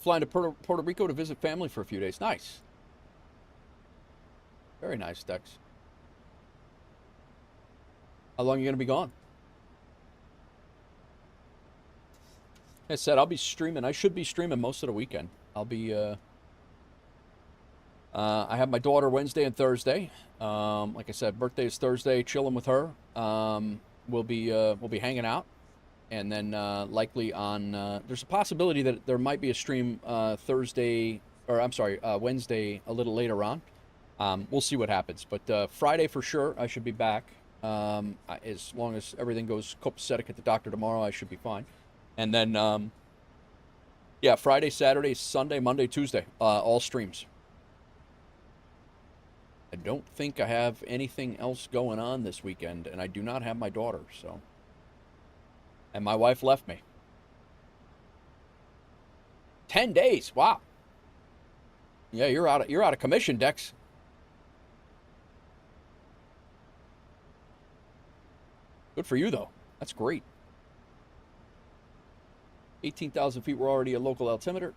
Flying to Puerto Rico to visit family for a few days. Nice. Very nice, Dex. How long are you going to be gone? Like I said, I'll be streaming. I should be streaming most of the weekend. I'll be, I have my daughter Wednesday and Thursday. Like I said, birthday is Thursday, chilling with her. We'll be hanging out. And then likely on, there's a possibility that there might be a stream Wednesday a little later on. We'll see what happens. But Friday for sure, I should be back. As long as everything goes copacetic at the doctor tomorrow, I should be fine. And then, yeah, Friday, Saturday, Sunday, Monday, Tuesday, all streams. I don't think I have anything else going on this weekend, and I do not have my daughter, so. And my wife left me. 10 days, wow. Yeah, you're out of commission, Dex. Good for you, though. That's great. 18,000 feet, we're already a local altimeter.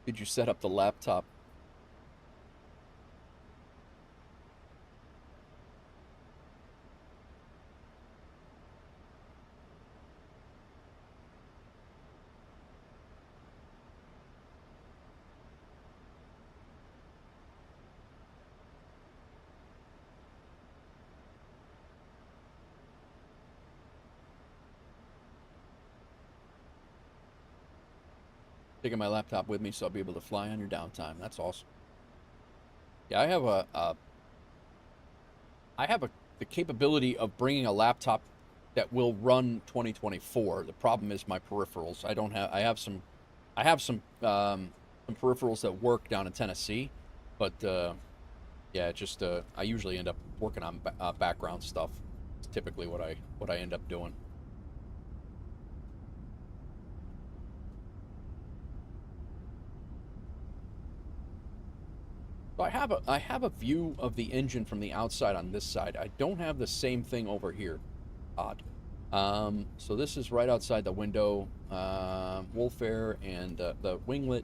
Did you set up the laptop? Taking my laptop with me so I'll be able to fly on your downtime. That's awesome. Yeah, I have the capability of bringing a laptop that will run 2024. The problem is my peripherals. I have some peripherals that work down in Tennessee, but yeah, just I usually end up working on background stuff. It's typically what I end up doing. So I have a view of the engine from the outside on this side. I don't have the same thing over here. Odd. So this is right outside the window. WolfAir and the winglet.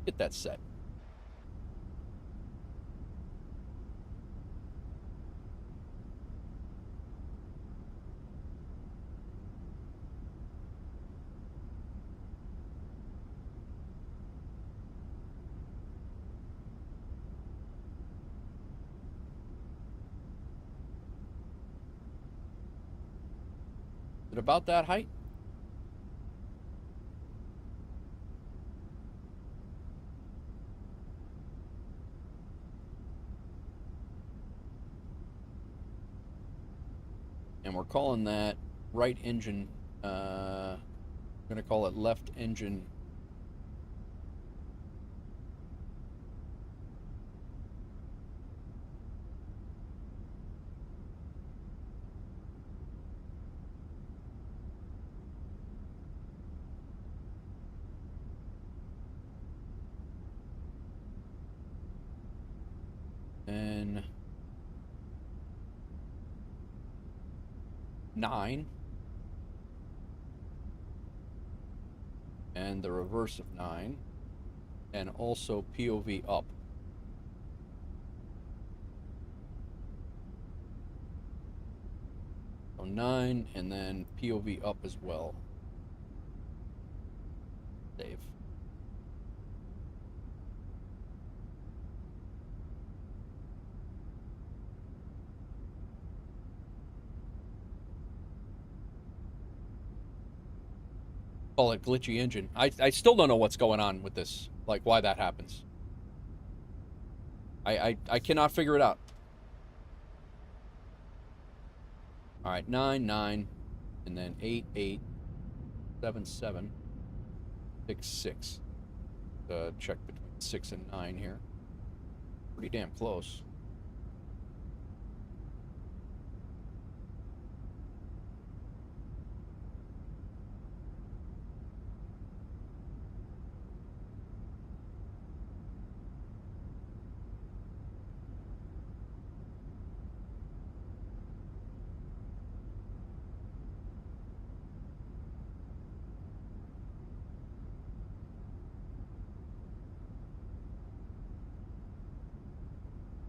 Get that set. Is it about that height? And we're calling that right engine, I'm gonna call it left engine. And 9. And the reverse of 9. And also POV up. So 9 and then POV up as well. Save. Call it glitchy engine. I still don't know what's going on with this, like why that happens. I cannot figure it out. All right, 9, 9, and then 8, 8, 7, 7, 6, 6. Check between 6 and 9 here. Pretty damn close.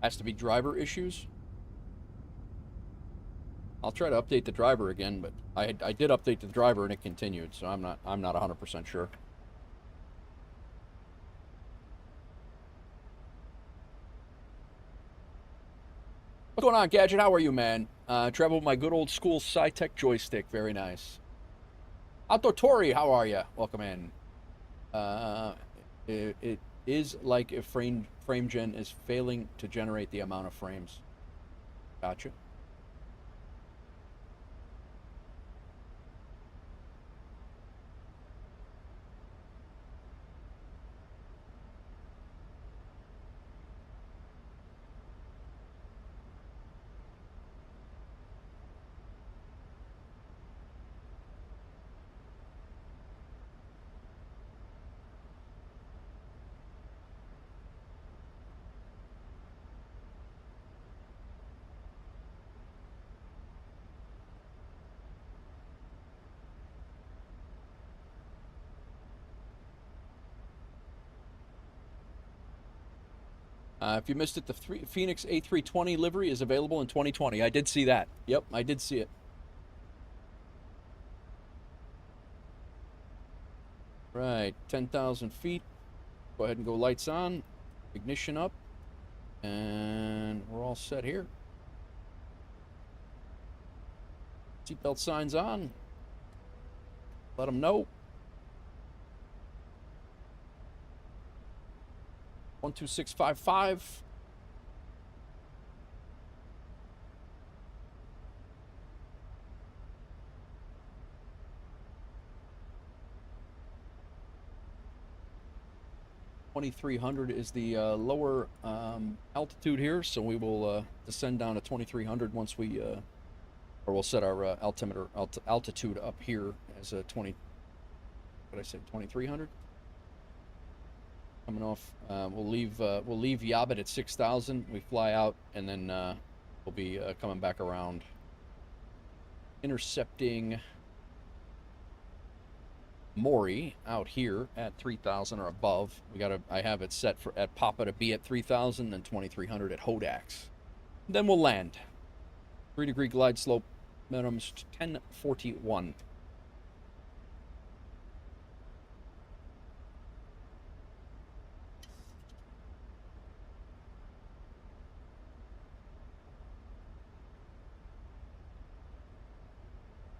Has to be driver issues. I'll try to update the driver again, but I did update the driver and it continued, so I'm not 100% sure. What's going on, Gadget? How are you, man? Travel with my good old school SciTech joystick. Very nice. Outdoor Tori, how are you? Welcome in. It is like if frame gen is failing to generate the amount of frames. Gotcha. If you missed it, the Phoenix A320 livery is available in 2020. I did see that. Yep, I did see it. Right, 10,000 feet. Go ahead and go lights on, ignition up, and we're all set here. Seatbelt signs on. Let them know. 12655. $2,300 is the lower altitude here, so we will descend down to 2,300 once we, or we'll set our altimeter altitude up here as a 20. What did I say? 2,300. Coming off, we'll leave Yabit at 6,000. We fly out, and then we'll be coming back around, intercepting Maury out here at 3,000 or above. I have it set for at Papa to be at 3,000 and 2,300 at Hodax. Then we'll land. 3-degree glide slope, minimums 1041.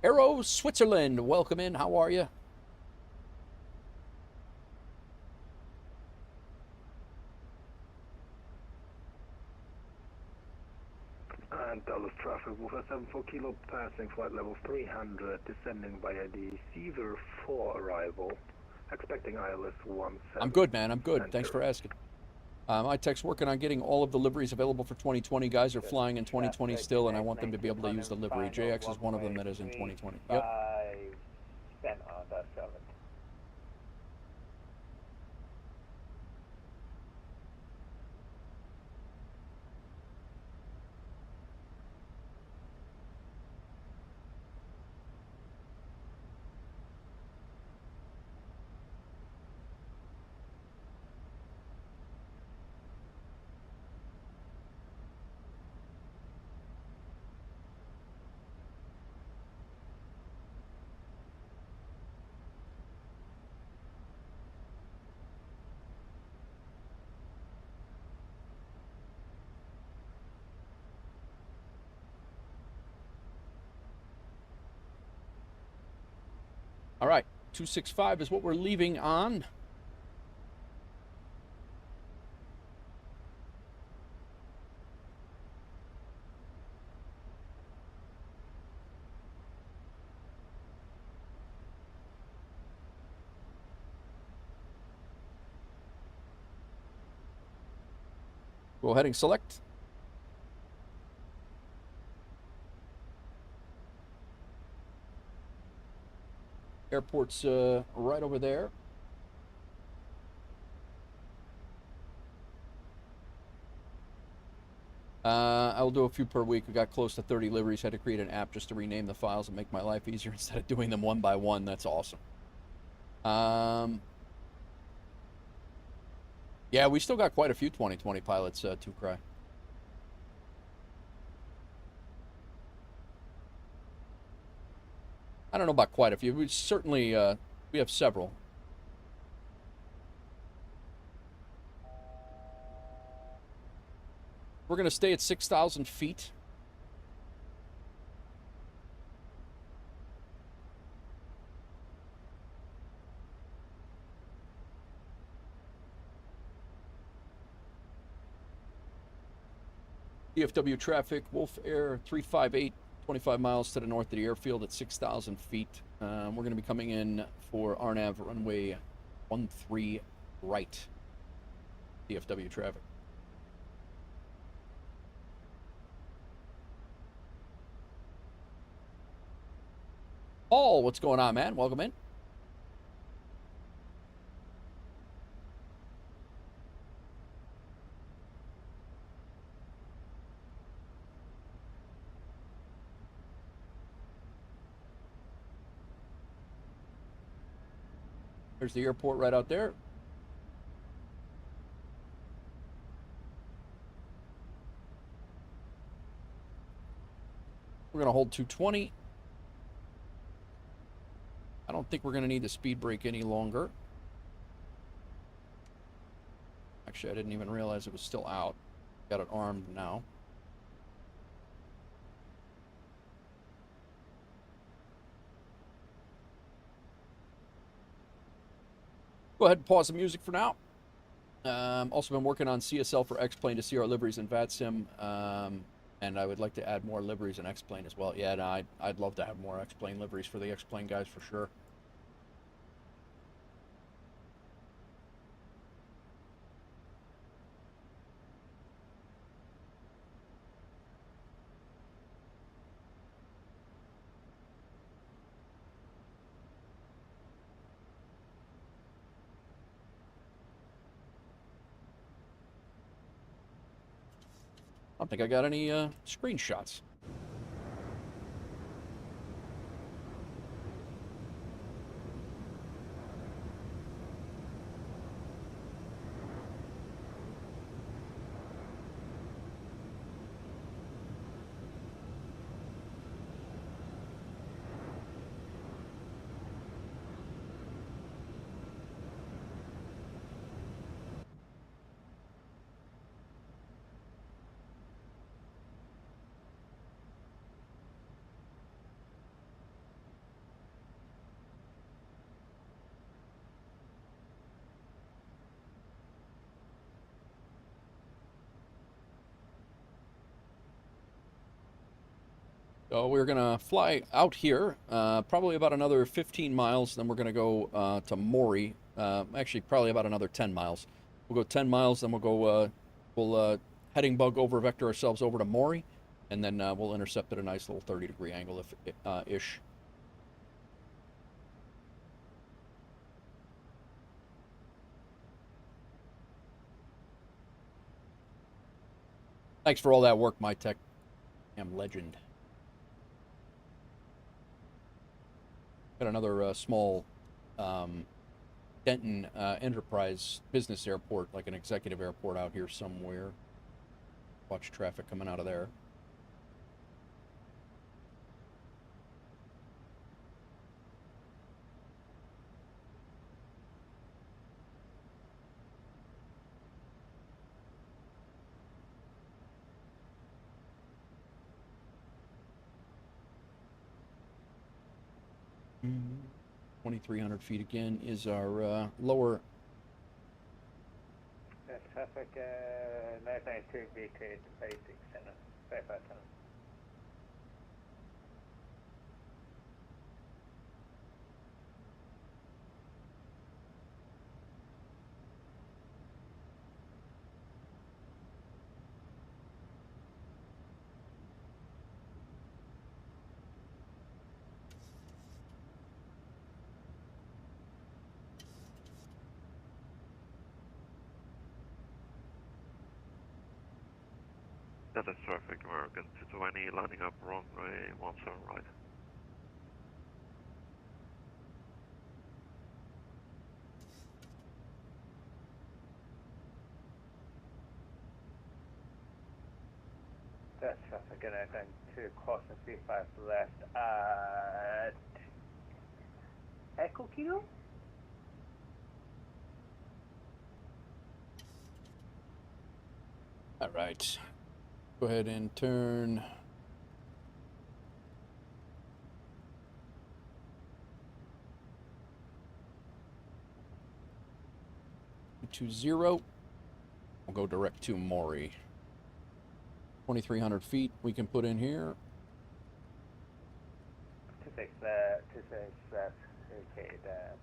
Aero Switzerland, welcome in. How are you? And Dallas traffic, WolfAir 74 Kilo passing flight level 300, descending via the Caesar 4 arrival, expecting ILS 17. I'm good, man. I'm good. Thanks for asking. My tech's working on getting all of the liveries available for 2020. Guys are flying in 2020 still, and I want them to be able to use the livery. JX is one of them that is in 2020. Yep. Spent on that 7. All right, 265 is what we're leaving on. Go ahead and select. Airport's right over there. I'll do a few per week. We got close to 30 liveries. Had to create an app just to rename the files and make my life easier instead of doing them one by one. That's awesome. Yeah, we still got quite a few 2020 pilots to cry. I don't know about quite a few. We certainly, we have several. We're going to stay at 6,000 feet. KDFW traffic, WolfAir 358, 25 miles to the north of the airfield at 6,000 feet. We're going to be coming in for RNAV runway 13 right. KDFW traffic. Paul, what's going on, man? Welcome in. There's the airport right out there. We're going to hold 220. I don't think we're going to need the speed brake any longer. Actually, I didn't even realize it was still out. Got it armed now. Go ahead and pause the music for now. Also been working on CSL for X-Plane to see our liveries in VATSIM. And I would like to add more liveries in X-Plane as well. Yeah, no, I'd love to have more X-Plane liveries for the X-Plane guys for sure. I don't think I got any screenshots. So we're going to fly out here, probably about another 15 miles, then we're going to go to Maury. Actually, probably about another 10 miles. We'll go 10 miles, then we'll go, we'll heading bug over, vector ourselves over to Maury, and then we'll intercept at a nice little 30-degree angle, ish. Thanks for all that work, my tech. Damn legend. Got another small Denton Enterprise business airport, like an executive airport out here somewhere. Watch traffic coming out of there. Mm-hmm. 2,300 feet again is our lower. Traffic 992 BK to basic center, 5510. That is traffic, American 220, lining up runway 17 right. That's traffic and I'm going to cross and C5 left at Echo Kilo? All right. Go ahead and turn. To 0. We'll go direct to Maury. 2,300 feet we can put in here. 26 left, okay, that.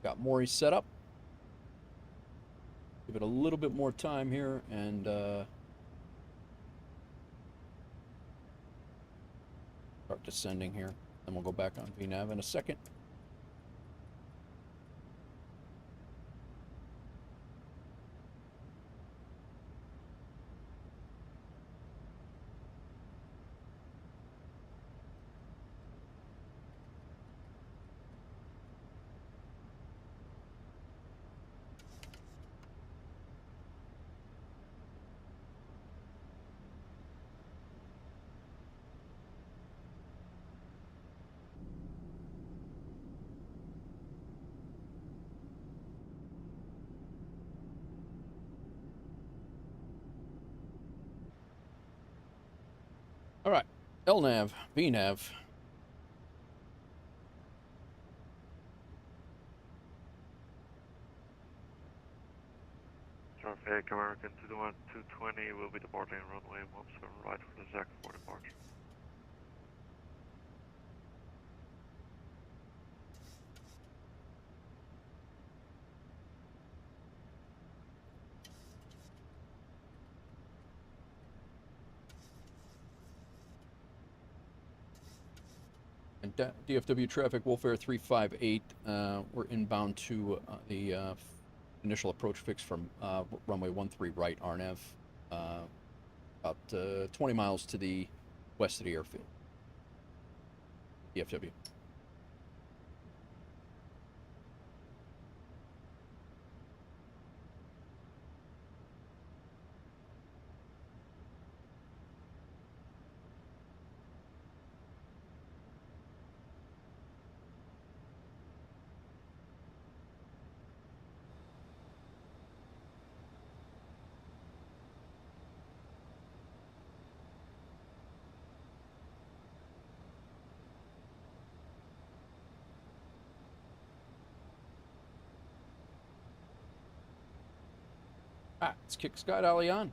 Got Maury set up. Give it a little bit more time here and start descending here. Then we'll go back on VNAV in a second. LNAV, VNAV. Traffic American 221 220 will be departing runway 17 right for the ZAC for departure. And DFW traffic, WolfAir 358. We're inbound to the initial approach fix from runway 13 right, RNAV. About 20 miles to the west of the airfield. DFW. Let's kick Scott Alley on.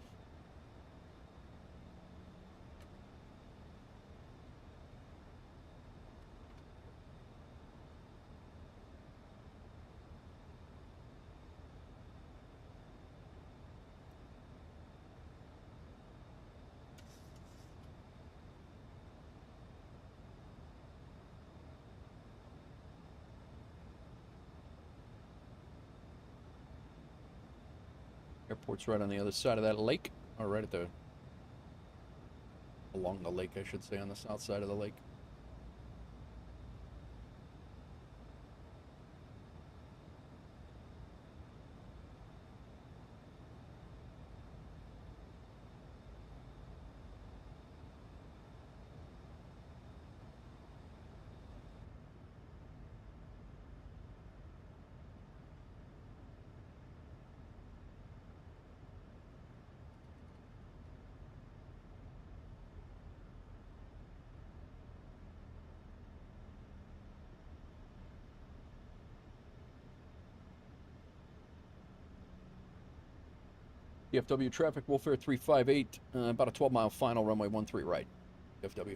Airport's right on the other side of that lake, or right at the, along the lake, I should say, on the south side of the lake. DFW traffic, WolfAir 358, about a 12-mile final, runway 13 right, DFW.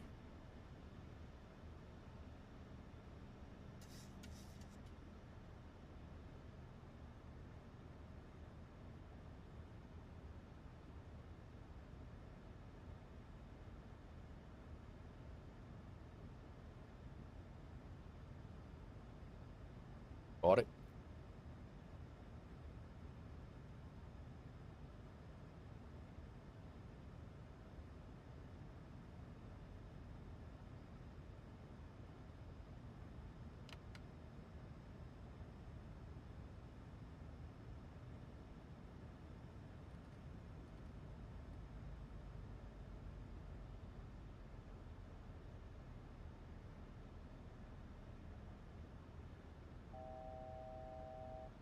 Got it.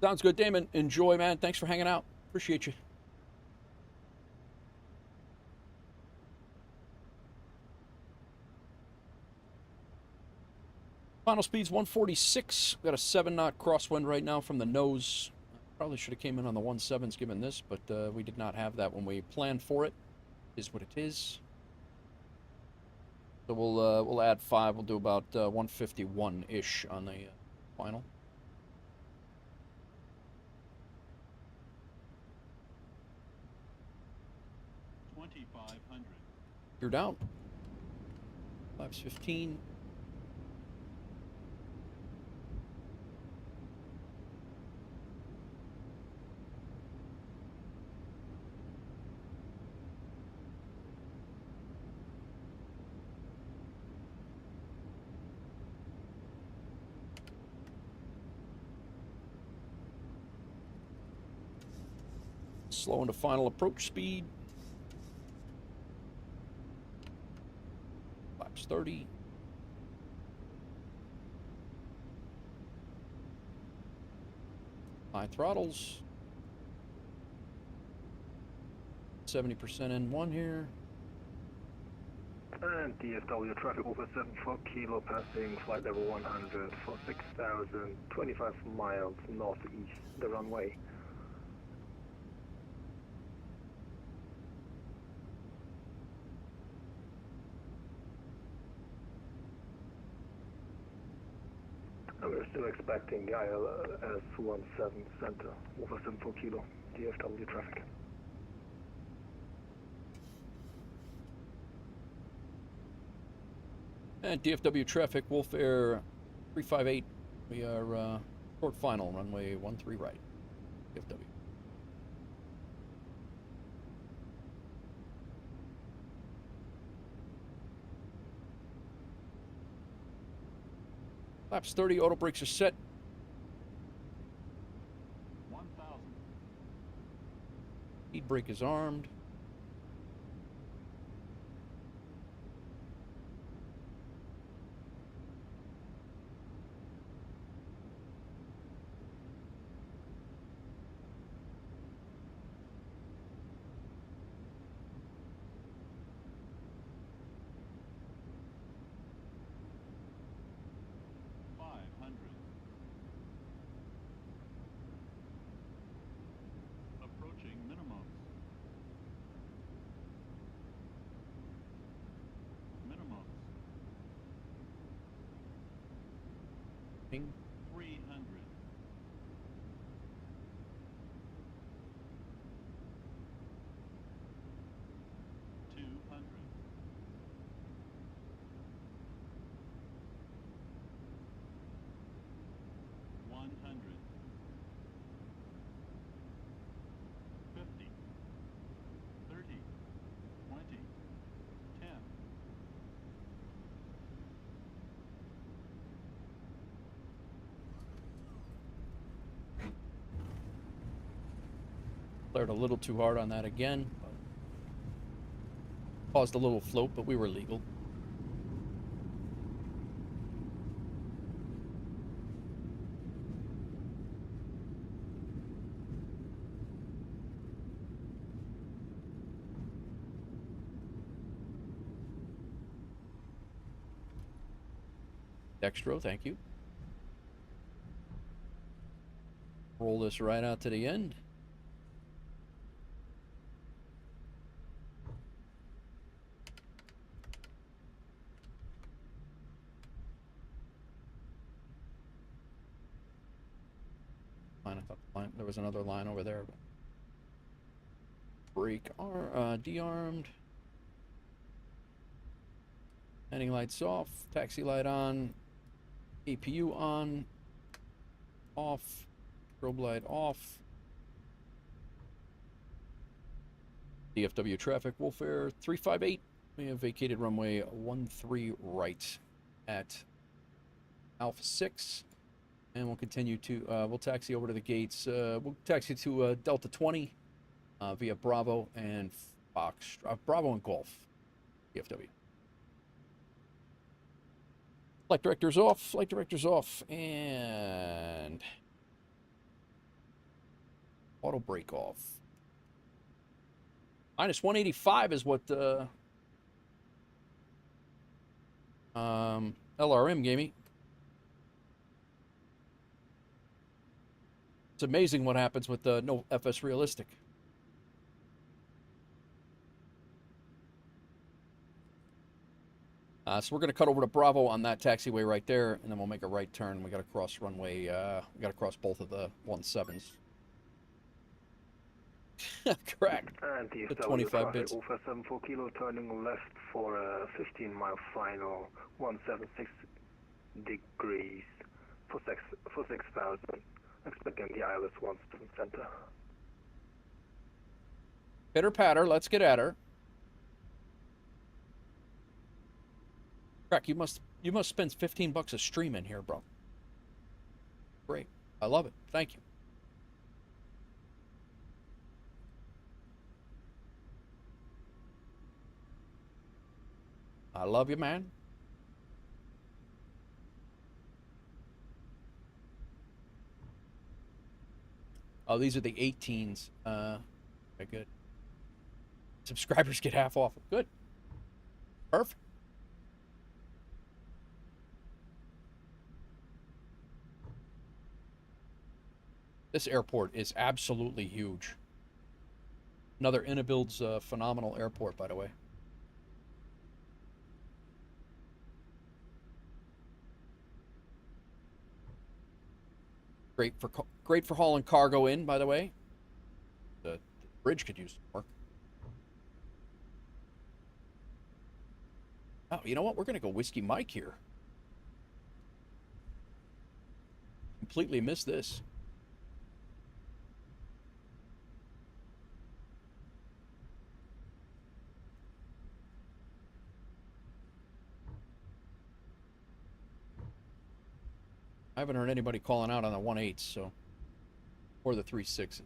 Sounds good, Damon. Enjoy, man. Thanks for hanging out. Appreciate you. Final speed's 146. Got a 7-knot crosswind right now from the nose. Probably should have came in on the 17s given this, but we did not have that when we planned for it. Is what it is. So we'll add 5. We'll do about 151-ish on the final. You're down. 515. Slowing to final approach speed. 530. High throttles. 70% N1 here. And DFW traffic over 74 kilo passing flight level 100 for 6,025 miles northeast the runway. And we're still expecting the ILS 17 center over 74 kilo DFW traffic. And DFW traffic, WolfAir 358. We are short final, runway 13 right. DFW. Flaps 30, auto brakes are set. 1,000. Speed brake is armed. Approaching minimums. Minimums. Ping. 300. 200. 100. 50, 30, 20, 10. Flared a little too hard on that again. Caused a little float, but we were legal. Dextro, thank you. Roll this right out to the end. I thought there was another line over there. But brake de-armed. Landing lights off. Taxi light on. APU on. Off. Strobe light off. DFW traffic, WolfAir 358. We have vacated runway 13 right at Alpha 6. And we'll continue to, we'll taxi over to the gates. We'll taxi to Delta 20 via Bravo and Fox, Bravo and Golf, DFW. Flight director's off, and auto brake off. Minus 185 is what LRM gave me. It's amazing what happens with the no FS realistic. So we're going to cut over to Bravo on that taxiway right there, and then we'll make a right turn. We got to cross runway. We got to cross both of the 17s. Correct. And the 25 bits. Over 74 kilo, turning left for a 15-mile final, 176 degrees for 6,000. Expecting the ILS 17 center. Pitter patter. Let's get at her. Crack, you must spend $15 a stream in here, bro. Great. I love it. Thank you. I love you, man. Oh, these are the 18s. Okay, good. Subscribers get half off. Good. Perfect. This airport is absolutely huge. Another Inabuild's phenomenal airport, by the way. Great for hauling cargo in, by the way. The bridge could use some work. Oh, you know what? We're gonna go Whiskey Mike here. Completely missed this. I haven't heard anybody calling out on the 1.8s, so, or the 3.6s.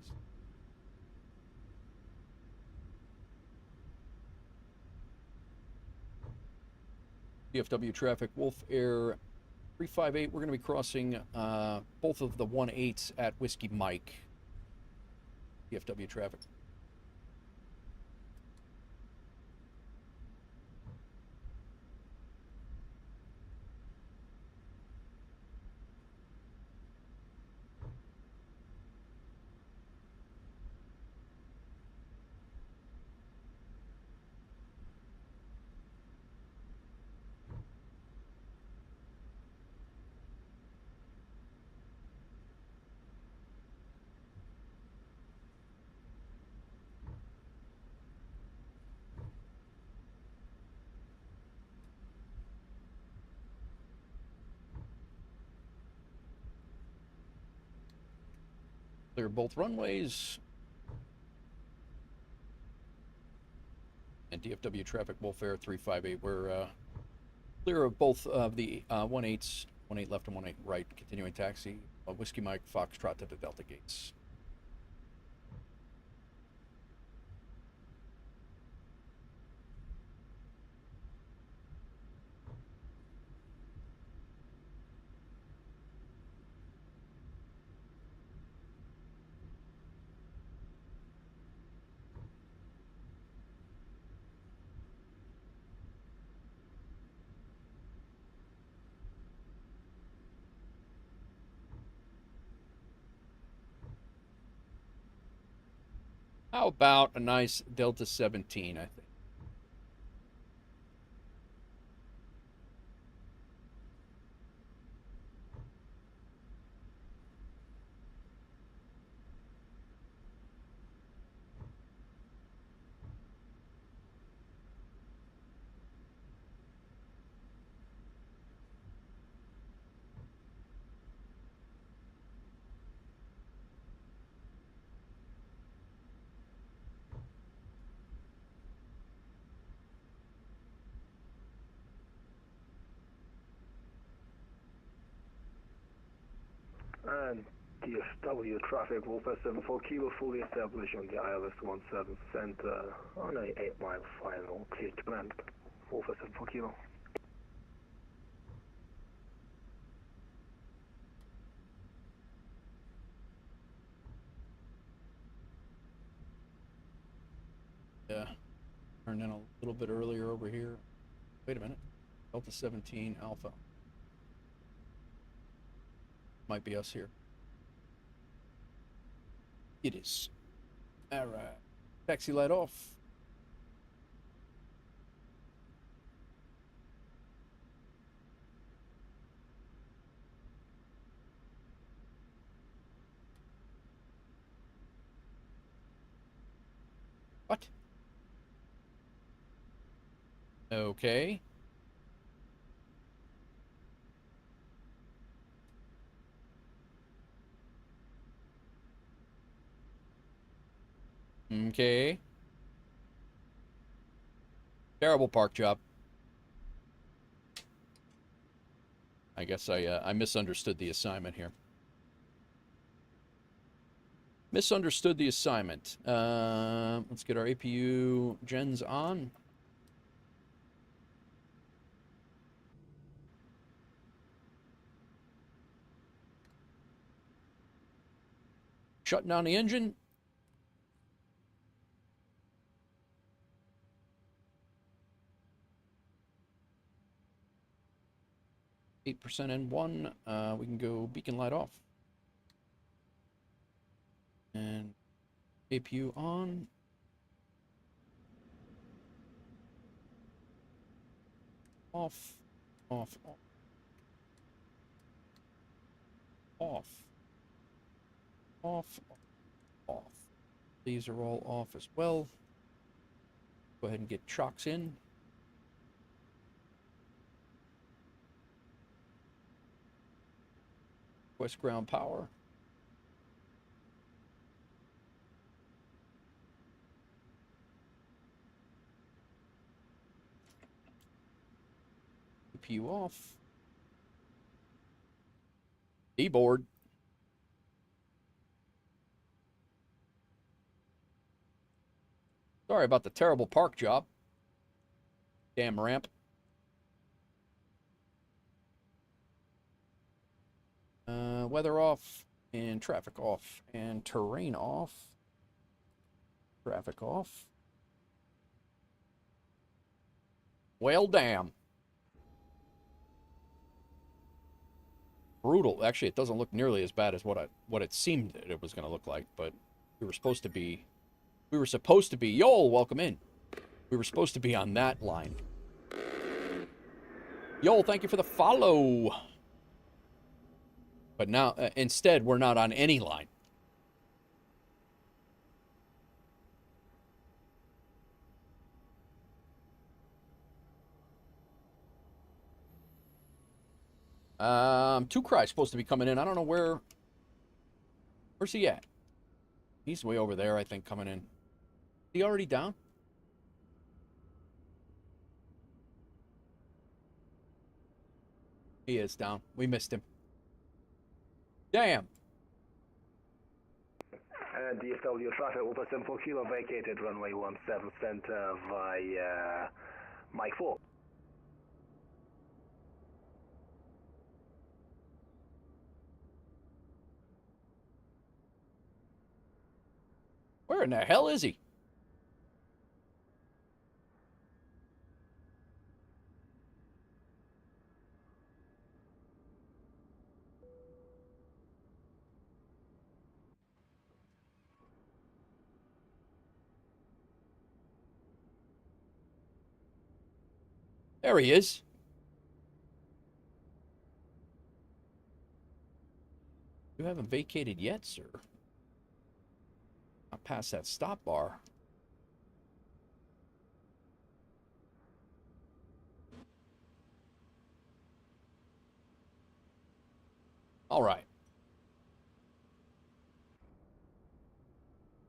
KDFW traffic, WolfAir 358. We're going to be crossing both of the 1.8s at Whiskey Mike. KDFW traffic. Clear both runways. And DFW traffic, WolfAir 358. We're clear of both of the 1.8s, 1.8 left and 1.8 right. Continuing taxi, Whiskey Mike, Foxtrot to the Delta gates. How about a nice Delta 17, I think. And DFW traffic, WolfAir 74 Kilo fully established on the ILS 17 center on a 8-mile final, clear to land. WolfAir 74 Kilo. Yeah, turn in a little bit earlier over here. Wait a minute. Delta 17 Alpha. Might be us here. It is. All right. Taxi light off. What? Okay. Okay. Terrible park job. I guess I misunderstood the assignment here. Misunderstood the assignment. Let's get our APU gens on. Shutting down the engine. %N1. We can go beacon light off. And APU on. Off. Off. Off. Off. Off. Off. These are all off as well. Go ahead and get chocks in. West ground power. CPU off. D-board. Sorry about the terrible park job. Damn ramp. Weather off, and traffic off, and terrain off. Traffic off. Well, damn. Brutal. Actually, it doesn't look nearly as bad as what it seemed it was going to look like, but we were supposed to be... Yo, welcome in. We were supposed to be on that line. Yo, thank you for the follow. But now, instead, we're not on any line. Two Cry's supposed to be coming in. I don't know where... Where's he at? He's way over there, I think, coming in. Is he already down? He is down. We missed him. Damn. DFW traffic, WolfAir 4 Kilo vacated runway 17 center via Mike 4. Where in the hell is he? There he is. You haven't vacated yet, sir. Not past that stop bar. All right.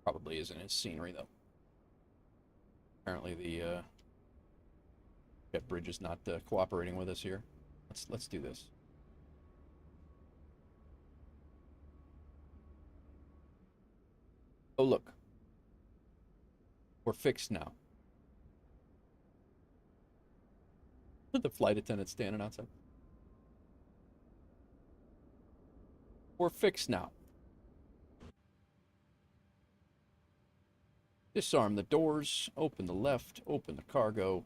Probably isn't his scenery, though. Apparently the jet bridge is not cooperating with us here. Let's do this. Oh, look. We're fixed now. The flight attendant standing outside. We're fixed now. Disarm the doors. Open the left. Open the cargo.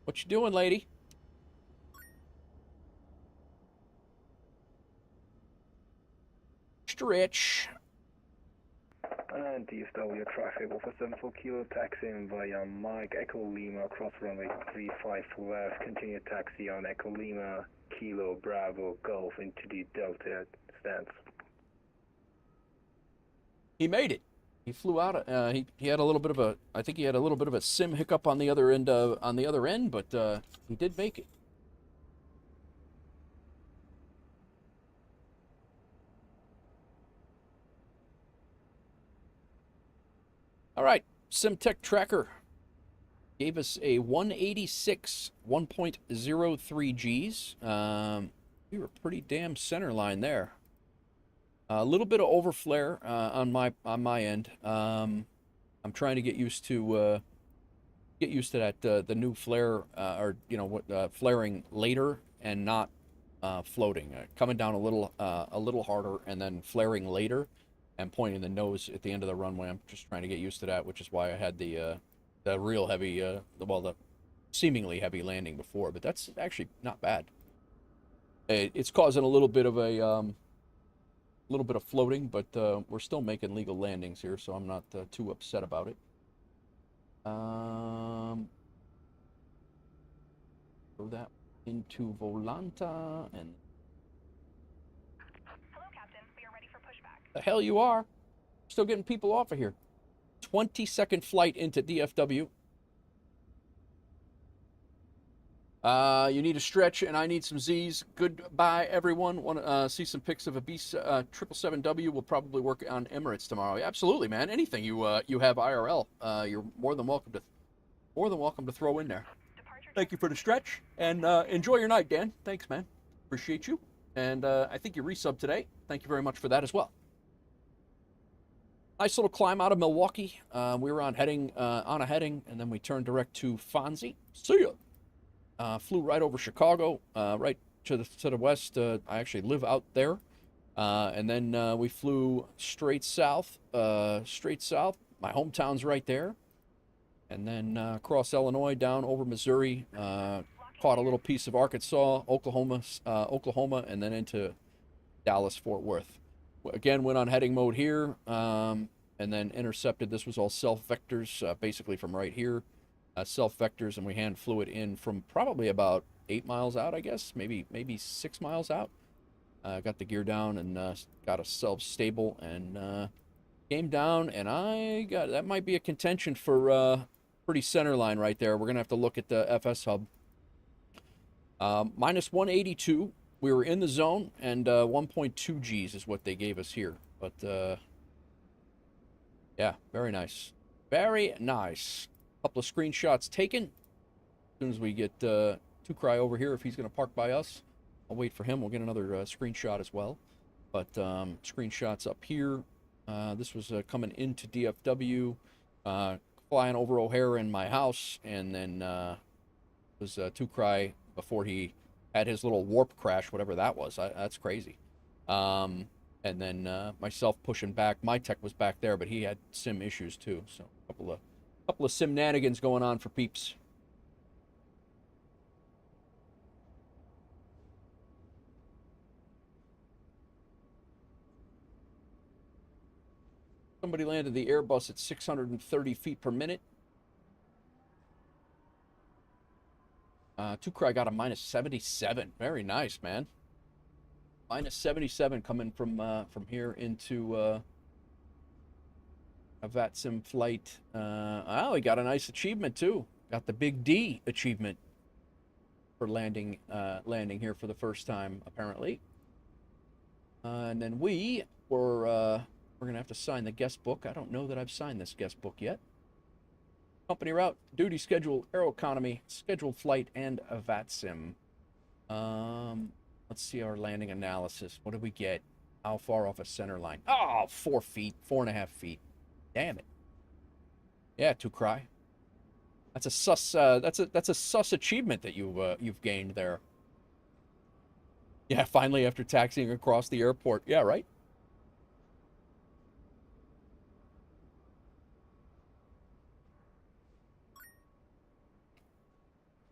What you doing, lady? Stretch. And DFW traffic, WolfAir 4 Kilo taxiing via Mike Echo Lima, cross runway 35 left, continue taxi on Echo Lima, Kilo Bravo Golf into the Delta stance. He made it. He flew out. He had a little bit of a. I think he had a little bit of a sim hiccup on the other end. But he did make it. All right, SimTech Tracker gave us a 186 1.03 Gs. We were pretty damn center line there. A little bit of overflare on my end. I'm trying to get used to that the new flare or flaring later and not floating, coming down a little harder and then flaring later and pointing the nose at the end of the runway. I'm just trying to get used to that, which is why I had the real heavy the seemingly heavy landing before, but that's actually not bad. It's causing a little bit of floating, but we're still making legal landings here, so I'm not too upset about it. Throw that into Volanta and. Hello, Captain. We are ready for pushback. The hell you are! Still getting people off of here. 20-second flight into DFW. You need a stretch, and I need some Z's. Goodbye, everyone. Want to see some pics of a B777W? We'll probably work on Emirates tomorrow. Absolutely, man. Anything you have IRL, you're more than welcome to throw in there. Thank you for the stretch, and enjoy your night, Dan. Thanks, man. Appreciate you. And I think you resubbed today. Thank you very much for that as well. Nice little climb out of Milwaukee. We were on a heading, and then we turned direct to Fonzie. See ya. Flew right over Chicago, right to the west. I actually live out there. And then we flew straight south. My hometown's right there. And then across Illinois, down over Missouri. Caught a little piece of Arkansas, Oklahoma, and then into Dallas, Fort Worth. Again, went on heading mode here, and then intercepted. This was all self vectors, basically from right here. Self vectors, and we hand flew it in from probably about 8 miles out, I guess, maybe 6 miles out. Got the gear down and got ourselves stable and came down, and that might be a contention for pretty center line right there. We're gonna have to look at the FSHub. Minus 182. We were in the zone, and 1.2 Gs is what they gave us here. But yeah, very nice, very nice. Couple of screenshots taken. As soon as we get Tukrai over here, if he's going to park by us, I'll wait for him. We'll get another screenshot as well. But screenshots up here. This was coming into DFW, flying over O'Hare in my house, and then was Tukrai before he had his little warp crash, whatever that was. That's crazy. And then myself pushing back. My tech was back there, but he had sim issues too. So a couple of sim-nanigans going on for peeps. Somebody landed the Airbus at 630 feet per minute. Tukrai got a minus 77. Very nice, man. Minus 77 coming from here into a VATSIM flight. Oh, he got a nice achievement too. Got the Big D achievement for landing here for the first time, apparently. And then we're gonna have to sign the guest book. I don't know that I've signed this guest book yet. Company route, duty schedule, Aeroconomy, scheduled flight, and a VATSIM. Let's see our landing analysis. What did we get? How far off a center line? Oh, 4 feet, 4.5 feet. Damn it. Yeah, Tukrai. That's a sus. That's a sus achievement that you've gained there. Yeah, finally after taxiing across the airport. Yeah, right.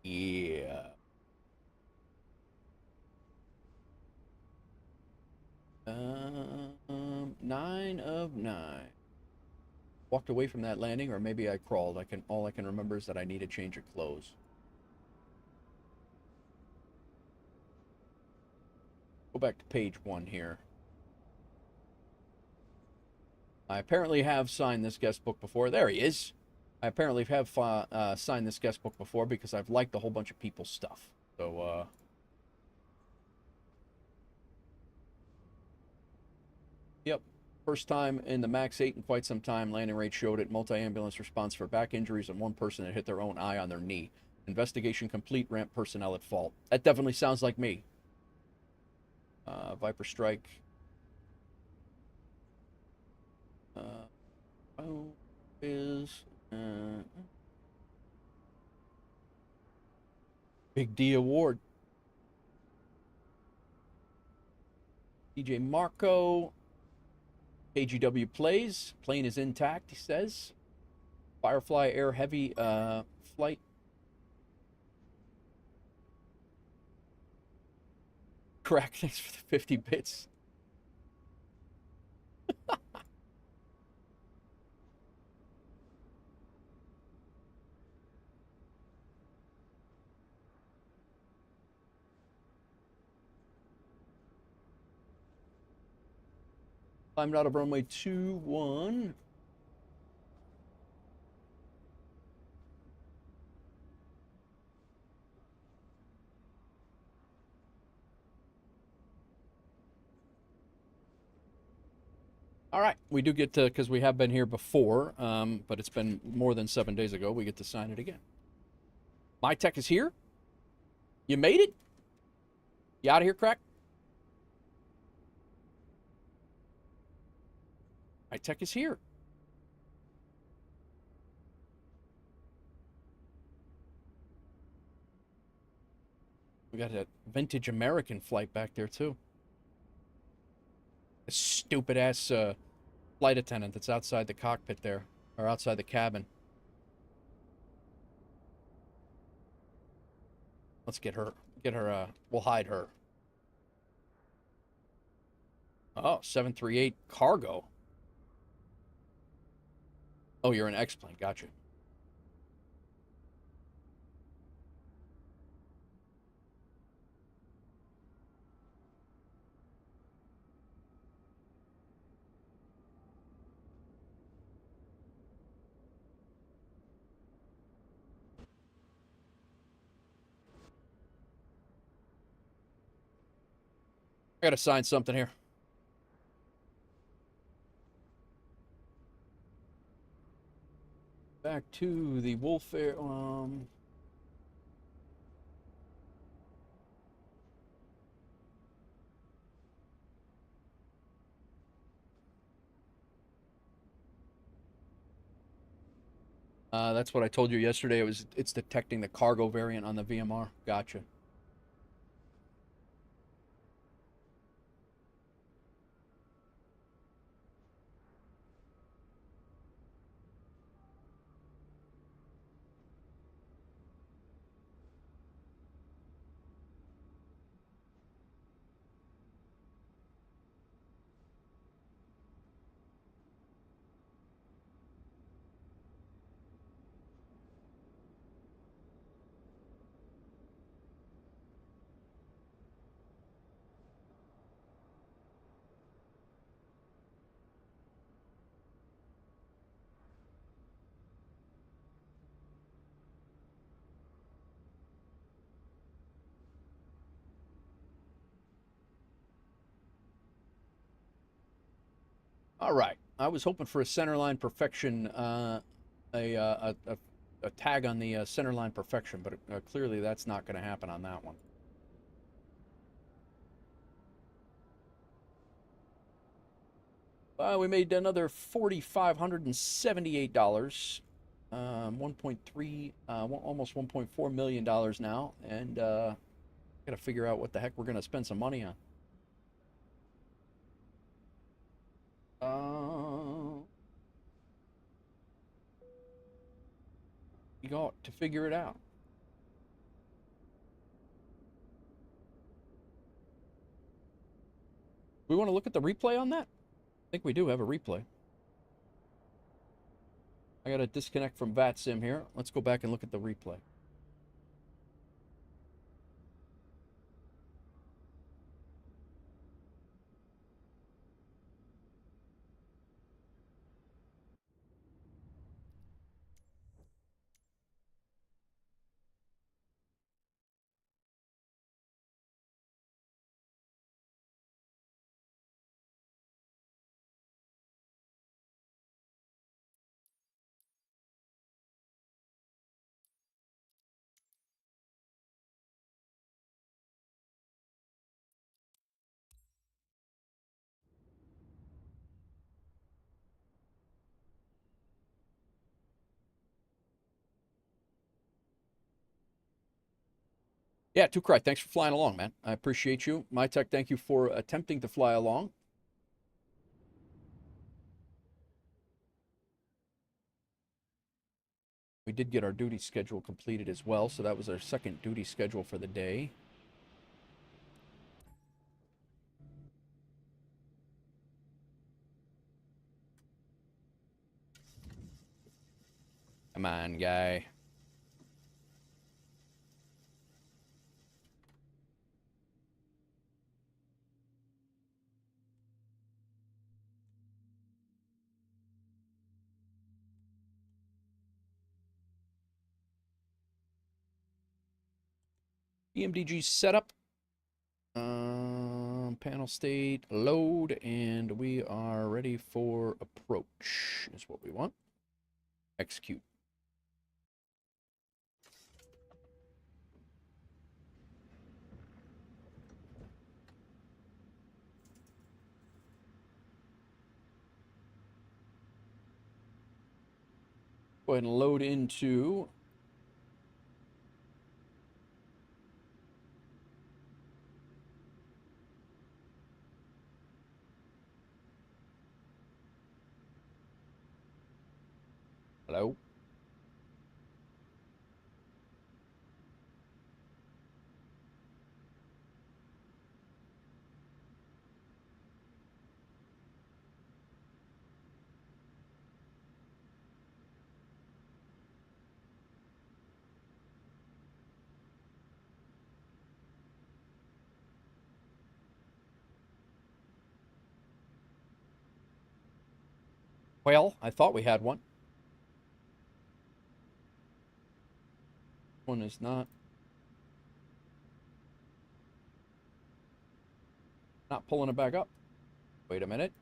Yeah. 9 of 9. Walked away from that landing, or maybe I crawled. All I can remember is that I need a change of clothes. Go back to page 1 here. I apparently have signed this guest book before. There he is. I apparently have signed this guest book before because I've liked a whole bunch of people's stuff. So, yep. First time in the MAX 8 in quite some time. Landing rate showed it. Multi-ambulance response for back injuries and one person that hit their own eye on their knee. Investigation complete. Ramp personnel at fault. That definitely sounds like me. Viper strike. Big D award. DJ Marco. KGW plays. Plane is intact, he says. Firefly Air Heavy flight. Crack, thanks for the 50 bits. Climbed out of runway 21. All right, we do get to, because we have been here before, but it's been more than 7 days ago, we get to sign it again. My tech is here. You made it? You out of here, Crack? My tech is here. We got a vintage American flight back there, too. A stupid-ass flight attendant that's outside the cockpit there, or outside the cabin. Let's get her, we'll hide her. Oh, 738 cargo. Oh, you're an X-plane, gotcha. I gotta sign something here. Back to the WolfAir, that's what I told you yesterday. It's detecting the cargo variant on the VMR. Gotcha. All right. I was hoping for a centerline perfection, a tag on the centerline perfection, but clearly that's not going to happen on that one. We made another $4,578, 1.3, almost $1.4 million now, and got to figure out what the heck we're going to spend some money on. You got to figure it out. We want to look at the replay on that? I think we do have a replay. I got to disconnect from VATSIM here. Let's go back and look at the replay. Yeah, Two Cry, thanks for flying along, man. I appreciate you. My Tech, thank you for attempting to fly along. We did get our duty schedule completed as well, so that was our second duty schedule for the day. Come on, guy. PMDG setup. Panel state, load, and we are ready for approach, is what we want. Execute. Go ahead and load into hello. Well, I thought we had one. One is not pulling it back up. Wait a minute.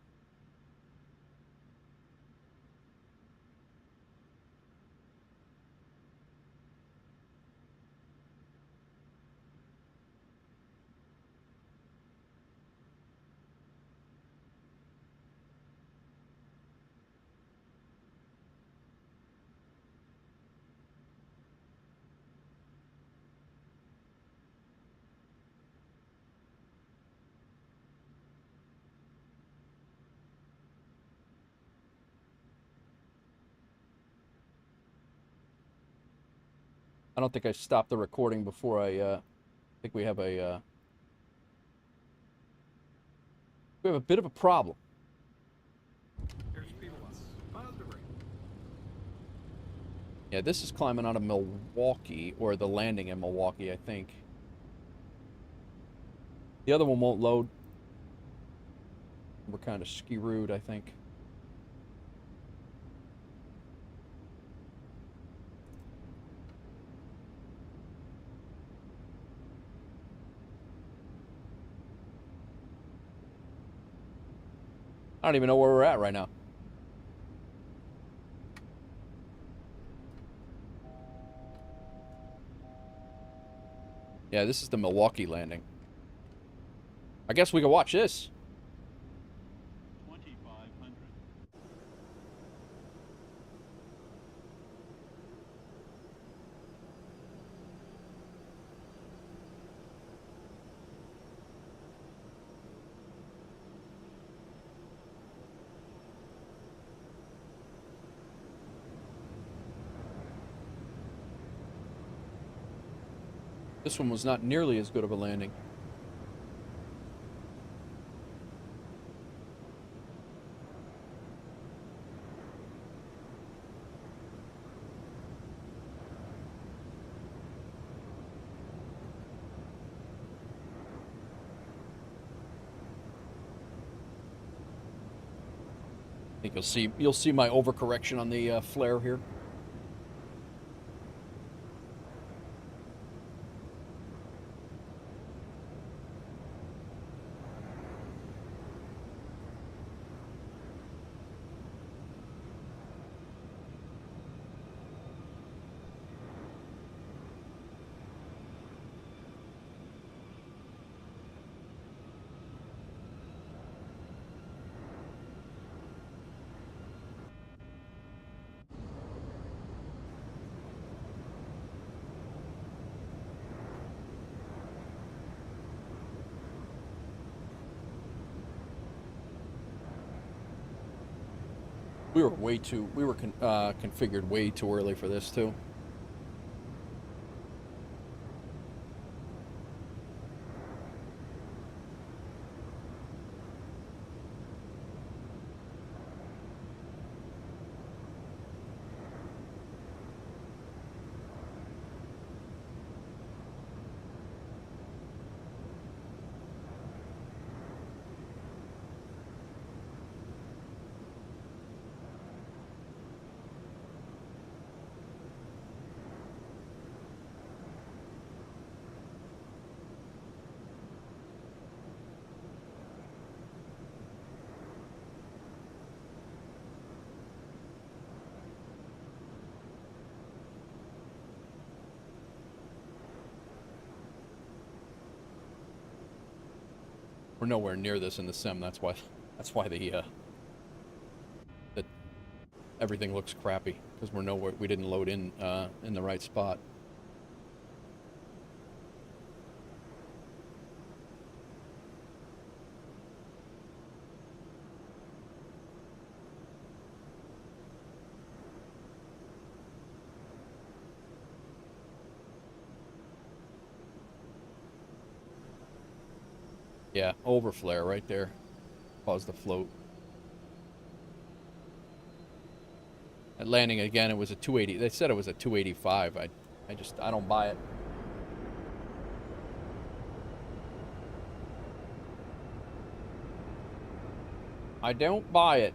I don't think I stopped the recording before I think we have a bit of a problem. Yeah, this is climbing out of Milwaukee, or the landing in Milwaukee, I think. The other one won't load. We're kind of ski-rooed, I think. I don't even know where we're at right now. Yeah, this is the Milwaukee landing. I guess we can watch this. 2500. This one was not nearly as good of a landing. I think you'll see my overcorrection on the flare here. We were configured way too early for this too. We're nowhere near this in the sim. That's why the that everything looks crappy, because we're nowhere. We didn't load in the right spot. Yeah, overflare right there. Caused the float. At landing again, it was a 280. They said it was a 285. I don't buy it. I don't buy it.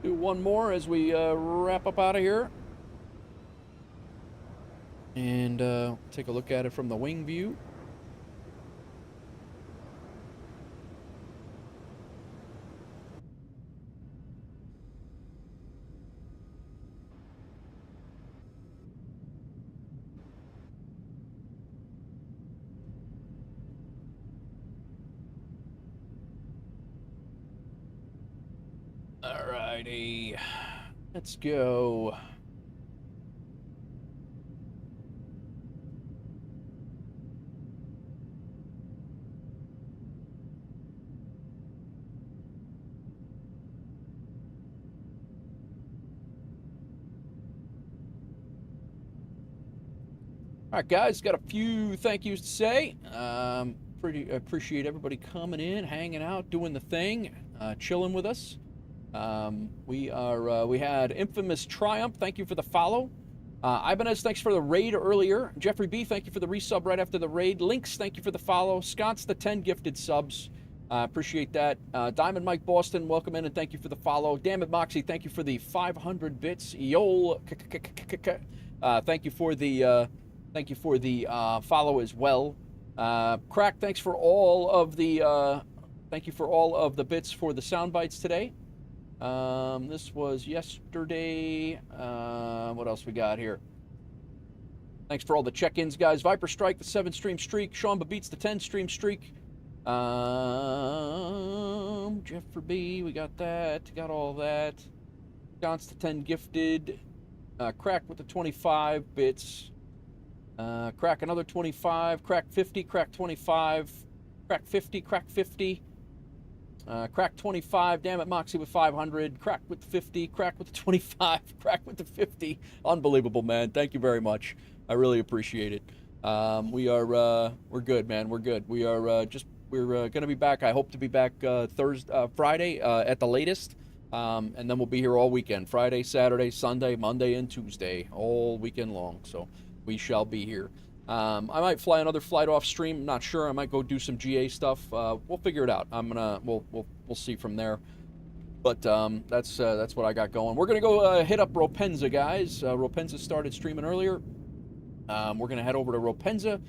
Do one more as we wrap up out of here. And take a look at it from the wing view. Alrighty, let's go. All right, guys, got a few thank yous to say. Pretty appreciate everybody coming in, hanging out, doing the thing, chilling with us. We had Infamous Triumph. Thank you for the follow. Ibanez, thanks for the raid earlier. Jeffrey B, thank you for the resub right after the raid. Lynx, thank you for the follow. Scott's the 10 gifted subs. Appreciate that. Diamond Mike Boston, welcome in and thank you for the follow. Damn it, Moxie, thank you for the 500 bits. Yol, thank you for the follow as well. Crack, thanks for all of the bits for the sound bites today. This was yesterday. What else we got here? Thanks for all the check-ins, guys. Viper Strike, the 7-stream streak. Sean Beats, the 10-stream streak. Jeffrey B, we got that. Got all that. John's the 10 gifted. Crack with the 25 bits. Crack another 25. Crack 50. Crack 25. Crack 50. Crack 50. Crack 25, damn it, Moxie with 500, Crack with 50, Crack with the 25, Crack with the 50. Unbelievable, man. Thank you very much. I really appreciate it. We're good, man. We're good. We're going to be back. I hope to be back Friday at the latest. And then we'll be here all weekend. Friday, Saturday, Sunday, Monday, and Tuesday. All weekend long. So we shall be here. I might fly another flight off stream. I'm not sure. I might go do some GA stuff. We'll figure it out. We'll see from there. But that's what I got going. We're gonna go hit up Ropenza, guys. Ropenza started streaming earlier. We're gonna head over to Ropenza.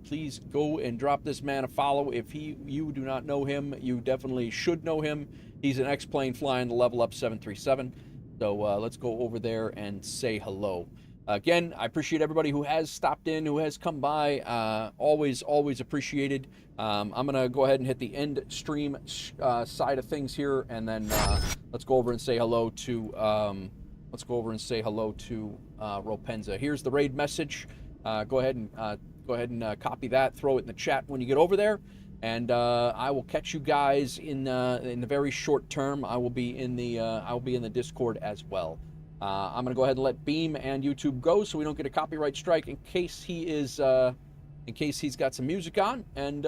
Please go and drop this man a follow. If you do not know him, you definitely should know him. He's an ex-plane flying the Level Up 737. So let's go over there and say hello. Again, I appreciate everybody who has stopped in, who has come by. Always appreciated. I'm gonna go ahead and hit the end stream side of things here, and then let's go over and say hello to Ropenza. Here's the raid message. Go ahead and copy that. Throw it in the chat when you get over there, and I will catch you guys in the very short term. I will be in the Discord as well. I'm going to go ahead and let Beam and YouTube go so we don't get a copyright strike in case he's got some music on. And